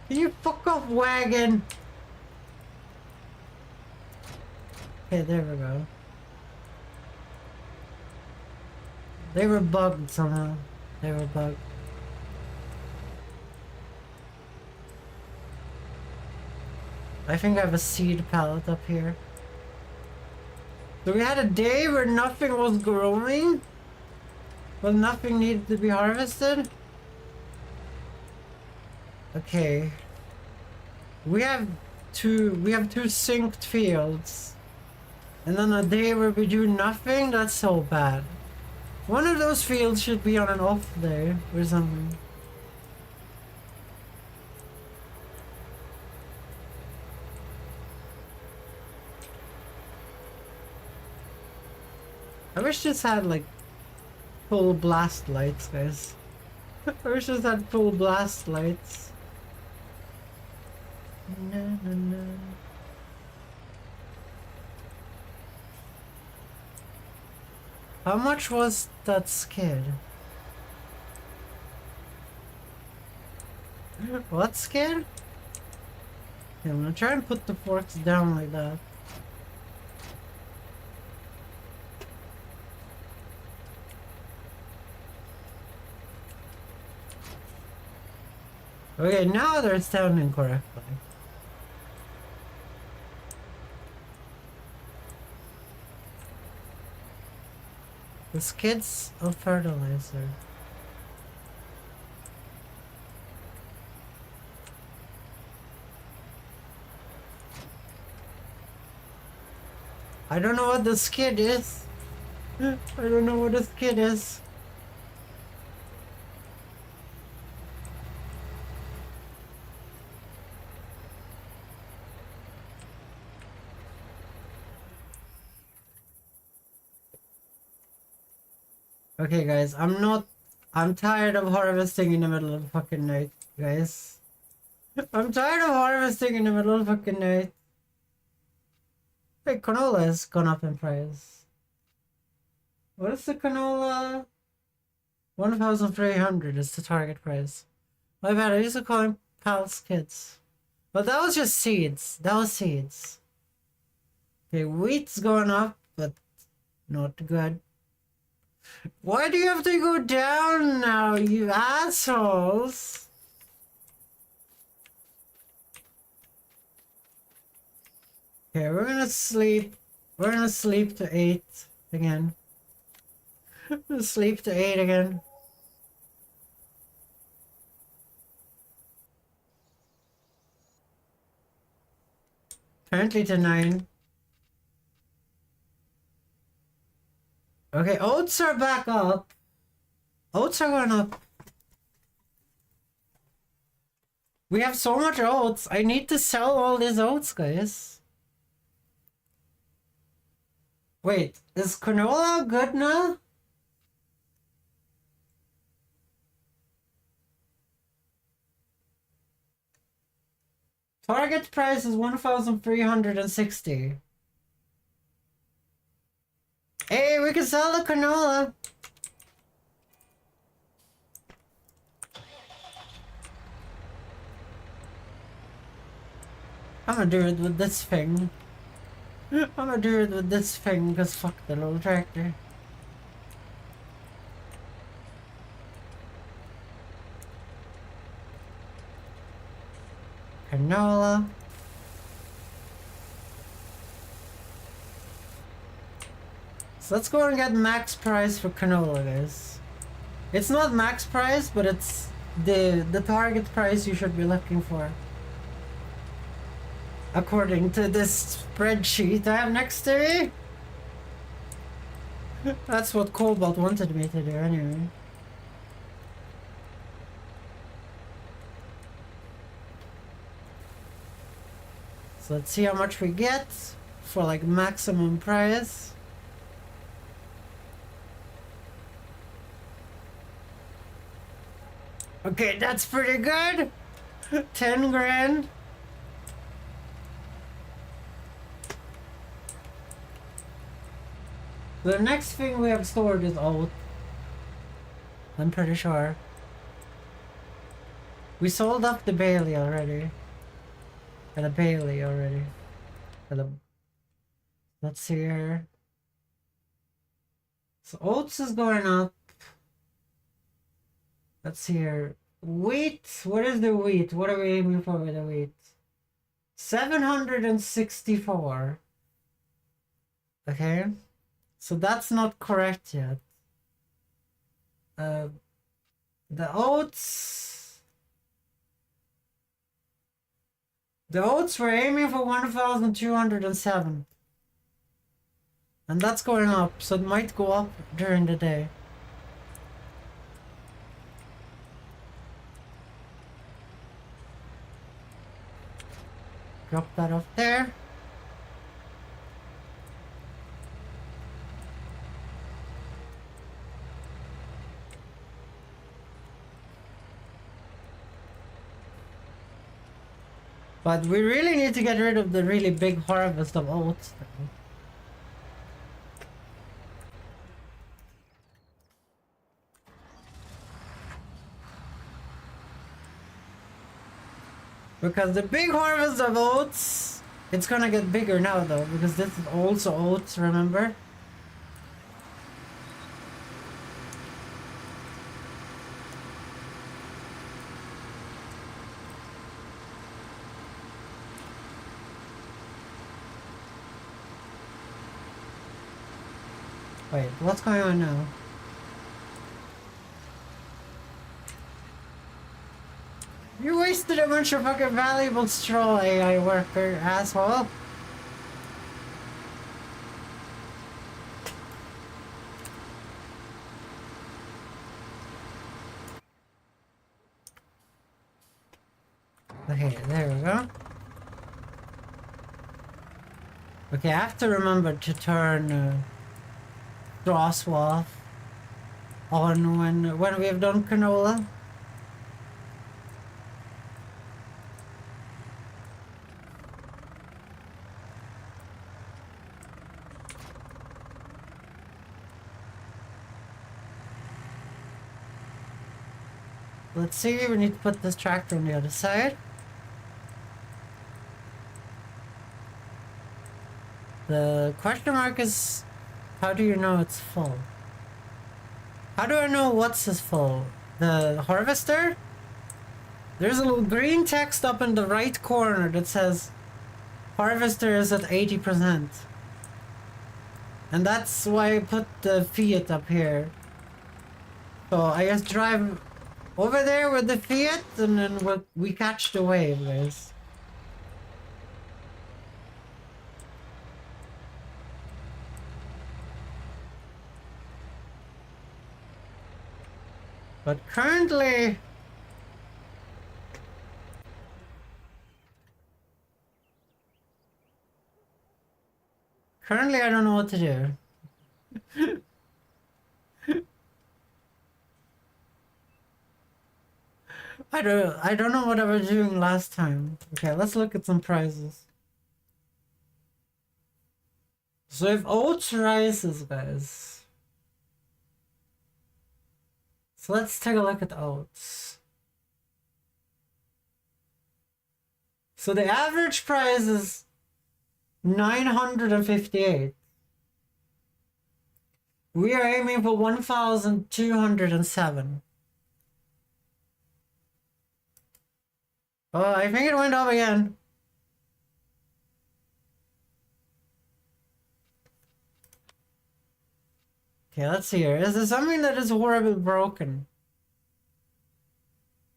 Can you fuck off, wagon? Okay, there we go. They were bugged somehow. They were bugged. I think I have a seed pallet up here. So we had a day where nothing was growing? Well, nothing needed to be harvested? Okay. We have two synced fields. And then a day where we do nothing? That's so bad. One of those fields should be on an off day or something. I wish this had like full blast lights, guys. I wish this had full blast lights. Na, na, na. How much was that skid? What skid? Okay, I'm gonna try and put the forks down like that. Okay, now they're sounding correctly. The skids of fertilizer. I don't know what the skid is. I don't know what the skid is. Okay, guys, I'm tired of harvesting in the middle of the fucking night, guys. I'm tired of harvesting in the middle of the fucking night. Hey, canola has gone up in price. What is the canola? 1,300 is the target price. My bad, I used to call him Pal's Kids. But that was just seeds. That was seeds. Okay, wheat's going up, but not good. Why do you have to go down now, you assholes? Okay, we're gonna sleep. We're gonna sleep to 8 again. Sleep to 8 again. Currently to 9. Okay, oats are back up. Oats are going up. We have so much oats. I need to sell all these oats, guys. Wait, is canola good now? Target price is 1,360. Hey, we can sell the canola. I'm gonna do it with this thing. I'm gonna do it with this thing because fuck the little tractor. Canola. So let's go and get max price for canola, guys. It's not max price, but it's the target price you should be looking for. According to this spreadsheet I have next to me. That's what Cobalt wanted me to do anyway. So let's see how much we get for like maximum price. Okay, that's pretty good. 10 grand. The next thing we have stored is oat. I'm pretty sure. We sold off the Bailey already. And a Bailey already. Let's see here. So oats is going up. Let's see here. Wheat. What is the wheat? What are we aiming for with the wheat? 764. Okay. So that's not correct yet. The oats. The oats we're aiming for 1,207. And that's going up, so it might go up during the day. Drop that off there. But we really need to get rid of the really big harvest of oats. Because the big harvest of oats, it's gonna get bigger now though, because this is also oats, remember? Wait, what's going on now? You wasted a bunch of fucking valuable straw, AI worker, asshole. Okay, there we go. Okay, I have to remember to turn straw swath on when we have done canola. Let's see, we need to put this tractor on the other side. The question mark is, how do you know it's full? How do I know what's is full? The harvester? There's a little green text up in the right corner that says harvester is at 80%. And that's why I put the Fiat up here. So I just drive over there with the Fiat and then we catch the wave, guys. But currently I don't know what to do. I don't know what I was doing last time. Okay, let's look at some prizes. So if oats rises, guys. So let's take a look at oats. So the average price is 958. We are aiming for 1,207. Oh, I think it went up again. Okay, let's see here. Is there something that is horribly broken?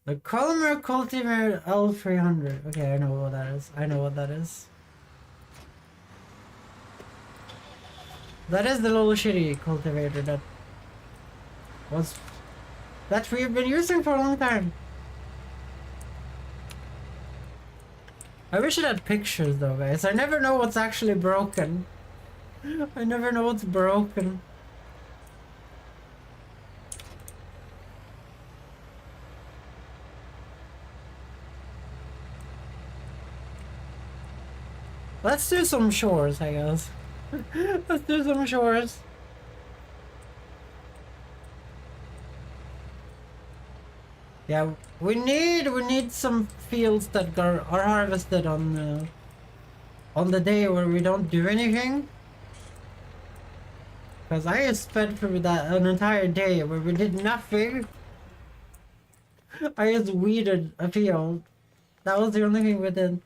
The Colmer Cultivar L300. Okay, I know what that is. I know what that is. That is the little shitty cultivator that we've been using for a long time. I wish it had pictures though, guys. I never know what's actually broken. I never know what's broken. Let's do some shores, I guess. Let's do some shores. Yeah, we need some fields that are harvested on the day where we don't do anything. Cause I just spent through that an entire day where we did nothing. I just weeded a field. That was the only thing we did.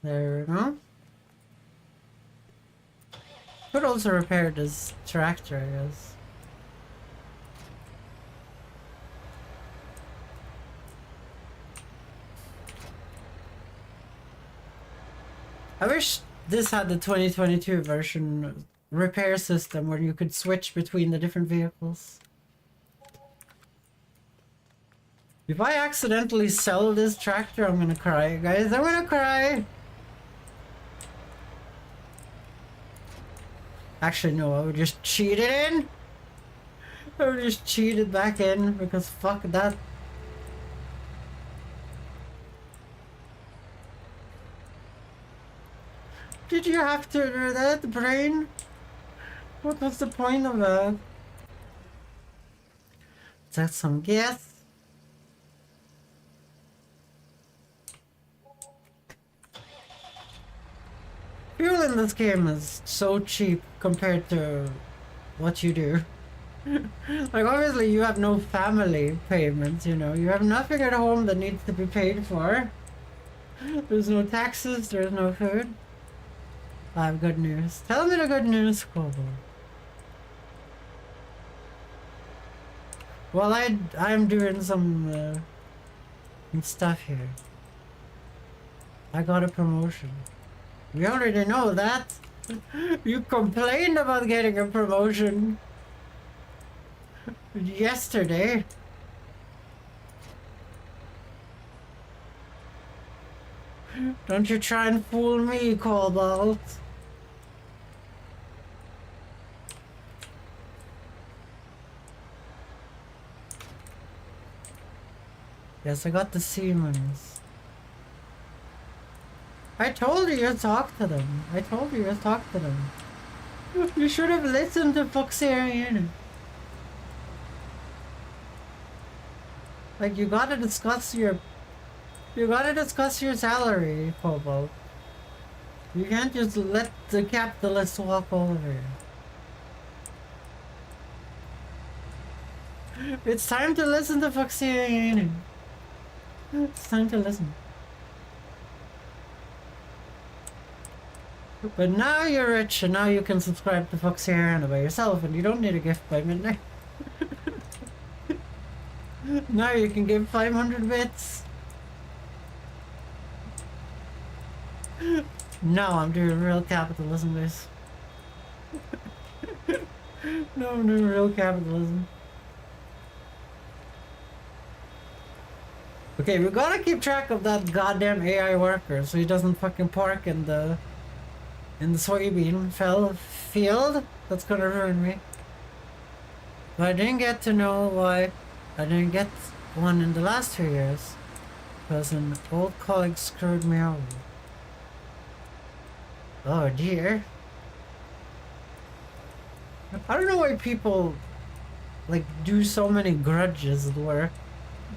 There we go. Could also repair this tractor, I guess. I wish this had the 2022 version repair system where you could switch between the different vehicles. If I accidentally sell this tractor, I'm gonna cry, guys. I'm gonna cry! Actually, no, I would just cheat it in. I would just cheat it back in because fuck that. Did you have to do that, brain? What was the point of that? Is that some gas? Fuel in this game is so cheap compared to what you do. Like, obviously you have no family payments, you know. You have nothing at home that needs to be paid for. There's no taxes, there's no food. I have good news. Tell me the good news, Kobo. Well, I'm doing some stuff here. I got a promotion. We already know that. You complained about getting a promotion yesterday. Don't you try and fool me, Cobalt. Yes, I got the Siemens. I told you to talk to them. I told you to talk to them. You should have listened to Foxarian. Like, you gotta discuss your salary, Cobalt. You can't just let the capitalists walk over you. It's time to listen to Foxarian. It's time to listen. But now you're rich and now you can subscribe to Foxariana by yourself and you don't need a gift by midnight. Now you can give 500 bits. Now I'm doing real capitalism, guys. No, I'm doing real capitalism. Okay, we gotta keep track of that goddamn AI worker so he doesn't fucking park in the soybean field. That's gonna ruin me. But I didn't get to know why I didn't get one in the last 2 years. Because an old colleague screwed me over. Oh dear. I don't know why people like do so many grudges where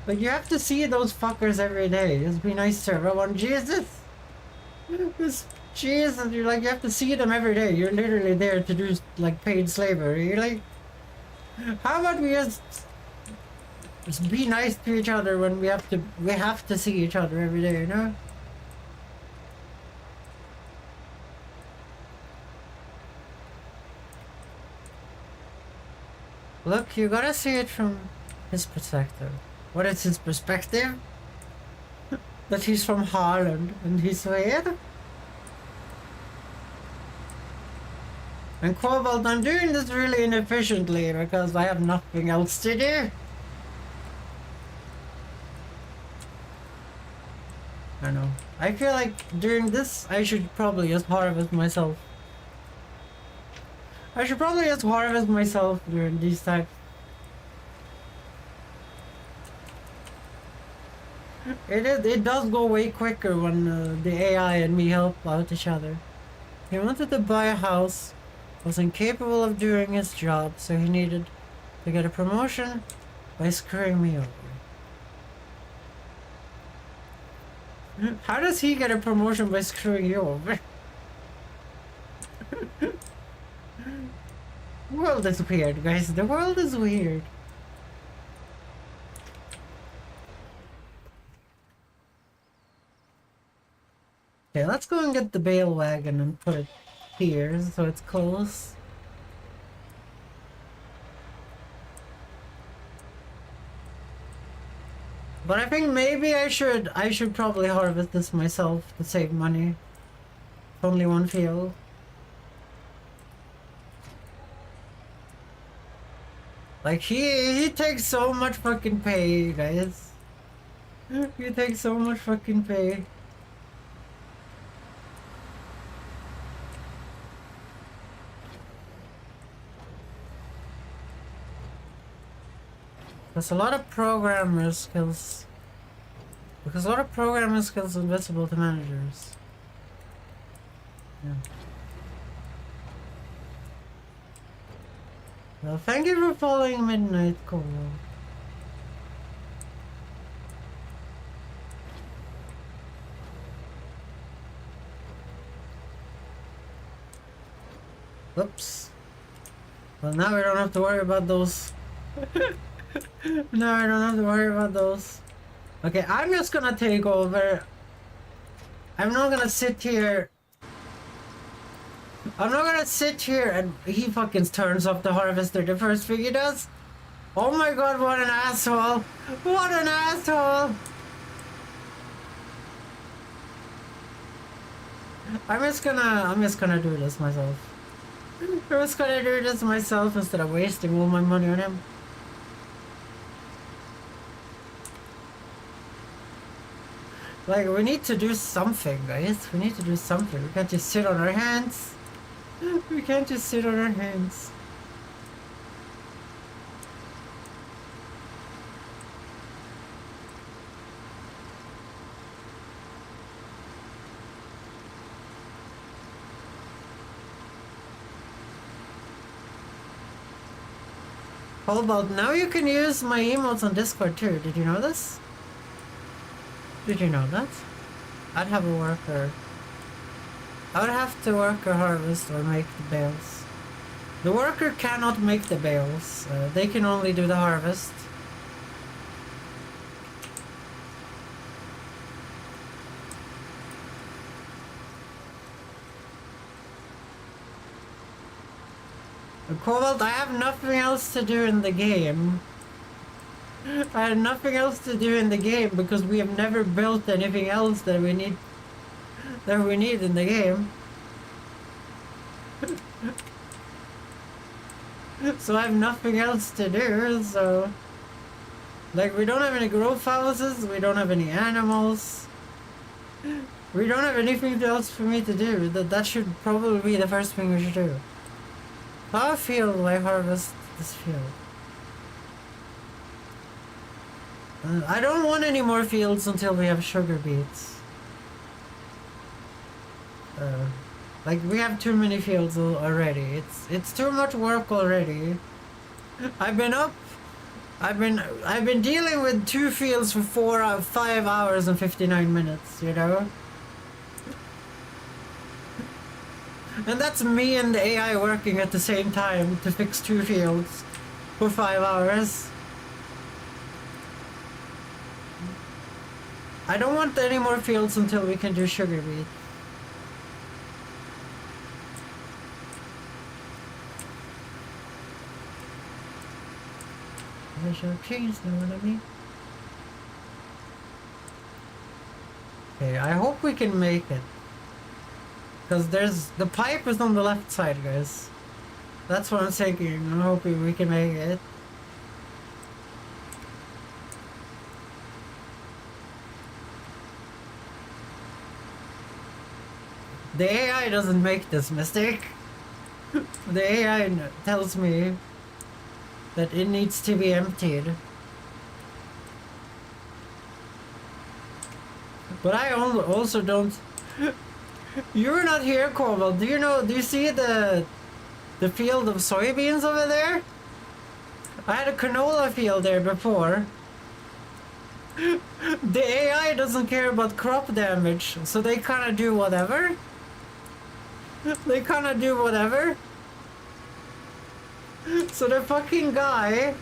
like you have to see those fuckers every day. Just be nice to everyone. Jesus! This Jesus, you're like you have to see them every day. You're literally there to do like paid slavery. You're like, how about we just be nice to each other when we have to see each other every day, you know? Look, you gotta see it from his perspective. What is his perspective? That he's from Holland and he's weird? And Cobalt, I'm doing this really inefficiently because I have nothing else to do. I know. I feel like doing this, I should probably just harvest myself. I should probably just harvest myself during these times. It does go way quicker when the AI and me help out each other. He wanted to buy a house, was incapable of doing his job, so he needed to get a promotion by screwing me over. How does he get a promotion by screwing you over? The world is weird, guys. The world is weird. Okay, let's go and get the bale wagon and put it here so it's close. But I think maybe I should probably harvest this myself to save money. Only one field. Like he takes so much fucking pay, guys. He takes so much fucking pay. There's a lot of programmer skills. Because a lot of programmer skills are invisible to managers. Yeah. Well, thank you for following Midnight Call. Oops. Well, now we don't have to worry about those. No, I don't have to worry about those. Okay, I'm just gonna take over. I'm not gonna sit here. I'm not gonna sit here and he fucking turns off the harvester the first thing he does. Oh my god, what an asshole! What an asshole! I'm just gonna do this myself. I'm just gonna do this myself instead of wasting all my money on him. Like, we need to do something, guys. We need to do something. We can't just sit on our hands. We can't just sit on our hands. How about now you can use my emotes on Discord too. Did you know this? Did you know that? I'd have a worker. I would have to worker harvest or make the bales. The worker cannot make the bales. They can only do the harvest. Cobalt, I have nothing else to do in the game. I had nothing else to do in the game because we have never built anything else that we need in the game. So I have nothing else to do, so like we don't have any growth houses, we don't have any animals. We don't have anything else for me to do. That should probably be the first thing we should do. How field will I harvest this field? I don't want any more fields until we have sugar beets. Like we have too many fields already. It's too much work already. I've been dealing with 2 fields for 5 hours and 59 minutes, you know? And that's me and the AI working at the same time to fix 2 fields for 5 hours. I don't want any more fields until we can do sugar beet. I should have changed them, what I mean. Okay, I hope we can make it. Because the pipe is on the left side, guys. That's what I'm thinking. I'm hoping we can make it. The AI doesn't make this mistake. The AI tells me that it needs to be emptied. But I also don't... You're not here, Corval. Do you see the field of soybeans over there? I had a canola field there before. The AI doesn't care about crop damage, so they kind of do whatever. They kind of do whatever. So the fucking guy,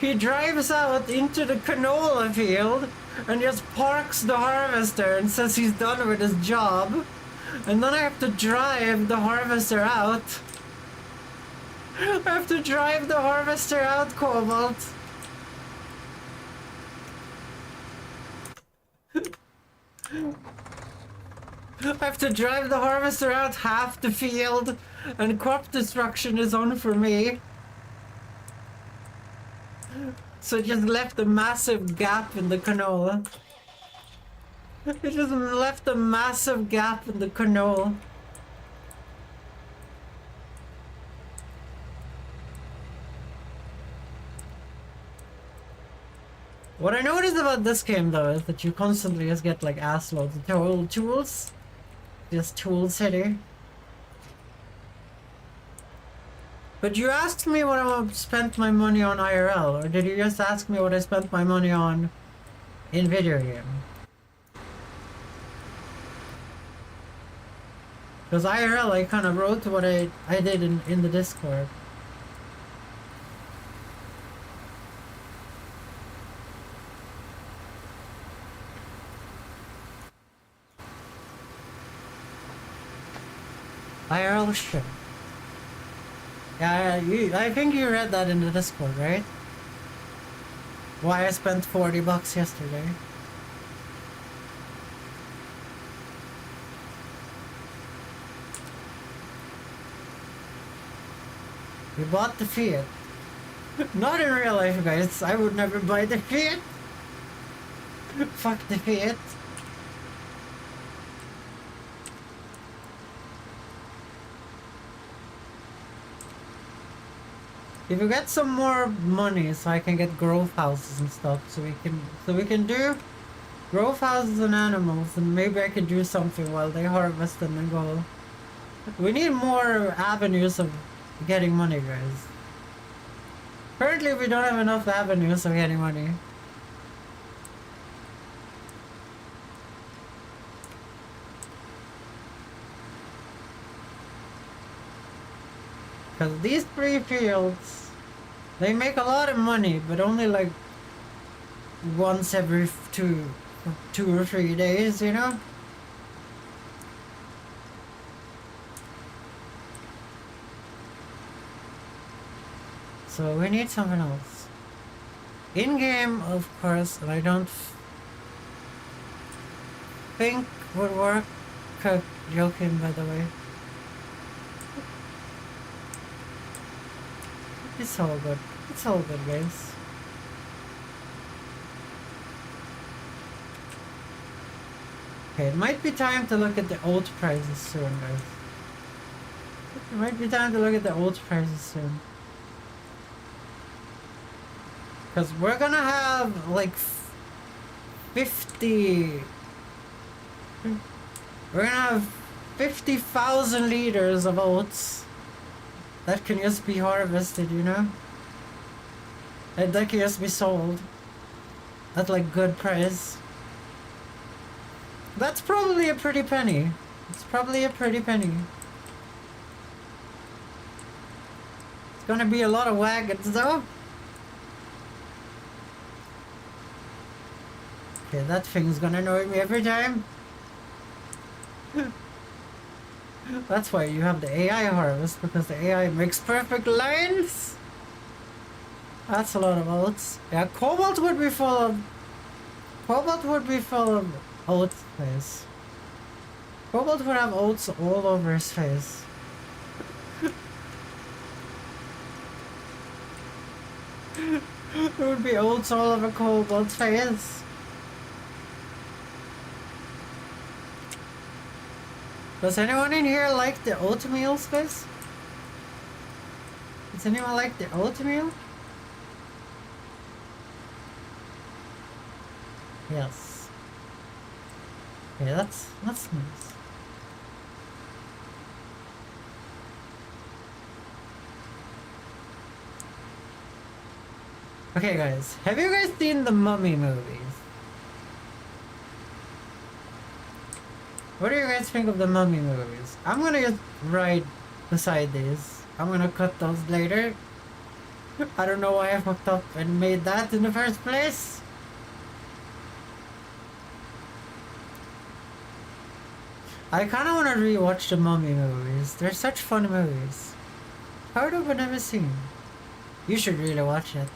he drives out into the canola field and just parks the harvester and says he's done with his job. And then I have to drive the harvester out. I have to drive the harvester out, Cobalt. I have to drive the harvester out half the field, and crop destruction is on for me. So it just left a massive gap in the canola. It just left a massive gap in the canola. What I noticed about this game though is that you constantly just get like ass loads of tools. Just tool city. But you asked me what I spent my money on IRL, or did you just ask me what I spent my money on in video game? Because IRL I kind of wrote what I did in the Discord. IRL shit. Yeah, I think you read that in the Discord, right? Why I spent $40 yesterday. We bought the Fiat. Not in real life, guys. I would never buy the Fiat. Fuck the Fiat. If we get some more money so I can get growth houses and stuff, so we can do growth houses and animals, and maybe I can do something while they harvest and then go. We need more avenues of getting money, guys. Currently we don't have enough avenues of getting money. Because these 3 fields, they make a lot of money, but only like once every two or 3 days, you know? So we need something else. In-game, of course, and I don't think would work. Joking, by the way. It's all good. It's all good, guys. Okay, it might be time to look at the oat prices soon, guys. It might be time to look at the oat prices soon. Because we're gonna have like 50... We're gonna have 50,000 liters of oats that can just be harvested, you know? And that can just be sold at like good price. That's probably a pretty penny. It's probably a pretty penny. It's gonna be a lot of wagons though. Okay, that thing's gonna annoy me every time. That's why you have the AI harvest, because the AI makes perfect lines. That's a lot of oats. Yeah, cobalt would be full of... Cobalt would be full of oats face. Cobalt would have oats all over his face. There would be oats all over Cobalt's face. Does anyone in here like the oatmeal space? Does anyone like the oatmeal? Yes. Okay, that's nice. Okay guys, have you guys seen the Mummy movies? What do you guys think of the Mummy movies? I'm gonna just write beside these. I'm gonna cut those later. I don't know why I fucked up and made that in the first place. I kinda wanna rewatch the Mummy movies. They're such fun movies. How have I never seen? You should really watch it.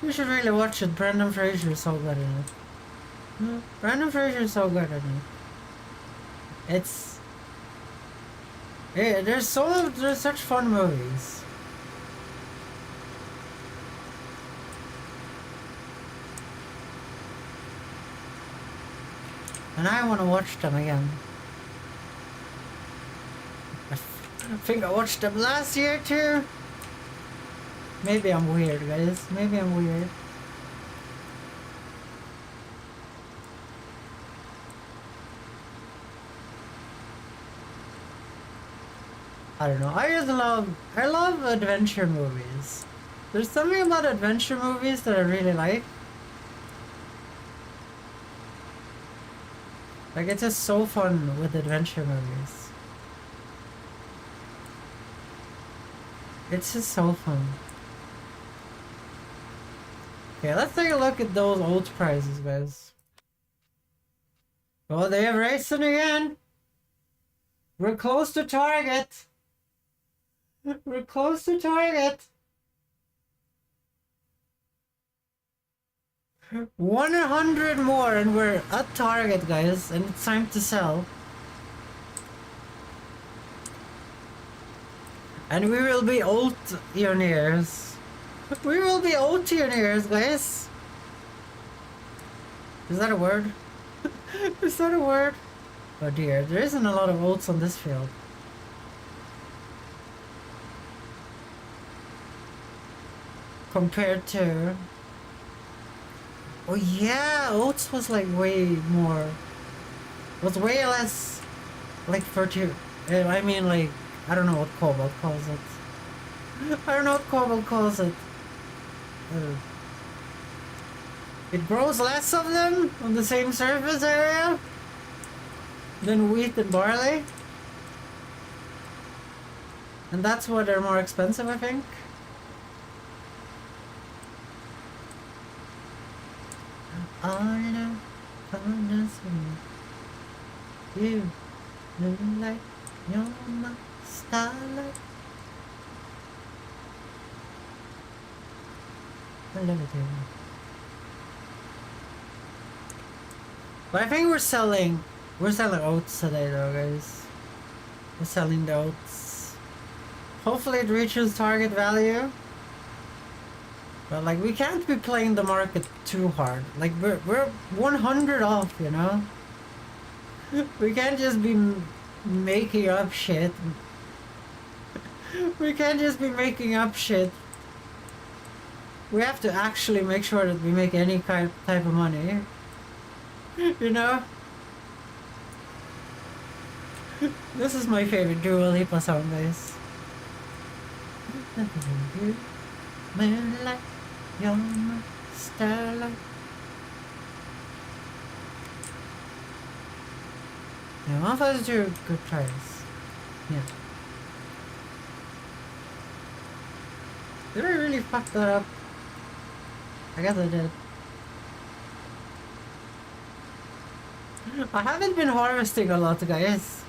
You should really watch it. Brendan Fraser is so good in it. Brendan Fraser is so good in it. It's... Yeah, there's such fun movies. And I want to watch them again. I think I watched them last year too. Maybe I'm weird, guys. Maybe I'm weird. I don't know. I love adventure movies. There's something about adventure movies that I really like. Like, it's just so fun with adventure movies. It's just so fun. Okay, let's take a look at those old prices, guys. Oh, they have racing again. We're close to target. We're close to target. 100 more and we're at target, guys, and it's time to sell. And we will be old-pioneers. We will be old-pioneers, guys. Is that a word? Is that a word? Oh dear, there isn't a lot of oats on this field. Compared to... Oh yeah, oats was like way more... Was way less... Like fertile... I mean like... I don't know what Cobalt calls it. I don't know what Cobalt calls it. It grows less of them on the same surface area than wheat and barley. And that's why they're more expensive, I think. I know, you look like you're my starlight. I love it here. But I think we're selling oats today though, guys. We're selling the oats. Hopefully it reaches target value. But like, we can't be playing the market too hard. Like, we're 100 off, you know? We can't just be making up shit. We can't just be making up shit. we have to actually make sure that we make any type of money. You know? This is my favorite Dua Lipa song, guys. Moonlight, you're my starlight. Yeah, one of those two good tries. Yeah. Did I really fuck that up? I guess I did. I haven't been harvesting a lot, guys.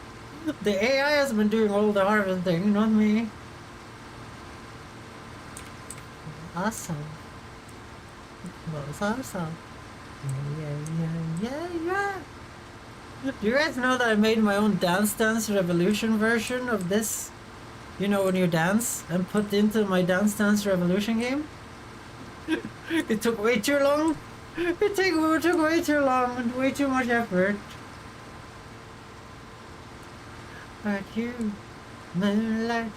The AI has been doing all the harvesting, not me. Awesome. That was awesome. Yeah. Do you guys know that I made my own Dance Dance Revolution version of this? You know, when you dance and put into my Dance Dance Revolution game? It took way too long. It took way too long and way too much effort. But you, moonlight,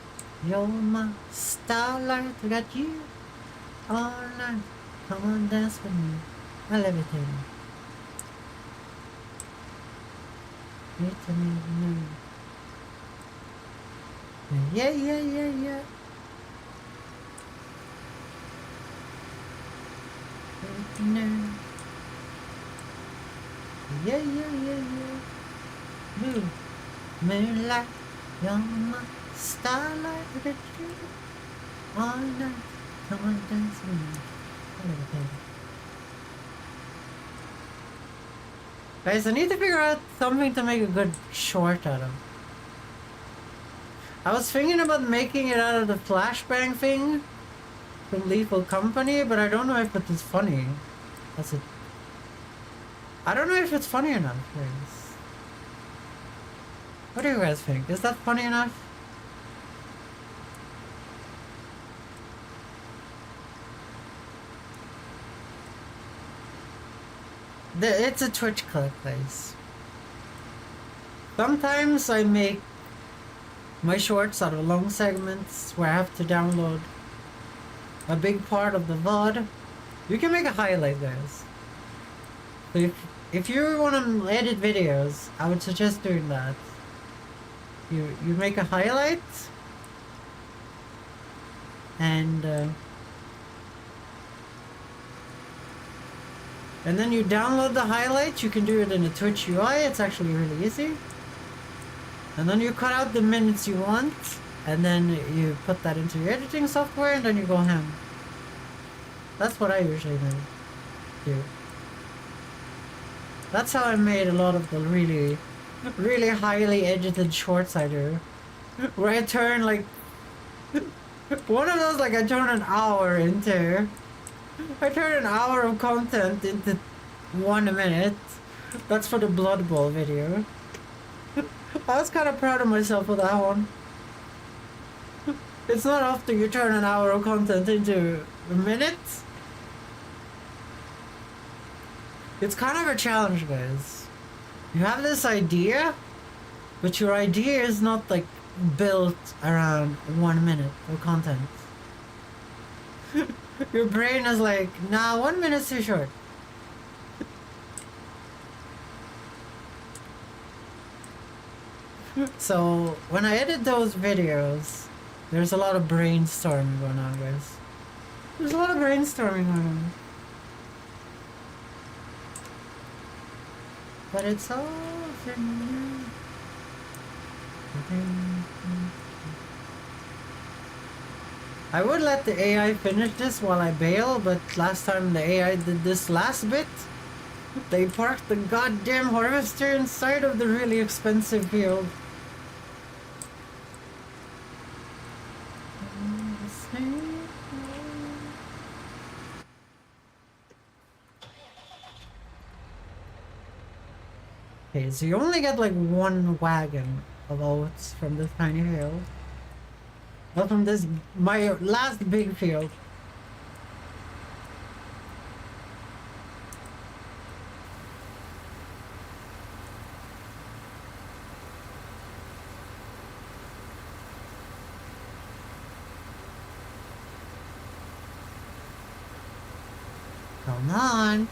you're my starlight. I got you all night. Come on, dance with me. I love it. Yeah. Yeah. Moonlight, you're my starlight. I got you all night. Come on, dance with me. I love it. Guys, I need to figure out something to make a good short out of. I was thinking about making it out of the flashbang thing from Lethal Company, but I don't know if it is funny. I don't know if it's funny enough, guys. What do you guys think? Is that funny enough? It's a Twitch clip, guys. Sometimes I make my shorts out of long segments where I have to download a big part of the VOD. You can make a highlight, guys. So if you want to edit videos, I would suggest doing that. You make a highlight and then you download the highlight. You can do it in a Twitch UI. It's actually really easy. And then you cut out the minutes you want, and then you put that into your editing software, and then you go ham. That's what I usually do. That's how I made a lot of the really highly edited shorts I do. Where I turn like one of those, like I turn an hour of content into 1 minute. That's for the Blood Bowl video. I was kind of proud of myself for that one. It's not often you turn an hour of content into a minute. It's kind of a challenge, guys. You have this idea, but your idea is not like built around 1 minute of content. Your brain is like, nah, 1 minute's too short. So when I edit those videos, there's a lot of brainstorming going on, guys. There's a lot of brainstorming going on. But it's all for you. I would let the AI finish this while I bail, but last time the AI did this last bit, they parked the goddamn harvester inside of the really expensive field. Okay, so you only get like 1 wagon of oats from this tiny field. Not from this, my last big field. Come on.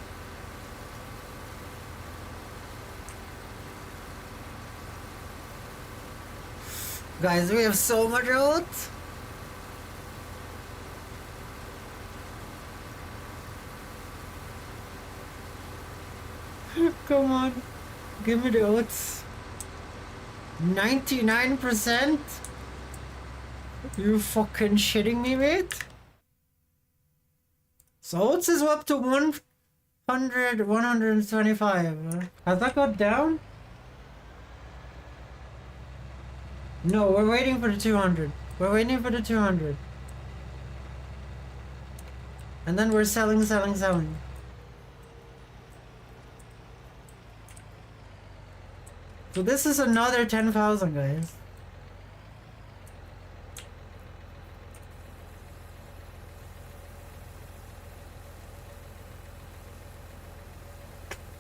Guys, we have so much oats. Come on. Give me the oats. 99%? You fucking shitting me, mate? So oats is up to 125. Has that got down? No, we're waiting for the 200. We're waiting for the 200. And then we're selling. So this is another 10,000, guys.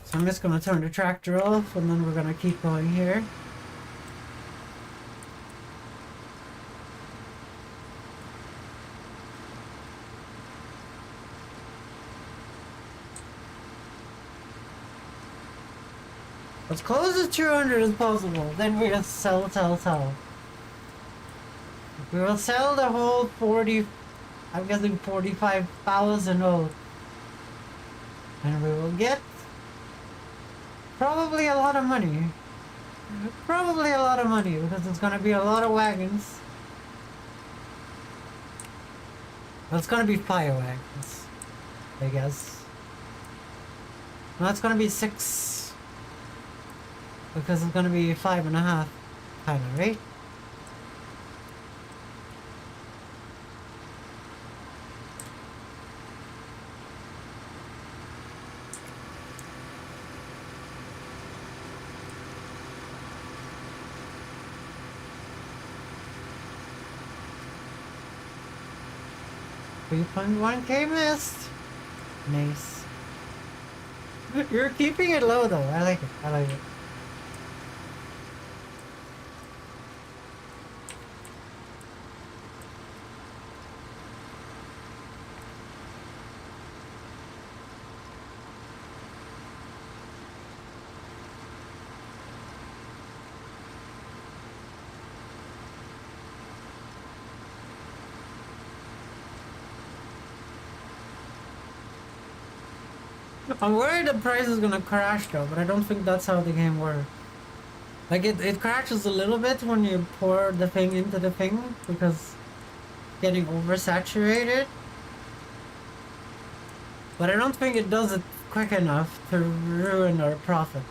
So I'm just gonna turn the tractor off and then we're gonna keep going here. As close as 200 as possible, then we just sell. We will sell the whole 40, I'm guessing 45,000 oats. And we will get probably a lot of money. Probably a lot of money because it's gonna be a lot of wagons. Well, it's gonna be fire wagons, I guess. No, it's gonna be 6. Because it's gonna be 5.5, kinda, right? $3.1K missed. Nice. You're keeping it low though. I like it. I'm worried the price is gonna crash though, but I don't think that's how the game works. Like it crashes a little bit when you pour the thing into the thing because it's getting oversaturated. But I don't think it does it quick enough to ruin our profit.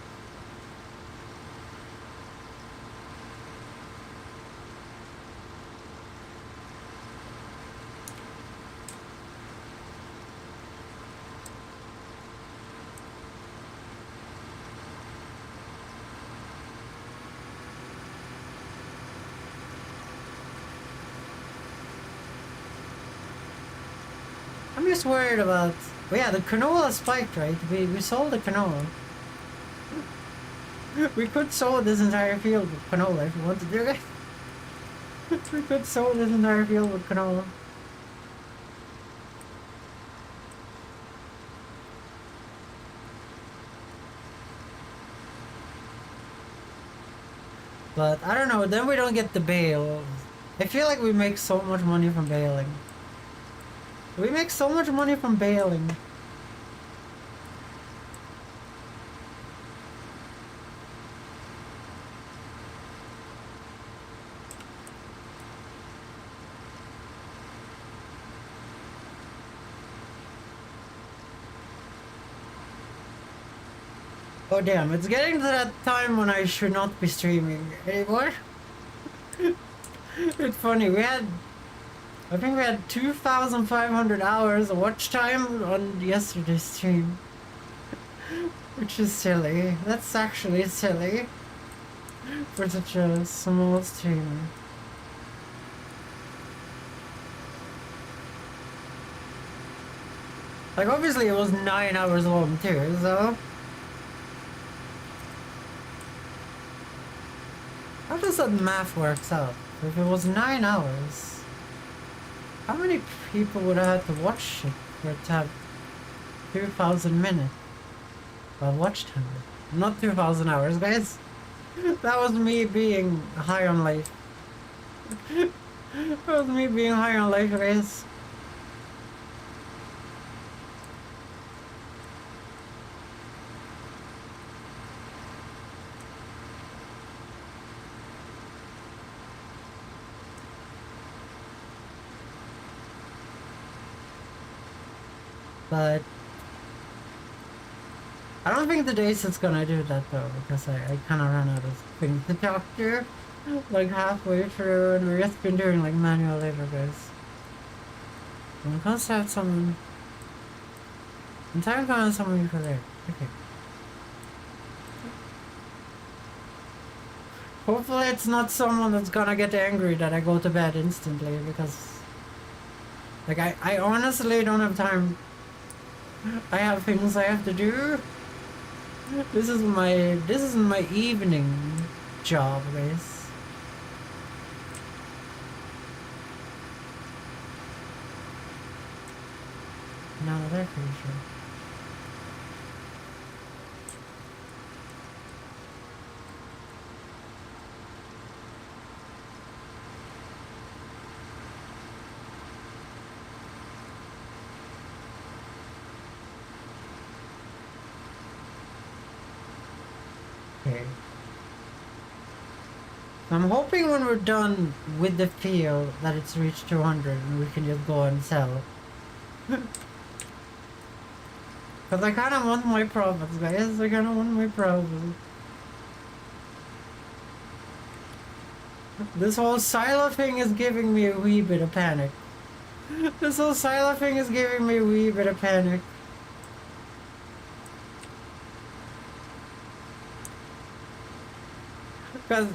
I'm just worried about... Well, yeah, the canola spiked, right? We sold the canola. We could sow this entire field with canola if we want to do it. We could sow this entire field with canola. But I don't know, then we don't get the bale. I feel like we make so much money from baling. We make so much money from baling. Oh damn, it's getting to that time when I should not be streaming anymore. It's funny, I think we had 2,500 hours of watch time on yesterday's stream. Which is silly. That's actually silly. For such a small streamer. Like obviously it was 9 hours long too, so... How does that math works out? If it was 9 hours, how many people would I have to watch it for it to have 2,000 minutes. Well, watch time. Not 2,000 hours, guys. That was me being high on life. That was me being high on life, guys. But I don't think the days is gonna do that though, because I kind of ran out of things to talk to, like halfway through, and we've just been doing like manual labor, guys. I'm gonna start someone. I'm tired of someone for there. Okay. Hopefully it's not someone that's gonna get angry that I go to bed instantly, because like I honestly don't have time. I have things I have to do. This is my evening job, guys. No, they're pretty sure. Okay. I'm hoping when we're done with the field that it's reached 200 and we can just go and sell. Cause I kinda want my profits, guys. I kinda want my profits. This whole silo thing is giving me a wee bit of panic. This whole silo thing is giving me a wee bit of panic. Because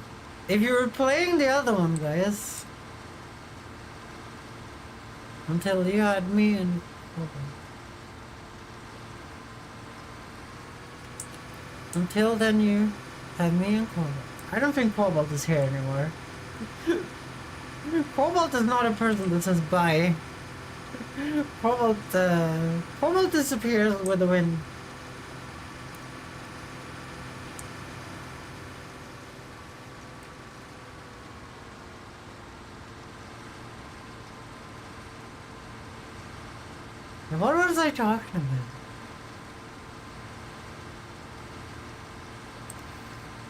if you were playing the other one, guys, until you had me and until then you had me and Cobalt. I don't think Cobalt is here anymore. Cobalt is not a person that says bye. Cobalt disappears with the wind. What was I talking about?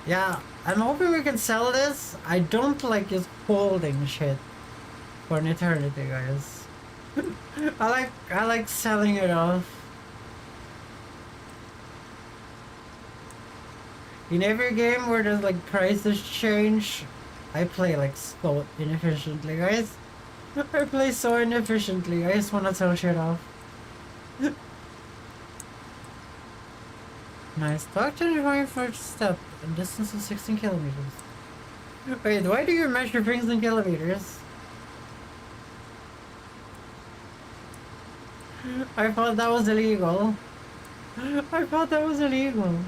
Yeah, I'm hoping we can sell this. I don't like just holding shit for an eternity, guys. I like selling it off. In every game where there's like prices change, I play like so inefficiently, guys. I play so inefficiently. I just wanna sell shit off. Nice. Talk to the 21st step. A distance of 16 kilometers. Wait, why do you measure things in kilometers? I thought that was illegal. I thought that was illegal.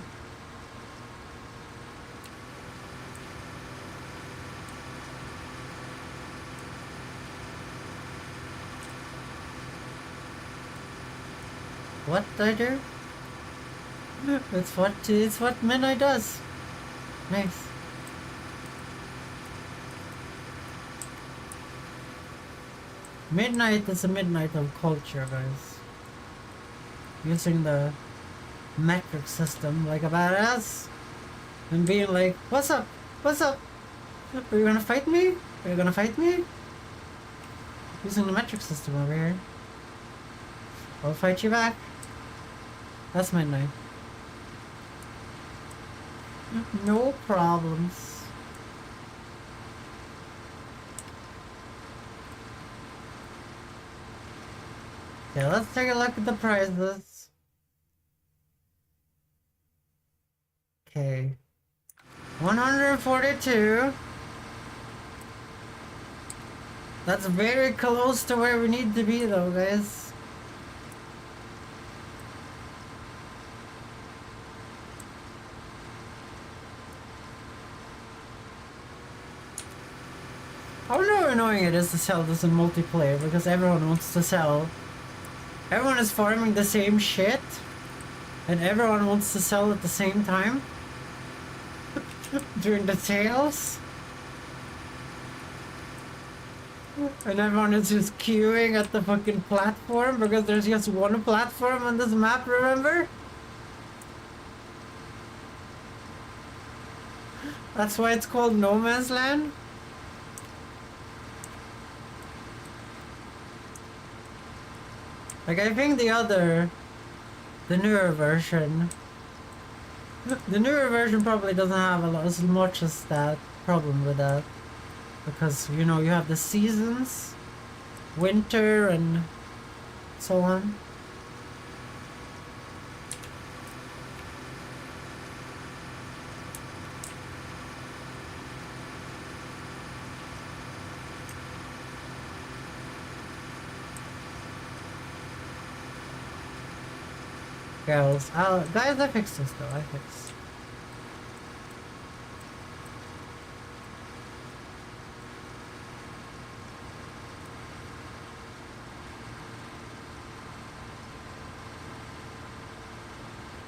What did I do? It's what midnight does. Nice. Midnight is a midnight of culture, guys. Using the metric system like a badass. And being like, what's up? What's up? Are you gonna fight me? Are you gonna fight me? Using the metric system over here. I'll fight you back. That's midnight. No problems. Okay, let's take a look at the prizes. Okay. 142. That's very close to where we need to be though, guys. I don't know how annoying it is to sell this in multiplayer because everyone wants to sell Everyone is farming the same shit, and everyone wants to sell at the same time during the sales. And everyone is just queuing at the fucking platform because there's just one platform on this map, remember? That's why it's called No Man's Land. Like, I think the newer version, probably doesn't have as much as that problem with that. Because, you know, you have the seasons, winter and so on. Girls, guys, I fixed this though, I fixed.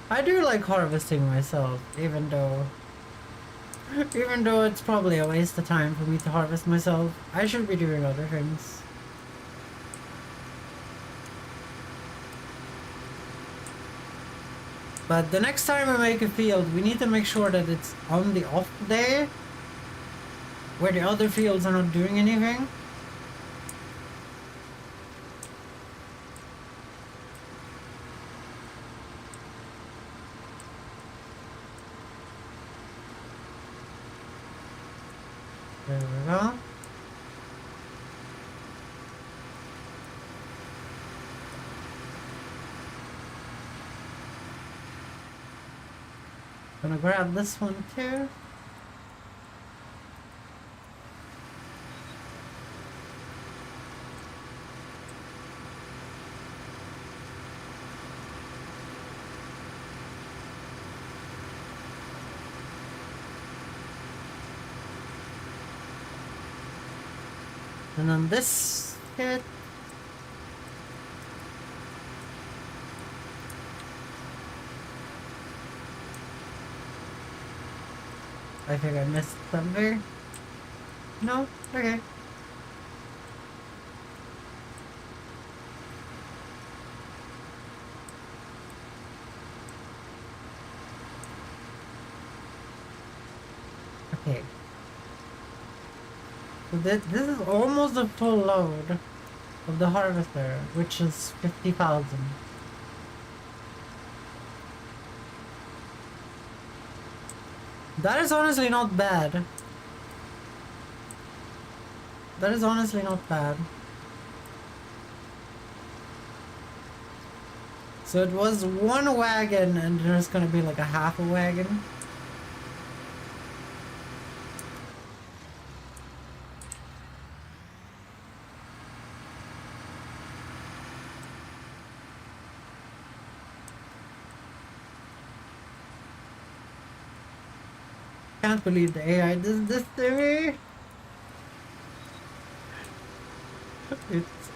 I do like harvesting myself, even though it's probably a waste of time for me to harvest myself. I should be doing other things. But the next time we make a field, we need to make sure that it's on the off day, where the other fields are not doing anything. There we go. Gonna grab this one too. And on this hit, I think I missed something. No? Okay. Okay. So this is almost a full load of the harvester, which is 50,000. That is honestly not bad. That is honestly not bad. So it was one wagon and there's gonna be like a half a wagon. Can't believe the AI does this to me.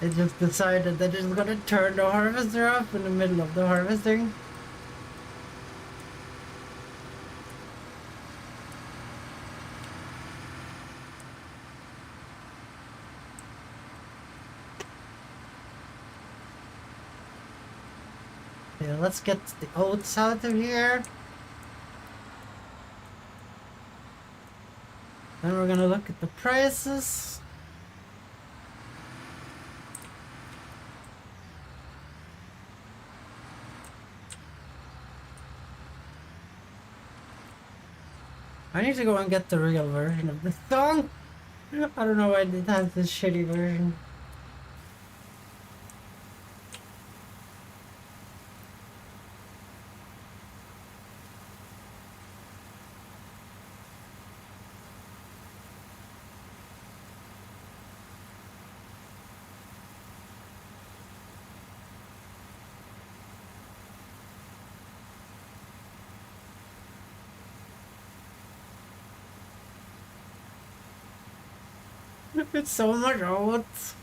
It just decided that it's gonna turn the harvester off in the middle of the harvesting. Okay, let's get the oats out of here. Then we're gonna look at the prices. I need to go and get the real version of this song. I don't know why it has this shitty version. It's so much oats.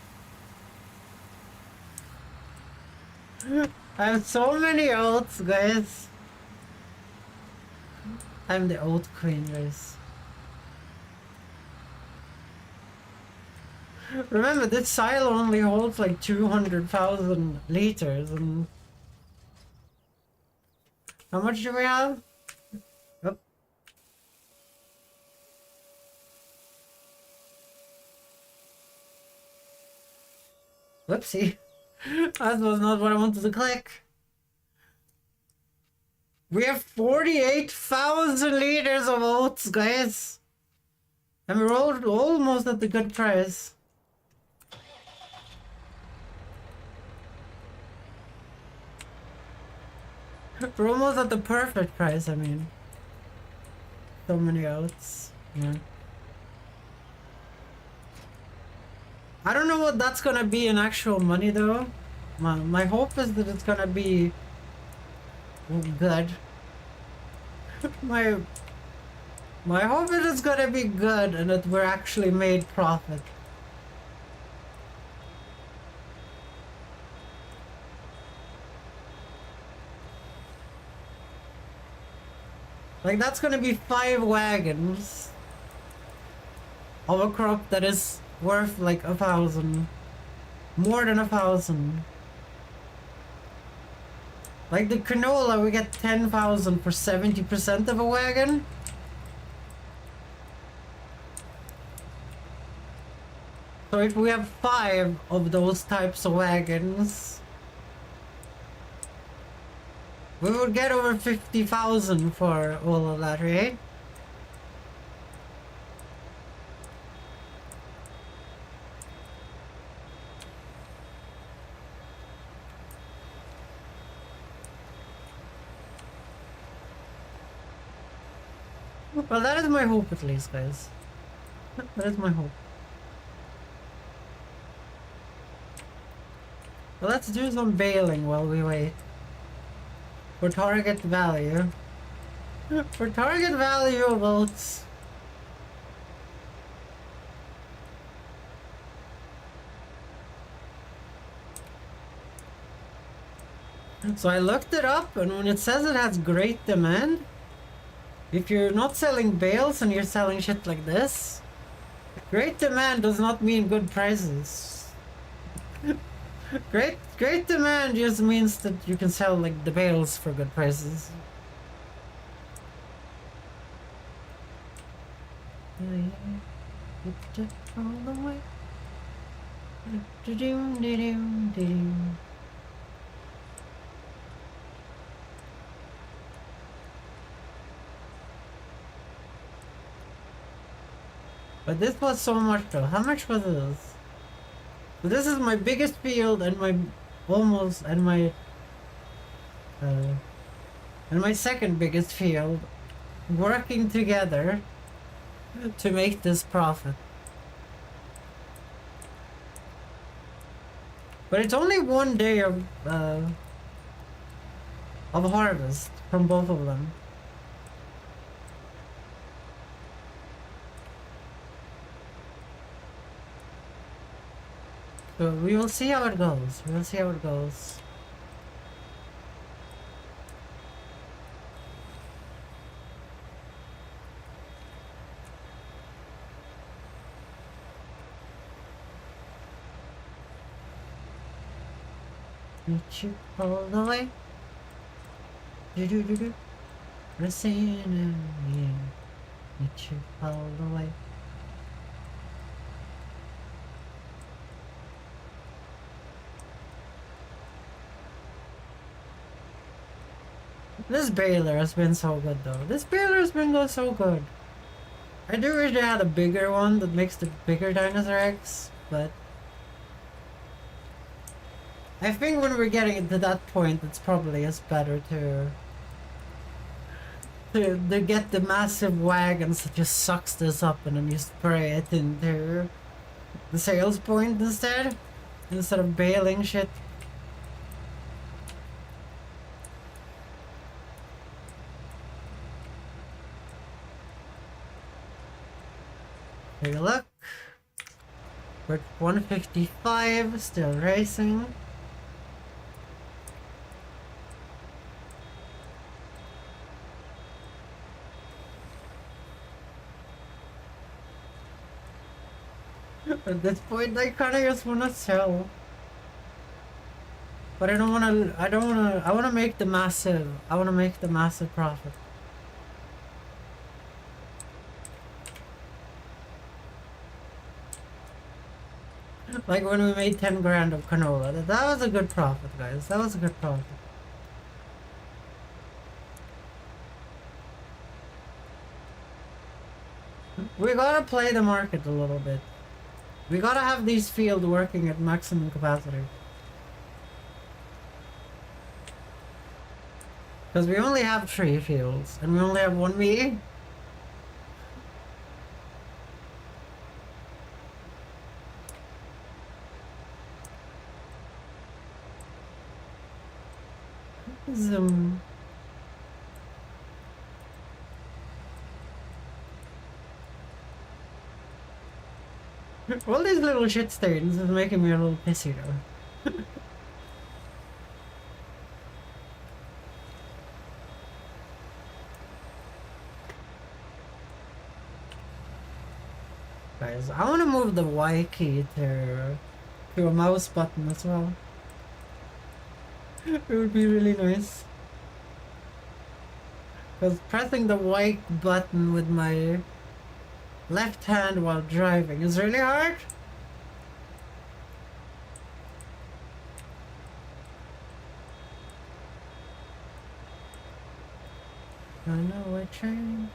I have so many oats, guys. I'm the oat queen, guys. Remember, this silo only holds like 200,000 liters, and how much do we have? Oh. Whoopsie. That was not what I wanted to click. We have 48,000 liters of oats, guys. And we're almost at the good price. We're almost at the perfect price, I mean. So many oats. Yeah. I don't know what that's gonna be in actual money though. My hope is that it's gonna be good. my hope is it's gonna be good and that we're actually made profit. Like that's gonna be 5 wagons of a crop that is worth like 1,000. More than 1,000. Like the canola, we get 10,000 for 70% of a wagon. So if we have 5 of those types of wagons, we would get over 50,000 for all of that, right? Well, that is my hope at least, guys. That is my hope. Well, let's do some bailing while we wait. For target value. For target value of votes. So I looked it up, and when it says it has great demand, if you're not selling bales and you're selling shit like this, great demand does not mean good prices. Great demand just means that you can sell like the bales for good prices. All the way. But this was so much though. How much was this? So this is my biggest field and my second biggest field working together to make this profit. But it's only 1 day of harvest from both of them. So we will see how it goes. We will see how it goes. Meet you all the way. Do. Listen, yeah. Meet you all the way. This baler has been so good though. This baler has been so good. I do wish they had a bigger one that makes the bigger dinosaur eggs, but I think when we're getting to that point, it's probably just better to get the massive wagons that just sucks this up and then you spray it into the sales point instead of baling shit. Take a look. We're at 155, still racing. At this point, I kinda just wanna sell. But I wanna make the massive profit. Like when we made 10 grand of canola. That was a good profit, guys. That was a good profit. We gotta play the market a little bit. We gotta have these fields working at maximum capacity. Because we only have 3 fields, and we only have 1 me. Zoom. All these little shit stains is making me a little pissy though. Guys, I want to move the Y key to a mouse button as well. It would be really nice. Because pressing the Y button with my left hand while driving is really hard. I know a train.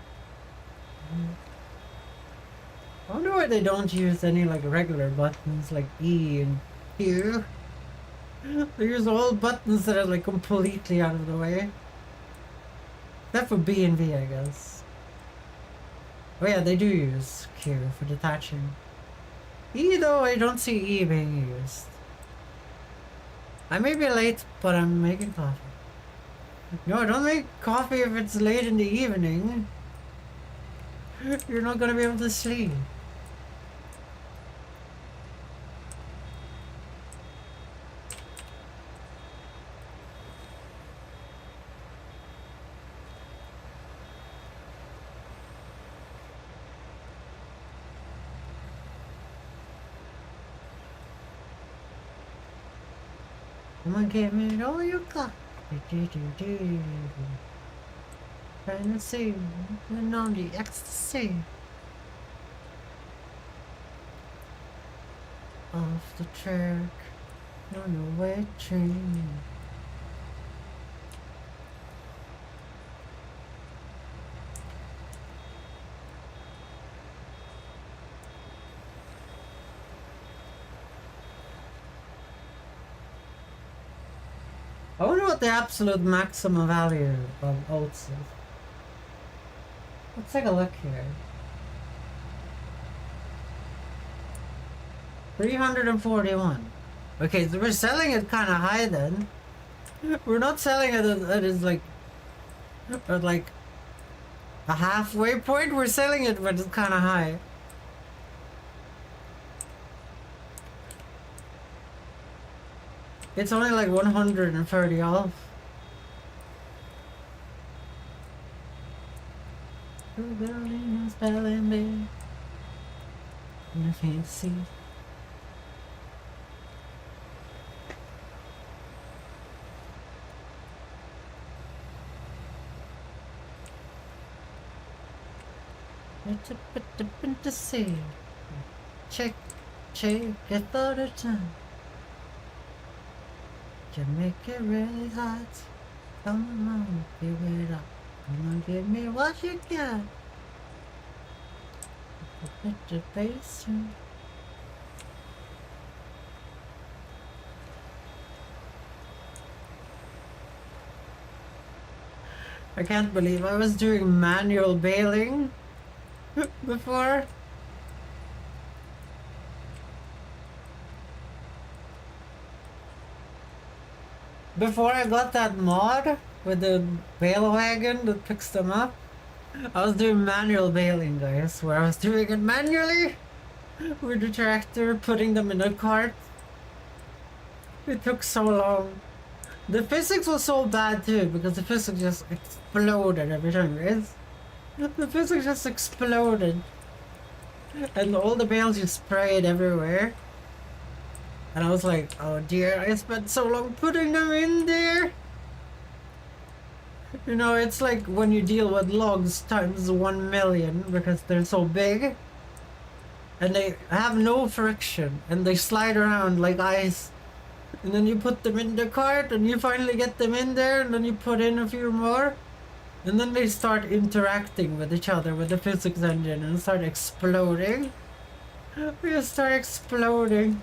I wonder why they don't use any like regular buttons like E and Q. They use all buttons that are like completely out of the way. Except for B and V, I guess. Oh yeah, they do use Q for detaching. E though, I don't see E being used. I may be late, but I'm making coffee. No, don't make coffee if it's late in the evening. You're not gonna be able to sleep. Come on, give me all you got. Trying to see, and on the ecstasy. Off the track, on the wet train. I wonder what the absolute maximum value of oats is. Let's take a look here. 341. Okay, so we're selling it kind of high then. We're not selling it at like a halfway point. We're selling it but it's kind of high. It's only like 130 off. Spelling bee in a fantasy. It's a bit different to see. Check, get all the time. To make it really hot. Come on, give it up. Come on, give me what you got. Put the bass in. I can't believe I was doing manual baling before. Before I got that mod with the bale wagon that picks them up, I was doing manual baling, guys, where I was doing it manually with the tractor, putting them in a cart. It took so long. The physics was so bad too, because the physics just exploded every time, guys. The physics just exploded. And all the bales just sprayed everywhere. And I was like, oh dear, I spent so long putting them in there. You know, it's like when you deal with logs times 1,000,000 because they're so big. And they have no friction and they slide around like ice. And then you put them in the cart and you finally get them in there and then you put in a few more. And then they start interacting with each other with the physics engine and start exploding. We just start exploding.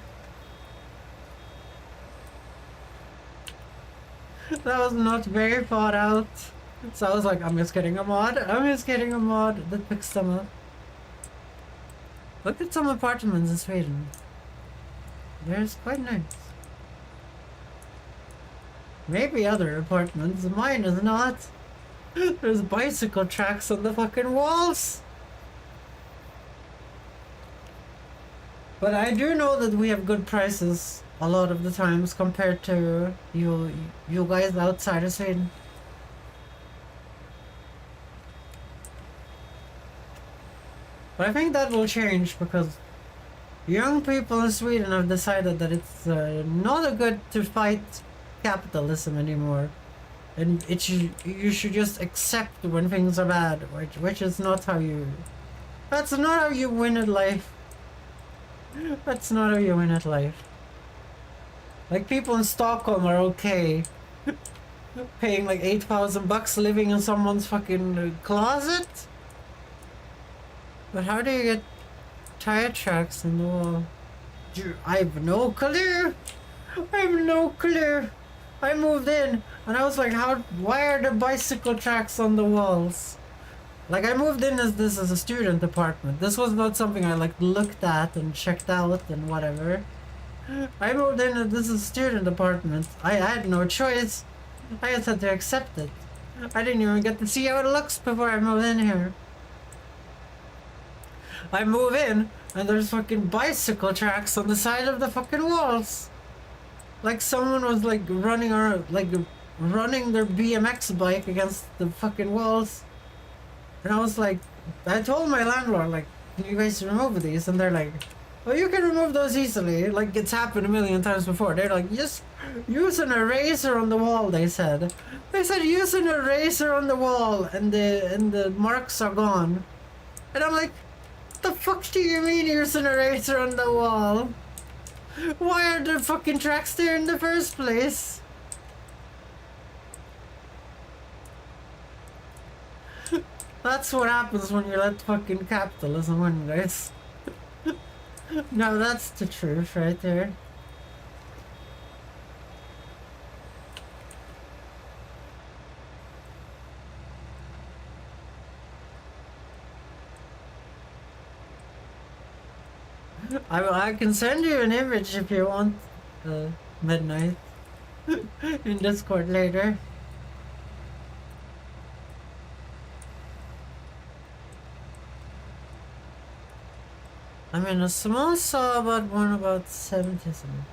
That was not very thought out. So I was like, I'm just getting a mod. That picks them up. Look at some apartments in Sweden. They're quite nice. Maybe other apartments. Mine is not. There's bicycle tracks on the fucking walls. But I do know that we have good prices a lot of the times compared to you guys outside of Sweden. But I think that will change because young people in Sweden have decided that it's not a good to fight capitalism anymore. And you should just accept when things are bad, which is not how you... That's not how you win at life. That's not how you win at life. Like, people in Stockholm are okay paying like 8,000 bucks living in someone's fucking closet. But how do you get tire tracks in the wall? I have no clue. I have no clue. I moved in and I was like, why are there bicycle tracks on the walls? Like, I moved in as a student apartment. This was not something I like looked at and checked out and whatever. I moved in as this is a student apartment. I had no choice. I just had to accept it. I didn't even get to see how it looks before I moved in here. I move in and there's fucking bicycle tracks on the side of the fucking walls. Like someone was like running around, like running their BMX bike against the fucking walls. And I was like, I told my landlord, like, can you guys remove these? And they're like, well, you can remove those easily. Like, it's happened a million times before. They're like, just use an eraser on the wall, they said. They said, use an eraser on the wall and the marks are gone. And I'm like, the fuck do you mean use an eraser on the wall? Why are the fucking tracks there in the first place? That's what happens when you let fucking capitalism win, guys. No, that's the truth right there. I can send you an image if you want, midnight, in Discord later. I'm in a small saw about 70 some.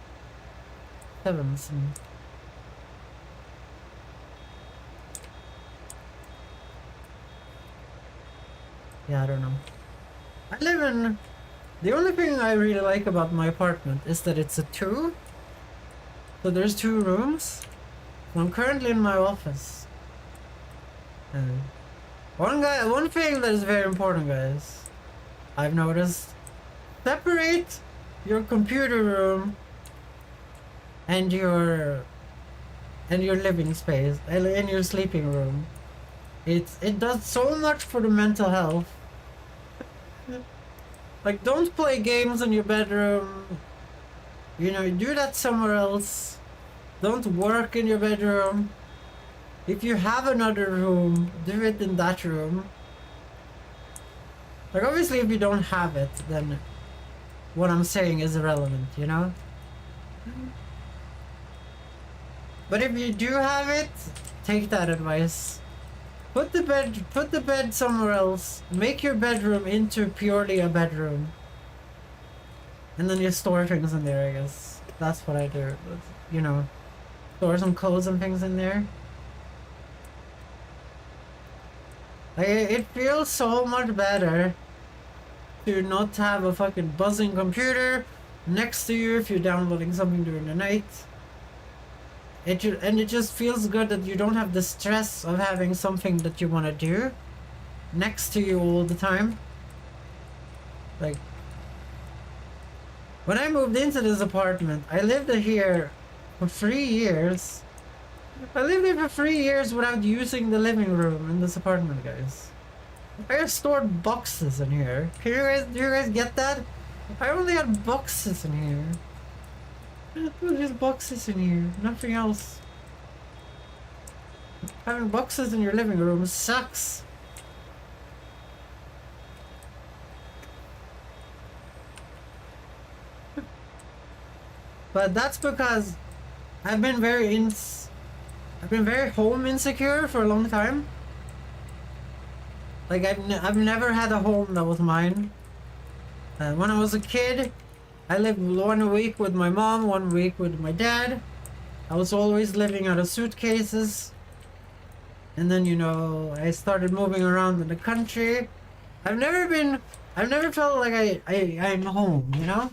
7 some. Yeah, I don't know. I live in... The only thing I really like about my apartment is that it's a 2. So there's 2 rooms. So I'm currently in my office. One thing that is very important, guys, I've noticed. Separate your computer room and your living space and your sleeping room. It does so much for the mental health. Like, don't play games in your bedroom. You know, do that somewhere else. Don't work in your bedroom. If you have another room, do it in that room. Like, obviously if you don't have it, then what I'm saying is irrelevant, you know? But if you do have it, take that advice. Put the bed somewhere else. Make your bedroom into purely a bedroom. And then you store things in there, I guess. That's what I do. You know, store some clothes and things in there. Like, it feels so much better to not have a fucking buzzing computer next to you if you're downloading something during the night. And it just feels good that you don't have the stress of having something that you want to do next to you all the time. Like, when I moved into this apartment, I lived here for 3 years. I lived here for 3 years without using the living room in this apartment, guys. I stored boxes in here. Do you guys get that? I only had boxes in here. There's just boxes in here, nothing else. Having boxes in your living room sucks. But that's because I've been very home insecure for a long time. Like I've never had a home that was mine. When I was a kid, I lived 1 week with my mom, 1 week with my dad. I was always living out of suitcases. And then, you know, I started moving around in the country. I've never felt like I'm home, you know?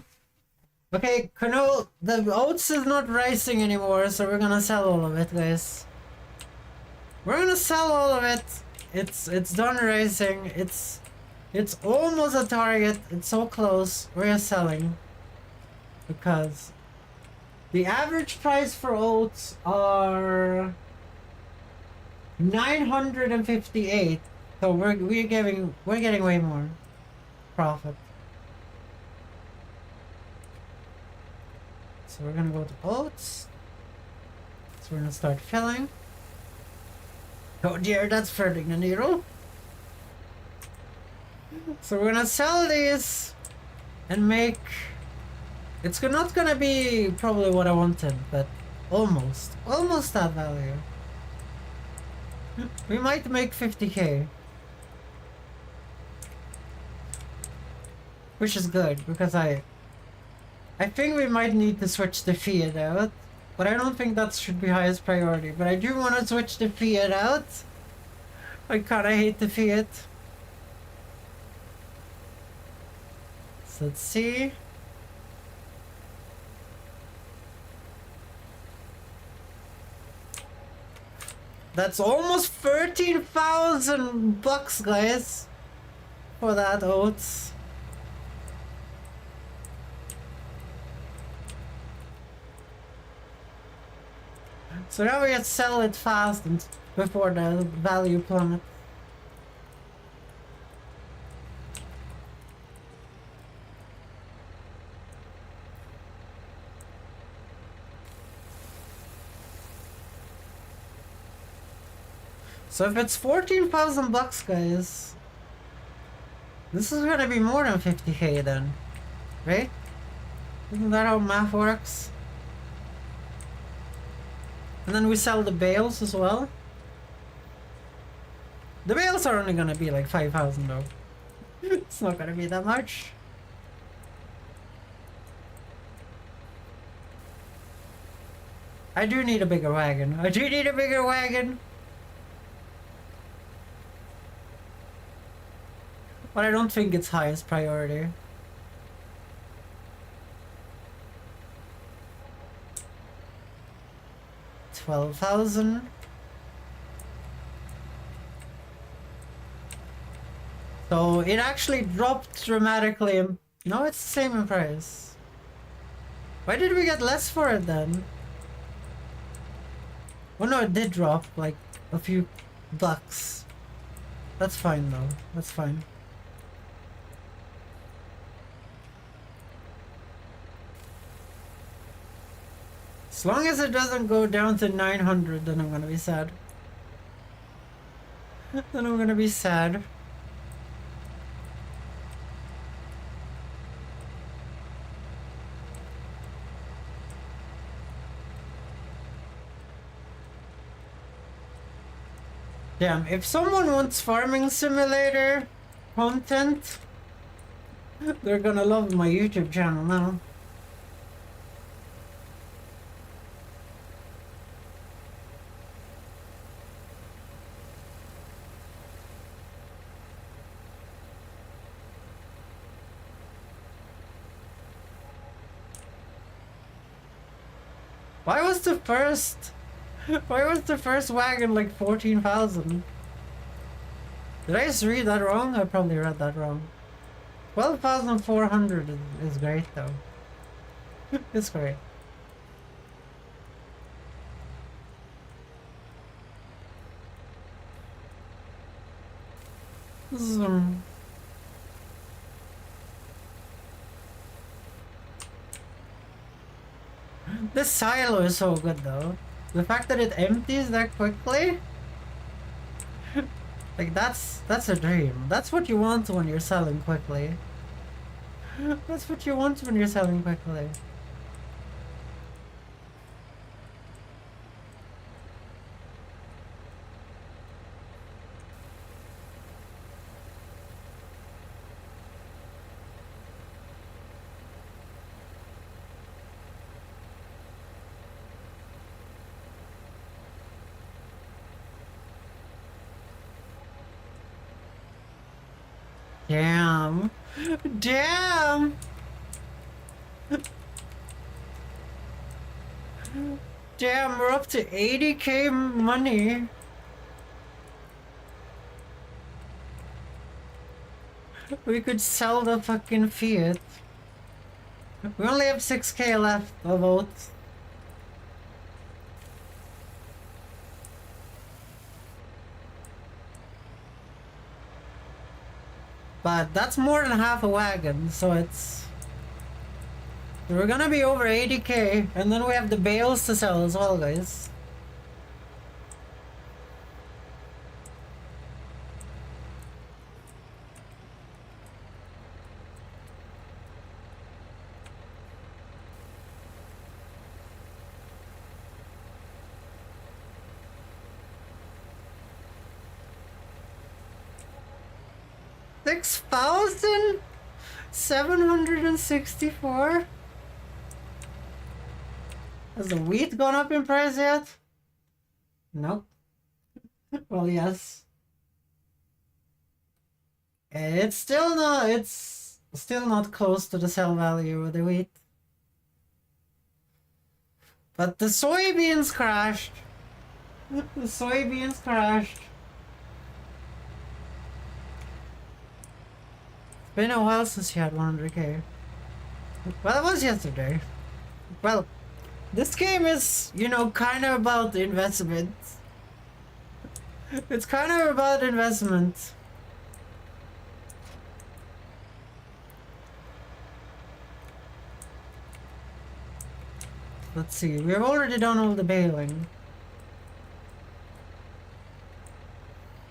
Okay, canola, the oats is not rising anymore, so we're gonna sell all of it, guys. We're gonna sell all of it. It's done rising. It's almost a target. It's so close. We're selling. Because the average price for oats are 958. So we're getting way more profit. So we're gonna go to oats. So we're gonna start filling. Oh dear, that's threading the needle. So we're gonna sell these and make. It's not gonna be probably what I wanted, but almost that value. We might make 50k, which is good because I think we might need to switch the fiat out, but I don't think that should be highest priority. But I do want to switch the fiat out. I kinda hate the fiat. So let's see. That's almost 13,000 bucks, guys, for that oats. So now we have to sell it fast and before the value plummets. So if it's 14,000 bucks, guys, this is gonna be more than 50k then, right? Isn't that how math works? And then we sell the bales as well. The bales are only gonna be like 5,000 though. It's not gonna be that much. I do need a bigger wagon. I do need a bigger wagon. But I don't think it's highest priority. $12,000. So it actually dropped dramatically. No, it's the same in price. Why did we get less for it then? Well, no, it did drop like a few bucks. That's fine though. That's fine. As long as it doesn't go down to 900, then I'm gonna be sad. Then I'm gonna be sad. Damn, if someone wants farming simulator content, they're gonna love my YouTube channel now. Why was the first... Why was the first wagon like 14,000? Did I just read that wrong? I probably read that wrong. 12,400 is great though. It's great. Zoom. This silo is so good though. The fact that it empties that quickly, like that's a dream. That's what you want when you're selling quickly. That's what you want when you're selling quickly. Damn. Damn. Damn, we're up to 80k money. We could sell the fucking Fiat. We only have 6k left of votes. But that's more than half a wagon, so it's... We're gonna be over 80k, and then we have the bales to sell as well, guys. $6,764? Has the wheat gone up in price yet? Nope. Well, yes. It's still not close to the sell value of the wheat. But the soybeans crashed. The soybeans crashed. It's been a while since you had 100k. Well, it was yesterday. Well, this game is, you know, kind of about investment. It's kind of about investment. Let's see, we've already done all the bailing.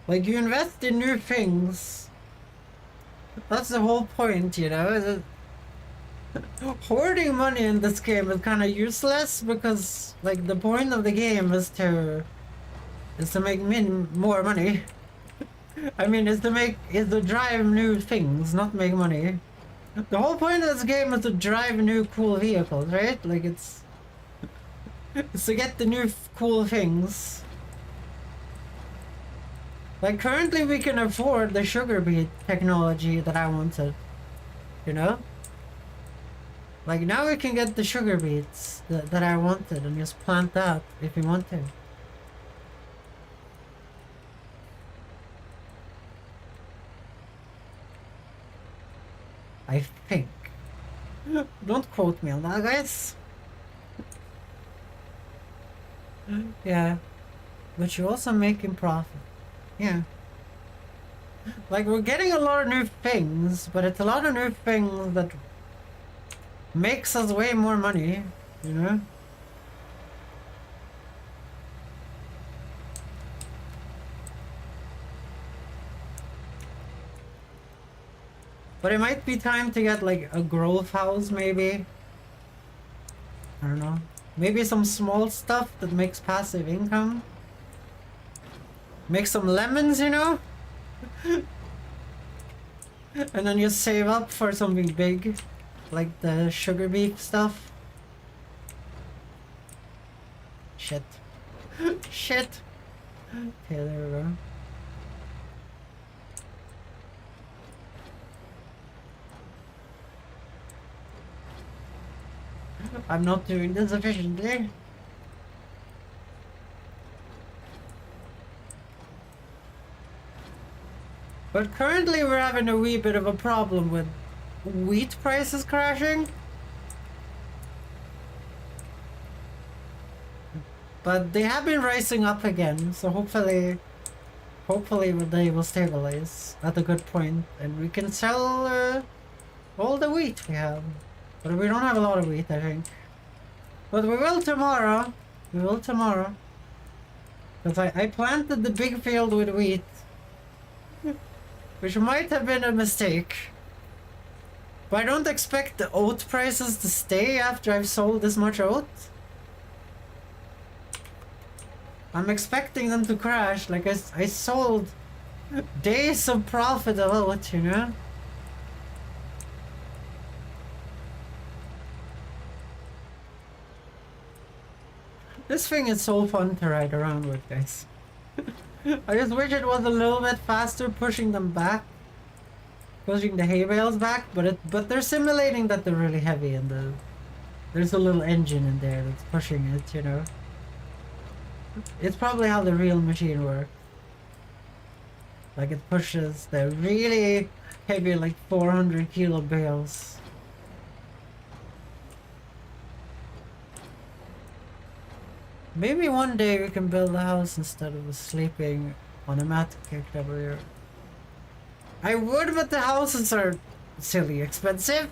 Like, you invest in new things. That's the whole point, you know? Hoarding money in this game is kind of useless because, like, the point of the game is to make more money. I mean, is to drive new things, not make money. The whole point of this game is to drive new cool vehicles, right? Like, it's to get the new cool things. Like, currently we can afford the sugar beet technology that I wanted, you know? Like, now we can get the sugar beets that I wanted and just plant that if we want to. I think. Don't quote me on that, guys. Yeah. But you're also making profit. Yeah. Like, we're getting a lot of new things, but it's a lot of new things that makes us way more money, you know? But it might be time to get like a growth house, maybe. I don't know. Maybe some small stuff that makes passive income. Make some lemons, you know? And then you save up for something big. Like the sugar beet stuff. Shit. Shit. Okay, there we go. I'm not doing this efficiently. But currently we're having a wee bit of a problem with wheat prices crashing. But they have been rising up again, so hopefully they will stabilize at a good point and we can sell all the wheat we have. But we don't have a lot of wheat, I think. But we will tomorrow. We will tomorrow. Because I planted the big field with wheat. Which might have been a mistake. But I don't expect the oat prices to stay after I've sold this much oat. I'm expecting them to crash. Like I sold days of profit of oat, you know? This thing is so fun to ride around with, guys. I just wish it was a little bit faster pushing them back. Pushing the hay bales back, but they're simulating that they're really heavy and there's a little engine in there that's pushing it, you know. It's probably how the real machine works. Like it pushes the really heavy, like 400 kilo bales. Maybe one day we can build a house instead of sleeping on a mat kicked over here. I would, but the houses are silly expensive.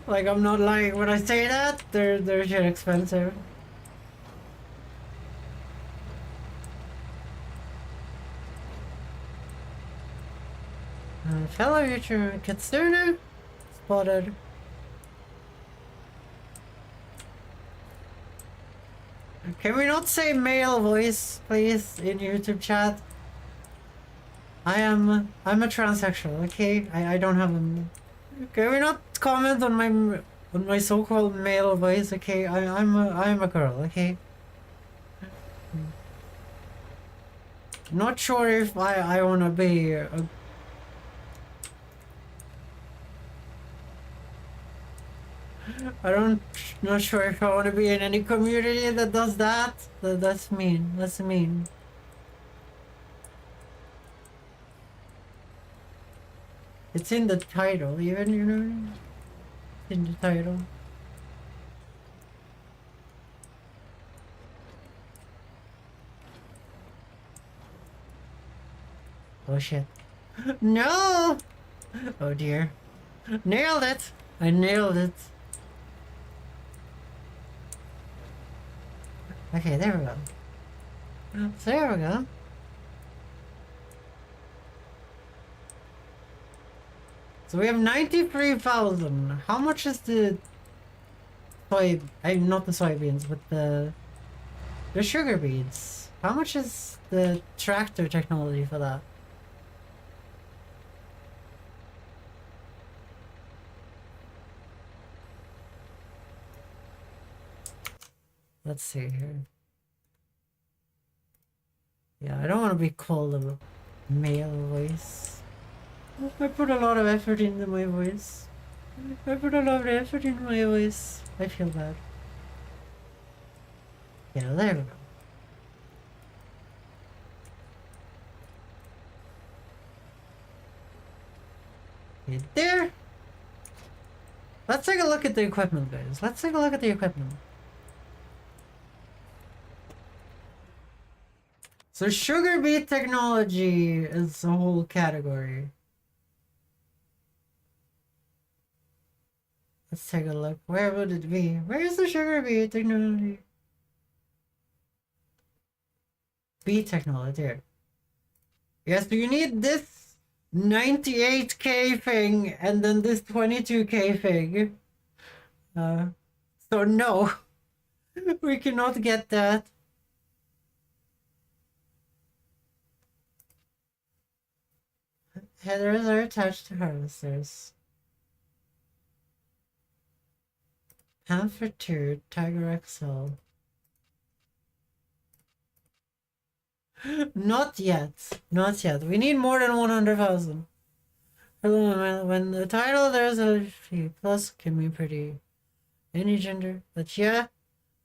Like, I'm not lying when I say that. They're shit expensive. Fellow YouTuber Kitsune spotted. Can we not say male voice, please, in YouTube chat? I'm a transsexual, okay? I don't have a... Can we not comment on my so-called male voice, okay? I'm a girl, okay? Not sure if I wanna be a... Not sure if I want to be in any community that does that. That's mean. That's mean. It's in the title, even, you know? In the title. Oh shit. No! Oh dear. Nailed it! I nailed it. Okay, there we go. So there we go. So we have 93,000. How much is the not the soybeans, but the sugar beets? How much is the tractor technology for that? Let's see here. Yeah, I don't want to be called a male voice. I put a lot of effort into my voice. I put a lot of effort into my voice. I feel bad. Yeah, there we go. Okay, there. Let's take a look at the equipment, guys. Let's take a look at the equipment. So sugar beet technology is a whole category. Let's take a look. Where would it be? Where is the sugar beet technology? Beet technology here. Yes, you need this 98K thing and then this 22K thing. So no, we cannot get that. Headers are attached to harvesters. Panther 2, Tiger XL. Not yet. Not yet. We need more than 100,000. When the title there's a plus can be pretty any gender. But yeah,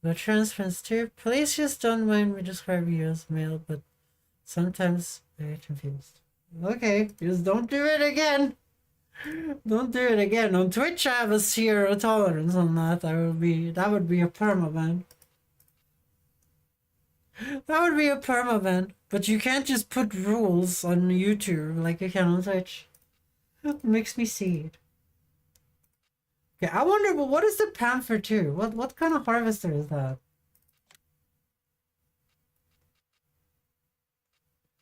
The transference too. Please just don't mind me describing you as male, but sometimes I get confused. Okay, just don't do it again. Don't do it again. On Twitch, I have a 0 tolerance on that. That would be a permaban. That would be a permaban. But you can't just put rules on YouTube like you can on Twitch. It makes me see it. Okay, I wonder, but what is the Panther 2? What kind of harvester is that?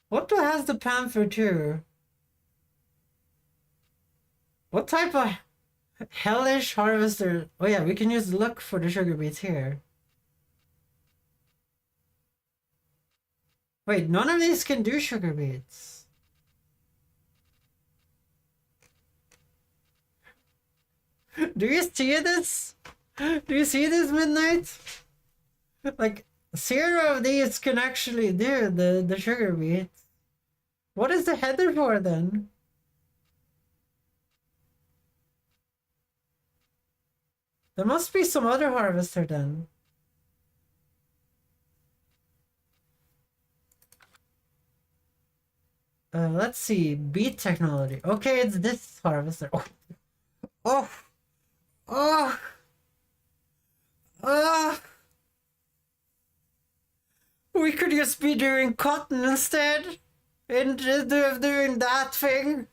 What has the Panther 2? What type of hellish harvester? Oh yeah, we can use luck for the sugar beets here. Wait, none of these can do sugar beets. Do you see this? Do you see this, Midnight? Like, 0 of these can actually do the sugar beets. What is the header for then? There must be some other harvester then. Let's see. Beet technology. Okay, it's this harvester. Oh. Oh. Oh. Oh. We could just be doing cotton instead. Instead of doing that thing.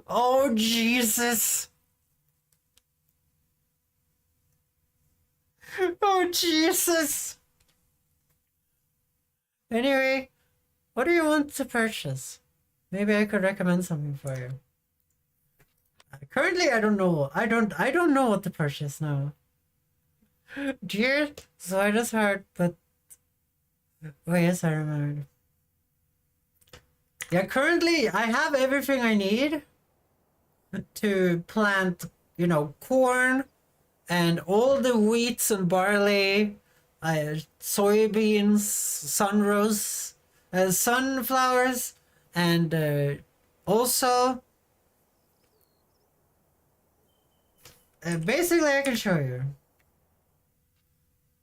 Oh, Jesus. Oh, Jesus. Anyway, what do you want to purchase? Maybe I could recommend something for you. Currently, I don't know. I don't know what to purchase now. Dear, so I just heard, but oh yes, I remembered. Yeah, currently I have everything I need to plant, you know, corn and all the wheats and barley, soybeans, sunflowers, and also basically I can show you.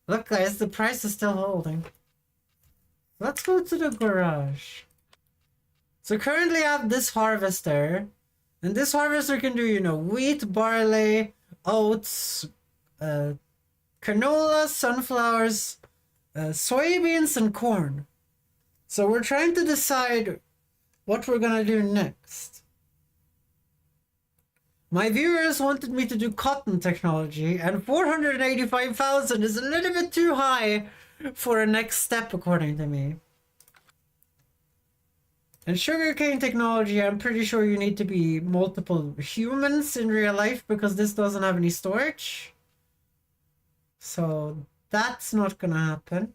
Look guys, the price is still holding. Let's go to the garage. So currently I have this harvester, and this harvester can do, you know, wheat, barley, oats, canola, sunflowers, soybeans, and corn. So we're trying to decide what we're gonna do next. My viewers wanted me to do cotton technology, and 485,000 is a little bit too high for a next step according to me. And sugarcane technology, I'm pretty sure you need to be multiple humans in real life because this doesn't have any storage. So that's not gonna happen.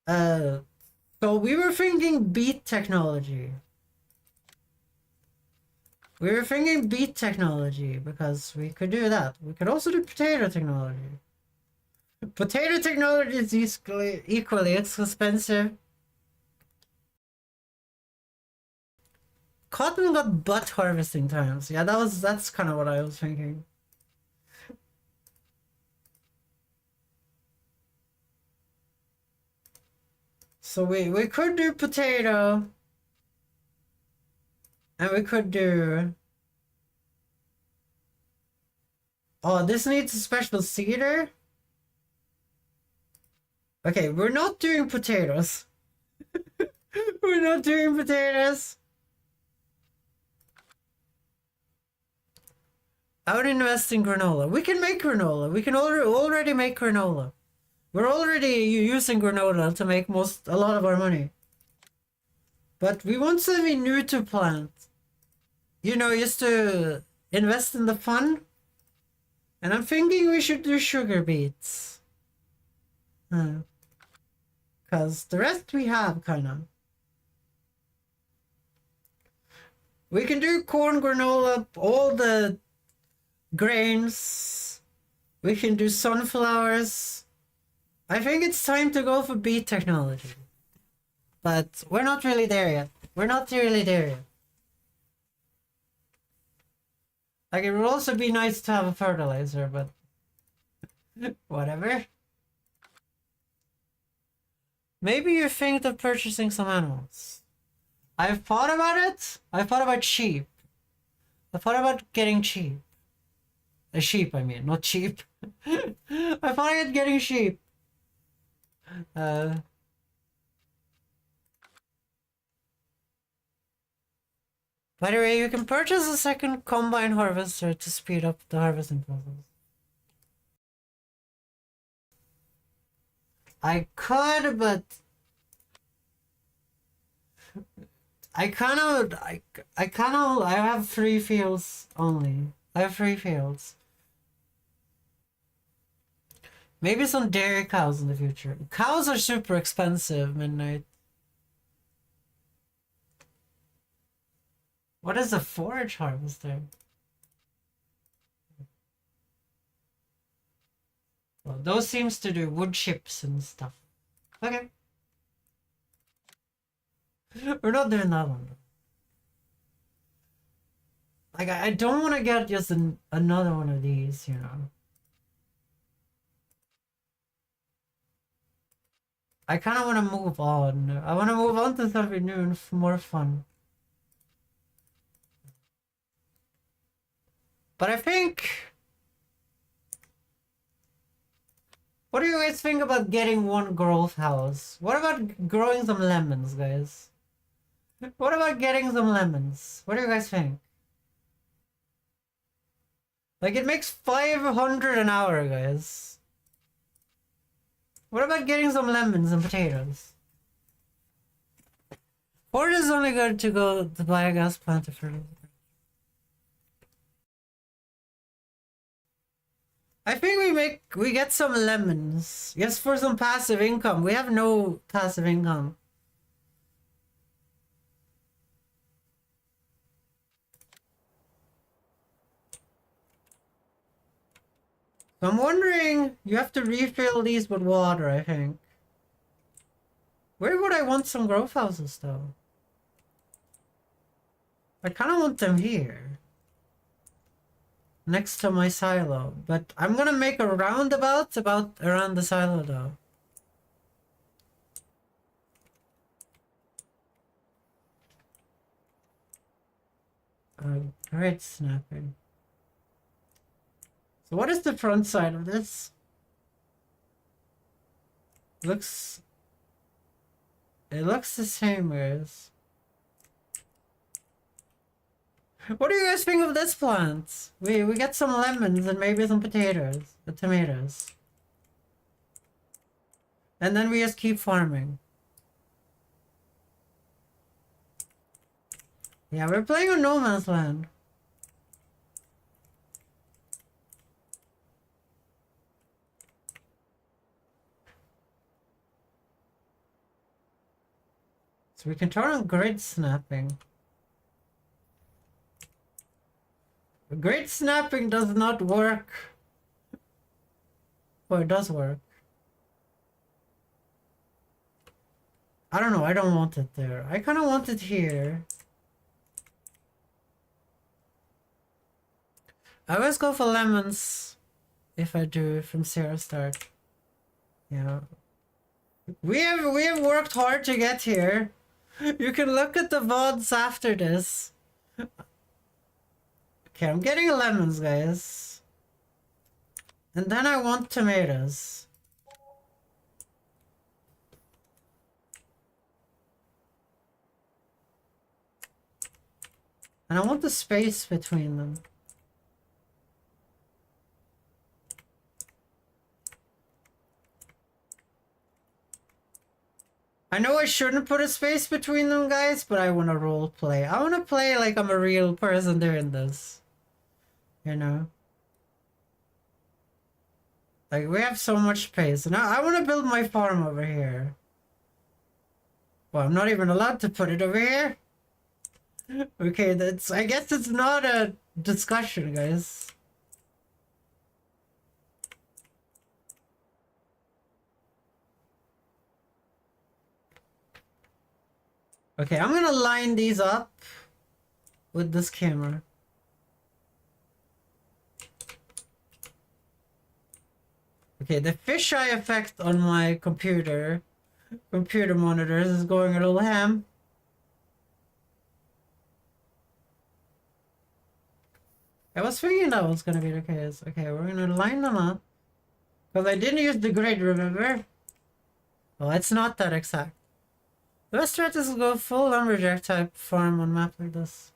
So we were thinking beet technology. We were thinking beet technology because we could do that. We could also do potato technology. Potato technology is equally expensive. Cotton got butt harvesting times. Yeah, that's kind of what I was thinking. So we could do potato. And we could do... Oh, this needs a special seeder? Okay, we're not doing potatoes. We're not doing potatoes. I would invest in granola. We can make granola. We can already make granola. We're already using granola to make a lot of our money. But we want something new to plant. You know, just to invest in the fun. And I'm thinking we should do sugar beets. Because the rest we have, kind of. We can do corn, granola, all the grains. We can do sunflowers. I think it's time to go for beet technology. But we're not really there yet. We're not really there yet. Like, it would also be nice to have a fertilizer, but Whatever. Maybe you're thinking of purchasing some animals. I've thought about it. I thought about sheep. I thought about getting sheep. A sheep, I mean, not cheap. I thought about getting sheep. By the way, you can purchase a second combine harvester to speed up the harvesting process. I could, but I have 3 fields only. I have 3 fields. Maybe some dairy cows in the future. Cows are super expensive, Midnight. What is a forage harvester? Well, those seems to do wood chips and stuff. Okay. We're not doing that one. Like, I don't want to get just another one of these, you know. I kind of want to move on. I want to move on to something new and more fun. But I think... What do you guys think about getting one growth house? What about growing some lemons, guys? What about getting some lemons? What do you guys think? Like, it makes 500 an hour, guys. What about getting some lemons and potatoes? Or is it only good to go to buy a gas plant for... I think we get some lemons. Yes, for some passive income. We have no passive income. So I'm wondering, you have to refill these with water, I think. Where would I want some growth houses though? I kind of want them here. Next to my silo, but I'm gonna make a roundabout around the silo though. Great snapping. So what is the front side of this? It looks the same, guys. What do you guys think of this plant? We get some lemons and maybe some potatoes, tomatoes. And then we just keep farming. Yeah, we're playing on no man's land. So we can turn on grid snapping. Grid snapping does not work. Or it does work. I don't know, I don't want it there. I kind of want it here. I always go for lemons if I do from zero start. Yeah. We have worked hard to get here. You can look at the VODs after this. Okay, I'm getting lemons, guys. And then I want tomatoes. And I want the space between them. I know I shouldn't put a space between them, guys, but I want to role play. I want to play like I'm a real person doing this. You know? Like, we have so much space. Now, I want to build my farm over here. Well, I'm not even allowed to put it over here. Okay, I guess it's not a discussion, guys. Okay, I'm gonna line these up with this camera. Okay, the fisheye effect on my computer monitors is going a little ham. I was thinking that was gonna be the case. Okay, we're gonna line them up. Because I didn't use the grid, remember? Oh, it's not that exact. The best strategy is to go full lumberjack type farm on map like this.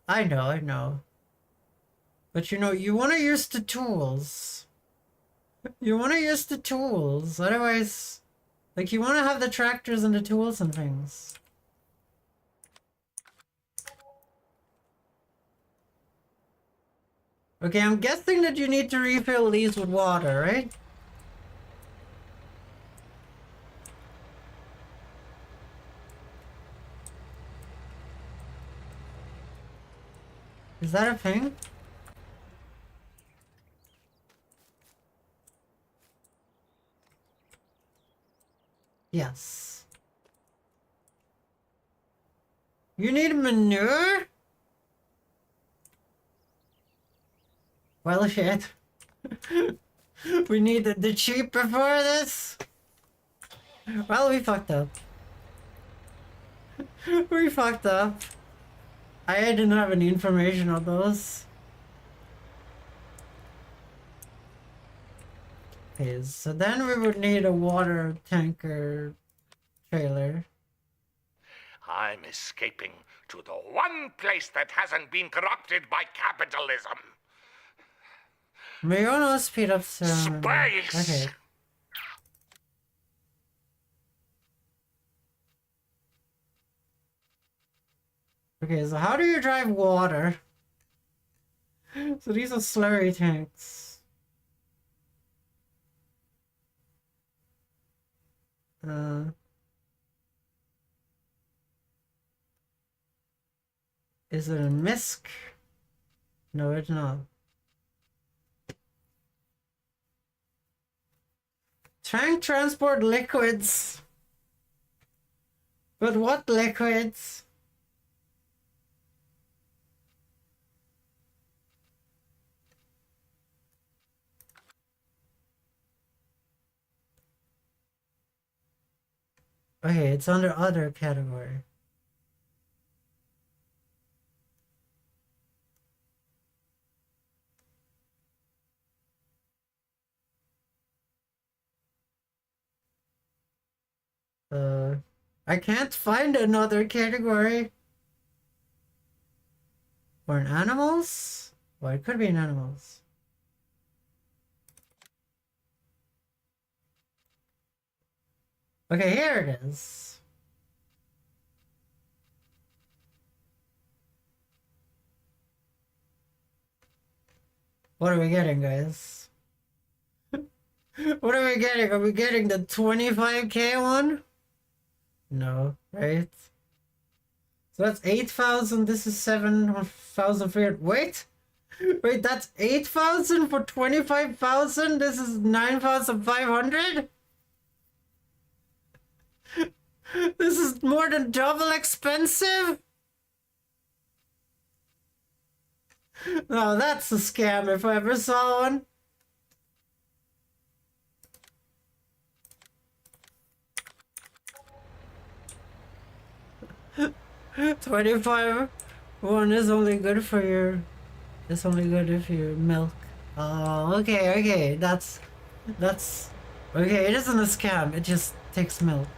I know. But you know, you want to use the tools. You want to use the tools. Otherwise, like, you want to have the tractors and the tools and things. Okay, I'm guessing that you need to refill these with water, right? Is that a thing? Yes. You need manure? Well, shit. We needed the sheep before this? Well, we fucked up. We fucked up. I didn't have any information on those. Okay, so then we would need a water tanker trailer. I'm escaping to the one place that hasn't been corrupted by capitalism. May you know speed up Space! Okay. Okay, so how do you drive water? So these are slurry tanks. Is it a misc? No, it's not. Tank transport liquids. But what liquids? Okay, it's under other category. I can't find another category. Or in animals? Well, it could be in animals. Okay, here it is. What are we getting, guys? What are we getting? Are we getting the 25k one? No, right? So that's 8,000. This is 7,300. Wait, that's 8,000 for 25,000. This is 9,500. This is more than double expensive. No, that's a scam if I ever saw one. $25 one is only good for your. It's only good if you milk. Oh, okay. That's okay. It isn't a scam. It just takes milk.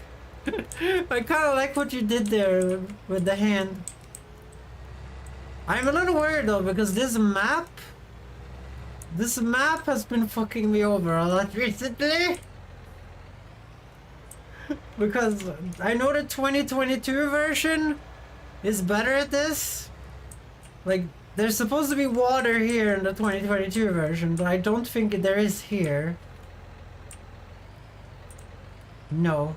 I kind of like what you did there with the hand. I'm a little worried though because this map has been fucking me over a lot recently. Because I know the 2022 version is better at this. Like, there's supposed to be water here in the 2022 version, but I don't think there is here. No.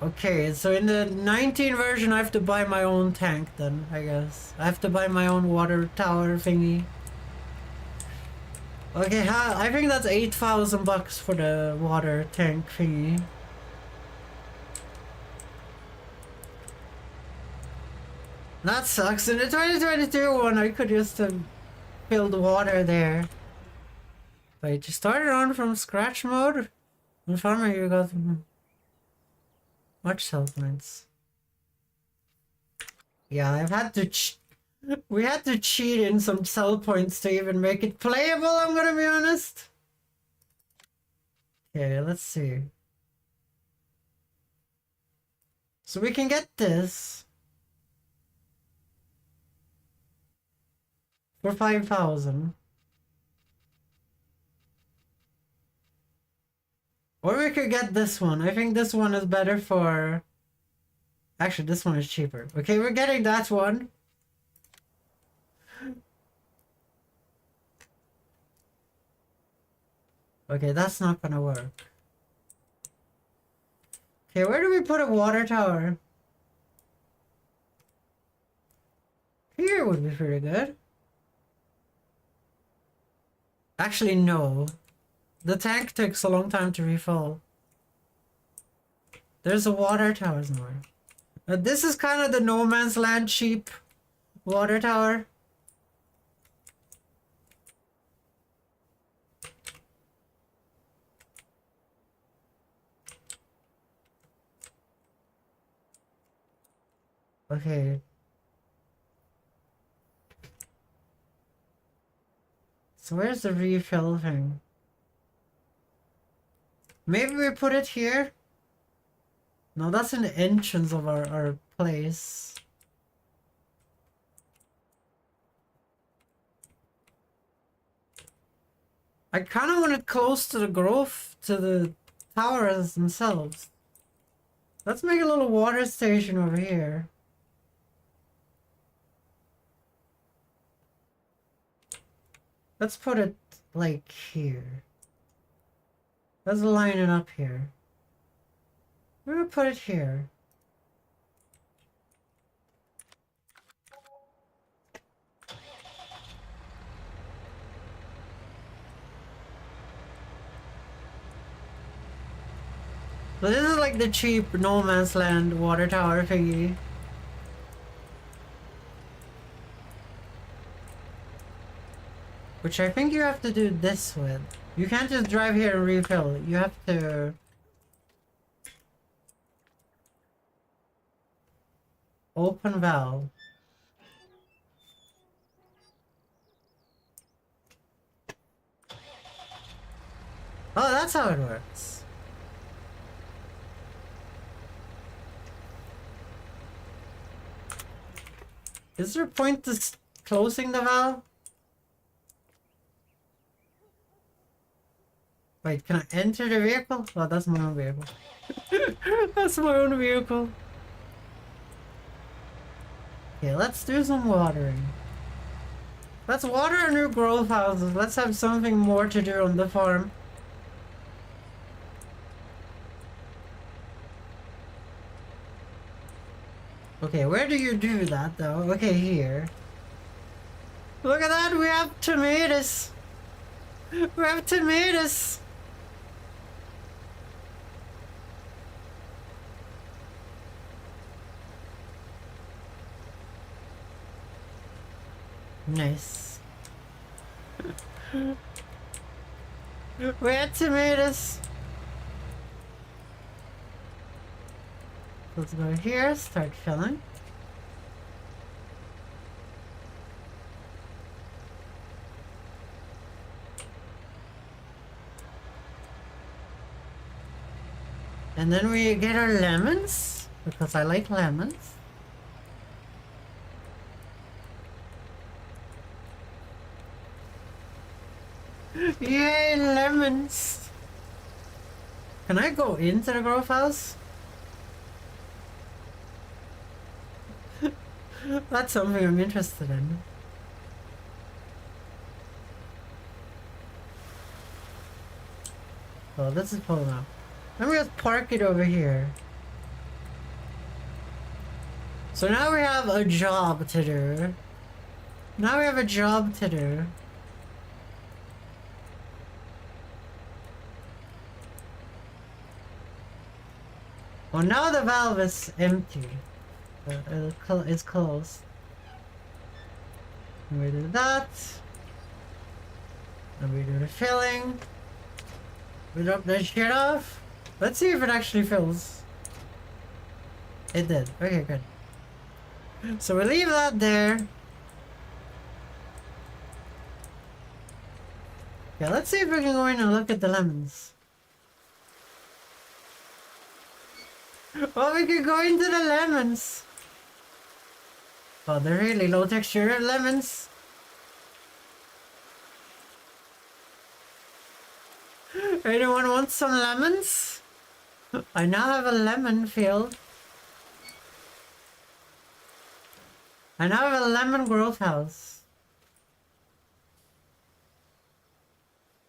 Okay, so in the 19 version I have to buy my own tank then, I guess. I have to buy my own water tower thingy. Okay, I think that's 8,000 bucks for the water tank thingy. That sucks. In the 2022 one, I could just have filled water there. Wait, you started on from scratch mode? In farmer, you got much health points. Yeah, I've had to. We had to cheat in some cell points to even make it playable. I'm gonna be honest. Okay, let's see. So we can get this for 5,000. Or we could get this one. I think this one is better for... Actually, this one is cheaper. Okay, we're getting that one. Okay, that's not gonna work. Okay, where do we put a water tower? Here would be pretty good. Actually, no. The tank takes a long time to refill. There's a water tower somewhere. This is kind of the no man's land cheap water tower. Okay. So where's the refill thing? Maybe we put it here? No, that's in the entrance of our place. I kind of want it close to the grove, to the towers themselves. Let's make a little water station over here. Let's put it like here. Let's line it up here. We're gonna put it here. So this is like the cheap no man's land water tower thingy. Which I think you have to do this with. You can't just drive here and refill. You have to... Open valve. Oh, that's how it works. Is there a point to closing the valve? Wait, can I enter the vehicle? Oh, that's my own vehicle. That's my own vehicle. Okay, let's do some watering. Let's water our new growth houses. Let's have something more to do on the farm. Okay, where do you do that though? Okay, here. Look at that, we have tomatoes. We have tomatoes. Nice. We have tomatoes. Let's go here, start filling. And then we get our lemons, because I like lemons. Yay, lemons! Can I go into the growth house? That's something I'm interested in. Oh, this is pulling up. Let me just park it over here. So now we have a job to do. Now we have a job to do. Well, now the valve is empty. It's closed. And we do that. And we do the filling. We drop that shit off. Let's see if it actually fills. It did. Okay, good. So we leave that there. Yeah, let's see if we can go in and look at the lemons. Oh, we can go into the lemons. Oh, they're really low texture lemons. Anyone want some lemons? I now have a lemon field. I now have a lemon growth house.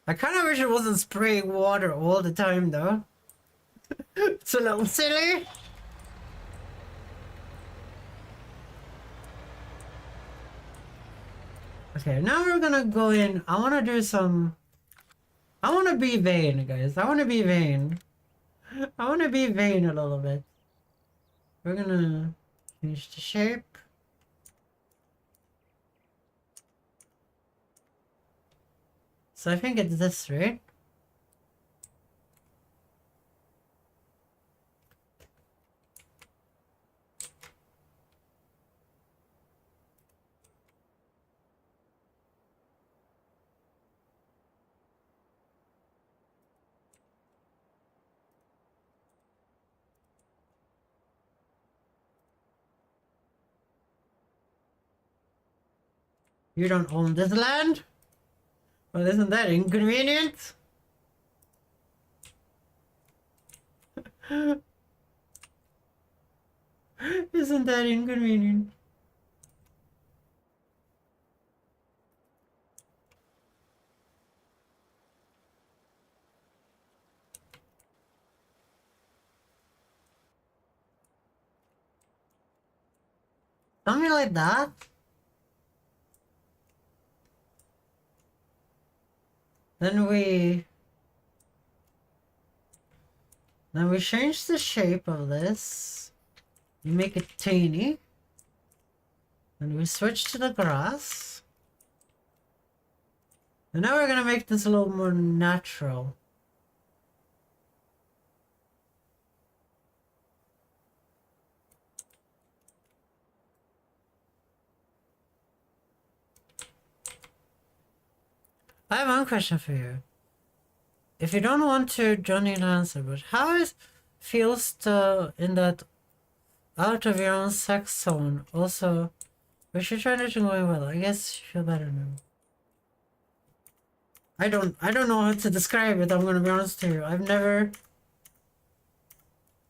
I kind of wish it wasn't spraying water all the time though. It's a little silly. Okay, now we're gonna go in. I want to do some... I want to be vain, guys. I want to be vain. I want to be vain a little bit. We're gonna change the shape. So I think it's this, right? You don't own this land? Well, isn't that inconvenient? Isn't that inconvenient? Something like that? Then we change the shape of this. We make it tiny. And we switch to the grass. And now we're gonna make this a little more natural. I have one question for you. If you don't want to, don't need to answer, but how it feels to in that out of your own sex zone? Also, we should try to going well. I guess you feel better now. I don't know how to describe it. I'm gonna be honest to you. I've never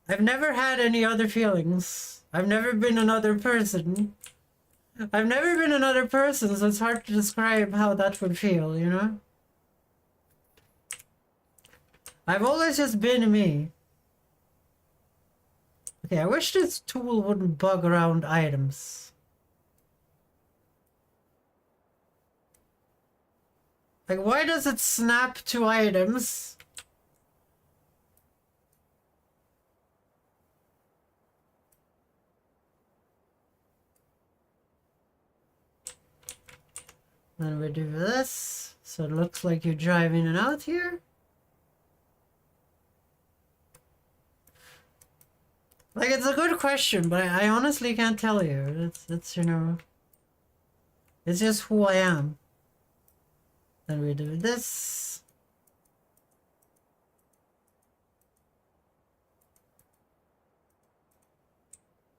had any other feelings. I've never been another person. I've never been another person, so it's hard to describe how that would feel, you know? I've always just been me. Okay, I wish this tool wouldn't bug around items. Like, why does it snap to items? Then we do this, so it looks like you drive in and out here. Like, it's a good question, but I honestly can't tell you. It's you know, it's just who I am. Then we do this.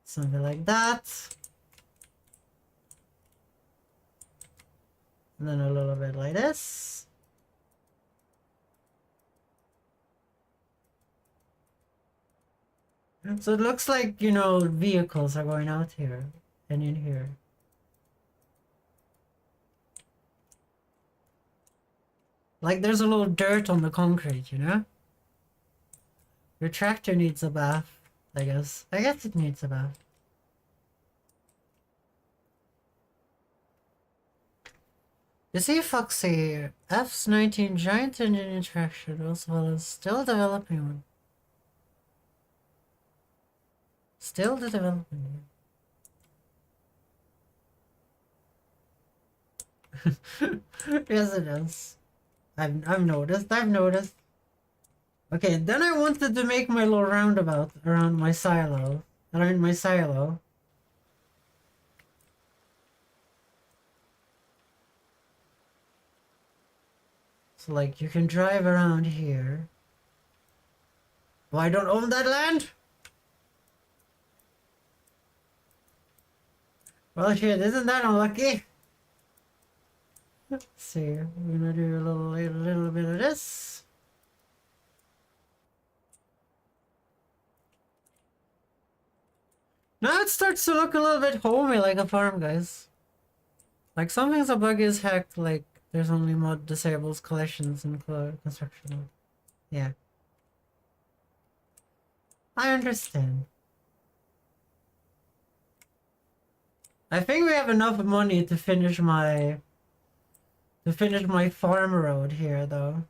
Something like that. And then a little bit like this. So it looks like, you know, vehicles are going out here and in here. Like there's a little dirt on the concrete, you know? Your tractor needs a bath, I guess. I guess it needs a bath. You see, Foxy, F's 19 giant engine interaction as well as still developing one. Still the development. Yes, it is. I've noticed. I've noticed. Okay, then I wanted to make my little roundabout around my silo. Around my silo. So like you can drive around here. Oh, I don't own that land? Well shit, isn't that unlucky? Let's see, we're gonna do a little bit of this. Now it starts to look a little bit homey like a farm, guys. Like something's a buggy as heck, like there's only mod disables collisions and construction. Yeah. I understand. I think we have enough money to finish my farm road here though.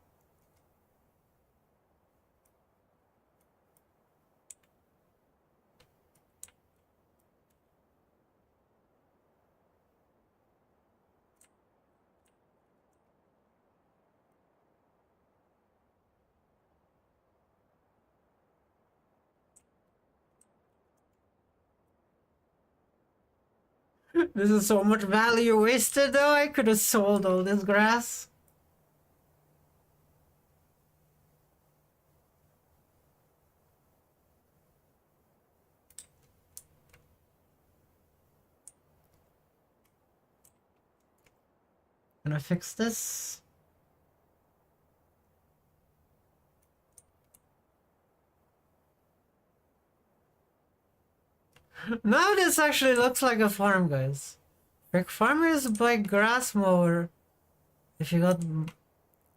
This is so much value wasted though. I could have sold all this grass. Gonna fix this. Now this actually looks like a farm, guys. Like farmers buy grass mower if you got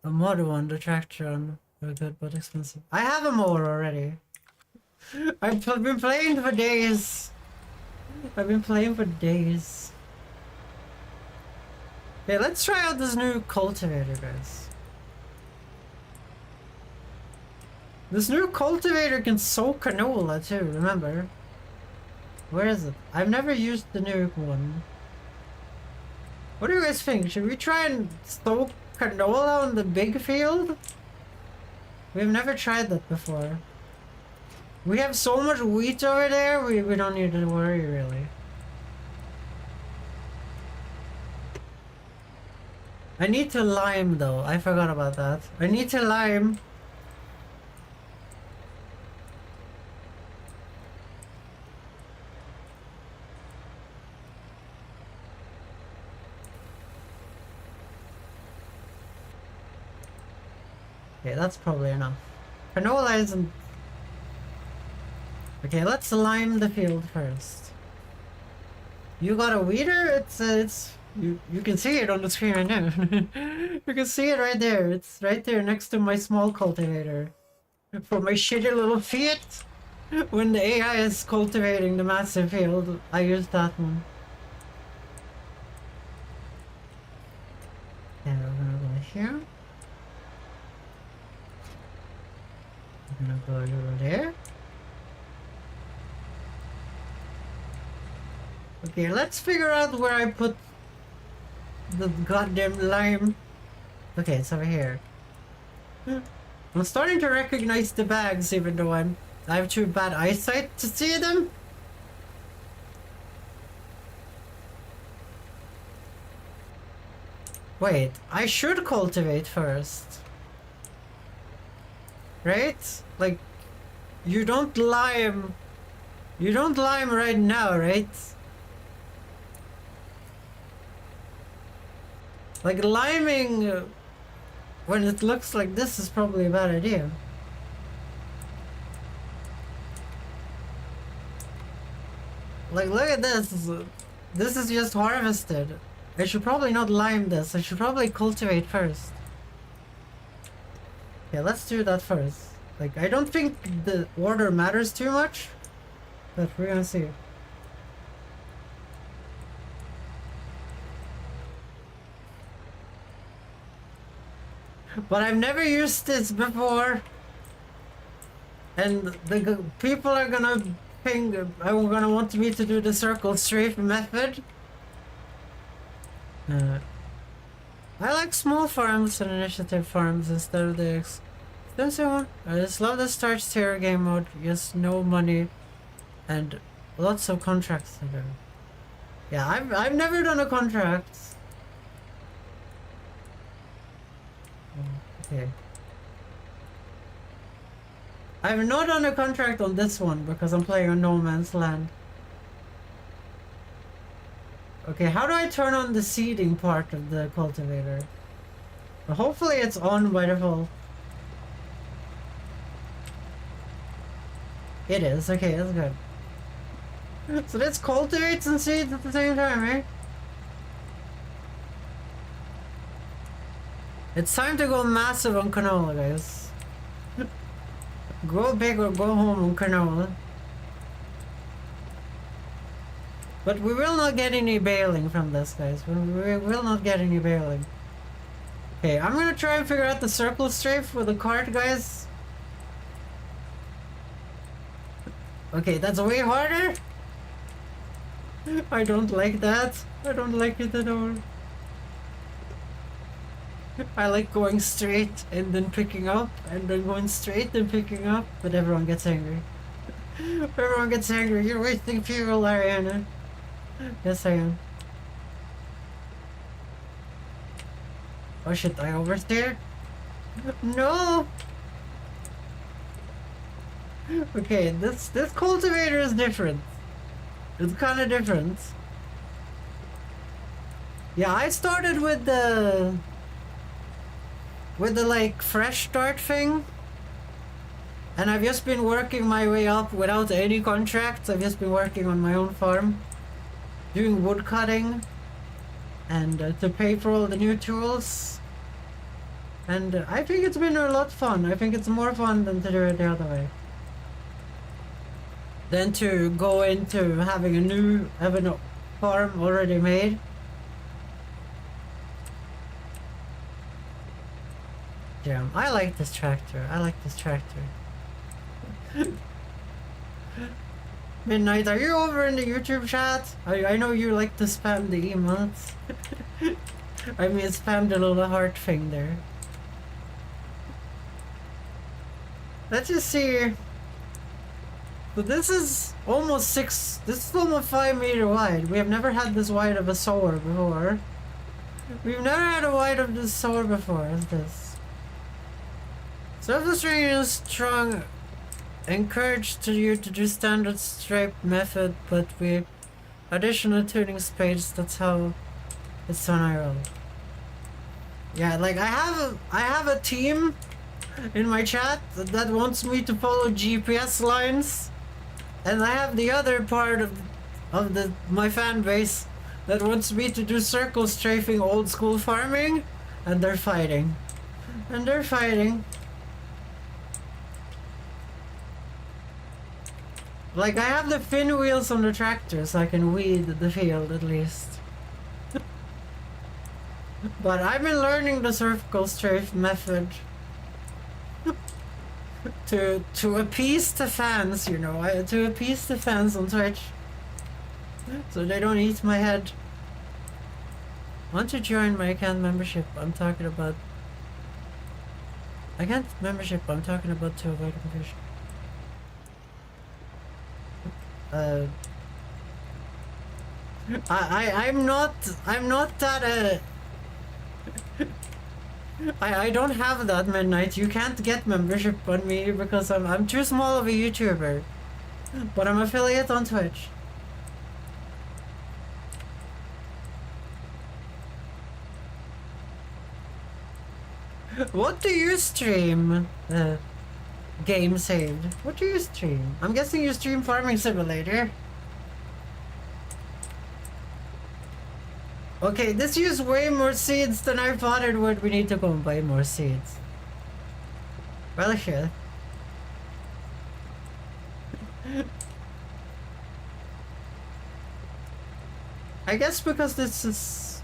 a mod one, the tractor on. They're good but expensive. I have a mower already. I've been playing for days. I've been playing for days. Okay, let's try out this new cultivator, guys. This new cultivator can sow canola too, remember? Where is it? I've never used the new one. What do you guys think? Should we try and sow canola on the big field? We've never tried that before. We have so much wheat over there, we don't need to worry really. I need to lime though, I forgot about that. I need to lime. Okay, that's probably enough. Canola isn't... Okay, let's lime the field first. You got a weeder? You can see it on the screen right now. You can see it right there. It's right there next to my small cultivator. For my shitty little Fiat, when the AI is cultivating the massive field, I use that one. And we're gonna go here. I'm gonna go over there. Okay, let's figure out where I put the goddamn lime. Okay, it's over here. I'm starting to recognize the bags even though I have too bad eyesight to see them. Wait, I should cultivate first. Right? Like, you don't lime right now, right? Like, liming when it looks like this is probably a bad idea. Like, look at this. This is just harvested. I should probably not lime this. I should probably cultivate first. Yeah, let's do that first. Like, I don't think the order matters too much, but we're gonna see. But I've never used this before, and the people are gonna think I'm gonna want me to do the circle strafe method. I like small farms and initiative farms instead of the expensive one. I just love the start tier game mode. Just no money and lots of contracts to do. Yeah, I've never done a contract. Okay. I've not done a contract on this one because I'm playing on No Man's Land. Okay, how do I turn on the seeding part of the cultivator? Well, hopefully it's on by default. It is, okay, that's good. So let's cultivate and seeds at the same time, eh? It's time to go massive on canola, guys. Go big or go home on canola. But we will not get any baling from this, guys. We will not get any baling. Okay, I'm gonna try and figure out the circle strafe with the cart, guys. Okay, that's way harder. I don't like that. I don't like it at all. I like going straight and then picking up, and then going straight and picking up, but everyone gets angry. Everyone gets angry. You're wasting fuel, Ariana. Yes, I am. Oh shit, I oversteered? No! Okay, this cultivator is different. It's kind of different. Yeah, I started with the like fresh start thing, and I've just been working my way up without any contracts. I've just been working on my own farm, doing wood cutting, and to pay for all the new tools. And I think it's been a lot of fun. I think it's more fun than to do it the other way. Than to go into having a farm already made. Yeah, I like this tractor. I like this tractor. Midnight, are you over in the YouTube chat? I know you like to spam the emotes. I mean, spam the little heart thing there. Let's just see. So this is almost 5 meter wide. We have never had this wide of a sower before. We've never had a wide of this sower before, as this. Surface-string is strong. Encouraged to you to do standard stripe method, but with additional tuning space. That's how it's on our own. Yeah, like I have a team in my chat that wants me to follow GPS lines, and I have the other part of my fan base that wants me to do circle strafing old school farming, and they're fighting. Like, I have the fin wheels on the tractor so I can weed the field at least. But I've been learning the circle strafe method to appease the fans, you know, to appease the fans on Twitch, so they don't eat my head. Want to join my account membership? I'm talking about account membership. I'm talking about to avoid confusion. I'm not that I don't have that, Midnight. You can't get membership on me because I'm too small of a YouTuber. But I'm affiliate on Twitch. What do you stream? Game saved. What do you stream? I'm guessing you stream Farming Simulator. Okay, this used way more seeds than I thought it would. We need to go and buy more seeds. Well, sure. I guess because this is...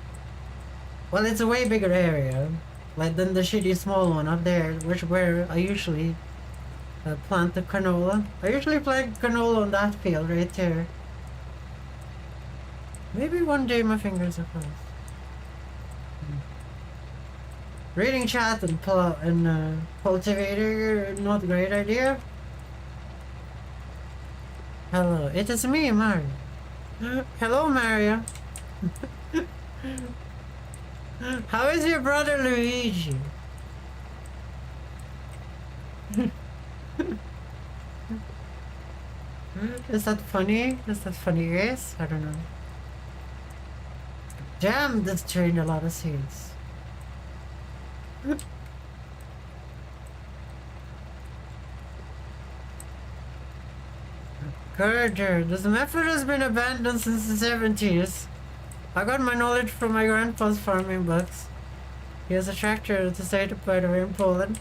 Well, it's a way bigger area. Like than the shitty small one up there, where I usually plant the canola. I usually plant canola on that field right there. Maybe one day my fingers are crossed. Reading chat and cultivator, not a great idea. Hello, it is me, Mario. Hello, Mario. How is your brother Luigi? Is that funny? Is that funny, guys? I don't know. Damn, this trained a lot of seeds. Courager, this method has been abandoned since the 70s. I got my knowledge from my grandpa's farming books. He has a tractor to state by the way in Poland.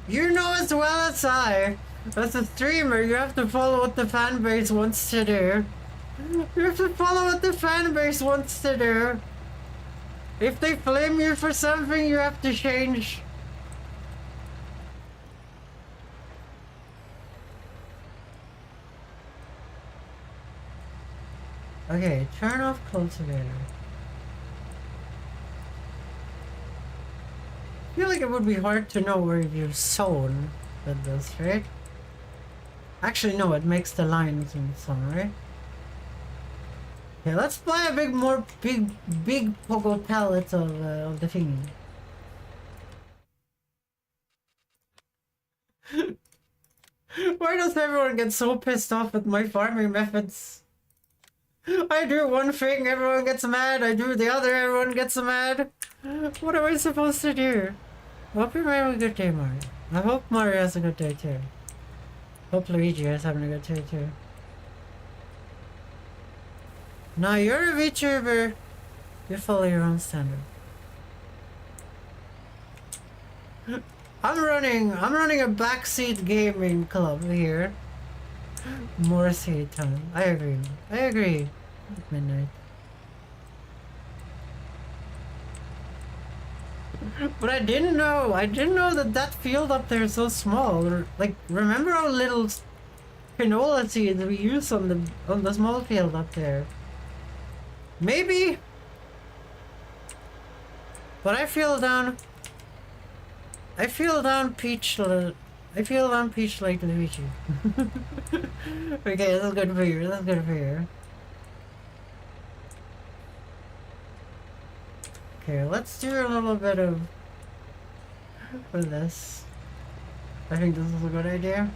You know as well as I, as a streamer, you have to follow what the fan base wants to do. You have to follow what the fan base wants to do. If they flame you for something, you have to change. Okay, turn off cultivator. I feel like it would be hard to know where you've sown with this, right? Actually, no, it makes the lines in some, right? Okay, let's buy a big pogo pallet of the thingy. Why does everyone get so pissed off at my farming methods? I do one thing, everyone gets mad. I do the other, everyone gets mad. What am I supposed to do? I hope you're having a good day, Mario. I hope Mario has a good day too. Hope Luigi is having a good day too. Now you're a VTuber. You follow your own standard. I'm running a backseat gaming club here. More seat time. I agree. Midnight. But I didn't know that field up there is so small. Like, remember how little canola seeds we use on the small field up there? Maybe. But I feel down Peach like Luigi. Okay, that's good for you. Okay, let's do a little bit of this. I think this is a good idea.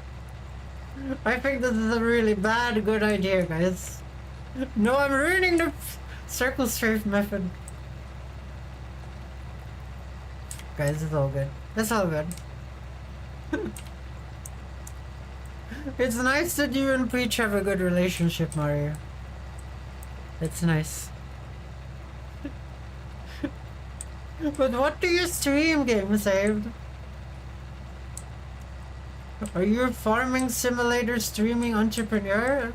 I think this is a really good idea, guys. No, I'm ruining the circle strafe method. Guys, it's all good. It's all good. It's nice that you and Peach have a good relationship, Mario. It's nice. But what do you stream, Game Saved? Are you a farming simulator streaming entrepreneur?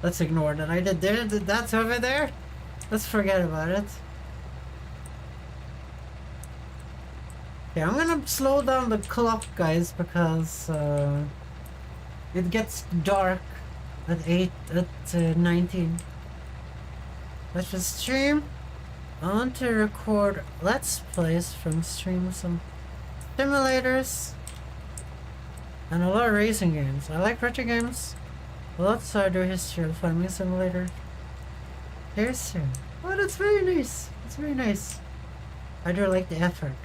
Let's ignore that. I did that's over there. Let's forget about it. Okay, I'm gonna slow down the clock, guys, because it gets dark at 19. Let's just stream. I want to record Let's Plays from stream some simulators and a lot of racing games. I like retro games. Let's do history of farming simulator. Here soon. Oh, that's very nice. That's very nice. I do like the effort.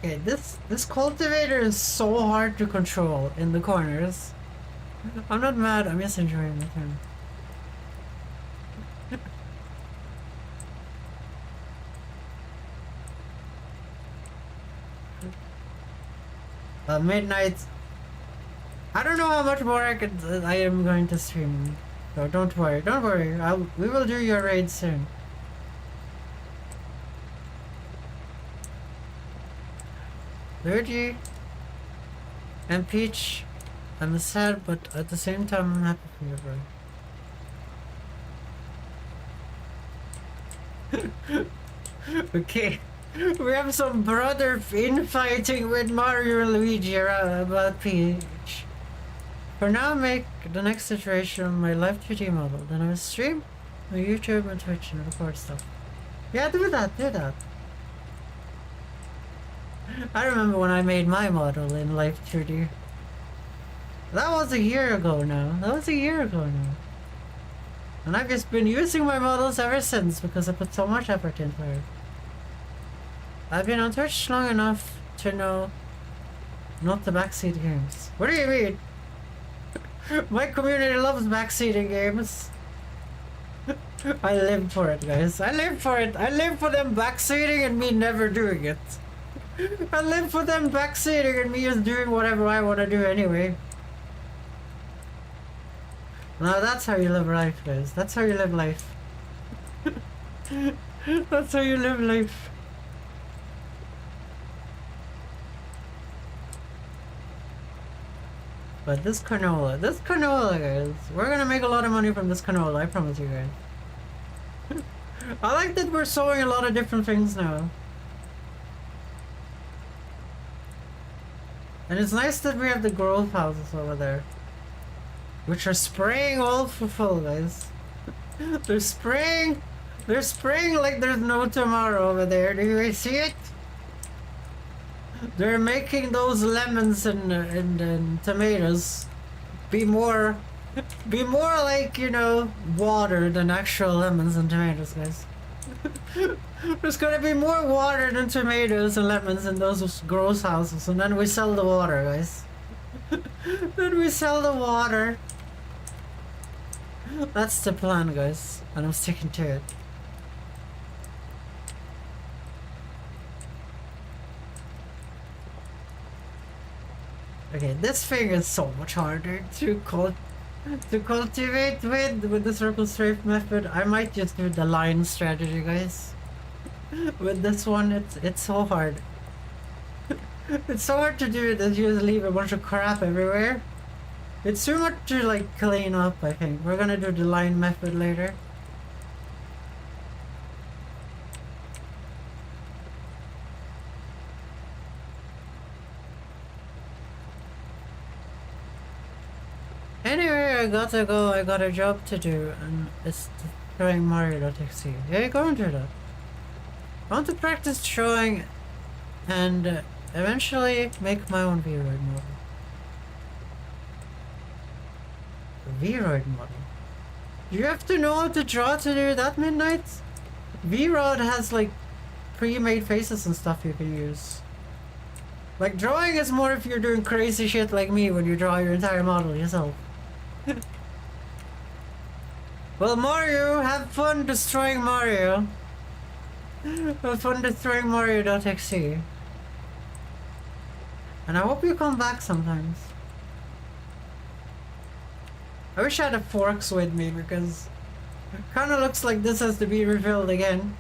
Okay, this cultivator is so hard to control in the corners. I'm not mad, I'm just enjoying my time. Midnight. I don't know how much more I am going to stream. So don't worry. We will do your raid soon. Luigi and Peach, I'm sad, but at the same time I'm happy for you, bro. Okay, we have some brother infighting with Mario and Luigi about Peach. For now, make the next iteration my live 2D model. Then I will stream YouTube and Twitch and record stuff. Yeah, do that, do that. I remember when I made my model in Life 2D. That was a year ago now. That was a year ago now. And I've just been using my models ever since because I put so much effort into it. I've been on Twitch long enough to know not the backseat games. What do you mean? My community loves backseating games. I live for it, guys. I live for it. I live for them backseating and me never doing it. I live for them backseating and me just doing whatever I want to do anyway. Now that's how you live life, guys. That's how you live life. That's how you live life. But this canola, guys. We're gonna make a lot of money from this canola, I promise you guys. I like that we're sowing a lot of different things now. And it's nice that we have the growth houses over there. Which are spraying all for full, guys. They're spraying like there's no tomorrow over there. Do you see it? They're making those lemons and tomatoes be more like, you know, water than actual lemons and tomatoes, guys. There's gonna be more water than tomatoes and lemons in those gross houses, and then we sell the water, guys. Then we sell the water. That's the plan, guys, and I'm sticking to it. Okay, this thing is so much harder to cultivate with the circle strafe method. I might just do the line strategy, guys. With this one, it's so hard. It's so hard to do that you just leave a bunch of crap everywhere. It's too much to like clean up, I think. We're gonna do the line method later. Anyway, I gotta go, I got a job to do, and it's throwing Mario.exe. Yeah, go and do that. I want to practice drawing and eventually make my own Vroid model. Vroid model? Do you have to know how to draw to do that, Midnight? Vroid has like pre-made faces and stuff you can use. Like drawing is more if you're doing crazy shit like me when you draw your entire model yourself. Well, Mario, have fun destroying Mario. Have fun destroying Mario.exe. And I hope you come back sometimes. I wish I had a forks with me because it kind of looks like this has to be refilled again.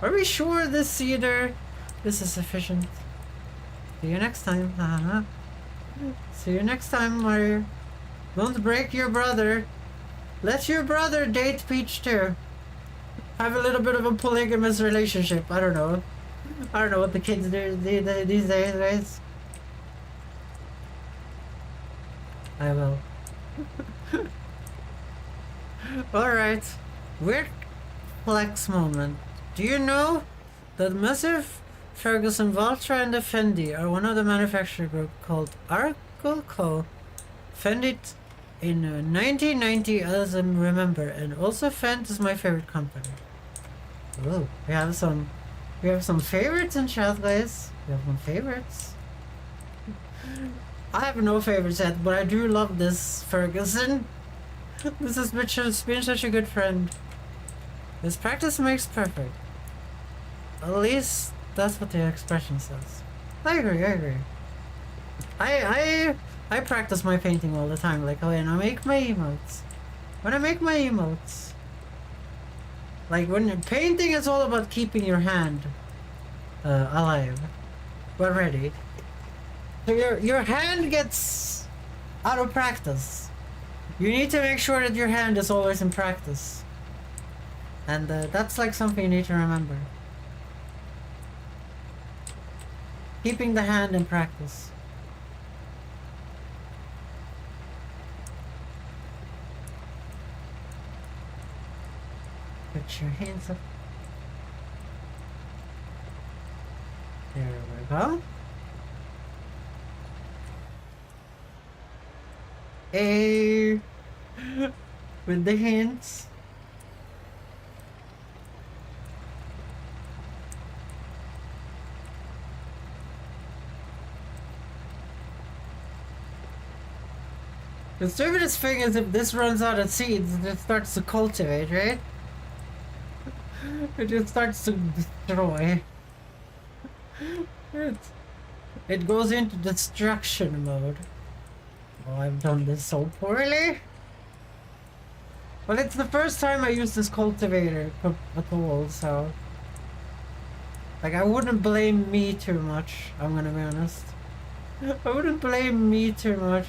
Are we sure this cedar? This is sufficient. See you next time. See you next time, Mario. Don't break your brother. Let your brother date Peach too. Have a little bit of a polygamous relationship. I don't know. I don't know what the kids do these days, guys. I will. Alright. Weird flex moment. Do you know that Massive, Ferguson, Valtra, and the Fendi are one of the manufacturer group called Arco? Fendi in 1990, as I remember, and also Fendt is my favorite company. Oh, we have some favorites in chat, guys. We have some favorites. I have no favorites yet, but I do love this Ferguson. This has been such a good friend. This practice makes perfect. At least that's what the expression says. I agree. I practice my painting all the time, like when I make my emotes. Like when painting is all about keeping your hand alive, but ready. So your hand gets out of practice. You need to make sure that your hand is always in practice. And that's like something you need to remember. Keeping the hand in practice. Put your hands up. There we go. A with the hands. The stupidest thing is if this runs out of seeds, it starts to cultivate, right? It just starts to destroy. It goes into destruction mode. Oh, I've done this so poorly. Well, it's the first time I use this cultivator at all, so... Like, I wouldn't blame me too much, I'm gonna be honest. I wouldn't blame me too much.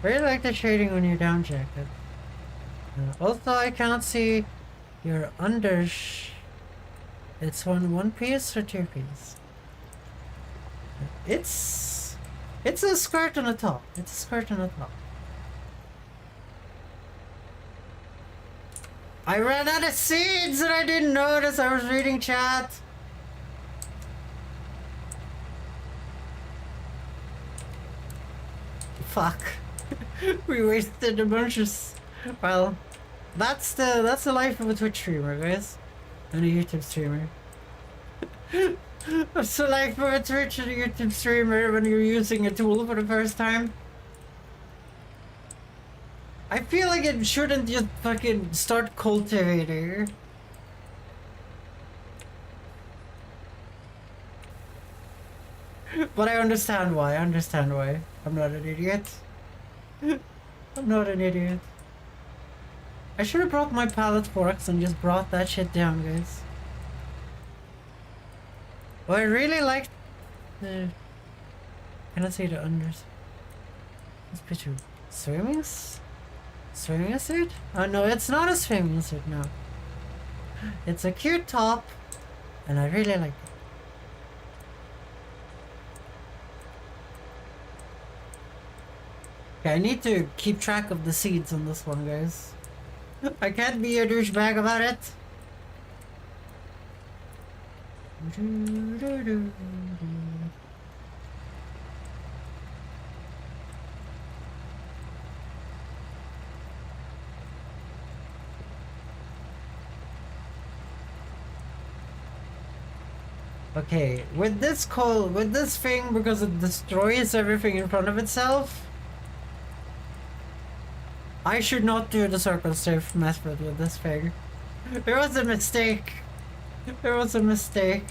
I really like the shading on your down jacket. Also, I cannot see your It's one piece or two piece? It's a skirt on the top. It's a skirt on the top. I ran out of seeds and I didn't notice. I was reading chat. Fuck. We wasted a bunch of... Well, that's the life of a Twitch streamer, guys. And a YouTube streamer. That's the life of a Twitch and a YouTube streamer when you're using a tool for the first time. I feel like it shouldn't just fucking start cultivating. But I understand why, I'm not an idiot. I'm not an idiot. I should have brought my pallet forks and just brought that shit down, guys. Well, I really liked the... Can I say the unders? This picture. Swimming suit? Oh no, it's not a swimming suit, no. It's a cute top, and I really like it. Okay, I need to keep track of the seeds on this one, guys. I can't be a douchebag about it. Okay, with this thing, because it destroys everything in front of itself, I should not do the circle safe method with this thing. There was a mistake. There was a mistake.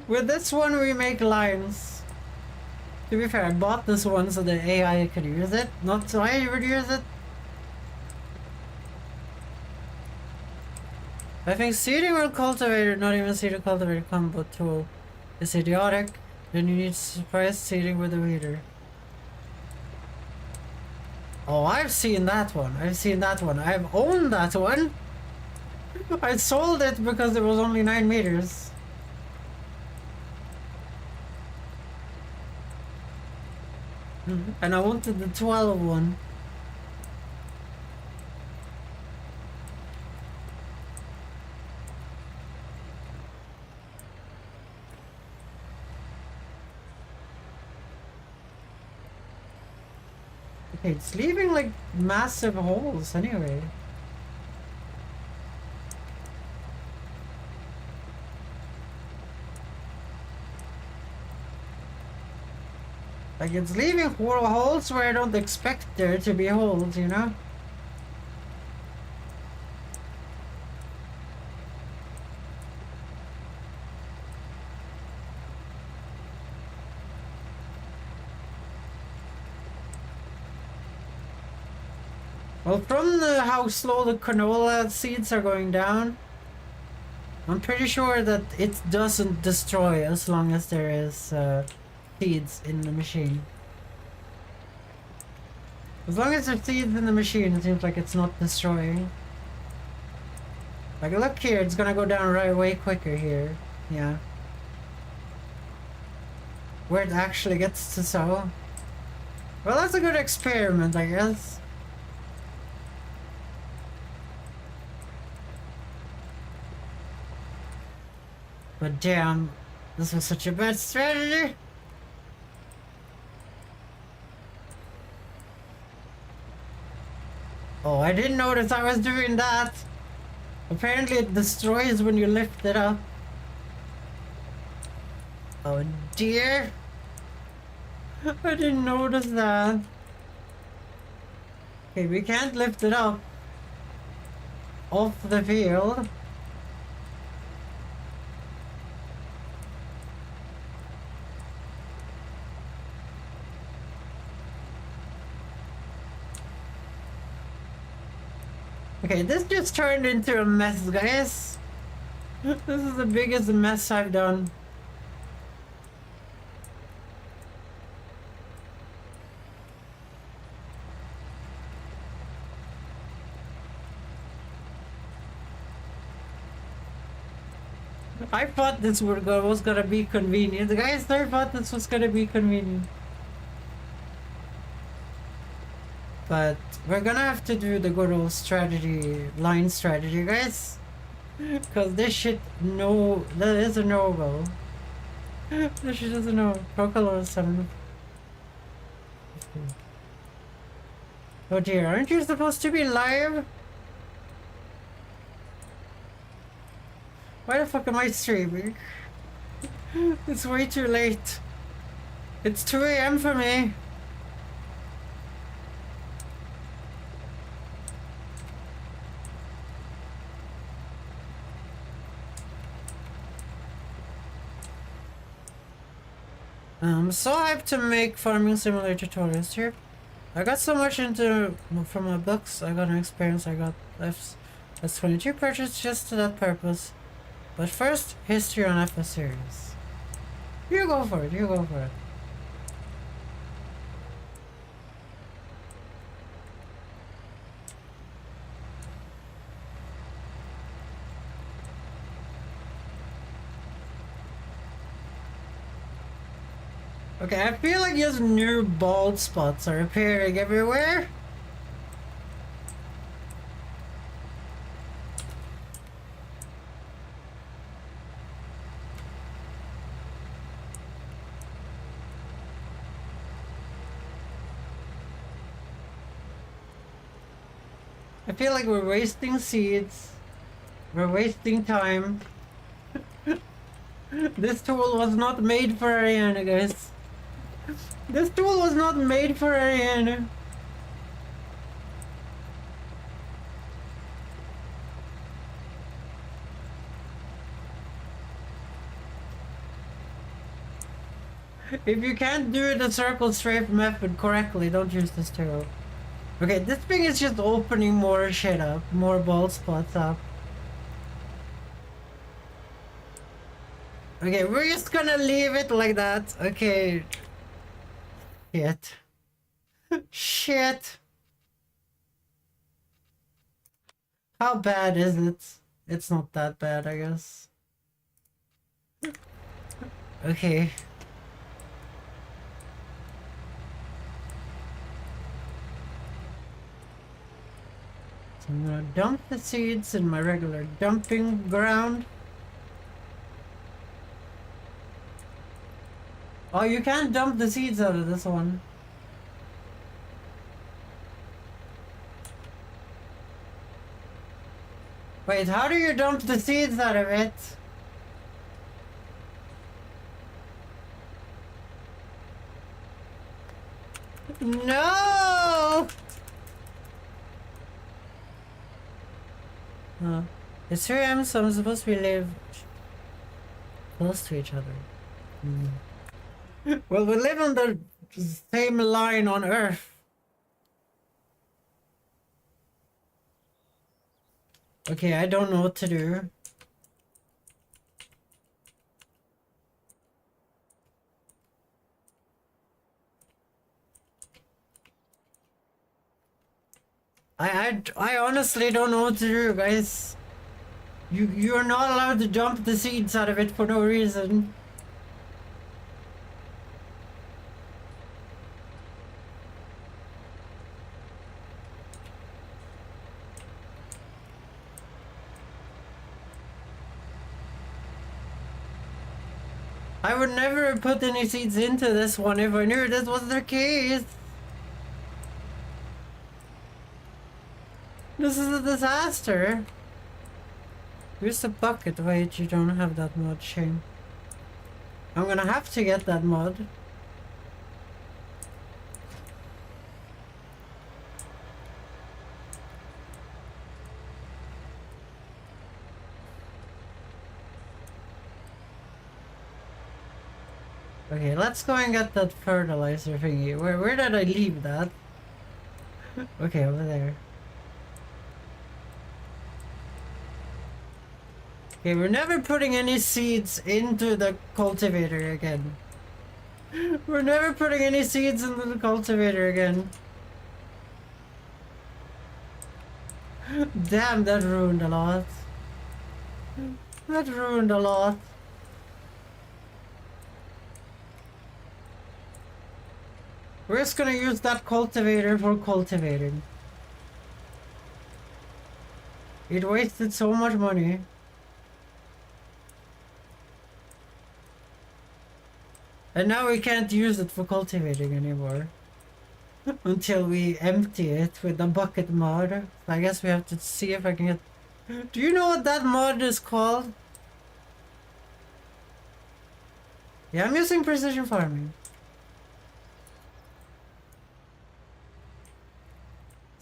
With this one we make lines. To be fair, I bought this one so the AI could use it, not so I would use it. I think seeding or cultivator, not even seed or cultivator combo tool, is idiotic. Then you need surprise seeding with a weeder. Oh, I've seen that one. I've owned that one. I sold it because it was only 9 meters. And I wanted the 12 one. Okay, it's leaving like massive holes anyway. Like it's leaving holes where I don't expect there to be holes, you know? Well, from how slow the canola seeds are going down, I'm pretty sure that it doesn't destroy as long as there is seeds in the machine. As long as there's seeds in the machine, it seems like it's not destroying. Like, look here, it's gonna go down right way quicker here. Yeah. Where it actually gets to sow. Well, that's a good experiment, I guess. But damn, this was such a bad strategy. Oh, I didn't notice I was doing that. Apparently it destroys when you lift it up. Oh dear. I didn't notice that. Okay, we can't lift it up off the field. Okay, this just turned into a mess, guys. This is the biggest mess I've done. I thought this was gonna be convenient. Guys, I thought this was gonna be convenient. But we're gonna have to do the good old strategy, line strategy, guys. Cause this shit, no, that is a no-go. This shit is a no. Procolo 7. Oh dear, aren't you supposed to be live? Why the fuck am I streaming? It's way too late. It's 2 AM for me. I'm so hyped to make farming simulator tutorials here. I got so much into from my books. I got an experience. I got F's. That's 22 purchased just to that purpose. But first, history on FS series. You go for it. You go for it. Okay, I feel like just new bald spots are appearing everywhere. I feel like we're wasting seeds. We're wasting time. This tool was not made for Ariana, guys. This tool was not made for Ariana. If you can't do the circle strafe method correctly, don't use this tool. Okay, this thing is just opening more shit up, more bald spots up. Okay, we're just gonna leave it like that. Okay. Shit. Shit. How bad is it? It's not that bad, I guess. Okay. So I'm gonna dump the seeds in my regular dumping ground. Oh, you can't dump the seeds out of this one. Wait, how do you dump the seeds out of it? No! It's 3 AM, so I'm supposed to live close to each other. Well, we live on the same line on Earth. Okay, I don't know what to do. I honestly don't know what to do, guys. You're not allowed to dump the seeds out of it for no reason. I would never put any seeds into this one if I knew this was the case. This is a disaster. Here's the bucket. Wait, you don't have that mod, shame. I'm gonna have to get that mod. Okay, let's go and get that fertilizer thingy. Where did I leave that? Okay, over there. Okay, we're never putting any seeds into the cultivator again. We're never putting any seeds into the cultivator again. Damn, that ruined a lot. That ruined a lot. We're just gonna use that cultivator for cultivating. It wasted so much money. And now we can't use it for cultivating anymore. Until we empty it with the bucket mod. I guess we have to see if I can get... Do you know what that mod is called? Yeah, I'm using precision farming.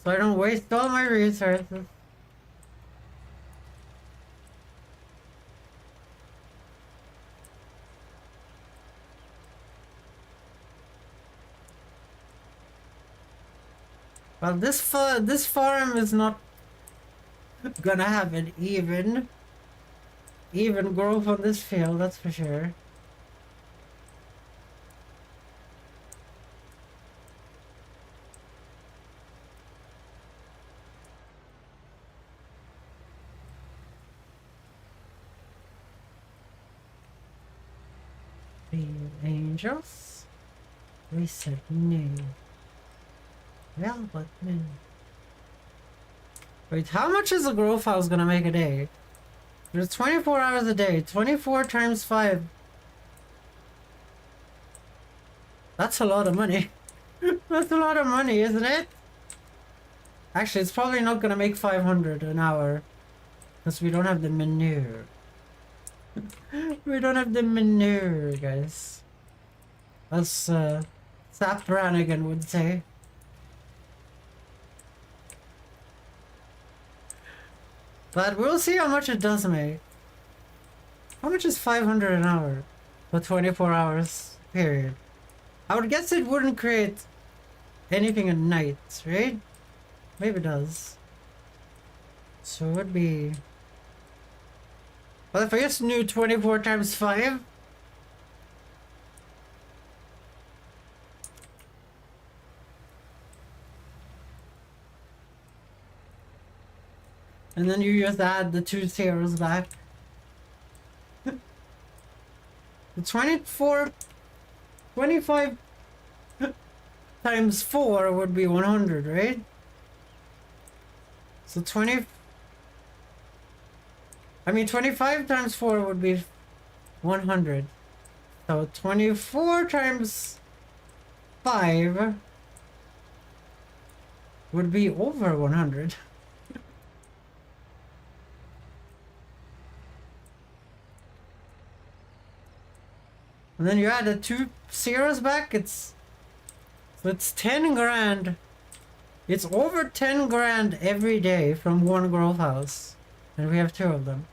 So I don't waste all my resources. Well, this farm is not gonna have an even growth on this field, that's for sure. The angels? We said no. Well, but no. Wait, how much is a growth house gonna make a day? There's 24 hours a day. 24 times 5. That's a lot of money. That's a lot of money, isn't it? Actually, it's probably not gonna make 500 an hour. Because we don't have the manure. We don't have the manure, guys. As Sap Brannigan would say. But we'll see how much it does make. How much is 500 an hour? For 24 hours, period. I would guess it wouldn't create anything at night, right? Maybe it does. So it would be... Well, if I just knew 24 times 5... And then you just add the 2 zeros back. The 25 times 4 would be 100, right? So 25 times 4 would be 100. So 24 times 5 would be over 100. And then you add the 2 zeros back, it's 10 grand. It's over 10 grand every day from one growth house. And we have 2 of them.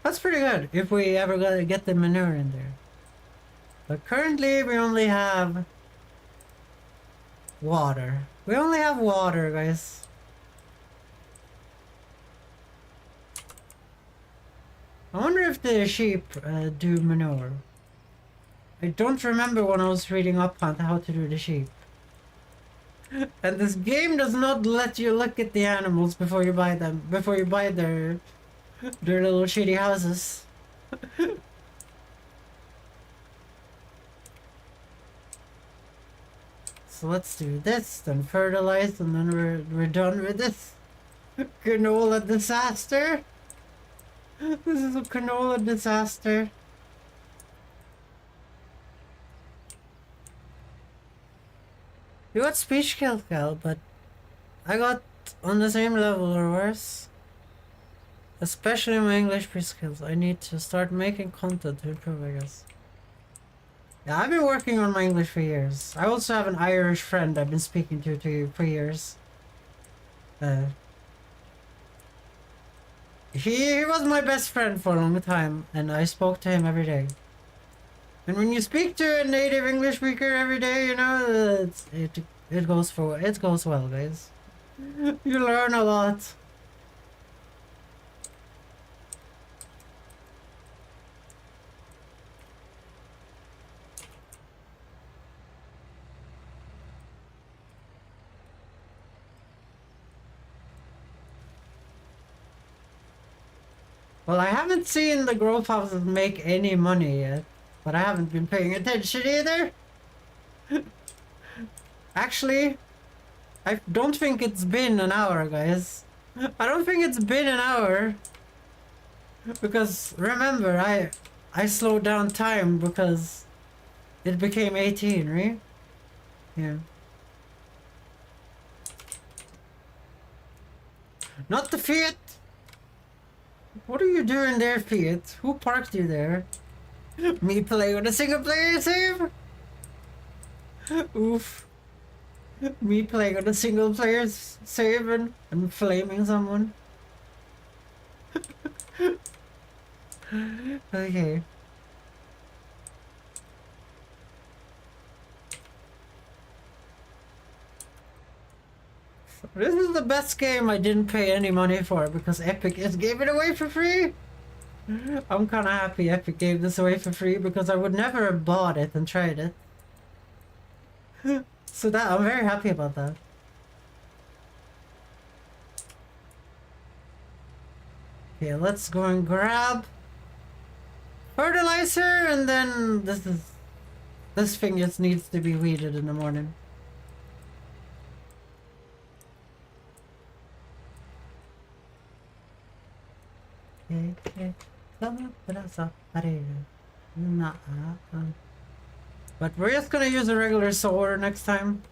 That's pretty good if we ever gotta get the manure in there. But currently we only have water. We only have water, guys. I wonder if the sheep do manure. I don't remember when I was reading up on how to do the sheep. And this game does not let you look at the animals before you buy them, before you buy their little shitty houses. So let's do this, then fertilize, and then we're done with this canola disaster. This is a canola disaster. You got speech skill, Cal, but I got on the same level or worse. Especially my English pre-skills. I need to start making content to improve, I guess. Yeah, I've been working on my English for years. I also have an Irish friend I've been speaking to for years. He was my best friend for a long time, and I spoke to him every day. And when you speak to a native English speaker every day, you know, it goes well, guys. You learn a lot. Well, I haven't seen the growth houses make any money yet, but I haven't been paying attention either. Actually, I don't think it's been an hour, guys. I don't think it's been an hour. Because remember, I slowed down time because it became 18, right? Yeah. Not the Fiat! What are you doing there, Fiat? Who parked you there? Me playing with a single player save? Oof. Me playing on a single player save and flaming someone. Okay. This is the best game I didn't pay any money for because Epic just gave it away for free. I'm kinda happy Epic gave this away for free because I would never have bought it and tried it. So that I'm very happy about that. Okay, let's go and grab fertilizer, and then this thing just needs to be weeded in the morning. But we're just gonna use a regular solar next time.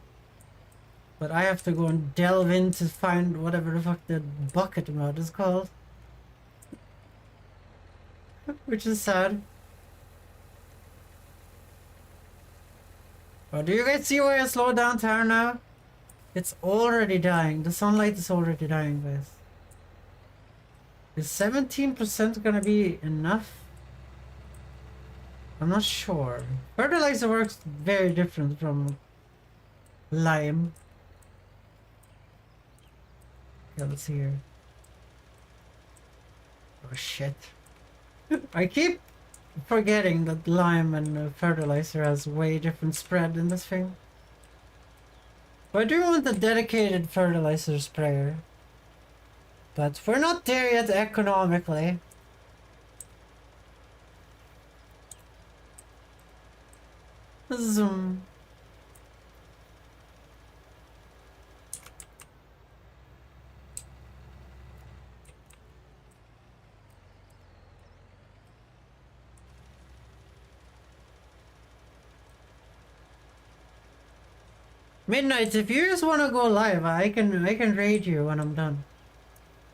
But I have to go and delve in to find whatever the fuck the bucket mod is called. Which is sad. Oh, do you guys see why I slowed down town now? It's already dying. The sunlight is already dying, guys. Is 17% gonna be enough? I'm not sure. Fertilizer works very different from lime. Okay, let's see here. Oh shit. I keep forgetting that lime and fertilizer has way different spread in this thing. But I do want a dedicated fertilizer sprayer. But we're not there yet economically. Zoom. Midnight, if you just want to go live, I can raid you when I'm done.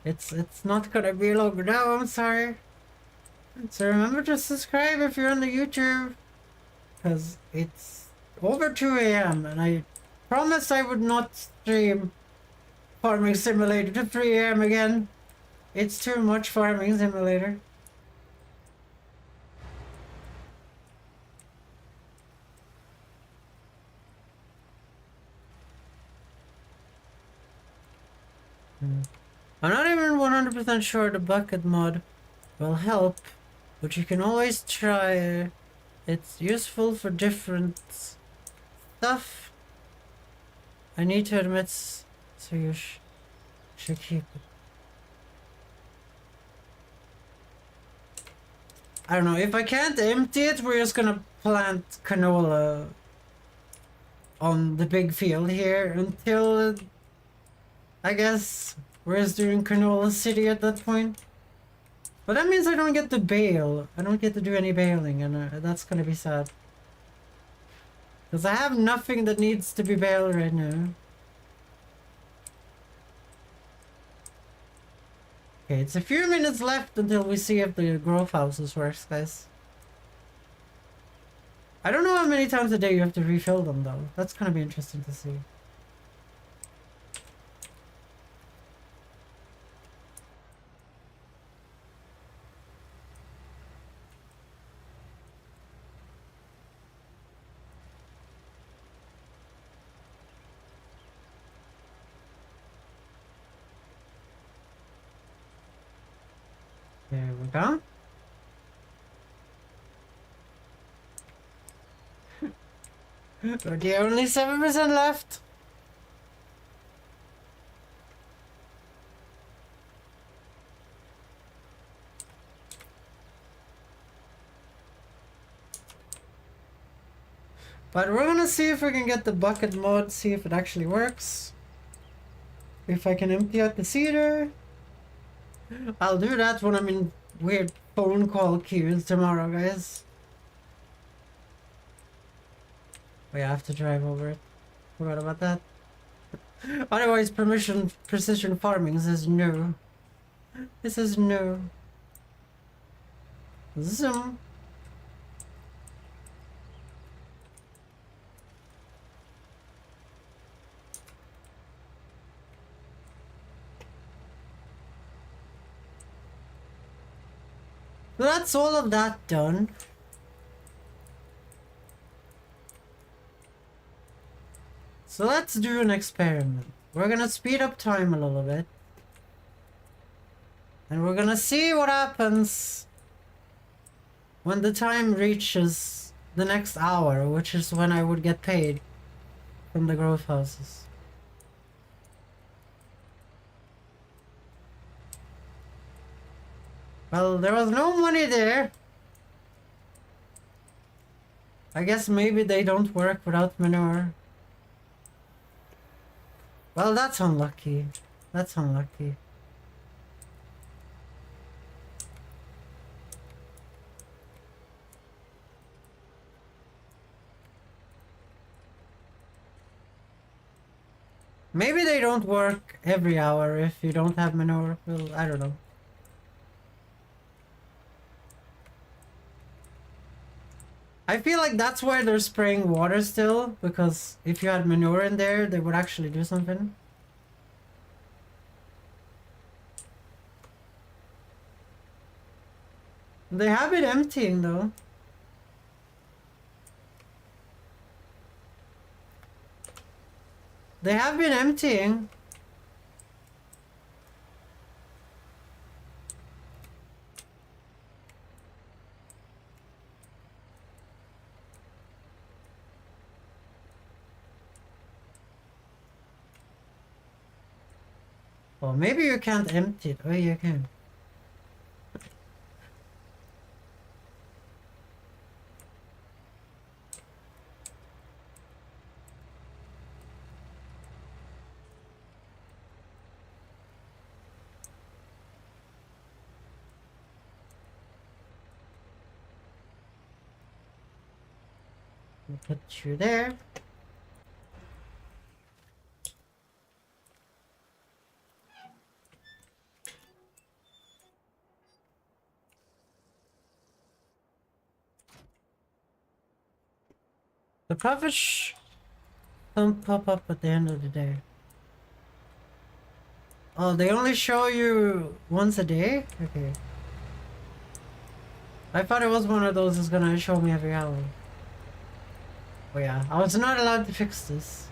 It's not gonna be long now, I'm sorry. So remember to subscribe if you're on the YouTube. Because it's over 2 AM and I promised I would not stream Farming Simulator to 3 AM again. It's too much Farming Simulator. I'm not even 100% sure the bucket mod will help, but you can always try. It's useful for different stuff. I need to admit, so you should keep it. I don't know, if I can't empty it, we're just gonna plant canola on the big field here until, I guess, we're just doing Canola City at that point. But that means I don't get to bale. I don't get to do any baling, and that's gonna be sad. Because I have nothing that needs to be baled right now. Okay, it's a few minutes left until we see if the growth houses works, guys. I don't know how many times a day you have to refill them, though. That's gonna be interesting to see. There we go. Okay, only 7% left. But we're gonna see if we can get the bucket mod, see if it actually works. If I can empty out the cedar. I'll do that when I'm in weird phone call queues tomorrow, guys. We have to drive over it. Forgot about that. Otherwise, precision farming says no. This is no. Zoom. So that's all of that done. So let's do an experiment. We're gonna speed up time a little bit. And we're gonna see what happens when the time reaches the next hour, which is when I would get paid from the growth houses. Well, there was no money there. I guess maybe they don't work without manure. Well, that's unlucky. That's unlucky. Maybe they don't work every hour if you don't have manure. Well, I don't know. I feel like that's why they're spraying water still, because if you had manure in there, they would actually do something. They have it emptying though. They have been emptying. Well, maybe you can't empty it. Oh, you can. We'll put you there. The profits don't pop up at the end of the day. Oh, they only show you once a day? Okay. I thought it was one of those that's gonna show me every hour. Oh yeah, I was not allowed to fix this.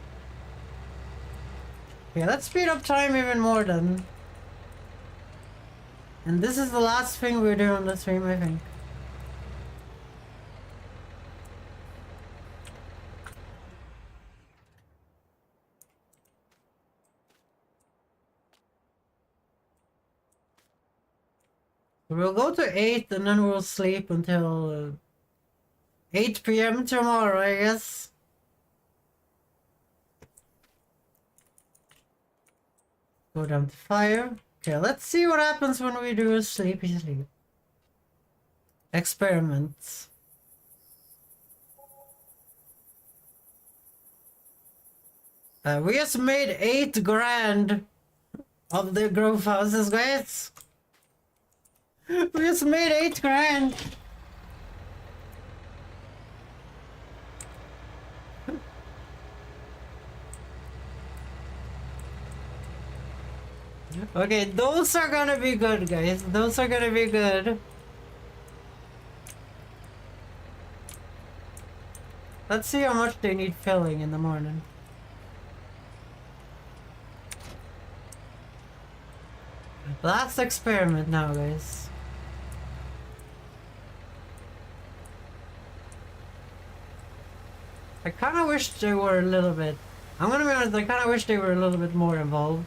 Okay, let's speed up time even more then. And this is the last thing we do on the stream, I think. We'll go to 8 and then we'll sleep until 8 p.m. tomorrow, I guess. Go down to 5. Okay, let's see what happens when we do a sleepy sleep. Experiments. We just made 8 grand of the growth houses, guys. We just made 8 grand. Okay, those are gonna be good, guys. Those are gonna be good. Let's see how much they need filling in the morning. Last experiment now, guys. I kinda wish they were a little bit... I'm gonna be honest, I kinda wish they were a little bit more involved.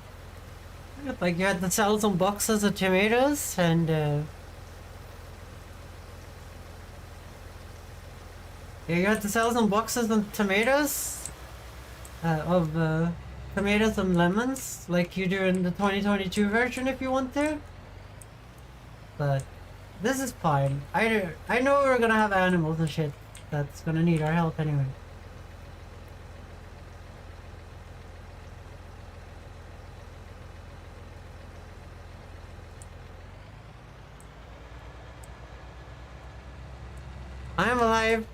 Like, you had to sell some boxes of tomatoes, and yeah, you had to sell some boxes of tomatoes, tomatoes and lemons, like you do in the 2022 version if you want to. But this is fine. I know we're gonna have animals and shit that's gonna need our help anyway. I'm alive.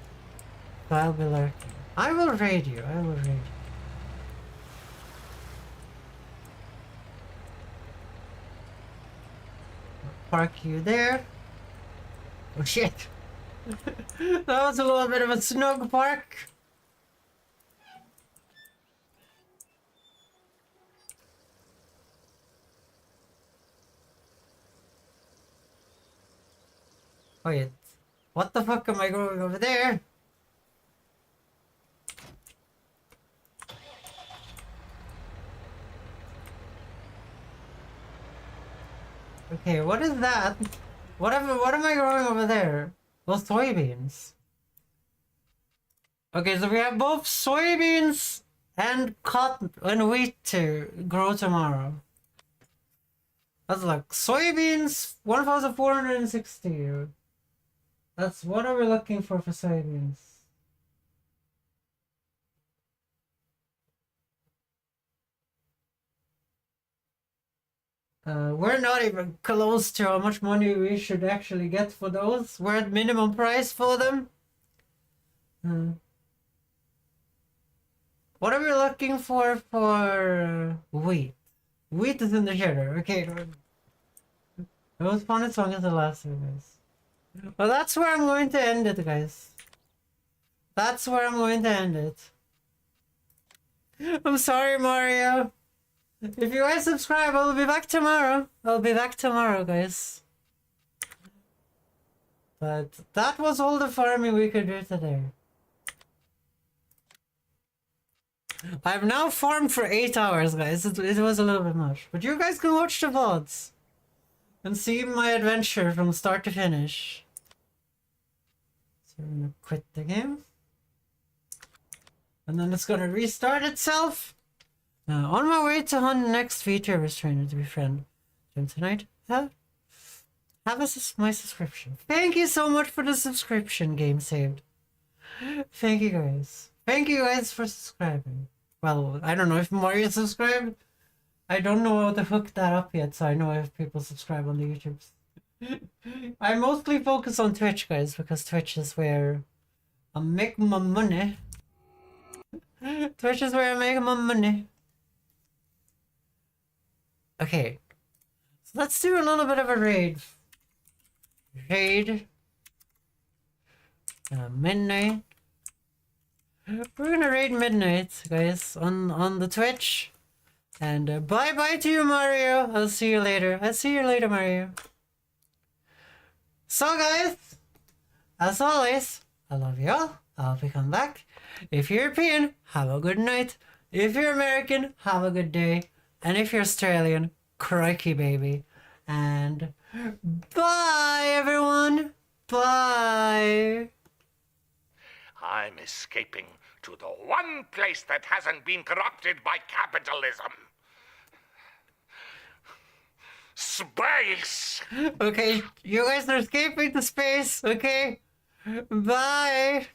I'll be lurking. I will raid you. I will raid you. Park you there. Oh shit. That was a little bit of a snug park. Oh yeah. What the fuck am I going over there? Okay, what is that? What am I growing over there? Those soybeans. Okay, so we have both soybeans and cotton and wheat to grow tomorrow. That's like soybeans 1,460. That's what are we looking for soybeans? We're not even close to how much money we should actually get for those. We're at minimum price for them. What are we looking for wheat? Wheat is in the shader. Okay. It was fun as long as the last one, guys. Well, that's where I'm going to end it, guys. That's where I'm going to end it. I'm sorry, Mario. If you guys subscribe, I'll be back tomorrow. I'll be back tomorrow, guys. But that was all the farming we could do today. I've now farmed for 8 hours, guys. It was a little bit much. But you guys can watch the VODs and see my adventure from start to finish. So I'm gonna quit the game. And then it's gonna restart itself. On my way to hunt the next Vtuber trainer to befriend him tonight. Have my subscription. Thank you so much for the subscription, Game Saved. Thank you guys. Thank you guys for subscribing. Well, I don't know if Mario subscribed. I don't know how to hook that up yet, so I know if people subscribe on the YouTubes. I mostly focus on Twitch, guys, because Twitch is where I make my money. Twitch is where I make my money. Okay, so let's do a little bit of a raid. Midnight. We're gonna raid midnight, guys, on the Twitch. And bye bye to you, Mario. I'll see you later. I'll see you later, Mario. So, guys, as always, I love you all. I'll be coming back. If you're European, have a good night. If you're American, have a good day. And if you're Australian, crikey baby. And Bye, everyone. Bye. I'm escaping to the one place that hasn't been corrupted by capitalism. Space! Okay, you guys are escaping to space, okay? Bye.